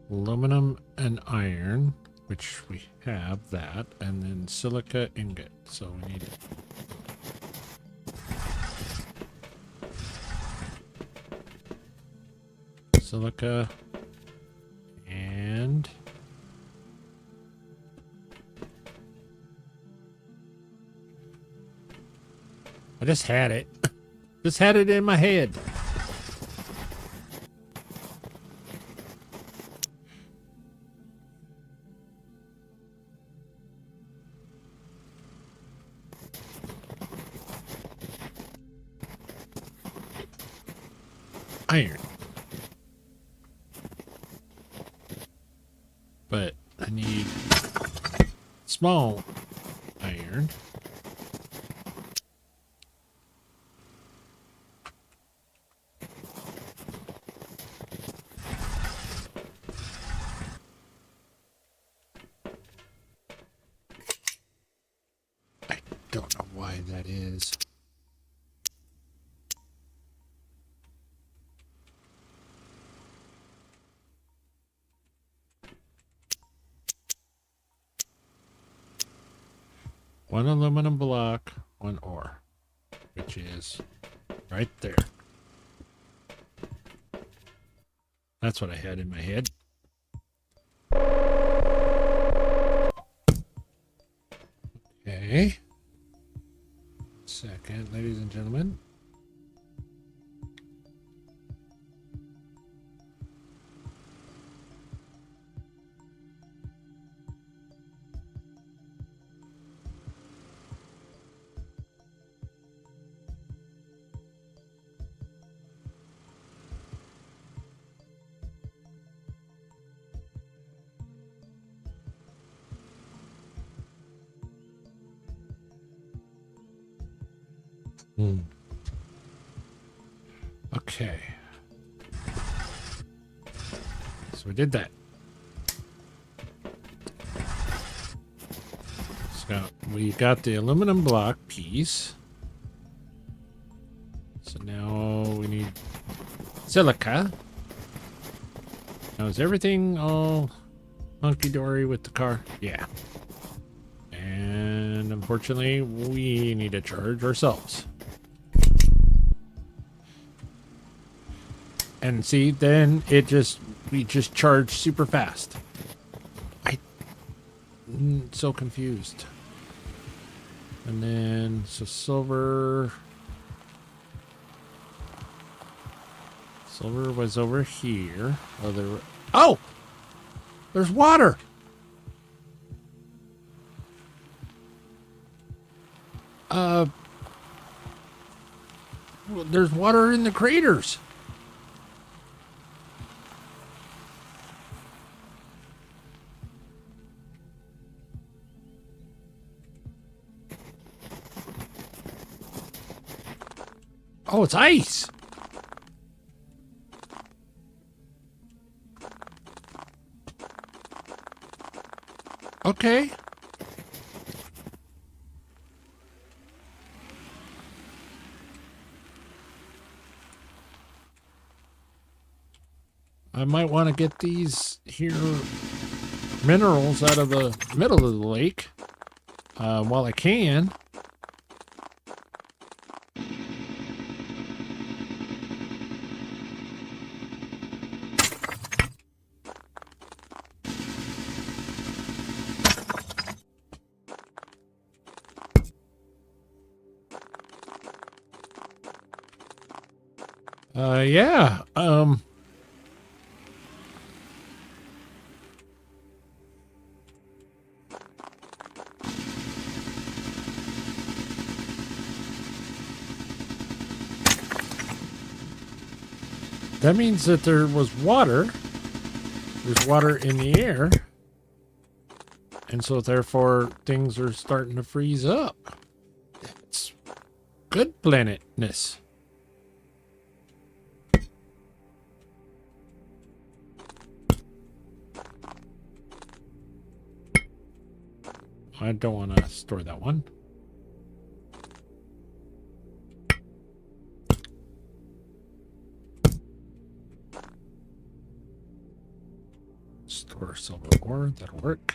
Aluminum and iron, which we have that, and then silica ingot. So we need silica and I just had it. Just had it in my head. Iron. But I need small iron. I don't know why that is. One aluminum block, one ore, which is right there. That's what I had in my head. Okay. Second, ladies and gentlemen. Okay. So we did that. So we got the aluminum block piece. So now we need silica. Now is everything all hunky-dory with the car? Yeah. And unfortunately, we need to charge ourselves. And see, then we just charge super fast. I'm so confused. And then, so silver was over here. Oh! There's water! There's water in the craters. Oh, it's ice. Okay. I might want to get these here minerals out of the middle of the lake while I can. Yeah. That means that there was water. There's water in the air. And so therefore things are starting to freeze up. It's good planetness. I don't want to store that one. Store silver ore, that'll work.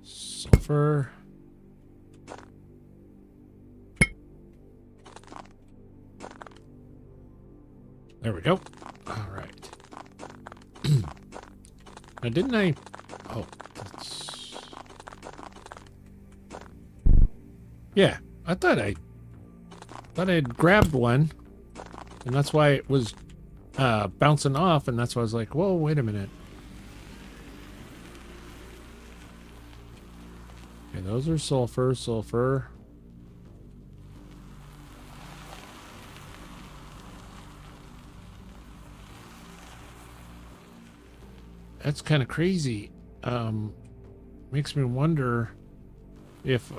Sulfur. There we go. All right. Now, didn't I? Oh, that's... Yeah, I thought I had grabbed one, and that's why it was bouncing off, and that's why I was like, whoa, wait a minute. Okay, those are sulfur. That's kind of crazy. Makes me wonder if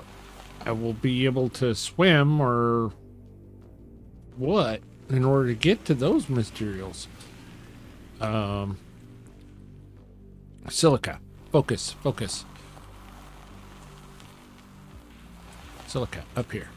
I will be able to swim or what in order to get to those materials. Silica. Focus. Silica, up here.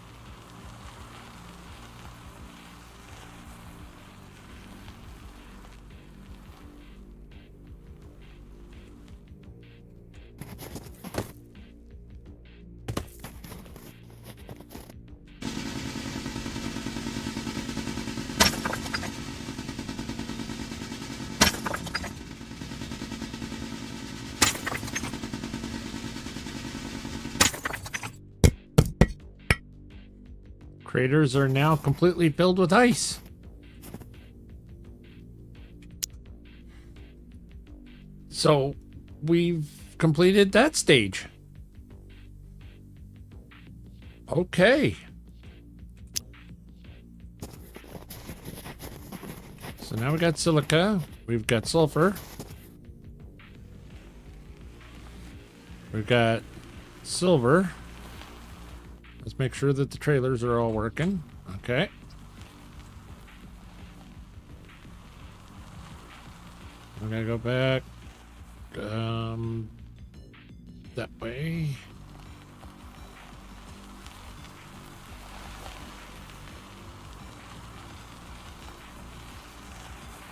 Craters are now completely filled with ice. So we've completed that stage. Okay. So now we got silica. We've got sulfur. We've got silver. Let's make sure that the trailers are all working. Okay. I'm gonna go back that way.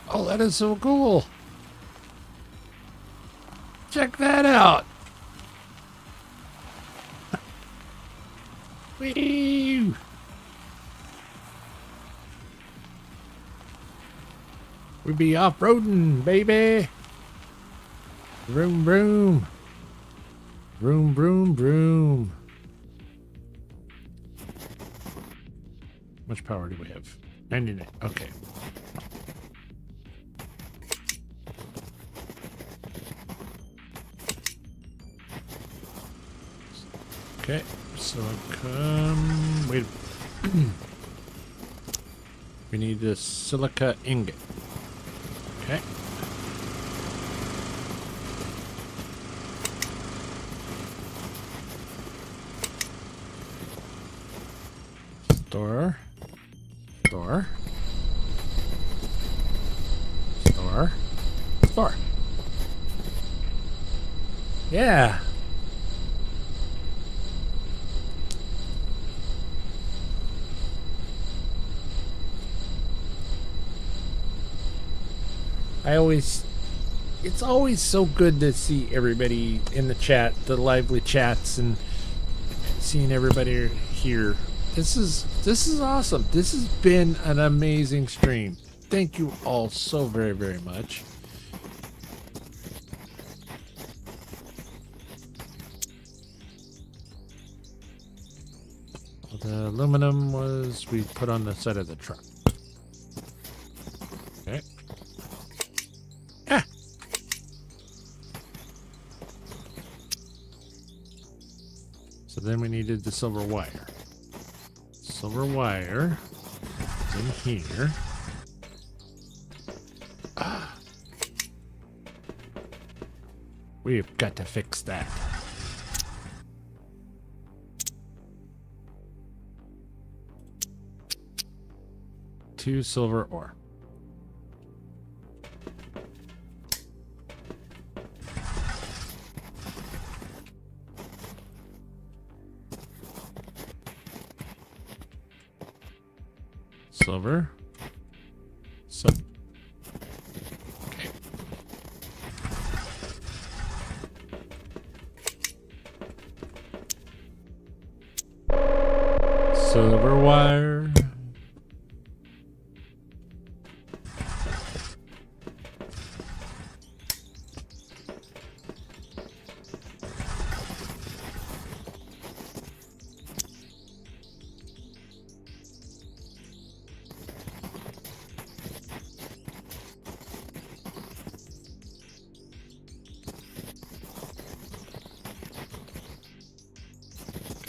Oh, that is so cool. Check that out. Whee! We be off-roading, baby. Vroom, vroom. Vroom, vroom, vroom. How much power do we have? 99. Okay. Okay, so come. Wait. We need the silica ingot. Okay. Store. Store. Store. Store. Yeah. It's always so good to see everybody in the chat, the lively chats, and seeing everybody here. This is awesome. This has been an amazing stream. Thank you all so very, very much. The aluminum we put on the side of the truck. Okay. Ah! So then we needed the silver wire. Silver wire is in here. Ah. We've got to fix that. Two silver ore. Silver. So. Okay. Silver wire.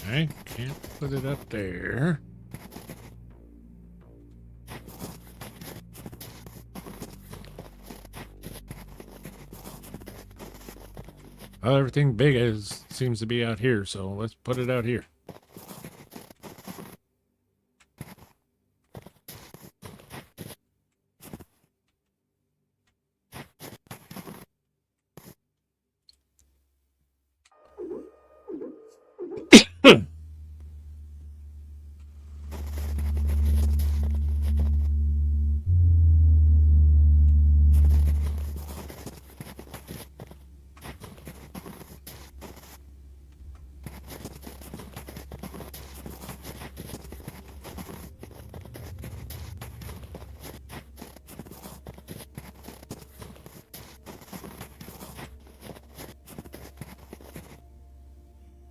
Okay, can't put it up there. Well, everything big seems to be out here, so let's put it out here.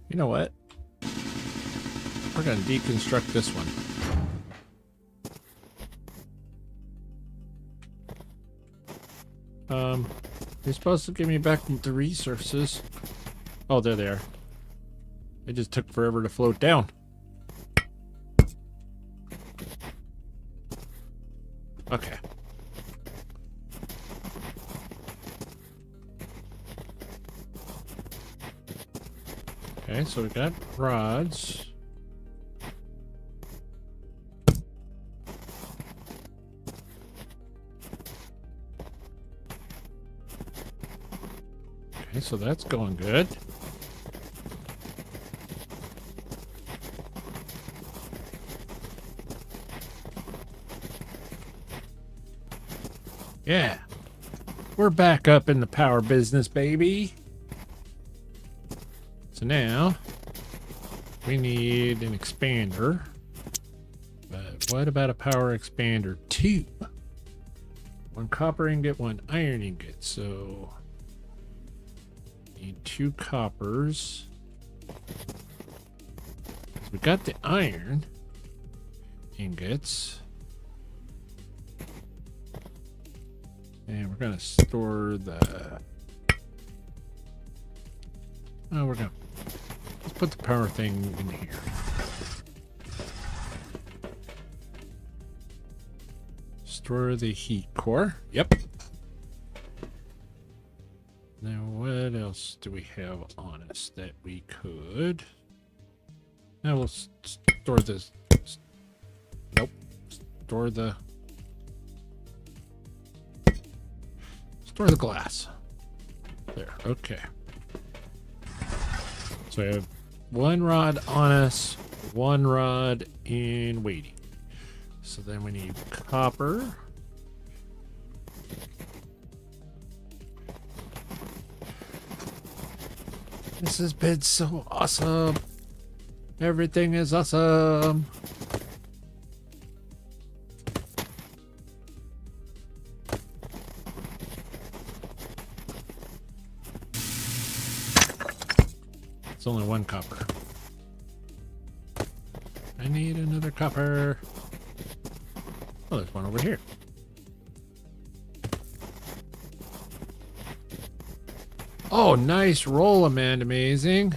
You know what? We're going to deconstruct this one. You're supposed to give me back the resources. Oh, there they are. It just took forever to float down. Okay. Okay, so we got rods. Okay, so that's going good. Yeah. We're back up in the power business, baby. So now we need an expander. But what about a power expander 2? 1 copper ingot, 1 iron ingot. So need 2 coppers. We got the iron ingots. And we're gonna store the... Oh, we're gonna... Let's put the power thing in here. Store the heat core. Yep. Now, what else do we have on us that we could... Now we'll store this. Nope. Store the glass. There. Okay. So I have 1 rod on us, 1 rod in waiting. So then we need copper. This has been so awesome. Everything is awesome. It's only 1 copper. I need another copper. Oh, there's one over here. Oh, nice roll, Amanda. Amazing.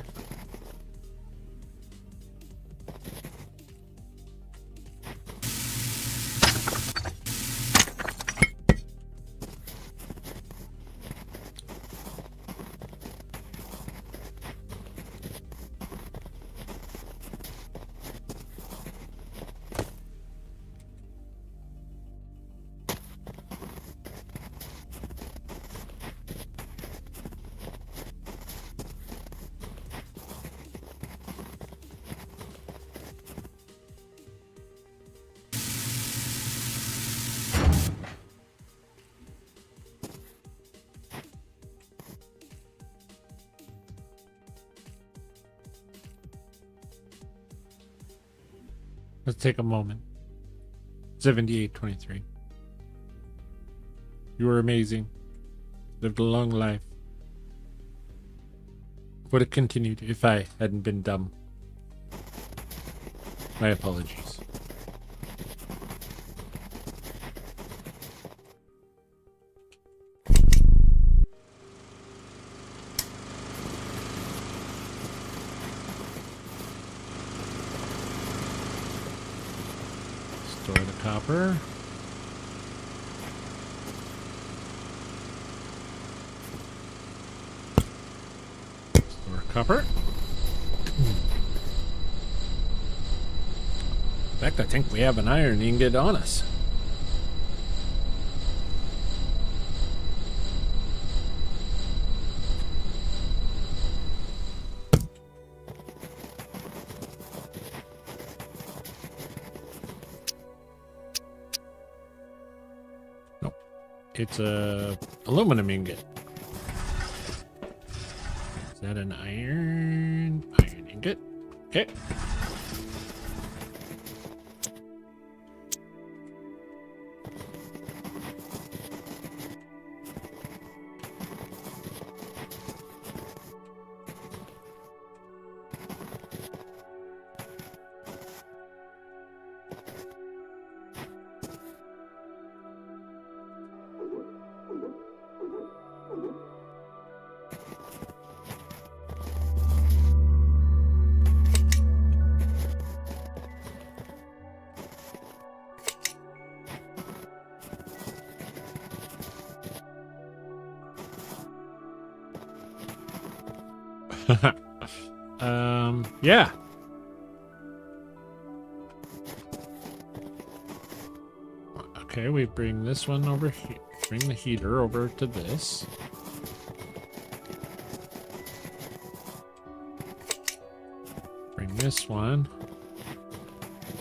Let's take a moment. 7823. You were amazing. Lived a long life. Would have continued if I hadn't been dumb. My apologies. Store the copper. Store copper. In fact, I think we have an iron ingot on us. Nope. It's a aluminum ingot. Is that an iron ingot? Okay. Yeah. Okay, we bring this one over here. Bring the heater over to this. Bring this one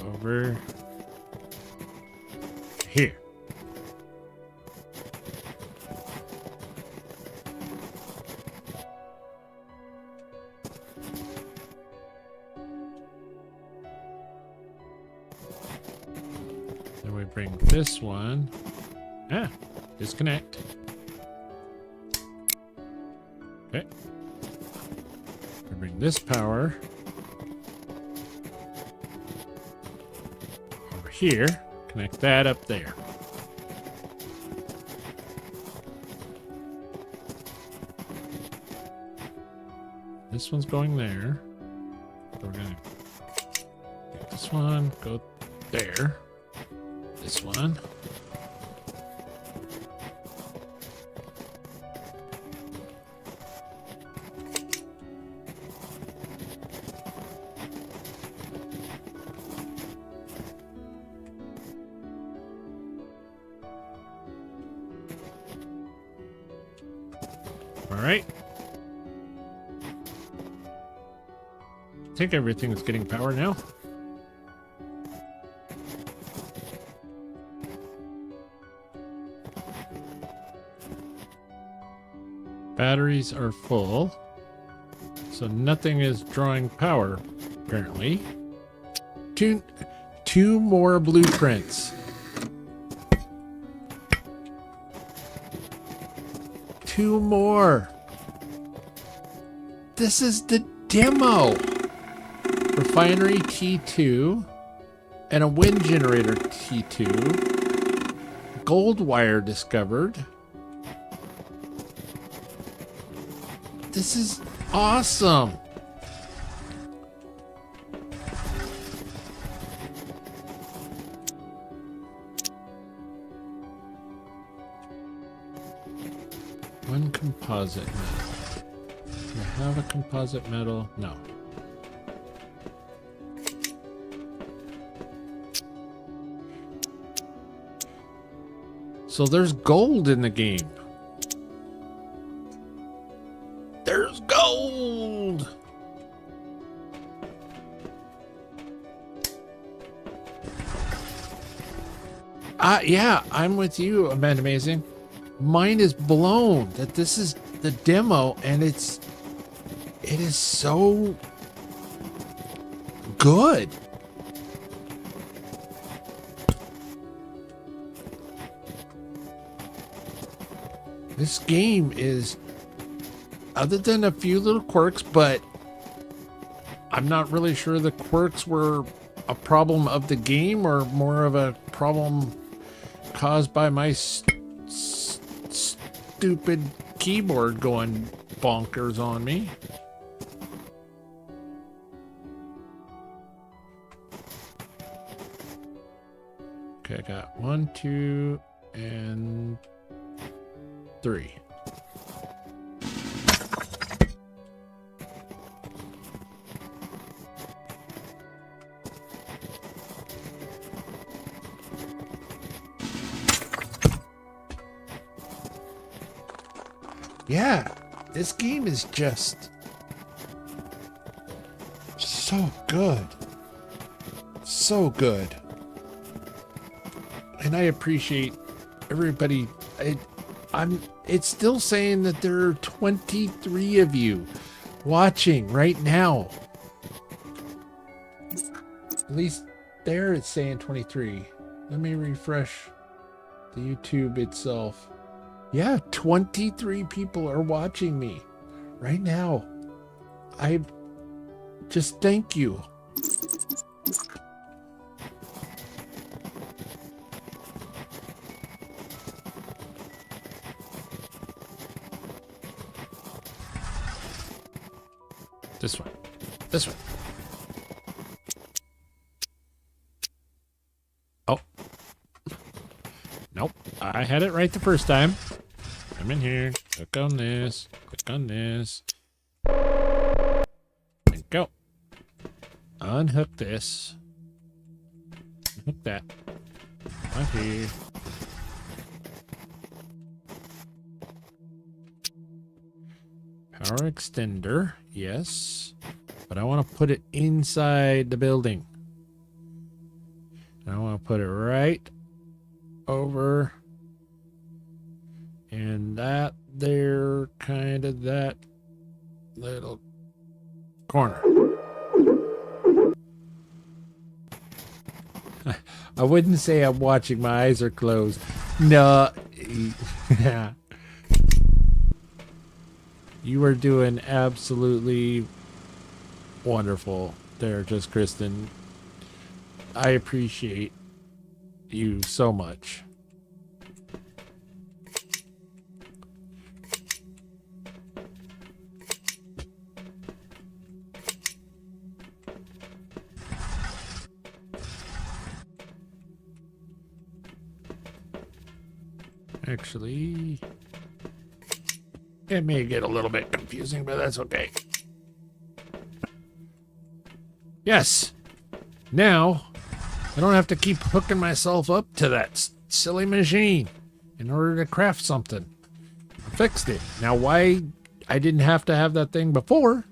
over here. Then we bring this one. Ah, disconnect. Okay. We bring this power over here. Connect that up there. This one's going there. So we're gonna take this one, go there. This one. All right. I think everything is getting power now. Batteries are full, so nothing is drawing power, apparently. Two more blueprints. Two more. This is the demo. Refinery T2 and a wind generator T2. Gold wire discovered. This is awesome. One composite metal. Do I have a composite metal? No. So there's gold in the game. There's gold. Yeah, I'm with you, Amanda Amazing. Mine is blown that this is the demo and it is so good. This game is, other than a few little quirks, but I'm not really sure the quirks were a problem of the game or more of a problem caused by my stupid keyboard going bonkers on me. Okay, I got 1, 2, and 3. Yeah, this game is just so good. So good. And I appreciate everybody. It's still saying that there are 23 of you watching right now. At least there it's saying 23. Let me refresh the YouTube itself. Yeah, 23 people are watching me right now. I just thank you. This one. This one. Oh. Nope. I had it right the first time. Come in here. Click on this. Click on this. go. Unhook this. Hook that. Okay. Power extender, yes. But I want to put it inside the building. I want to put it right over. And that there, kind of that little corner. I wouldn't say I'm watching. My eyes are closed. No. Yeah. You are doing absolutely wonderful there, Just Kristen. I appreciate you so much. Actually, it may get a little bit confusing, but that's okay. Yes. Now, I don't have to keep hooking myself up to that silly machine in order to craft something. I fixed it. Now, why I didn't have to have that thing before?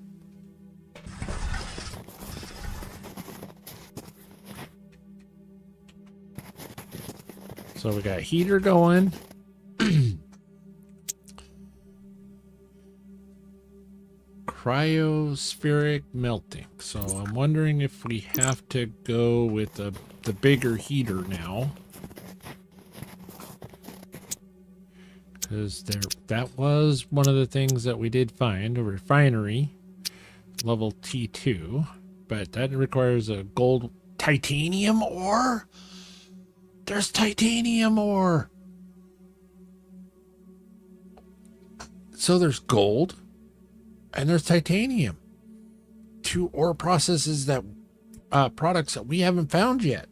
So we got heater going. Cryospheric melting. So I'm wondering if we have to go with the bigger heater now. Because that was one of the things that we did find, a refinery level T2. But that requires a gold titanium ore? There's titanium ore. So there's gold. And there's titanium. 2 ore processes that products that we haven't found yet.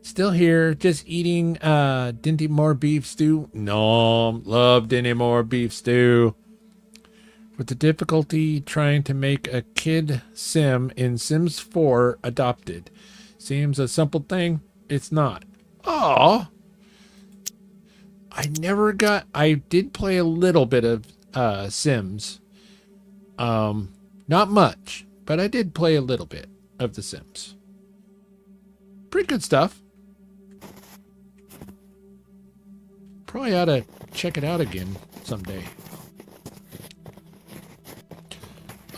Still here, just eating Dinty Moore beef stew. No, love Dinty Moore beef stew. With the difficulty trying to make a kid sim in Sims 4 adopted. Seems a simple thing. It's not. Oh, I did play a little bit of Sims. Not much, but I did play a little bit of The Sims. Pretty good stuff. Probably ought to check it out again someday.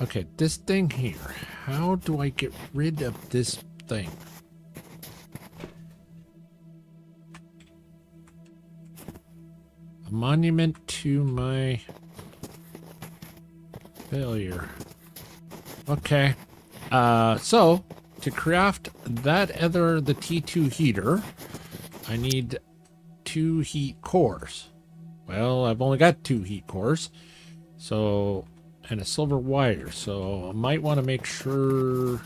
Okay, this thing here. How do I get rid of this thing? A monument to my failure. Okay. So to craft the T2 heater, I need 2 heat cores. Well, I've only got 2 heat cores. So, and a silver wire. So I might want to make sure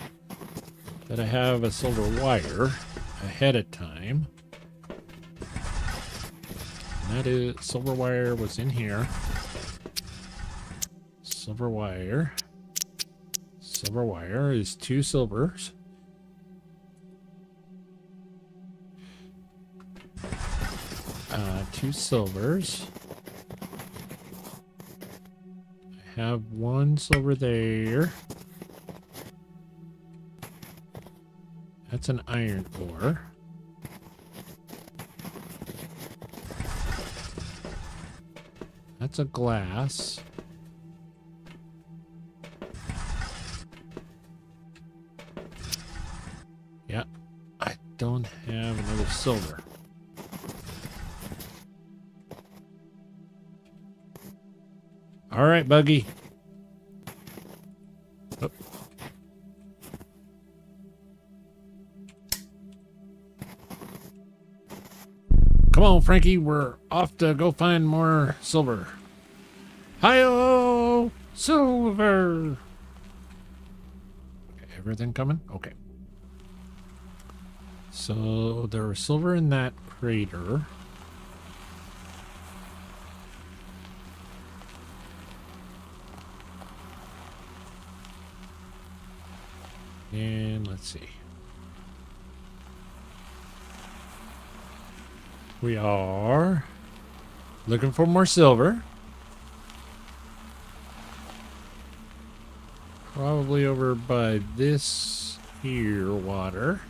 that I have a silver wire ahead of time. And that is, silver wire was in here. Silver wire. Silver wire is 2 silvers. Two silvers. I have 1 silver there. That's an iron ore. That's a glass. Yeah, I don't have another silver. All right, Buggy. Oh. Come on, Frankie. We're off to go find more silver. Hi-oh! Silver! Okay, everything coming? Okay. So there was silver in that crater. And let's see. We are looking for more silver. Probably over by this here water.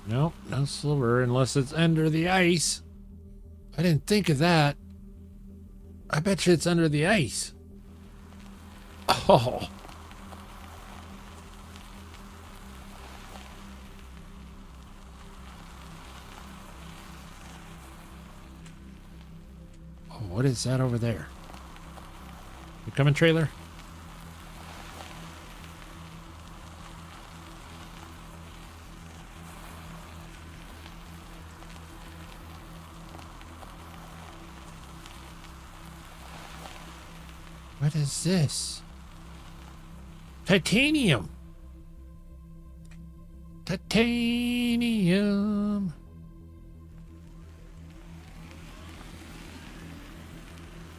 Nope, no silver unless it's under the ice. I didn't think of that. I bet you it's under the ice. Oh. Oh, what is that over there? You coming, trailer? What is this? Titanium. Titanium.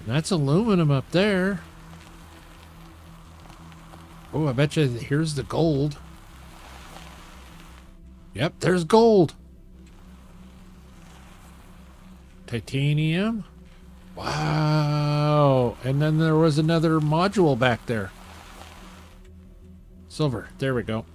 That's aluminum up there. Oh, I bet you here's the gold. Yep, there's gold. Titanium. Wow. And then there was another module back there. Silver. There we go.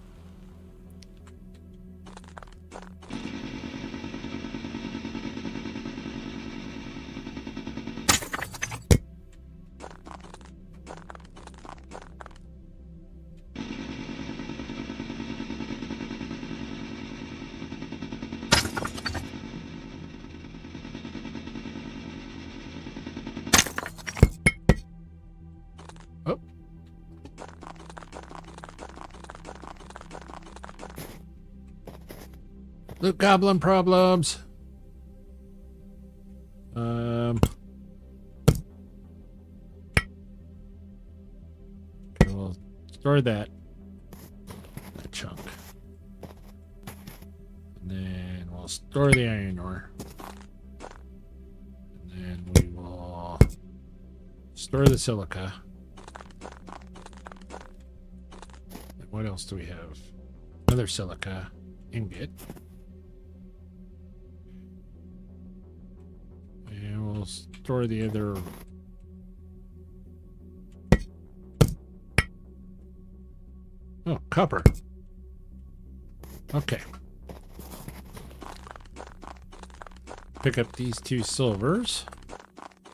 Oh. Loot goblin problems. Okay, we'll store that chunk. And then we'll store the iron ore. And then we will store the silica. And what else do we have? Another silica ingot. And we'll store the other. Oh, copper. Okay. Pick up these 2 silvers.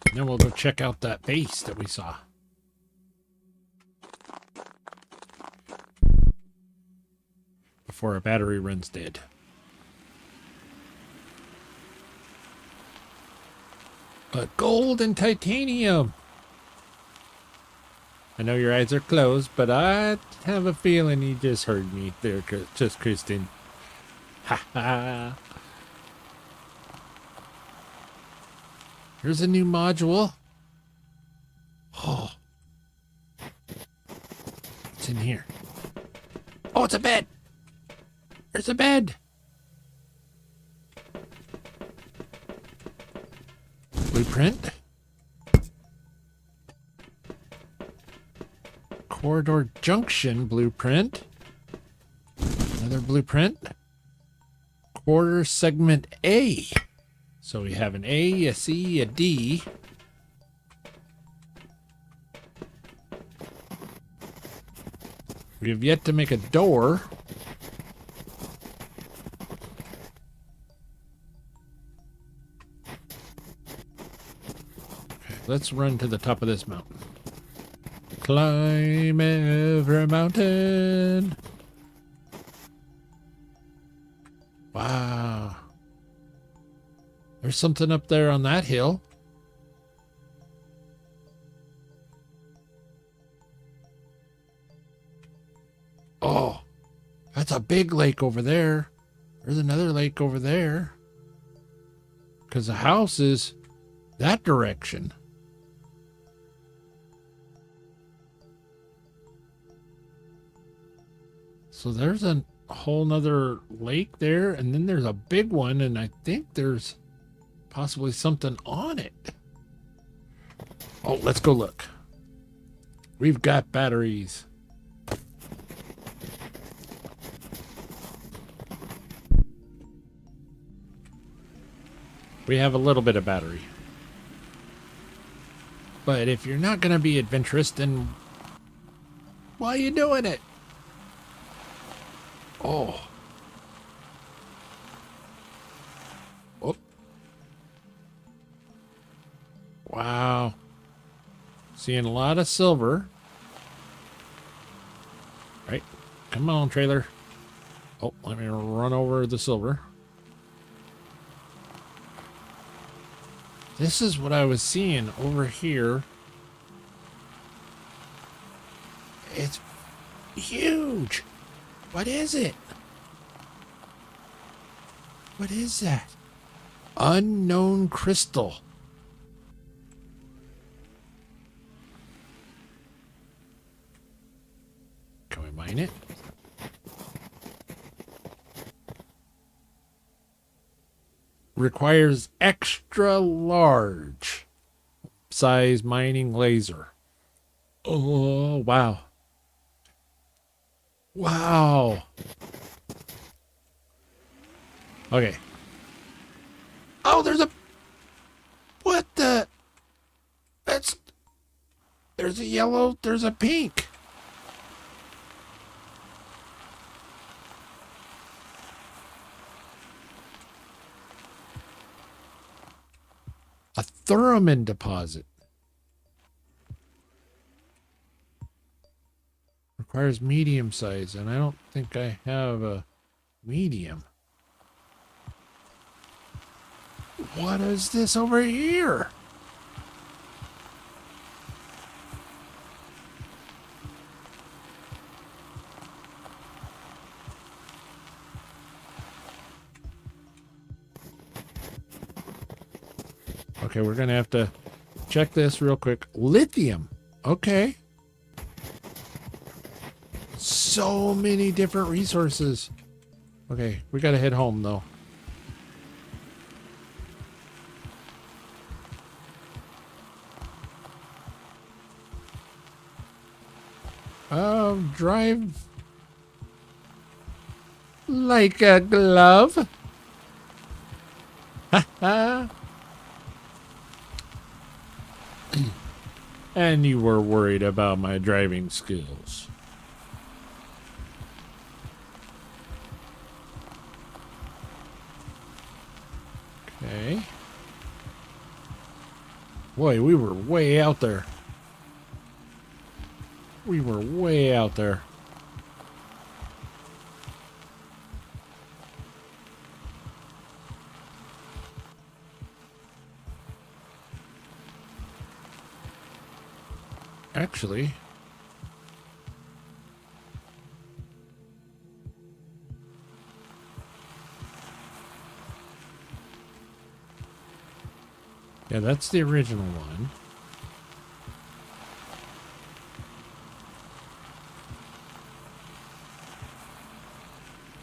And then we'll go check out that base that we saw. Before our battery runs dead. Gold and titanium. I know your eyes are closed, but I have a feeling you just heard me there, just Kristen. Ha ha. Here's a new module. Oh. What's in here? Oh, it's a bed. There's a bed. Blueprint. Corridor junction blueprint. Another blueprint. Quarter segment A. So we have an A, a C, a D. We have yet to make a door. Let's run to the top of this mountain. Climb every mountain. Wow. There's something up there on that hill. Oh, that's a big lake over there. There's another lake over there. Because the house is that direction. So there's a whole nother lake there, and then there's a big one, and I think there's possibly something on it. Oh, let's go look. We've got batteries. We have a little bit of battery. But if you're not going to be adventurous, then why are you doing it? Oh. Oh. Wow. Seeing a lot of silver. Right. Come on, trailer. Oh, let me run over the silver. This is what I was seeing over here. It's huge. What is it? What is that? Unknown crystal. Can we mine it? Requires extra large size mining laser. Oh, wow. Wow. Okay. Oh, there's a... What the... That's... There's a yellow, there's a pink. A Thuramin deposit. Requires medium size, and I don't think I have a medium. What is this over here? Okay, we're going to have to check this real quick. Lithium. Okay. So many different resources. Okay, we got to head home, though. Drive like a glove. Ha ha. And you were worried about my driving skills. Okay. Boy, we were way out there. We were way out there. Actually, yeah, that's the original one.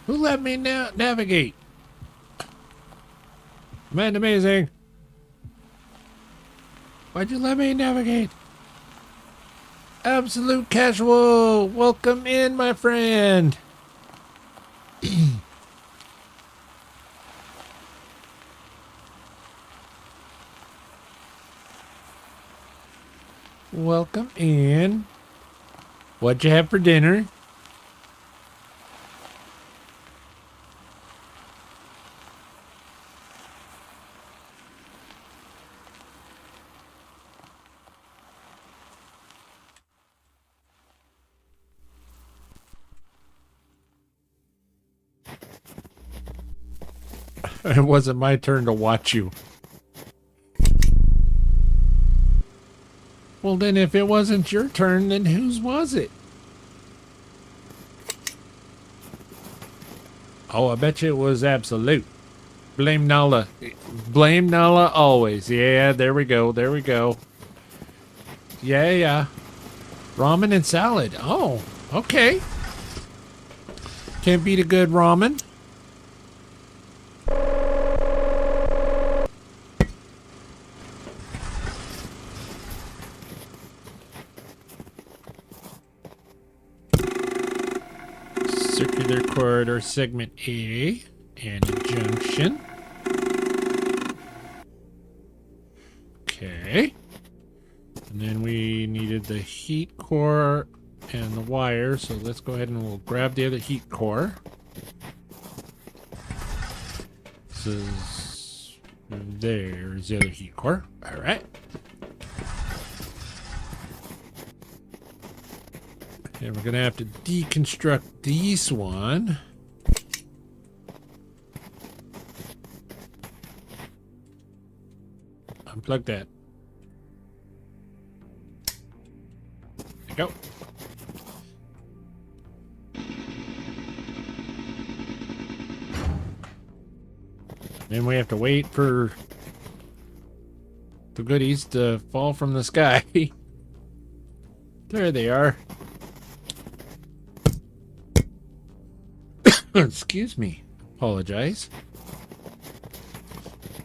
Who let me navigate? Man, amazing. Why'd you let me navigate? Absolute casual. Welcome in, my friend. Welcome in. What'd you have for dinner? It wasn't my turn to watch you. Well, then if it wasn't your turn, then whose was it? Oh, I bet you it was Absolute. Blame Nala. Blame Nala always. Yeah, there we go. There we go. Yeah, yeah. Ramen and salad. Oh, okay. Can't beat a good ramen. Circular corridor segment A and a junction. Okay. And then we needed the heat core and the wire, so let's go ahead and we'll grab the other heat core. This is... There's the other heat core. Alright. And we're going to have to deconstruct this one. Unplug that. There you go. Then we have to wait for the goodies to fall from the sky. There they are. Excuse me. Apologize.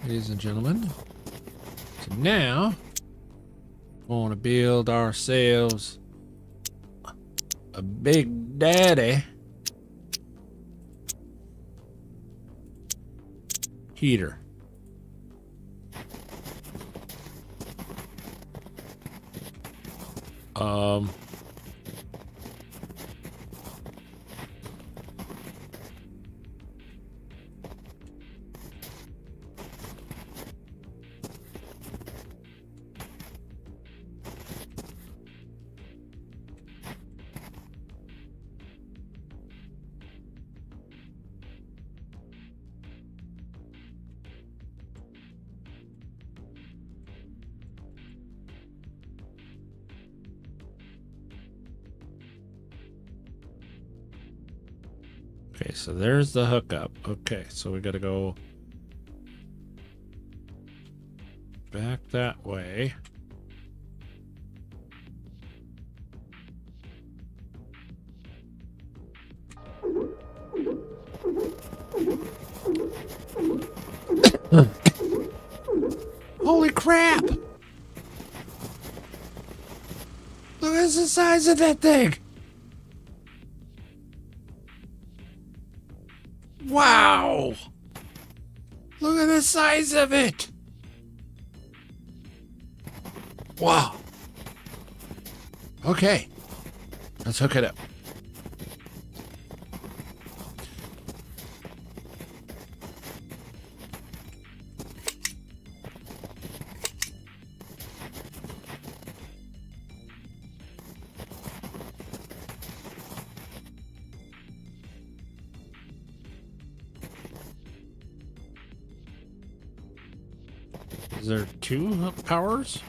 Ladies and gentlemen. So now, we want to build ourselves a big daddy heater. Okay, so there's the hookup. Okay, so we gotta go back that way. Holy crap! Look at the size of that thing! Wow! Look at the size of it! Wow. Okay. Let's hook it up. Is there two powers?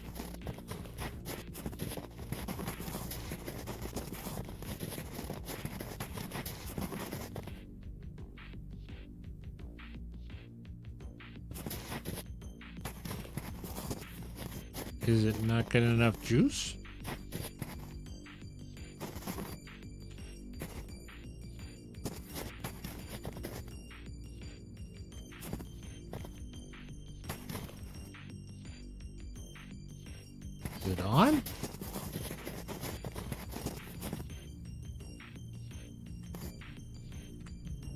Is it not getting enough juice? Is it on?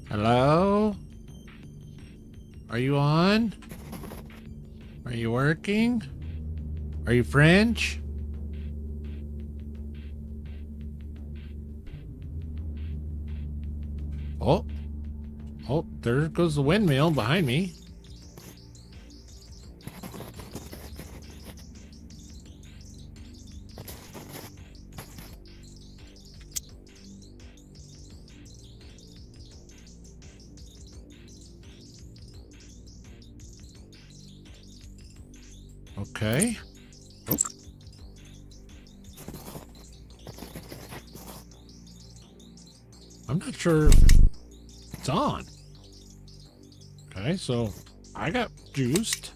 Hello? Are you on? Are you working? Are you French? Oh. Oh, there goes the windmill behind me. Okay. Oh. I'm not sure it's on. Okay, so I got juiced.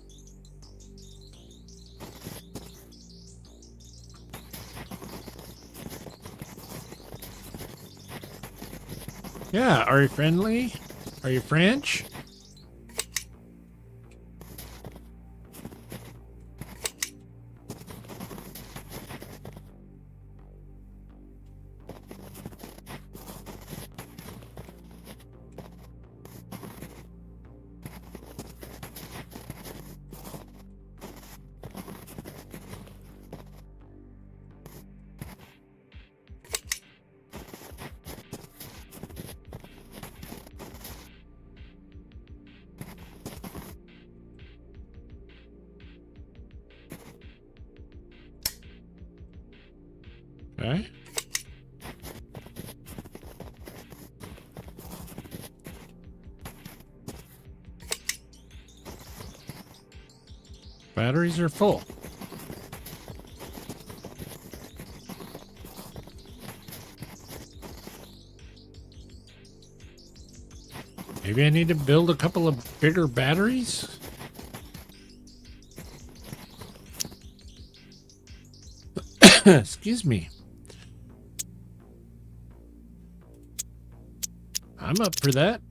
Yeah, are you friendly? Are you French? Okay. Batteries are full. Maybe I need to build a couple of bigger batteries? Excuse me. I'm up for that.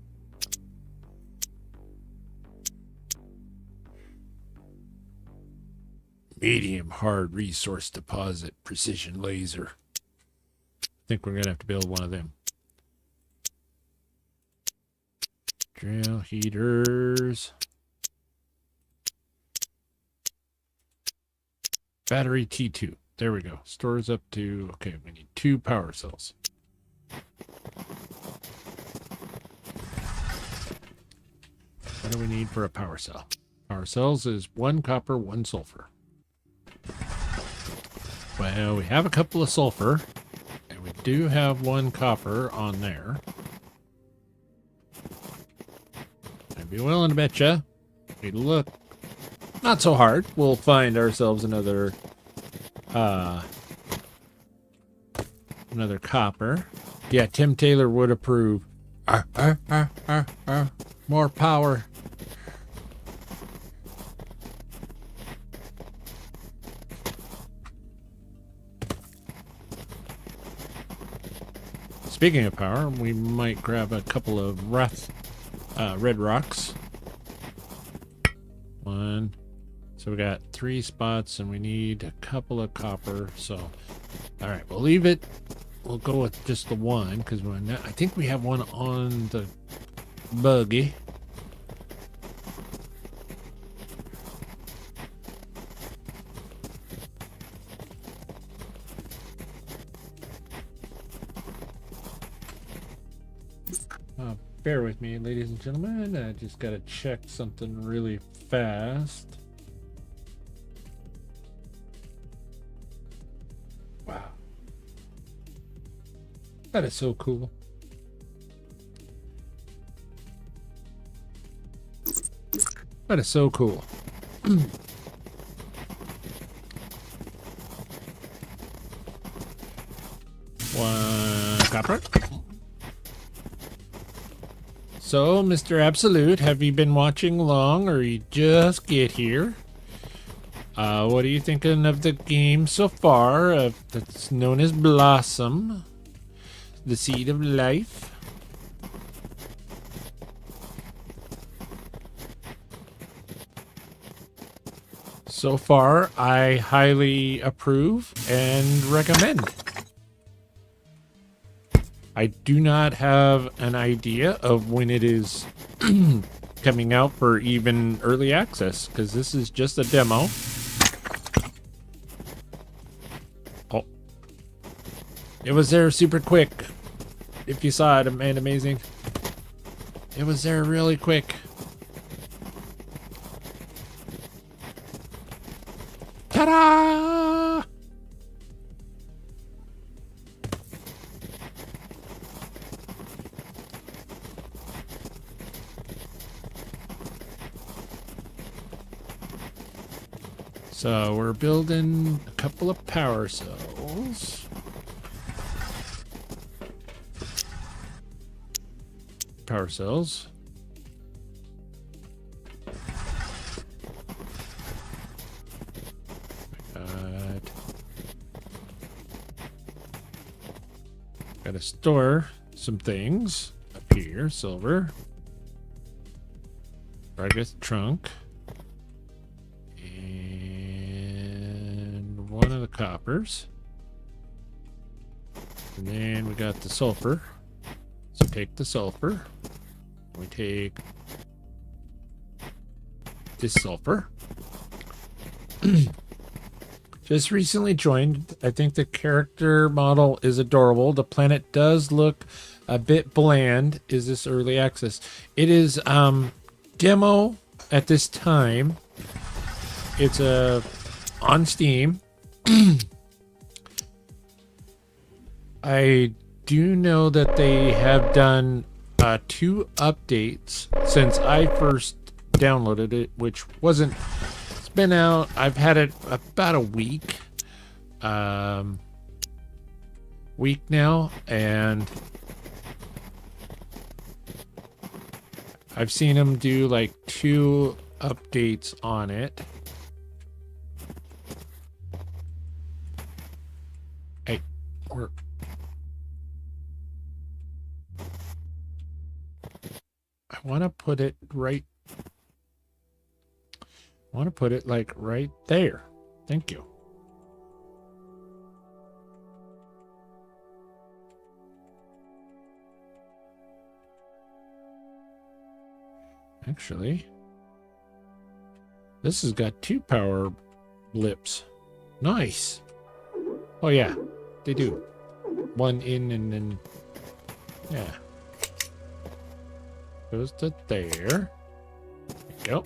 Medium hard resource deposit precision laser. I think we're gonna have to build one of them. Drill heaters. Battery T2. There we go. Stores up to, okay, we need 2 power cells. What do we need for a power cell? Power cells is 1 copper, 1 sulfur. Well, we have a couple of sulfur, and we do have 1 copper on there. I'd be willing to bet you, if we look not so hard, we'll find ourselves another copper. Yeah, Tim Taylor would approve. More power. Speaking of power, we might grab a couple of red rocks. 1. So we got 3 spots and we need a couple of copper. So, all right, we'll leave it. We'll go with just the 1 because I think we have one on the buggy. Bear with me, ladies and gentlemen. I just gotta check something really fast. Wow. That is so cool. That is so cool. 1 copper. So, Mr. Absolute, have you been watching long or you just get here? What are you thinking of the game so far? That's known as Blossom, the seed of life. So far, I highly approve and recommend. I do not have an idea of when it is coming out for even early access, because this is just a demo. Oh. It was there super quick. If you saw it, man, amazing. It was there really quick. Ta-da! So we're building a couple of power cells. Power cells. Gotta store some things. up here. Silver. Target trunk. And one of the coppers. And then we got the sulfur. So take the sulfur. We take this sulfur. Just recently joined. I think the character model is adorable. The planet does look a bit bland. Is this early access? It is demo at this time. It's on Steam. I do know that they have done 2 updates since I first downloaded it, which wasn't. It's been out. I've had it about a week now, and I've seen them do like 2 updates on it. Hey, we're. I want to put it right. I want to put it like right there. Thank you. Actually, this has got 2 power blips. Nice. Oh yeah, they do. One in and then, yeah. Goes to there. There you go.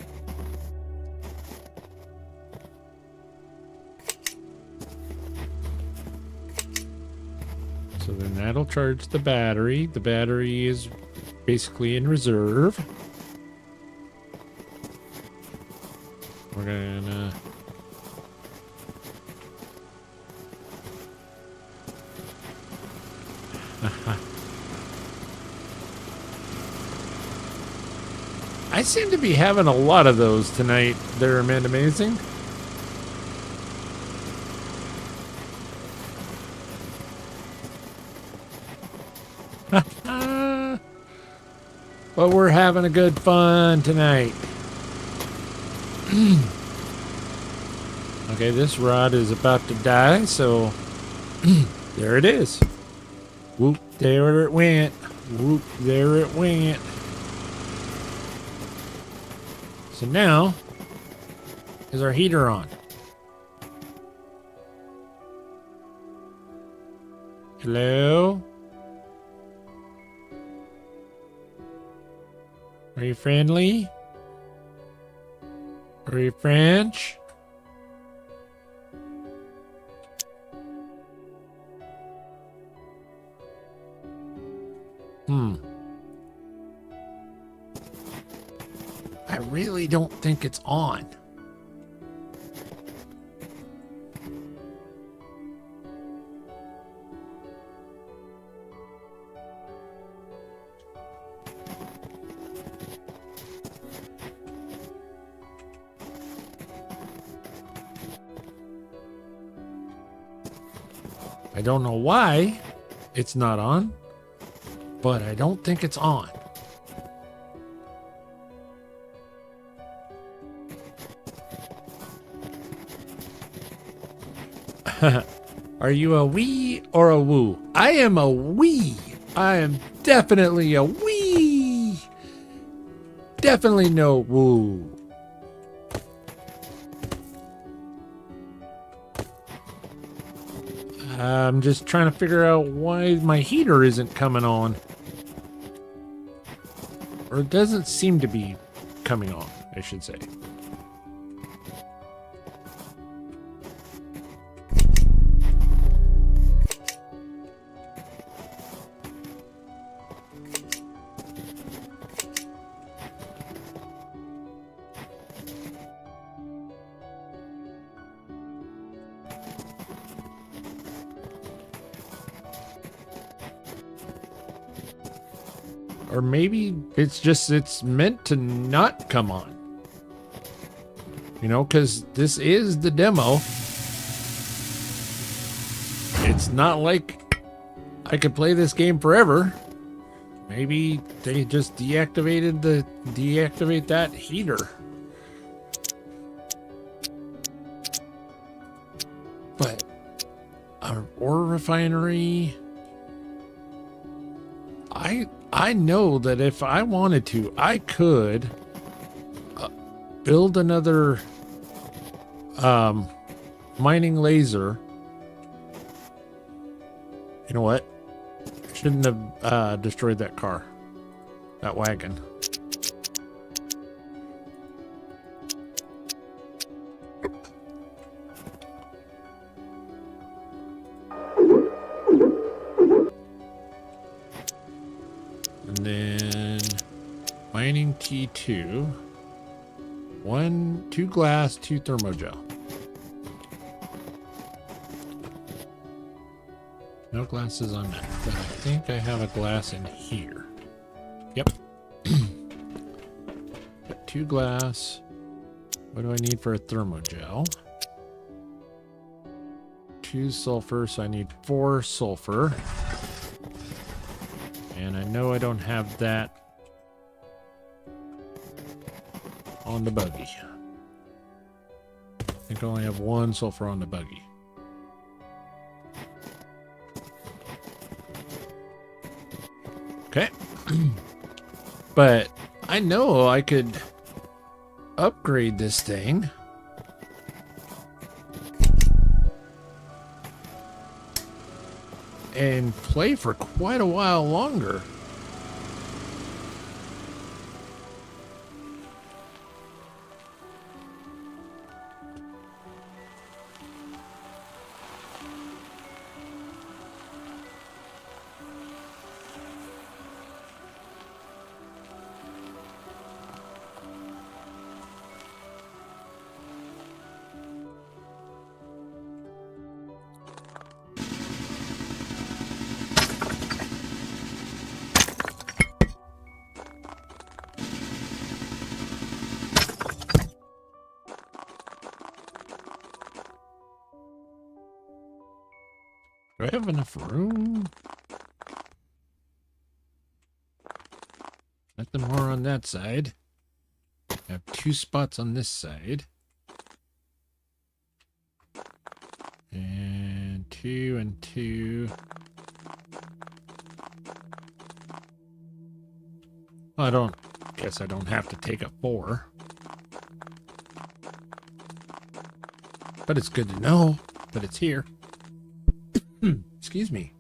So then that'll charge the battery. The battery is basically in reserve. We're gonna I seem to be having a lot of those tonight. They're amazing. But we're having a good fun tonight. Okay, this rod is about to die, so there it is. Whoop, there it went. Whoop, there it went. So now, is our heater on? Hello? Are you friendly? Are you French? I really don't think it's on. I don't know why it's not on, but I don't think it's on. Are you a wee or a woo? I am a wee. I am definitely a wee. Definitely no woo. I'm just trying to figure out why my heater isn't coming on. Or it doesn't seem to be coming on, I should say. Or maybe it's meant to not come on. You know, because this is the demo. It's not like I could play this game forever. Maybe they just deactivate that heater. But our ore refinery, I know that if I wanted to, I could build another mining laser. You know what? Shouldn't have destroyed that car, that wagon. And then mining T2, 2 glass, 2 thermogel. No glasses on that, but I think I have a glass in here. Yep. Got 2 glass. What do I need for a thermogel? 2 sulfur, so I need 4 sulfur. And I know I don't have that on the buggy. I think I only have 1 sulfur on the buggy. Okay. But I know I could upgrade this thing. And play for quite a while longer. Do I have enough room? Nothing more on that side. I have 2 spots on this side. And 2 and 2. Well, guess I don't have to take a 4. But it's good to know that it's here. Excuse me.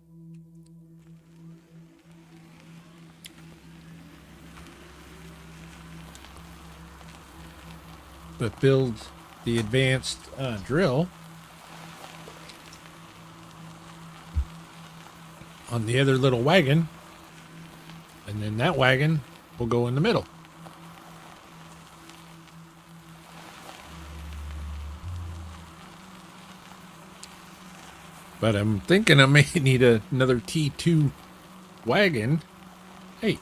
But build the advanced drill on the other little wagon, and then that wagon will go in the middle. But I'm thinking I may need another T2 wagon. Hey.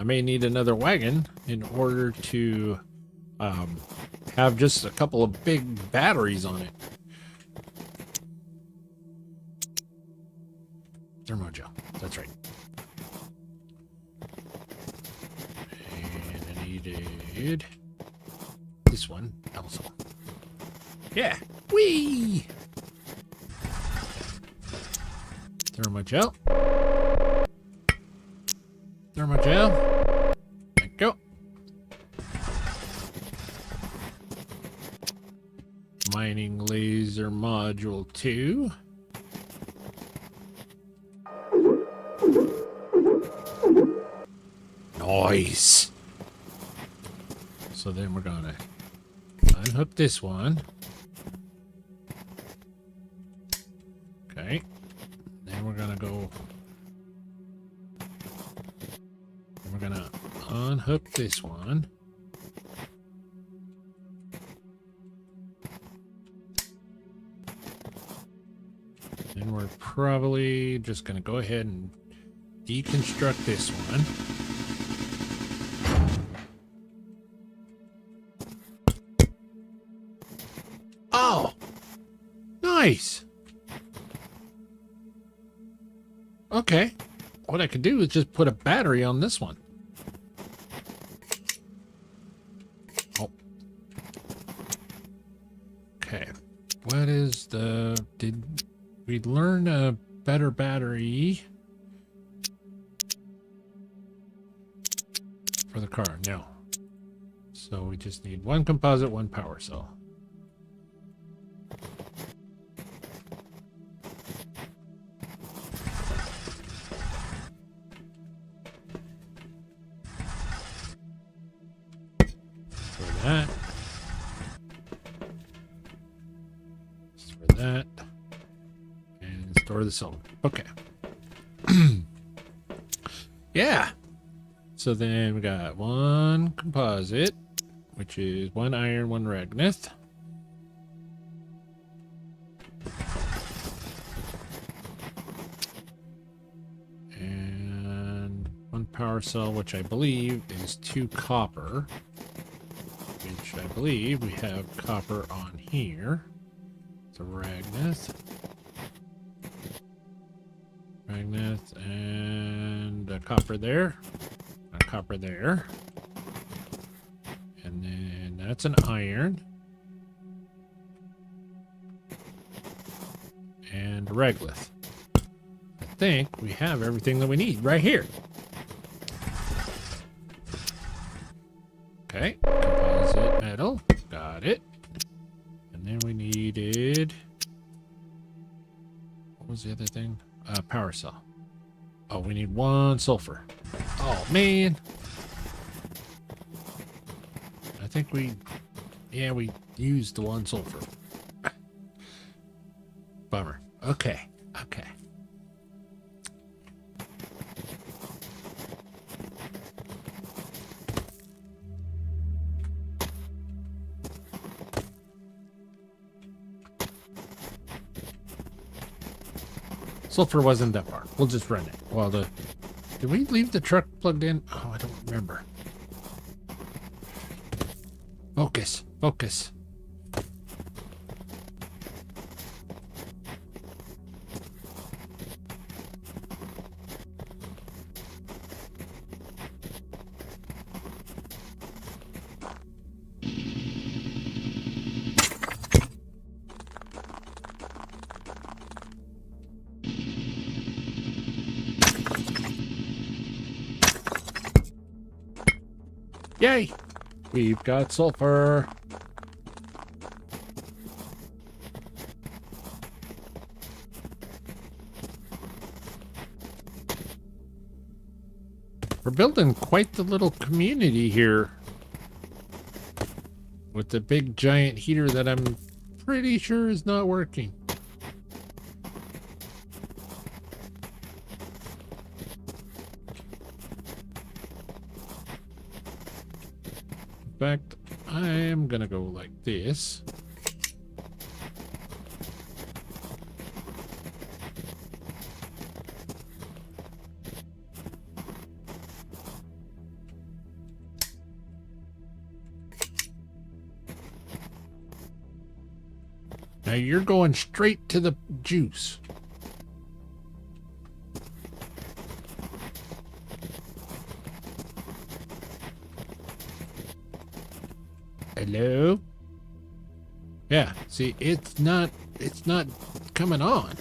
I may need another wagon in order to have just a couple of big batteries on it. Thermogel. That's right. And I needed this one also. Yeah. Whee! Thermogel. Thermogel. There you go. Mining laser module 2. Nice. So then we're gonna unhook this one. Okay. Then we're gonna go. Then we're gonna unhook this one. Then we're probably just gonna go ahead and deconstruct this one. Nice. Okay. What I could do is just put a battery on this one. Oh. Okay. What is the... Did we learn a better battery for the car? No. So we just need one composite, one power cell. For that. For that. And store the cell. Okay. Yeah. So then we got one composite, which is one iron, one Ragnith. And one power cell, which I believe is 2 copper. Which I believe we have copper on here. It's a Ragnith. Ragnith and a copper there. A copper there. And then that's an iron. And a Raglith. I think we have everything that we need right here. Okay. Composite metal. Got it. And then we needed... What was the other thing? Power cell. Oh, we need 1 sulfur. Oh, man. I think we used the 1 sulfur. Bummer. Okay. Okay. Sulfur wasn't that far. We'll just run it. Well, did we leave the truck plugged in? Oh, I don't remember. Focus. Focus. Yay! We've got sulfur. We're building quite the little community here. With the big giant heater that I'm pretty sure is not working. In fact, I am gonna go like this. Now you're going straight to the juice. Hello? Yeah, see, it's not coming on.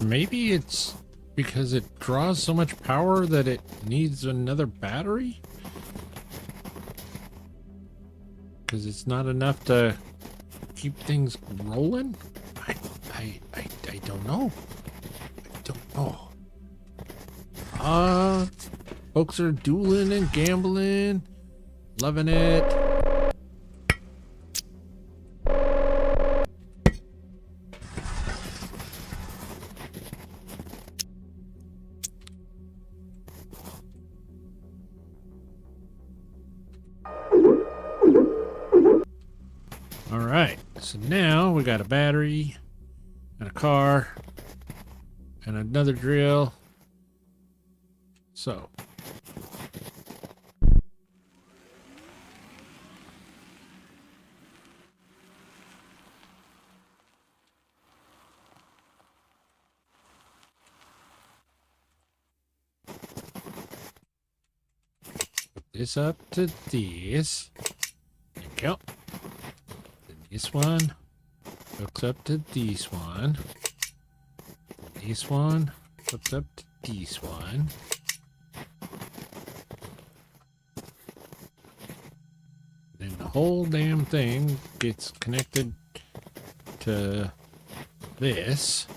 Maybe it's because it draws so much power that it needs another battery? Because it's not enough to keep things rolling? I don't know. I don't know. Folks are dueling and gambling. Loving it. All right, so now we got a battery and a car and another drill. So this up to this. There you go. This one hooks up to this one. This one hooks up to this one. Then the whole damn thing gets connected to this.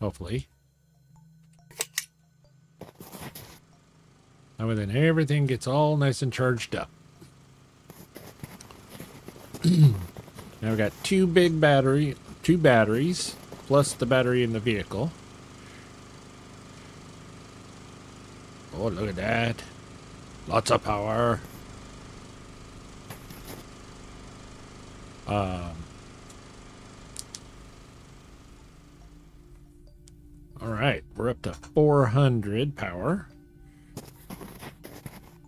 Hopefully. And then everything gets all nice and charged up. Now we got two batteries, plus the battery in the vehicle. Oh, look at that. Lots of power. All right, we're up to 400 power.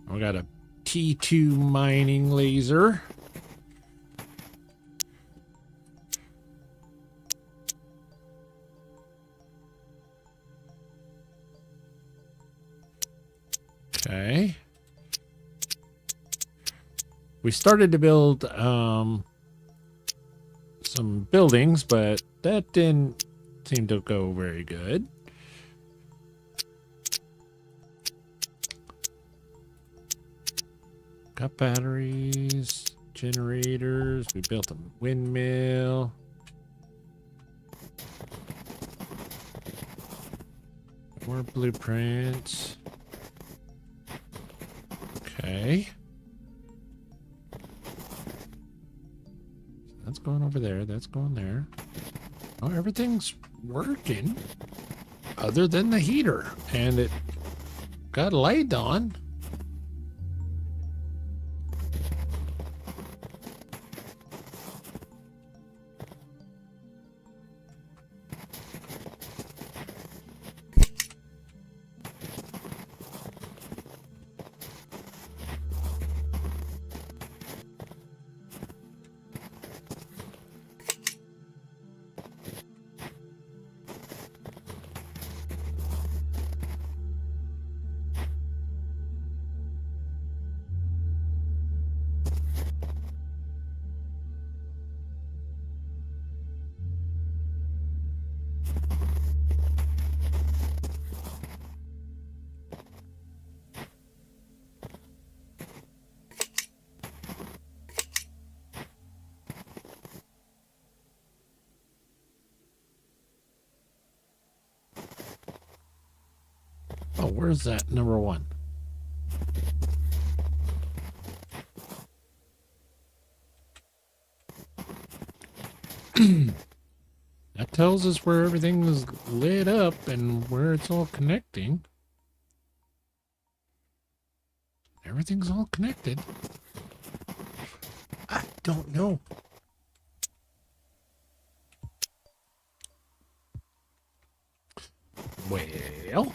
We got a T2 mining laser. Okay. We started to build some buildings, but that didn't seem to go very good. Got batteries, generators. We built a windmill. More blueprints. Okay. That's going over there. That's going there. Oh, everything's working other than the heater. And it got light on. Oh, where's that number one? That tells us where everything is lit up and where it's all connecting. Everything's all connected. I don't know. Well.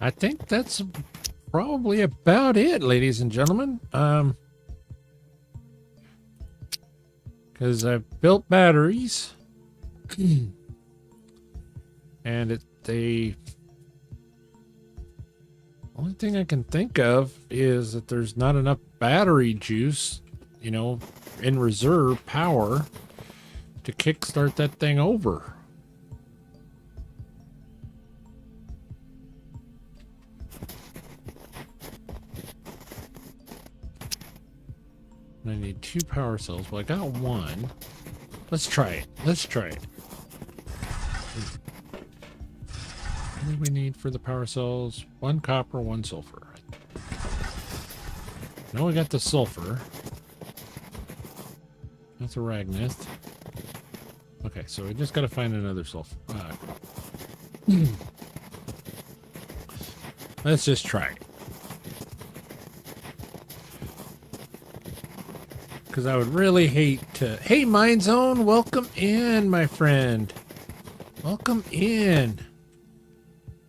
I think that's probably about it, ladies and gentlemen. Because I've built batteries, and the only thing I can think of is that there's not enough battery juice, you know, in reserve power to kickstart that thing over. I need 2 power cells. Well, I got 1. Let's try it. Let's try it. What do we need for the power cells? 1 copper, 1 sulfur. Now we got the sulfur. That's Aragnith. Okay, so we just got to find another sulfur. Let's just try it. Because I would really hate to... Hey, Mind Zone, welcome in, my friend. Welcome in.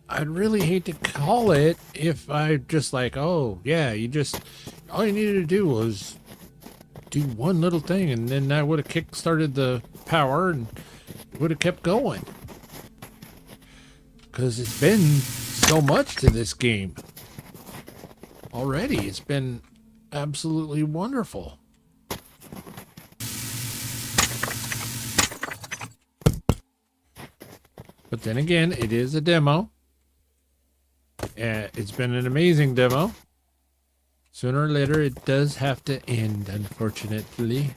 I'd really hate to call it if I just like, oh, yeah, all you needed to do was do one little thing, and then I would have kick-started the power and would have kept going. Because it's been so much to this game already. It's been absolutely wonderful. But then again, it is a demo. It's been an amazing demo. Sooner or later, it does have to end, unfortunately.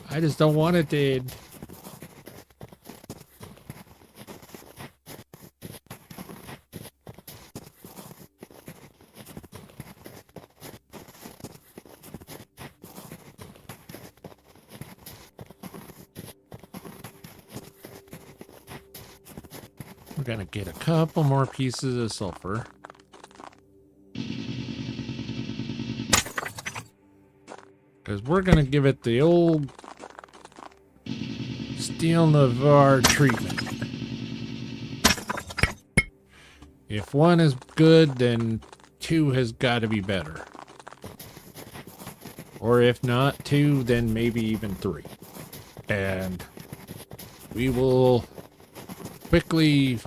I just don't want it to end. We're gonna get a couple more pieces of sulfur. Because we're gonna give it the old Steel Navarre treatment. If 1 is good, then 2 has got to be better. Or if not 2, then maybe even 3. And we will quickly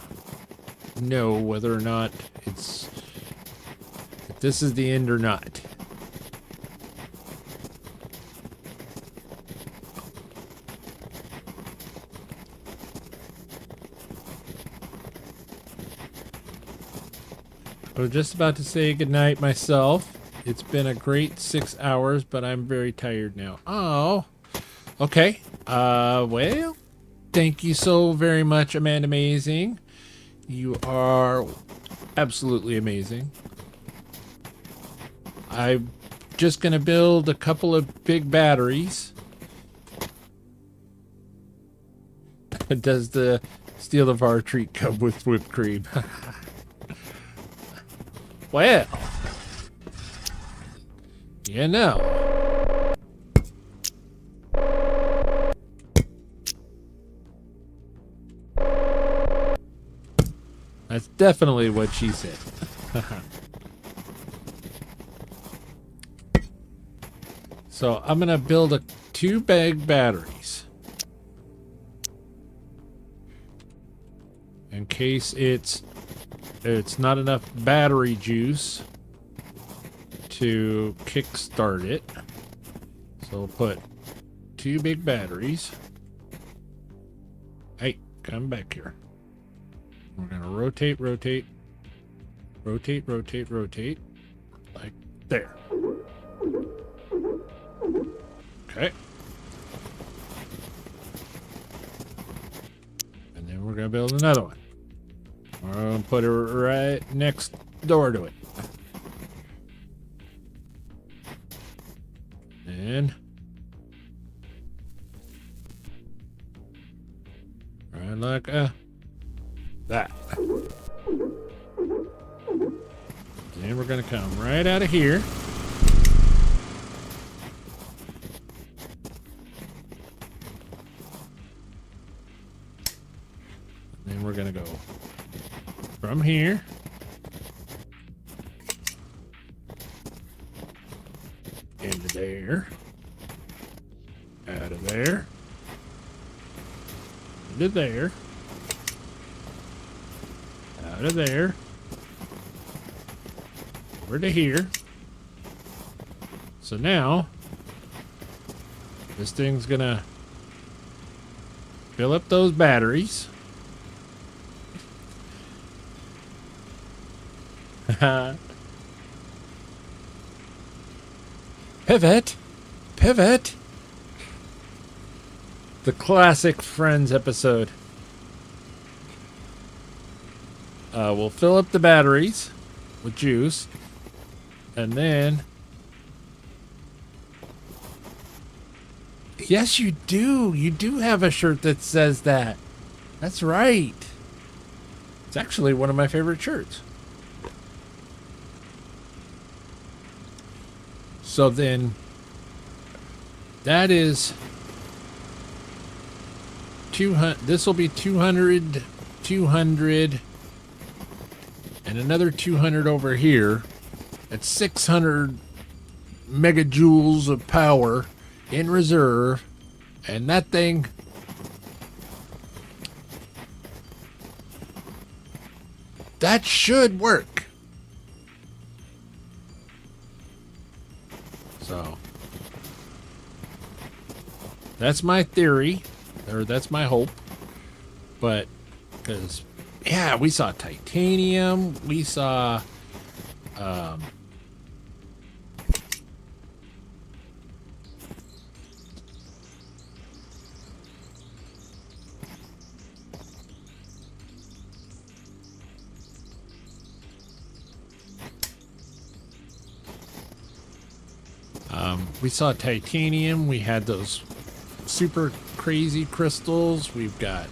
know whether or not if this is the end or not. I was just about to say goodnight myself. It's been a great 6 hours, but I'm very tired now. Oh, okay. Well, thank you so very much, Amanda Amazing. You are absolutely amazing. I'm just going to build a couple of big batteries. Does the Steel Navarre treat come with whipped cream? Well, you know. That's definitely what she said. So I'm gonna build 2 big batteries in case it's not enough battery juice to kickstart it. So we'll put 2 big batteries. Hey, come back here. We're gonna rotate, rotate, rotate, rotate, rotate, like there. Okay. And then we're gonna build another one. We're gonna put it right next door to it. And right like that. Then we're gonna come right out of here. And then we're gonna go from here. Into there. Out of there. Into there. Out of there. Over to here. So now, this thing's gonna fill up those batteries. Pivot. Pivot. The classic Friends episode. We'll fill up the batteries with juice. And then... Yes, you do. You do have a shirt that says that. That's right. It's actually one of my favorite shirts. So then, that is 200. This will be 200, 200, and another 200 over here. That's 600 megajoules of power in reserve, and that thing that should work. So that's my theory, or that's my hope. But because yeah, we saw titanium, we saw we saw titanium, we had those super crazy crystals, we've got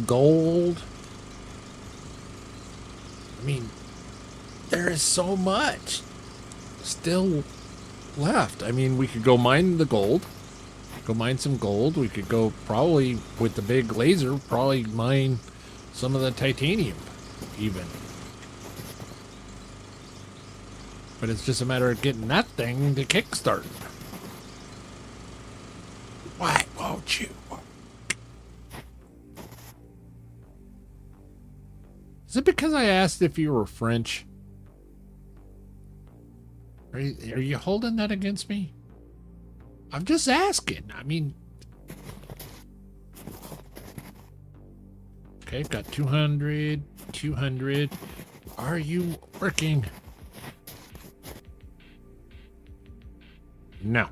gold. I mean, there is so much still left. I mean, we could go mine the gold, go mine some gold. We could go probably with the big laser, probably mine some of the titanium even. But it's just a matter of getting that thing to kickstart. Why won't you? Is it because I asked if you were French? Are you holding that against me? I'm just asking. I mean... Okay, I've got 200, 200. Are you working? No.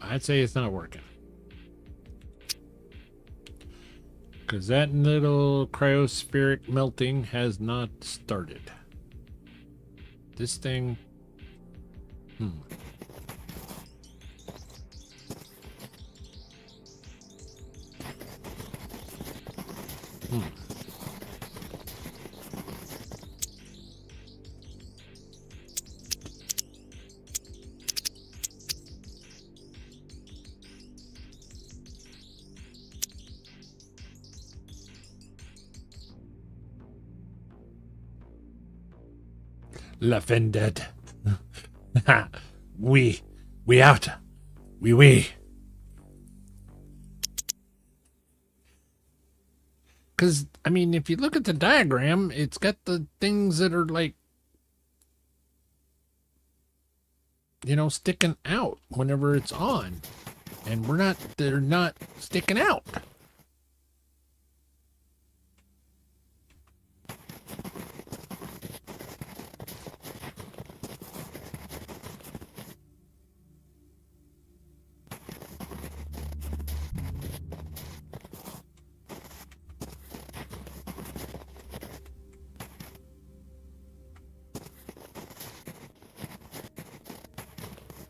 I'd say it's not working. Because that little cryospheric melting has not started. This thing... Hmm. La Vendette. we out. We. Because, I mean, if you look at the diagram, it's got the things that are like, you know, sticking out whenever it's on. And they're not sticking out.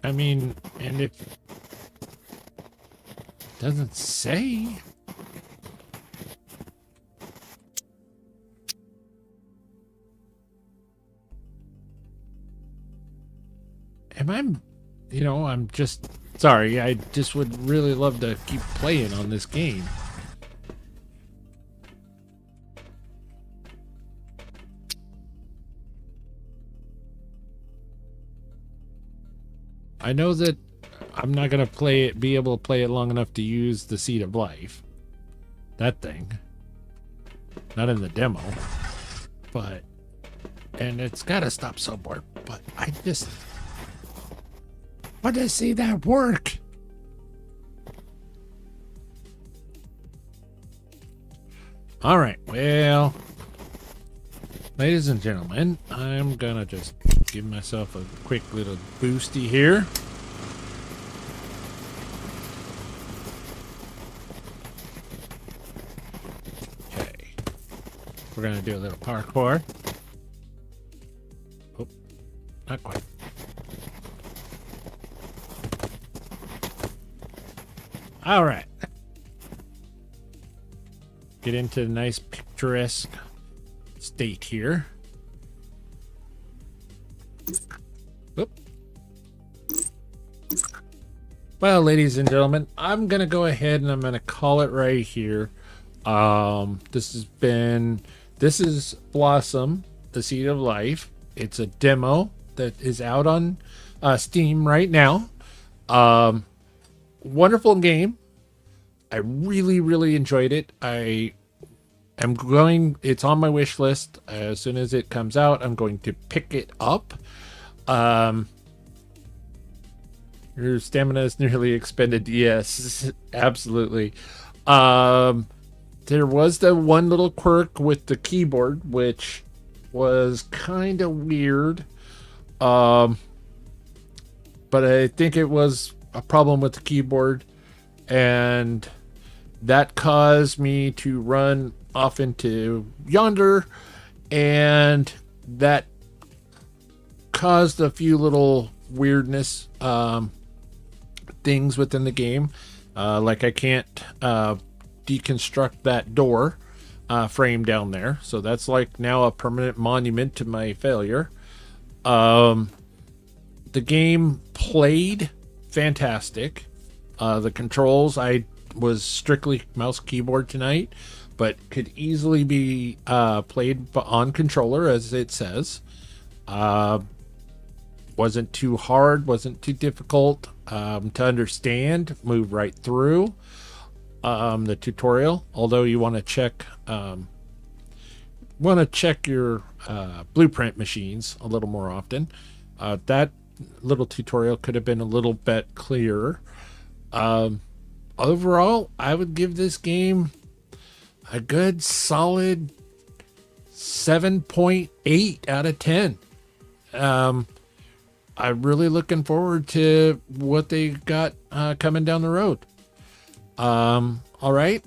I mean, and if it doesn't say. I'm just sorry. I just would really love to keep playing on this game. I know that I'm not gonna be able to play it long enough to use the Seed of Life. That thing. Not in the demo. But, and it's gotta stop somewhere, but I just want to see that work. Alright, well, ladies and gentlemen, I'm gonna just give myself a quick little boosty here. Okay. We're gonna do a little parkour. Oh, not quite. Alright. Get into the nice picturesque state here. Oop. Well, ladies and gentlemen, I'm gonna go ahead and I'm gonna call it right here. This is Blossom, the Seed of Life. It's a demo that is out on Steam right now. Wonderful game. I really enjoyed it. It's on my wish list. As soon as it comes out, I'm going to pick it up. Your stamina is nearly expended. Yes, absolutely. There was the one little quirk with the keyboard, which was kind of weird. But I think it was a problem with the keyboard, and that caused me to run off into yonder, and that caused a few little weirdness things within the game. Like I can't deconstruct that door frame down there, so that's like now a permanent monument to my failure. The game played fantastic. The controls, I was strictly mouse keyboard tonight, but could easily be played on controller, as it says. Wasn't too hard, wasn't too difficult to understand, moved right through the tutorial. Although you want to check your blueprint machines a little more often. That little tutorial could have been a little bit clearer. Overall, I would give this game a good solid 7.8 out of 10. I'm really looking forward to what they got coming down the road. All right.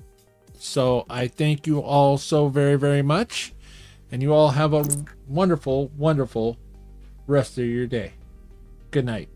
So I thank you all so very much, and you all have a wonderful rest of your day. Good night.